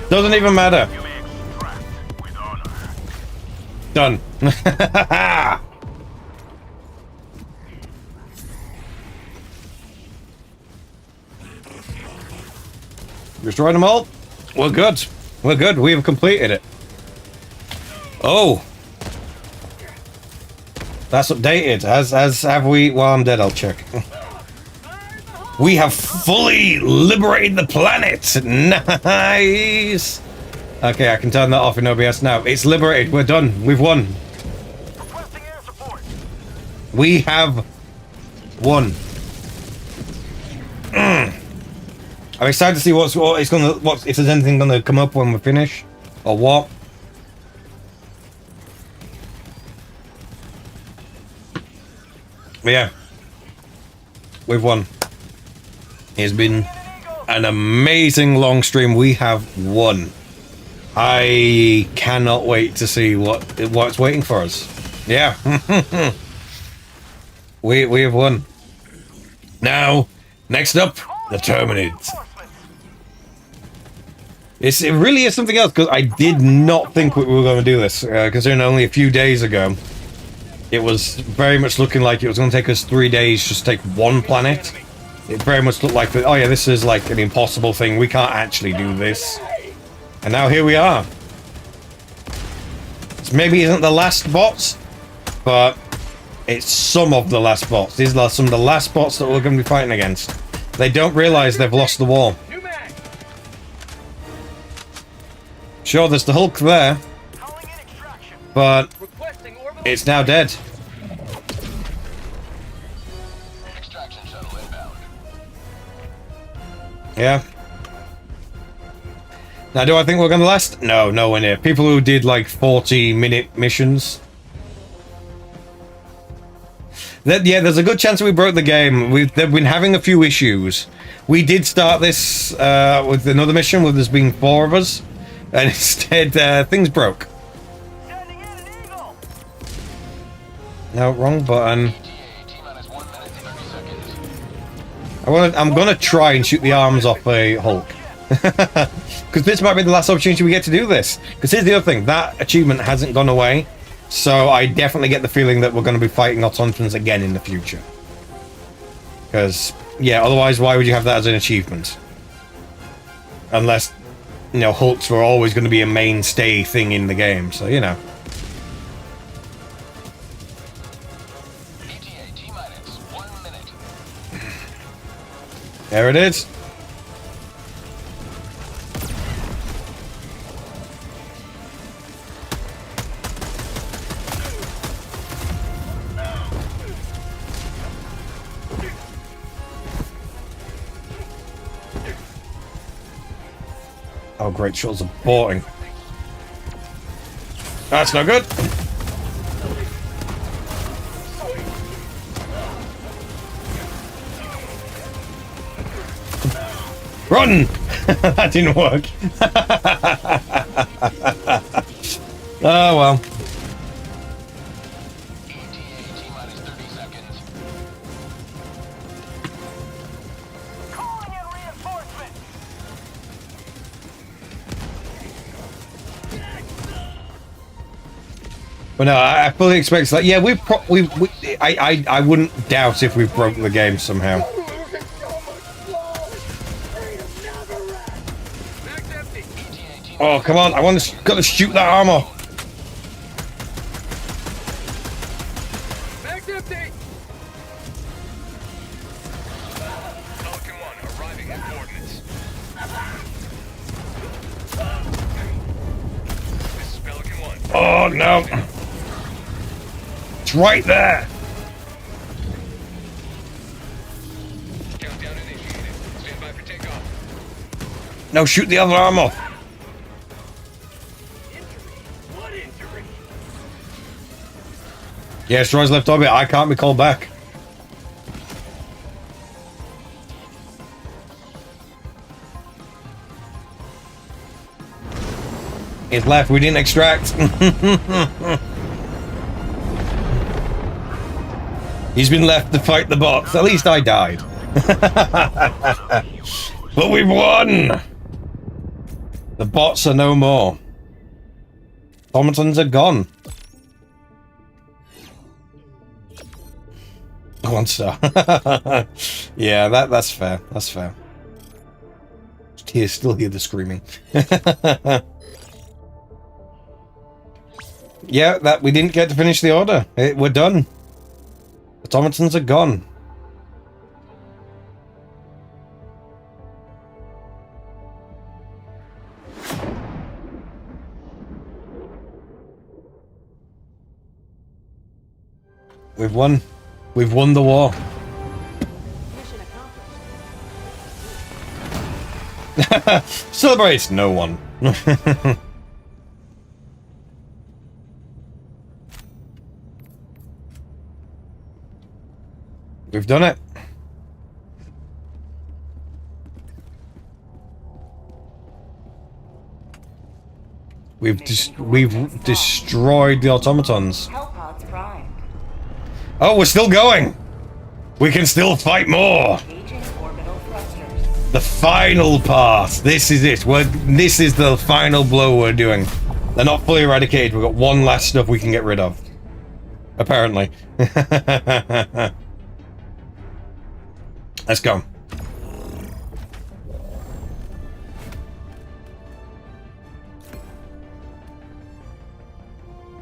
Doesn't even matter. You may extract with honor. Done. Destroyed them all. We're good. We're good. We have completed it. Oh. That's updated. As have we... Well, I'm dead. I'll check. We have fully liberated the planet. Nice. Okay, I can turn that off in OBS now. It's liberated. We're done. We've won. Requesting air support. We have won. I'm excited to see what if there's anything gonna come up when we finish, or what. But yeah, we've won. It's been an amazing long stream. We have won. I cannot wait to see what's waiting for us. Yeah, we have won. Now, next up, the Terminids. It really is something else, because I did not think we were going to do this, considering only a few days ago it was very much looking like it was going to take us 3 days just to take one planet. It very much looked like, oh yeah, this is like an impossible thing, we can't actually do this. And now here we are. This maybe isn't the last bots, but it's some of the last bots. These are some of the last bots that we're going to be fighting against. They don't realize they've lost the war. Sure, there's the Hulk there, but it's now dead. Extraction shuttle inbound. Yeah. Now, do I think we're going to last? No, nowhere near. People who did like 40-minute missions. Yeah, there's a good chance we broke the game. They've been having a few issues. We did start this with another mission where there's been 4 of us. And instead, things broke. No, wrong button. I'm gonna try and shoot the arms off a Hulk. Because this might be the last opportunity we get to do this. Because here's the other thing, that achievement hasn't gone away. So I definitely get the feeling that we're going to be fighting automatons again in the future. Because, yeah, otherwise why would you have that as an achievement? Unless, you know, Hulks were always going to be a mainstay thing in the game, so, you know. ETA T-minus 1 minute. There it is. Oh, great, shuttles are porting. That's no good. Run! That didn't work. Oh, well. ETA T-minus 30 seconds. Calling in reinforcements. But no, I fully expect that. Yeah, I wouldn't doubt if we broke the game somehow. Oh, come on! Gotta shoot that armor. Mag's empty! Pelican 1 arriving at coordinates. This is Pelican 1. Oh no! It's right there. Countdown initiated. Stand by for takeoff. No, shoot the other armor. Yeah, destroys left orbit. I can't be called back. It's left. We didn't extract. He's been left to fight the bots. At least I died. But we've won. The bots are no more. Automatons are gone. 1 star. Yeah, that's fair. That's fair. Still hear the screaming. Yeah, that we didn't get to finish the order. We're done. Automatons are gone. We've won. We've won the war. Mission accomplished. Celebrates no one. We've done it. We've destroyed the automatons. Hellpods primed. Oh, we're still going. We can still fight more. Engaging orbital thrusters. The final part. This is it. This is the final blow we're doing. They're not fully eradicated. We've got one last stuff we can get rid of. Apparently. Let's go.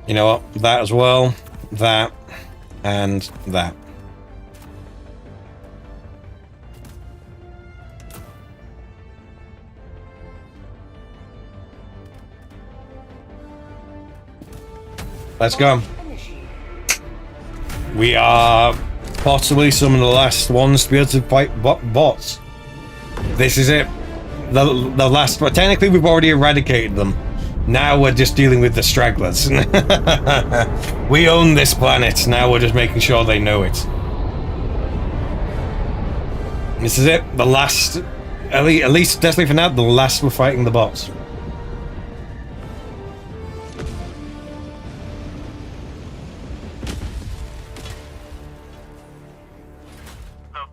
You know what? That as well. That. And that. Let's go. We are possibly some of the last ones to be able to fight bots. This is it. The last, but technically we've already eradicated them. Now we're just dealing with the stragglers. We own this planet. Now we're just making sure they know it. This is it. The last, at least definitely for now, the last we're fighting the bots. The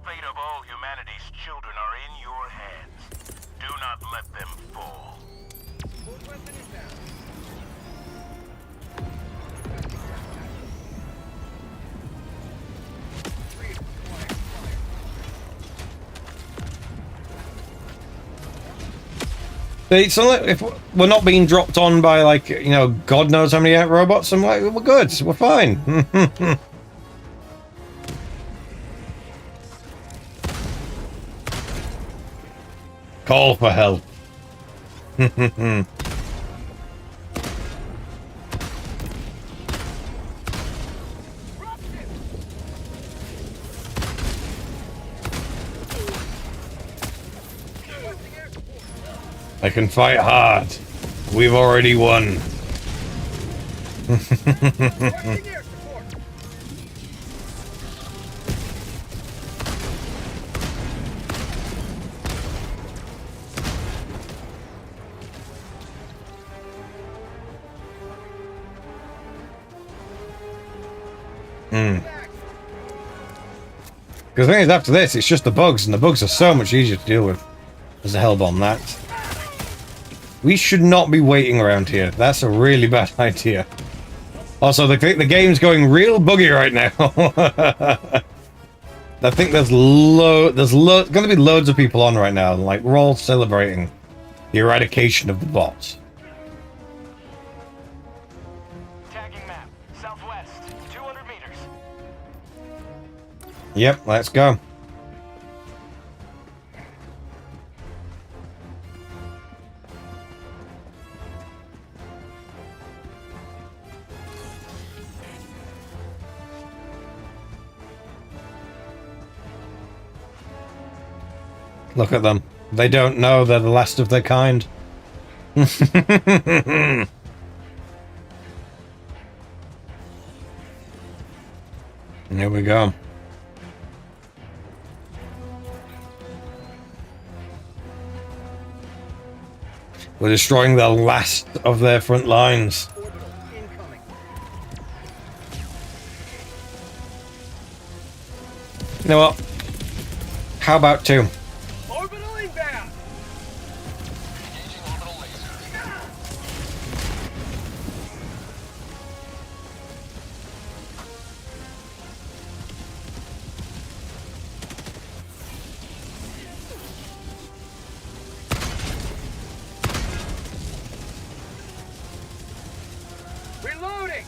fate of all humanity's children are in your hands. Do not let them fall. It's only, if we're not being dropped on by, like, you know, God knows how many robots, I'm like, we're good, we're fine. Call for help. I can fight hard. We've already won. Because the thing is, after this, it's just the bugs, and the bugs are so much easier to deal with. There's a hell bomb that. We should not be waiting around here. That's a really bad idea. Also, the game's going real buggy right now. I think there's going to be loads of people on right now. Like, we're all celebrating the eradication of the bots. Tagging map. Southwest. 200 meters. Yep, let's go. Look at them. They don't know they're the last of their kind. Here we go. We're destroying the last of their front lines. Orbital incoming. You know what? How about two? Orbital inbound. Engaging orbital laser. Reloading.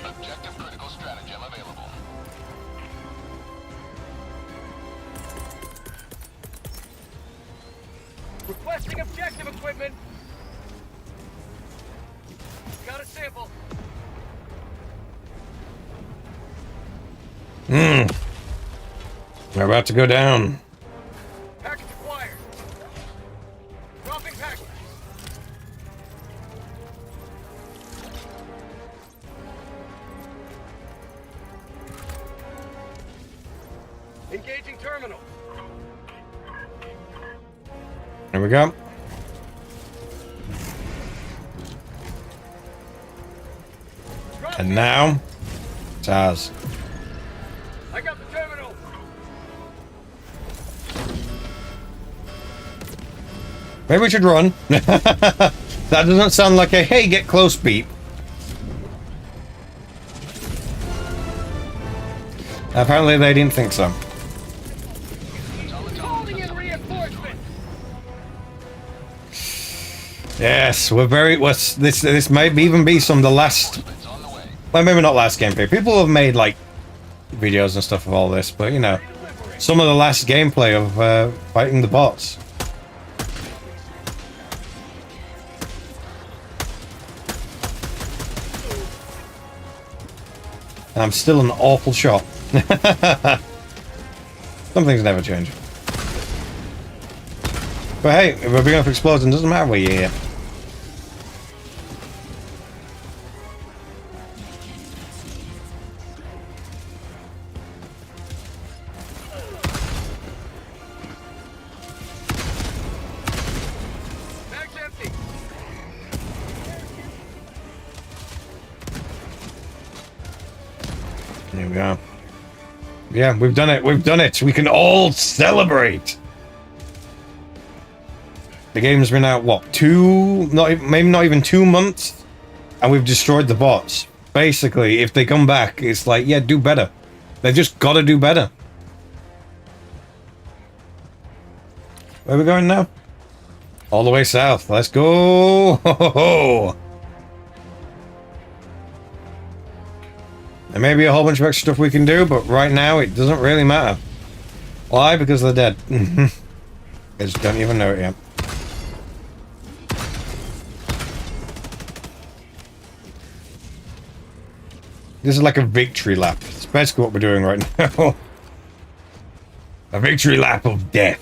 Objective critical stratagem available. Requesting objective equipment. Got a sample. We're about to go down. Package acquired. Dropping package. Engaging terminal. There we go. And now, it's ours. I got the terminal. Maybe we should run. That doesn't sound like a hey, get close beep. Apparently they didn't think so. Calling in reinforcements. Yes, we're very. This might even be some of the last. It's on the way. Well, maybe not last gameplay. People have made like videos and stuff of all this, but you know, some of the last gameplay of fighting the bots. And I'm still an awful shot. Some things never change. But hey, if we're big enough explosion, doesn't matter where you're here. Bag's empty. Here we go. Yeah, we've done it. We've done it. We can all celebrate. The game's been out, what, maybe not even 2 months, and we've destroyed the bots. Basically, if they come back, it's like, yeah, do better. They've just got to do better. Where are we going now? All the way south. Let's go. Ho, ho, ho. There may be a whole bunch of extra stuff we can do, but right now it doesn't really matter. Why? Because they're dead. I just don't even know it yet. This is like a victory lap. It's basically what we're doing right now. A victory lap of death.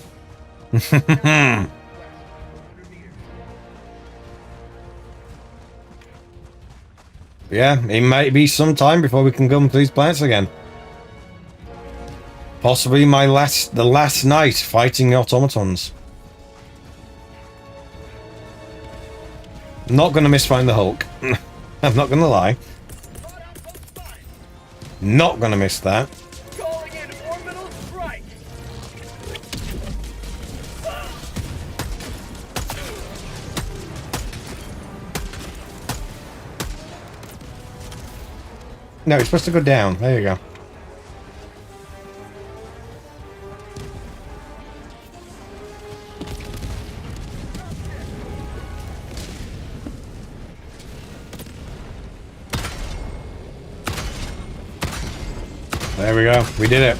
Yeah, it might be some time before we can come to these planets again. Possibly the last night fighting the automatons. Not gonna miss fighting the Hulk. I'm not gonna lie. Not gonna miss that. Calling in orbital strike. No, it's supposed to go down. There you go. There we go. We did it.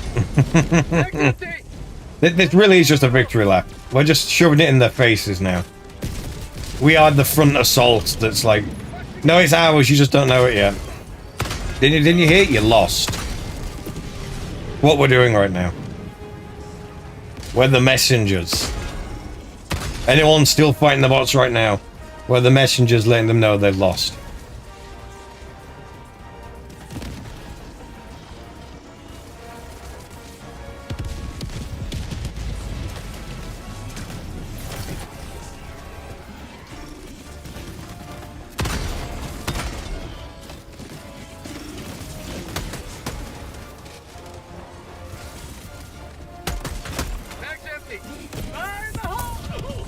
This really is just a victory lap. We're just shoving it in their faces now. We are the front assault that's like, no, it's ours, you just don't know it yet. Didn't you hear it? You lost. What we're doing right now. We're the messengers. Anyone still fighting the bots right now? We're the messengers letting them know they've lost. Mag's empty. Fire in the hole!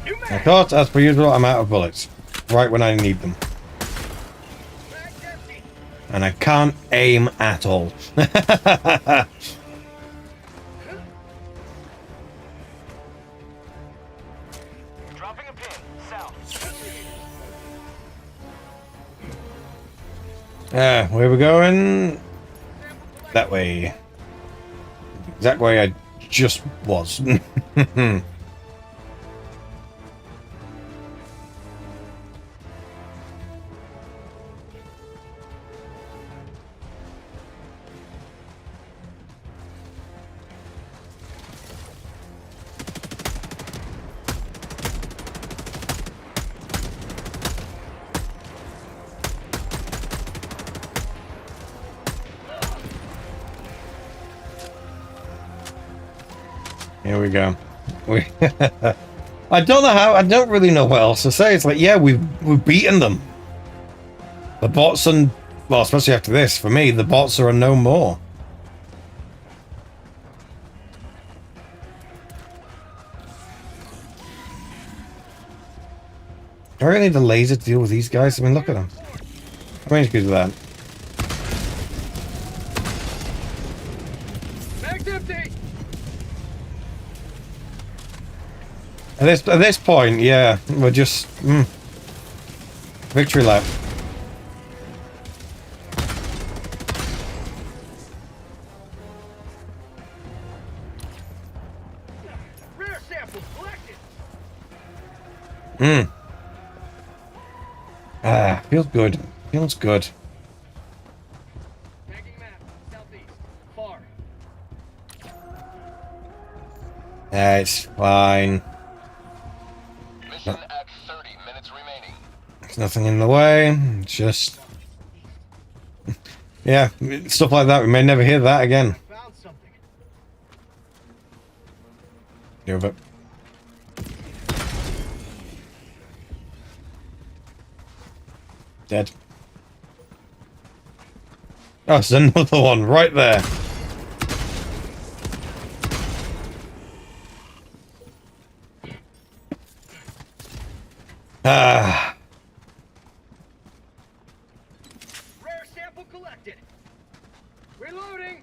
New mag! Of course, as per usual, I'm out of bullets. Right when I need them. Mag's empty. And I can't aim at all. Dropping a pin. South. Where we going? That way. Exact way I just was. Here we go. I don't know how. I don't really know what else to say. It's like, yeah, we've beaten them. The bots and well, especially after this, for me, the bots are no more. Do I really need the laser to deal with these guys? I mean, look at them. I mean, it's good with that. Mag's empty. At this point, yeah, we're just victory lap. Rare sample collected. Feels good. Feels good. Tagging map. Southeast. Far. It's fine. Mission at 30 minutes remaining. There's nothing in the way. It's just... yeah, stuff like that. We may never hear that again. Found something. Move it. Dead. Oh, there's another one right there. Ah. Rare sample collected. Reloading.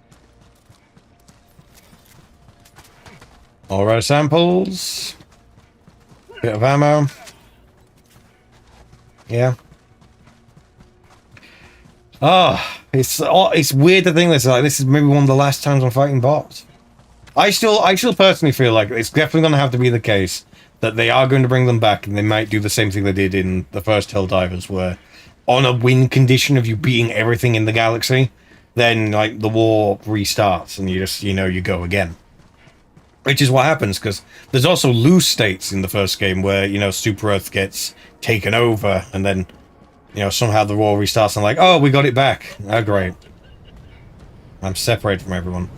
All rare samples. Bit of ammo. Yeah. It's weird to think this is maybe one of the last times I'm fighting bots. I still personally feel like it's definitely going to have to be the case that they are going to bring them back, and they might do the same thing they did in the first Helldivers, where on a win condition of you beating everything in the galaxy, then like the war restarts and you just you go again. Which is what happens, because there's also loose states in the first game where Super Earth gets taken over and then somehow the war restarts and like, oh, we got it back. Oh, great. I'm separated from everyone.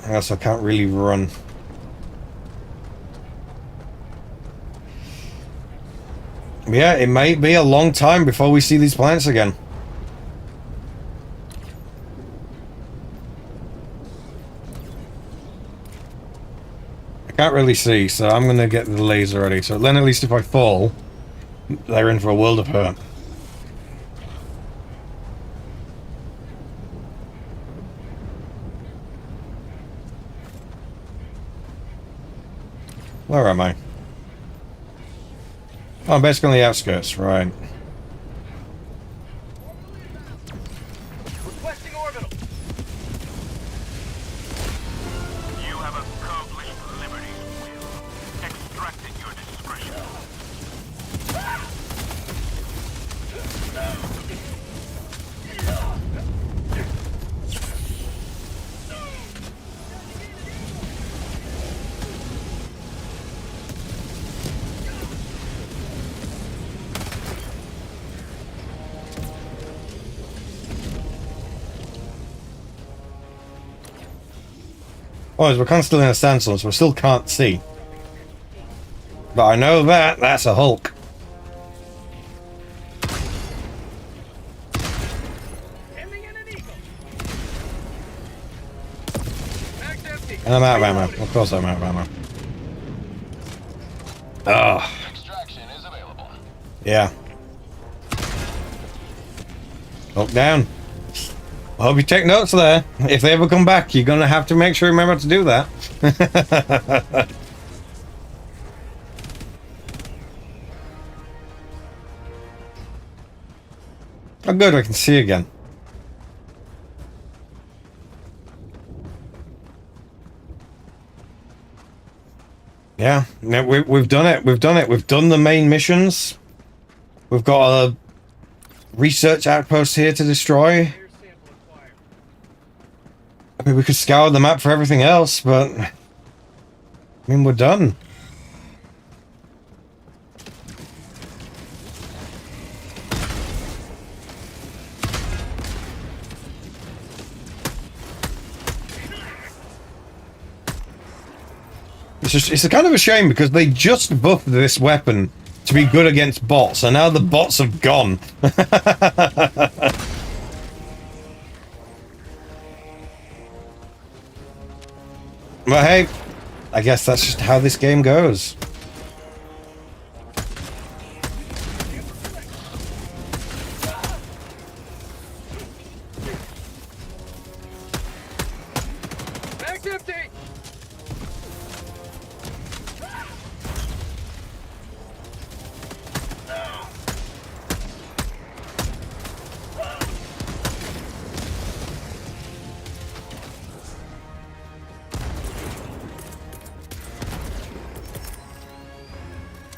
I guess I can't really run. Yeah, it may be a long time before we see these planets again. I can't really see, so I'm going to get the laser ready. So then at least if I fall, they're in for a world of hurt. Where am I? Oh, I'm basically on the outskirts, right. Requesting orbital. You have accomplished Liberty's will. Extracted your discretion. Oh, we're kind of still in a standstill, so we still can't see. But I know that's a Hulk. Ending in an eagle. Mag's empty. And I'm out of ammo. Of course I'm out of ammo. Oh, Extraction is available. yeah. Look down. I hope you take notes there. If they ever come back, you're going to have to make sure you remember to do that. Oh, good, I can see again. Yeah, we've done it. We've done it. We've done the main missions. We've got a research outpost here to destroy. Air sample acquired. I mean, we could scour the map for everything else, but I mean, we're done. It's a kind of a shame because they just buffed this weapon to be good against bots, and now the bots have gone. But hey, I guess that's just how this game goes. Mag's empty.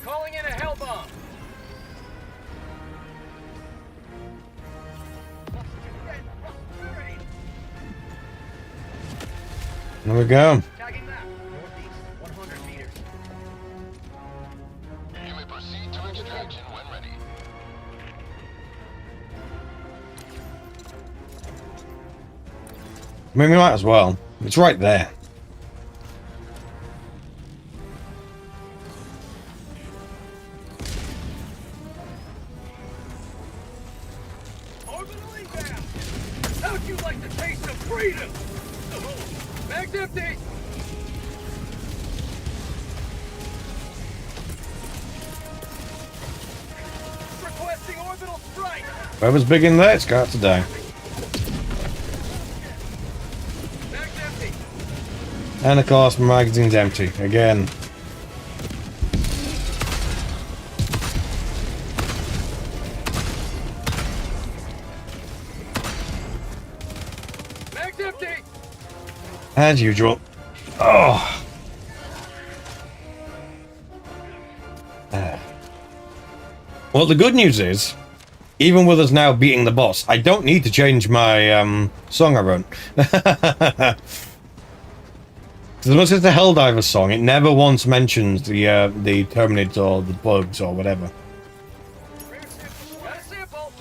Calling in a hell bomb. There we go. Tagging map. Northeast, 100 meters. You may proceed to extraction when ready. I mean, we might as well. It's right there. Orbital inbound. How'd you like the taste of freedom? Mag's empty. Requesting orbital strike. Whoever's big in there, it's got to die. Mag's empty. And of course, my magazine's empty again. Mag's empty. As usual. Oh. Well, the good news is, even with us now beating the boss, I don't need to change my song I wrote. As much as the Helldivers song, it never once mentions the Terminids or the bugs or whatever. Got a sample.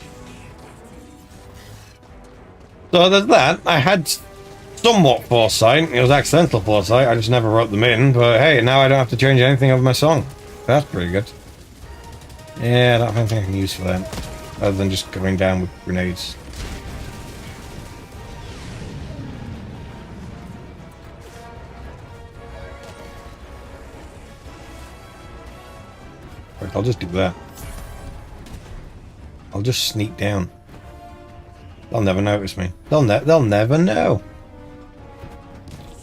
So there's that. I had somewhat foresight. It was accidental foresight. I just never wrote them in. But hey, now I don't have to change anything of my song. That's pretty good. Yeah, I don't have anything I can use for that. Other than just going down with grenades. Right, I'll just do that. I'll just sneak down. They'll never notice me. They'll never know.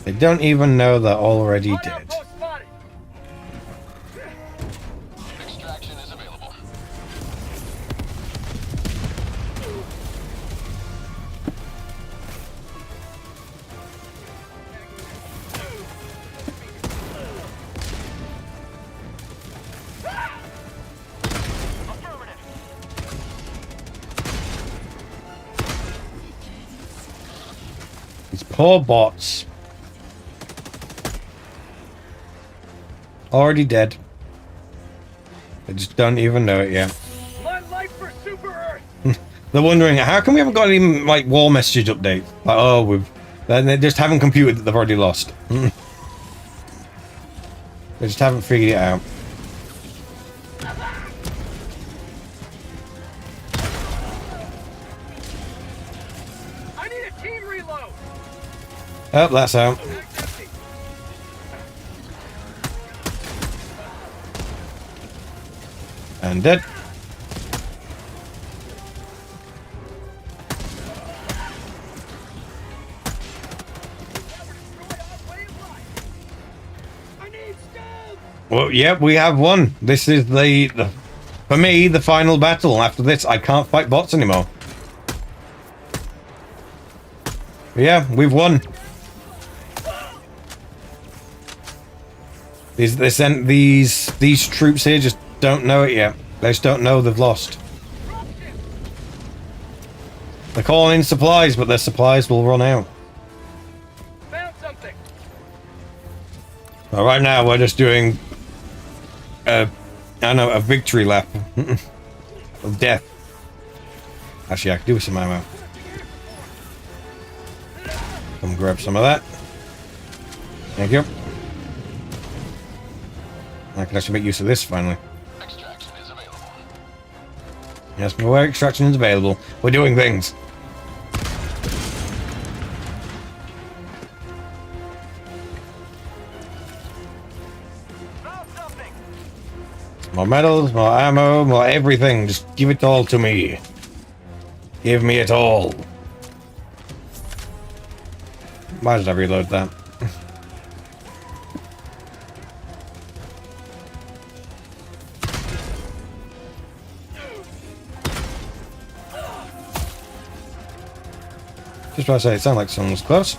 They don't even know they're already dead. Outpost spotted. Extraction is available. Affirmative. These poor bots. Already dead. They just don't even know it yet. One life for Super Earth. They're wondering, how come we haven't got any, like, war message updates? Like, oh, Then they just haven't computed that they've already lost. They just haven't figured it out. I need a team reload. Oh, that's out. Mag's empty. And dead. I need stabs. Well, yeah, we have won. This is the for me, the final battle. After this, I can't fight bots anymore. Yeah, we've won. These troops here just don't know it yet. They just don't know they've lost. They're calling in supplies, but their supplies will run out. Found something. Well, right now we're just doing a victory lap of death. Actually, I could do with some ammo. Come grab some of that. Thank you. I can actually make use of this finally. Extraction is available. Yes, more extraction is available. We're doing things. Found something. More medals, more ammo, more everything. Just give it all to me. Give me it all. Why did I reload that? Just about to say, it sounded like someone was close.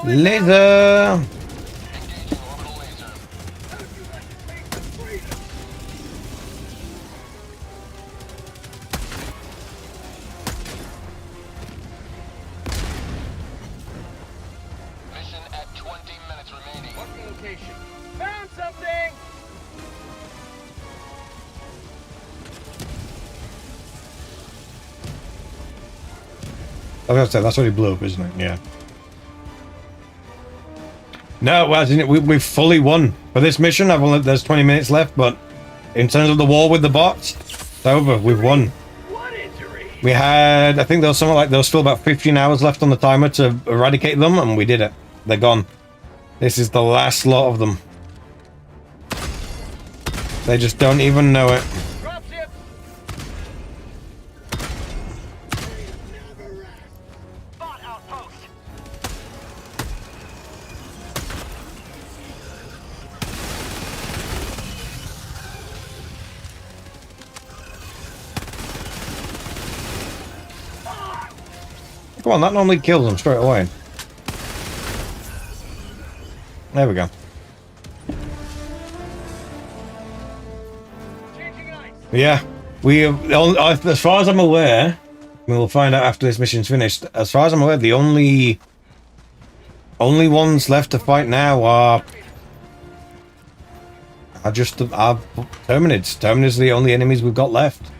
Laser! Engaging orbital laser. Mission at 20 minutes remaining. Marking location. Found something. I was gonna say, that's already blew up, isn't it? Yeah. No, well, we've fully won for this mission. There's 20 minutes left, but in terms of the war with the bots, it's over. We've won. What injury? We had, I think there was something like, there was still about 15 hours left on the timer to eradicate them, and we did it. They're gone. This is the last lot of them. They just don't even know it. Dropship. Bot outpost. Come on, that normally kills them straight away. There we go. Changing ice. Yeah, we have, as far as I'm aware, we'll find out after this mission's finished. As far as I'm aware, the only ones left to fight now are just our Terminids. Terminids are the only enemies we've got left.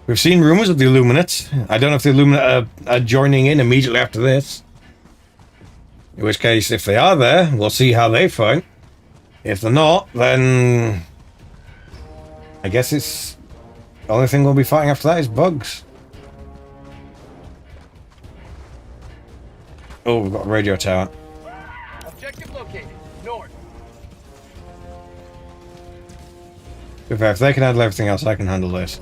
We've seen rumors of the Illuminates. I don't know if the Illuminate are joining in immediately after this. In which case, if they are there, we'll see how they fight. If they're not, then I guess it's the only thing we'll be fighting after that is bugs. Oh, we've got a radio tower. Objective located. North. If they can handle everything else, I can handle this.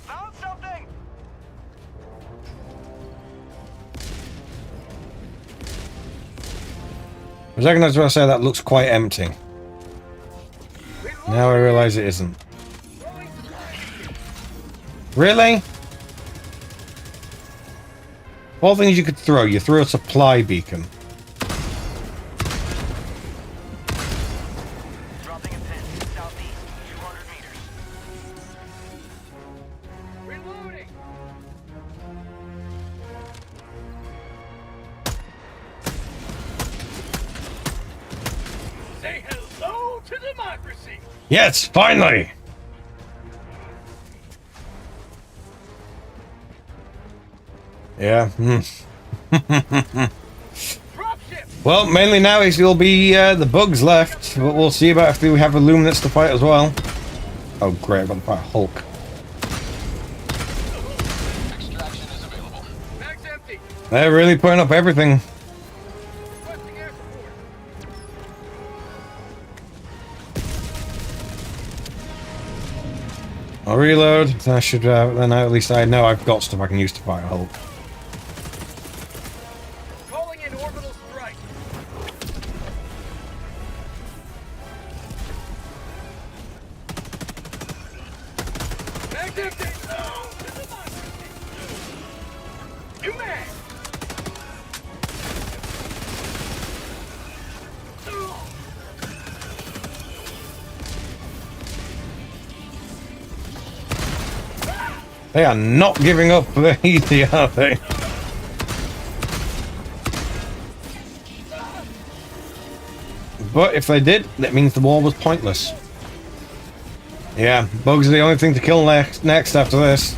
Found something. For a second, I was going to say that looks quite empty. Now I realise it isn't. Really? All things you could throw. You threw a supply beacon. Dropping a pin. Southeast. 200 meters. Reloading. Say hello to democracy. Yes, finally! Yeah. Dropship. Well, mainly now it'll be the bugs left, but we'll see about if we have Illuminates to fight as well. Oh great, I've got to fight Hulk. Extraction is available. Mag's empty. They're really putting up everything. Requesting air support. I'll reload. I should, then at least I know I've got stuff I can use to fight Hulk. Calling in orbital strike. Mag's empty. No to democracy. New mag. They are not giving up easy, are they? But if they did, that means the war was pointless. Yeah, bugs are the only thing to kill next after this.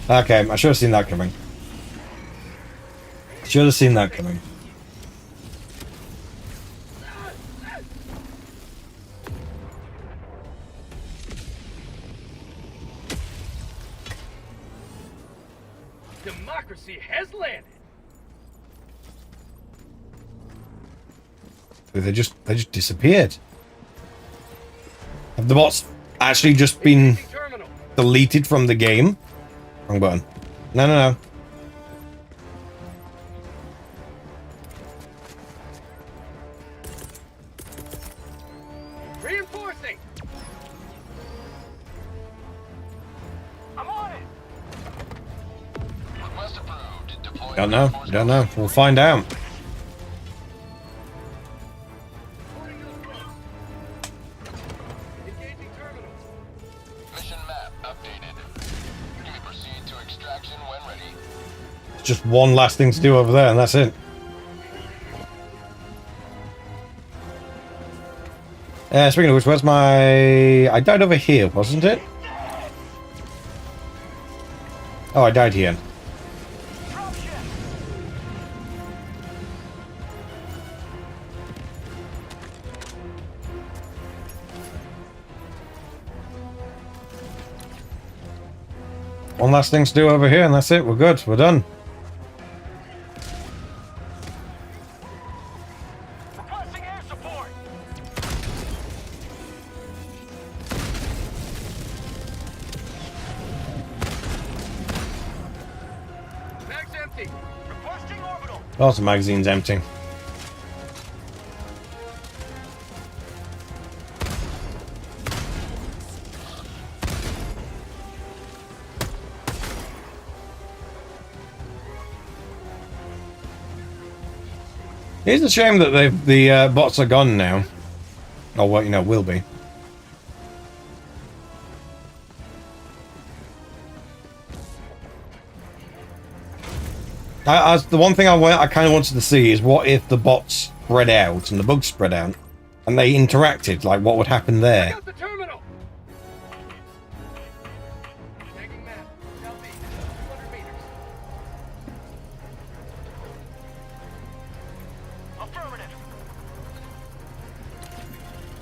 Okay, I should have seen that coming. Should have seen that coming. Democracy has landed. They just disappeared. Have the bots actually just been Terminal. deleted from the game? Wrong button. No. Reinforcing. I'm on it. Request approved. Deploy. Don't know. We'll find out. Engaging terminal. Mission map updated. You may proceed to extraction when ready. Just one last thing to do over there, and that's it. Speaking of which, where's my... I died over here, wasn't it? Oh, I died here. One last thing to do over here, and that's it. We're good. We're done. Requesting air support. Mag's empty. Requesting orbital. Oh, the magazine's empty. It's a shame that the bots are gone now. Or what, will be. The one thing I kind of wanted to see is what if the bots spread out and the bugs spread out and they interacted, like what would happen there? Got the terminal. Tagging map. Southeast. 200 meters. Affirmative.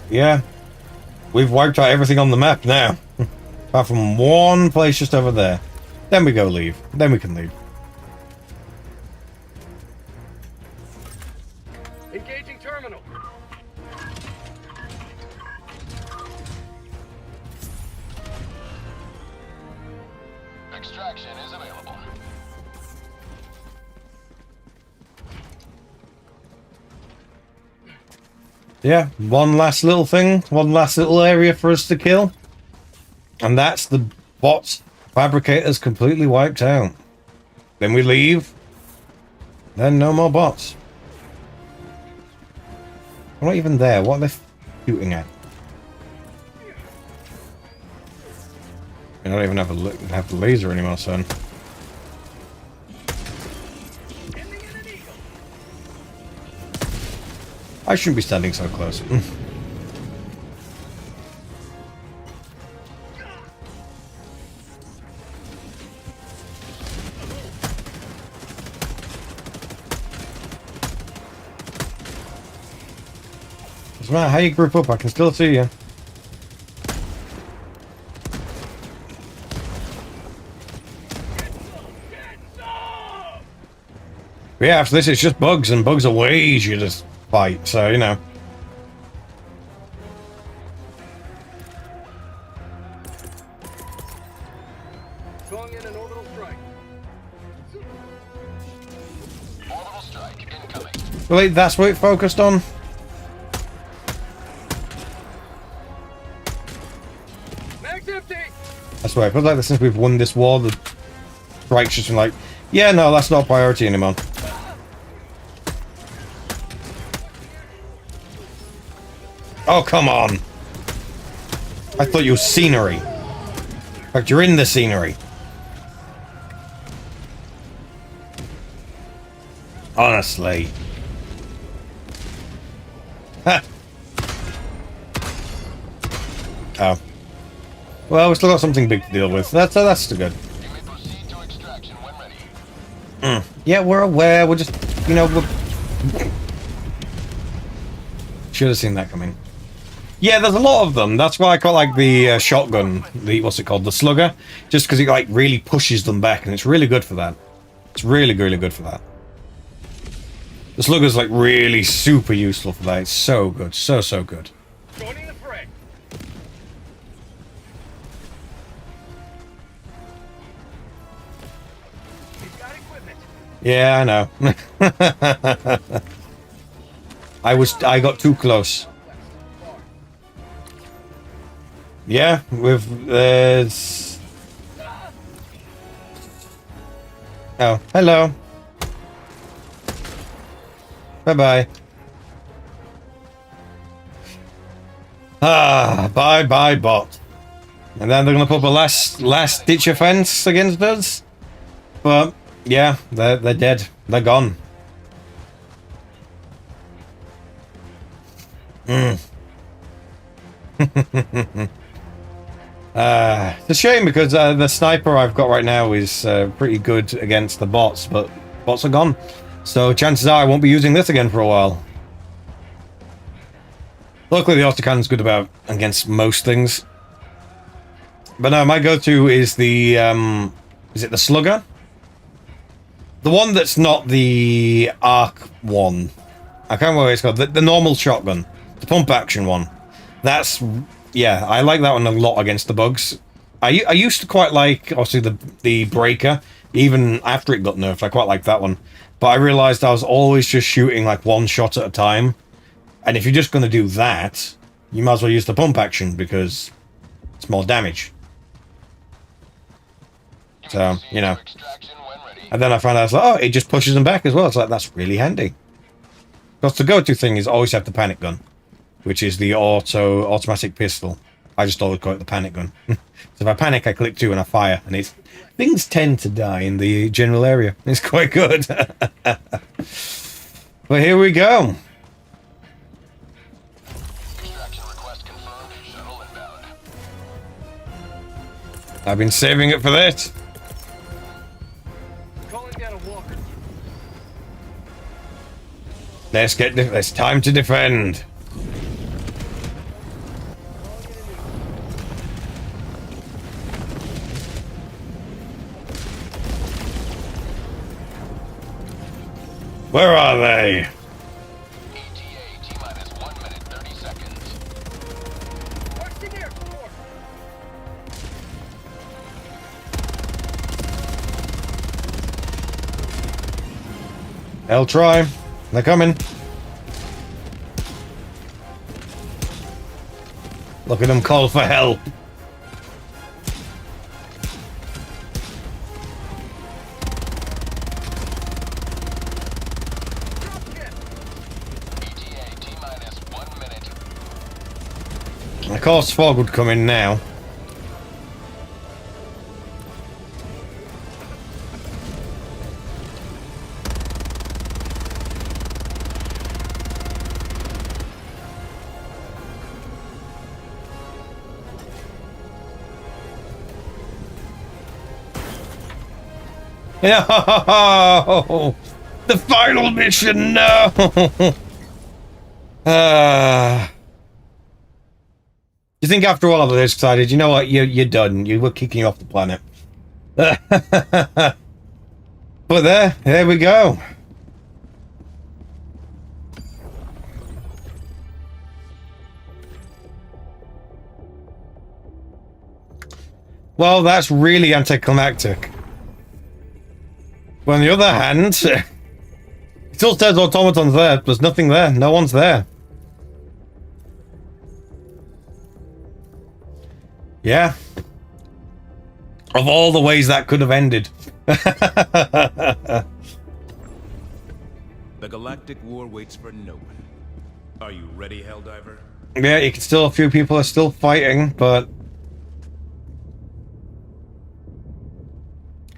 Yeah. We've wiped out everything on the map now. Apart from one place just over there. Then we go leave. Then we can leave. Engaging terminal. Extraction is available. Yeah, one last little thing, one last little area for us to kill. And that's the bots fabricators completely wiped out. Then we leave. Then no more bots. They're not even there. What are they shooting at? I don't even have the laser anymore, son. I shouldn't be standing so close. Doesn't matter how you group up, I can still see you. But yeah, after this it's just bugs, and bugs are way easier to fight, so you know. Calling in an orbital strike. Orbital strike incoming. Wait, that's what it focused on? Mag's empty! I swear, it feels like since we've won this war, the strike's just been like, yeah, no, that's not a priority anymore. Oh, come on. I thought you were scenery. In fact, you're in the scenery. Honestly. Ha! Oh. Well, we still got something big to deal with. That's still good. You may proceed to extraction when ready. Yeah, we're aware. We're just, you know, should have seen that coming. Yeah, there's a lot of them. That's why I call like the shotgun, the what's it called, the slugger, just because it like really pushes them back, and it's really good for that. It's really, really good for that. The slugger's like really super useful for that. It's so good, so good. Joining the fray. He's got equipment. Yeah, I know. I got too close. Yeah, with oh, hello. Bye-bye. Ah, bye-bye, bot. And then they're gonna put up a last ditch offense against us. But yeah, they're dead. They're gone. It's a shame because the sniper I've got right now is pretty good against the bots, but bots are gone. So chances are I won't be using this again for a while. Luckily the autocannon's good about against most things. But no, my go-to is the is it the slugger? The one that's not the arc one. I can't remember what it's called. The normal shotgun. The pump action one. That's, yeah, I like that one a lot against the bugs. I used to quite like, obviously, the breaker. Even after it got nerfed, I quite like that one. But I realized I was always just shooting like one shot at a time. And if you're just going to do that, you might as well use the pump action because it's more damage. So, you know. And then I found out, I was like, oh, it just pushes them back as well. It's like, that's really handy. Because the go-to thing is always have the panic gun, which is the automatic pistol. I just always call it the panic gun. So if I panic, I click 2 and I fire, and it's things tend to die in the general area. It's quite good. But here we go. Extraction request confirmed. Shuttle inbound. I've been saving it for this. Calling down a walker. It's time to defend. Where are they? ETA T-minus 1 minute 30 seconds. Engineer, support. I'll try. They're coming. Look at them call for help. ETA T-minus 1 minute. Of course, fog would come in now. No! The final mission, no! You think after all of this, decided, you know what, you're done. You were kicking you off the planet. But there we go. Well, that's really anticlimactic. But on the other hand, it still says automatons there. There's nothing there. No one's there. Yeah. Of all the ways that could have ended. The galactic war waits for no one. Are you ready, Helldiver? Yeah, you can still, a few people are still fighting, but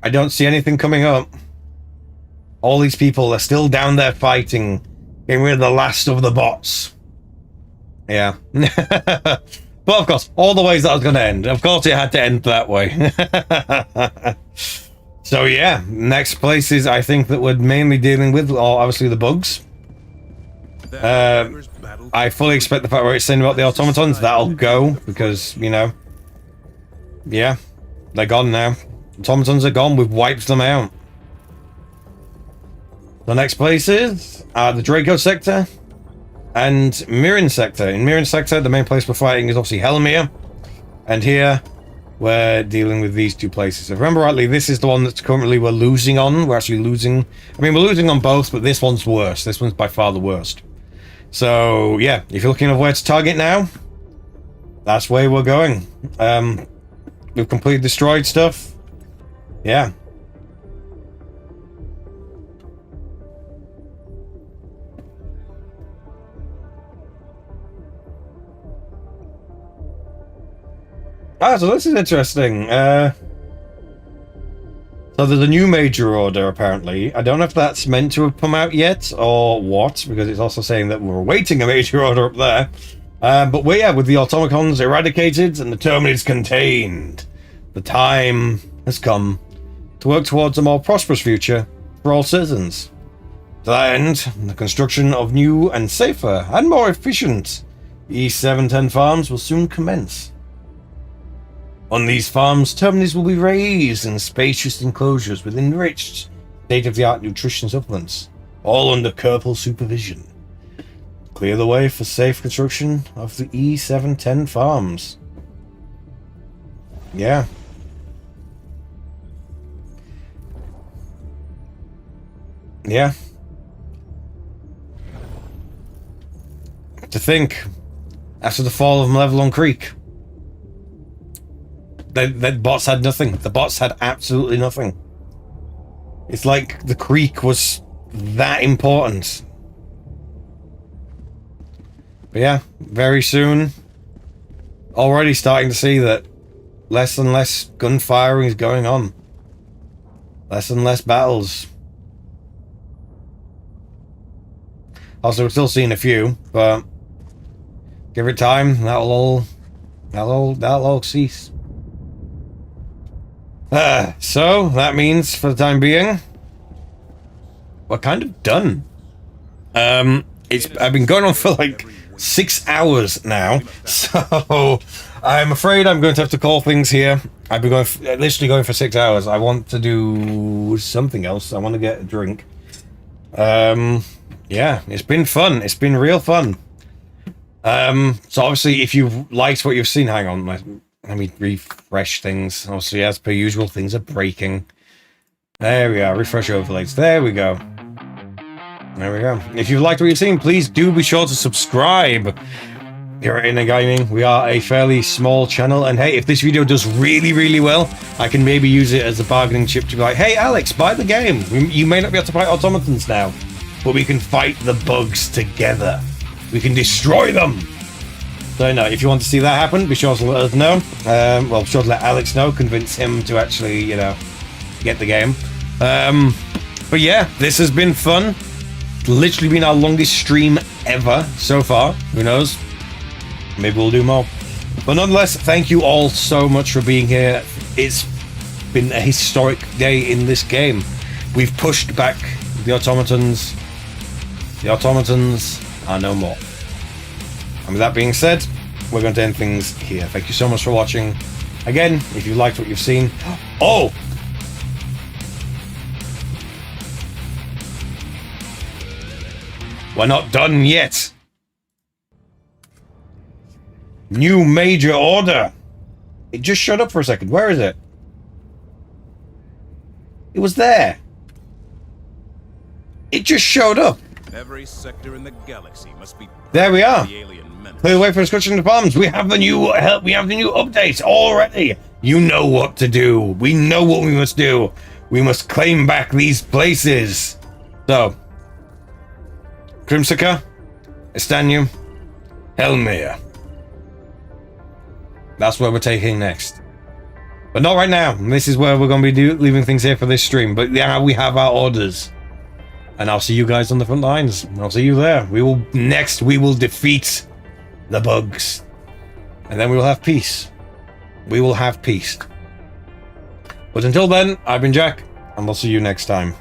I don't see anything coming up. All these people are still down there fighting, getting rid of the last of the bots. Yeah. But of course, all the ways that was going to end. Of course it had to end that way. So yeah, next places I think that we're mainly dealing with are obviously the bugs. I fully expect the fact where it's saying about the automatons, that'll go, because, you know, yeah, they're gone now. Automatons are gone, we've wiped them out. The next places are the Draco sector and Mirren sector. In Mirren sector, the main place we're fighting is obviously Helmir, and here we're dealing with these two places. If I remember rightly, this is the one that's currently we're losing on. We're actually losing. I mean, we're losing on both, but this one's worse. This one's by far the worst. So yeah, if you're looking at where to target now, that's where we're going. We've completely destroyed stuff. Yeah. So this is interesting. So there's a new major order, apparently. I don't know if that's meant to have come out yet, or what, because it's also saying that we're awaiting a major order up there. But we're, yeah, with the automatons eradicated and the Terminids contained, the time has come to work towards a more prosperous future for all citizens. To that end, the construction of new and safer and more efficient E710 farms will soon commence. On these farms, Terminids will be raised in spacious enclosures with enriched, state-of-the-art nutrition supplements, all under careful supervision. Clear the way for safe construction of the E710 farms. Yeah. Yeah. To think, after the fall of Malevelon Creek, the bots had nothing. The bots had absolutely nothing. It's like the creek was that important. But yeah, very soon, already starting to see that less and less gunfiring is going on. Less and less battles. Also, we're still seeing a few, but give it time, that'll all cease. So that means for the time being, we're kind of done. I've been going on for like 6 hours now, so I'm afraid I'm going to have to call things here. I've been literally going for 6 hours. I want to do something else. I want to get a drink. Yeah, it's been fun. It's been real fun. So obviously, if you've liked what you've seen, hang on, let me refresh things. Obviously, as per usual, things are breaking. There we are. Refresh overlays. There we go. There we go. If you've liked what you've seen, please do be sure to subscribe. Here at AnrGaming, we are a fairly small channel, and hey, if this video does really, really well, I can maybe use it as a bargaining chip to be like, hey, Alex, buy the game. You may not be able to fight automatons now, but we can fight the bugs together. We can destroy them. So no, if you want to see that happen, be sure to let us know. Well, be sure to let Alex know, convince him to actually, you know, get the game. But yeah, this has been fun. It's literally been our longest stream ever so far. Who knows? Maybe we'll do more. But nonetheless, thank you all so much for being here. It's been a historic day in this game. We've pushed back the automatons. The automatons are no more. And with that being said, we're going to end things here. Thank you so much for watching. Again, if you liked what you've seen... Oh! We're not done yet. New major order. It just shut up for a second. Where is it? It was there. It just showed up. Every sector in the galaxy must be. There we are. The alien menace. Clear the way for discussion departments. We have the new help. We have the new updates already. You know what to do. We know what we must do. We must claim back these places. So, Crimsica, Estanium, Helmir. That's where we're taking next. But not right now. This is where we're going to be leaving things here for this stream. But yeah, we have our orders. And I'll see you guys on the front lines. I'll see you there. We will defeat the bugs. And then we will have peace. We will have peace. But until then, I've been Jack, and I'll see you next time.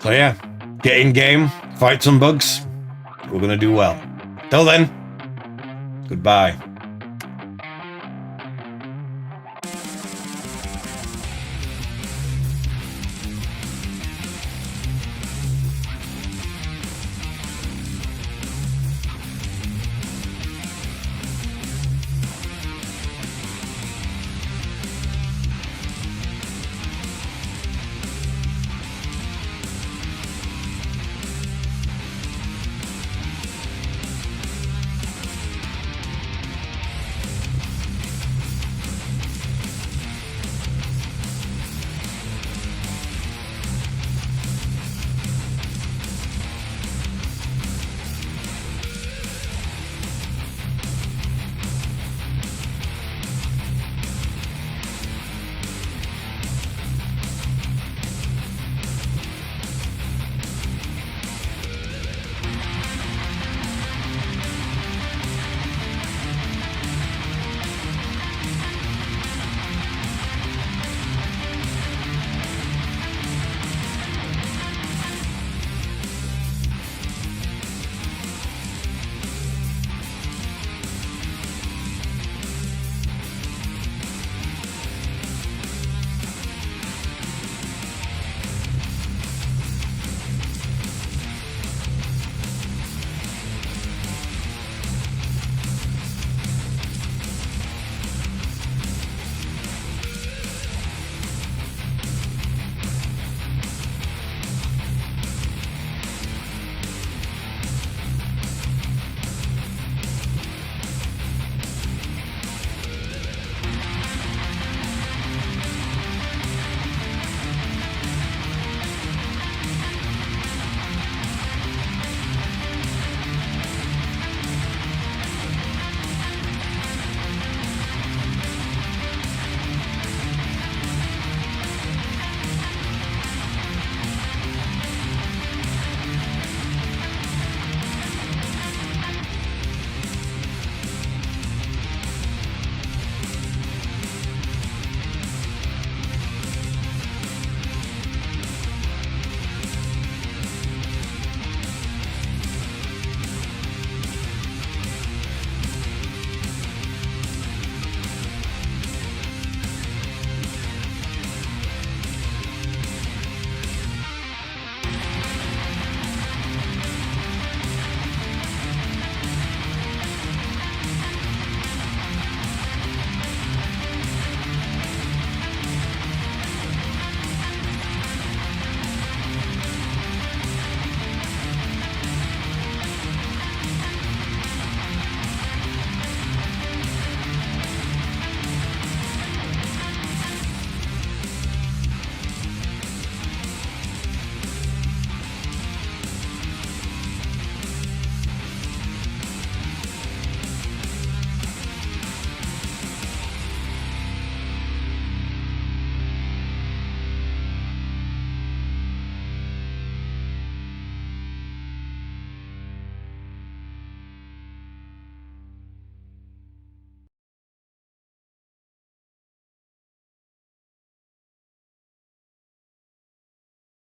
So yeah, get in game, fight some bugs. We're gonna do well. Till then, goodbye.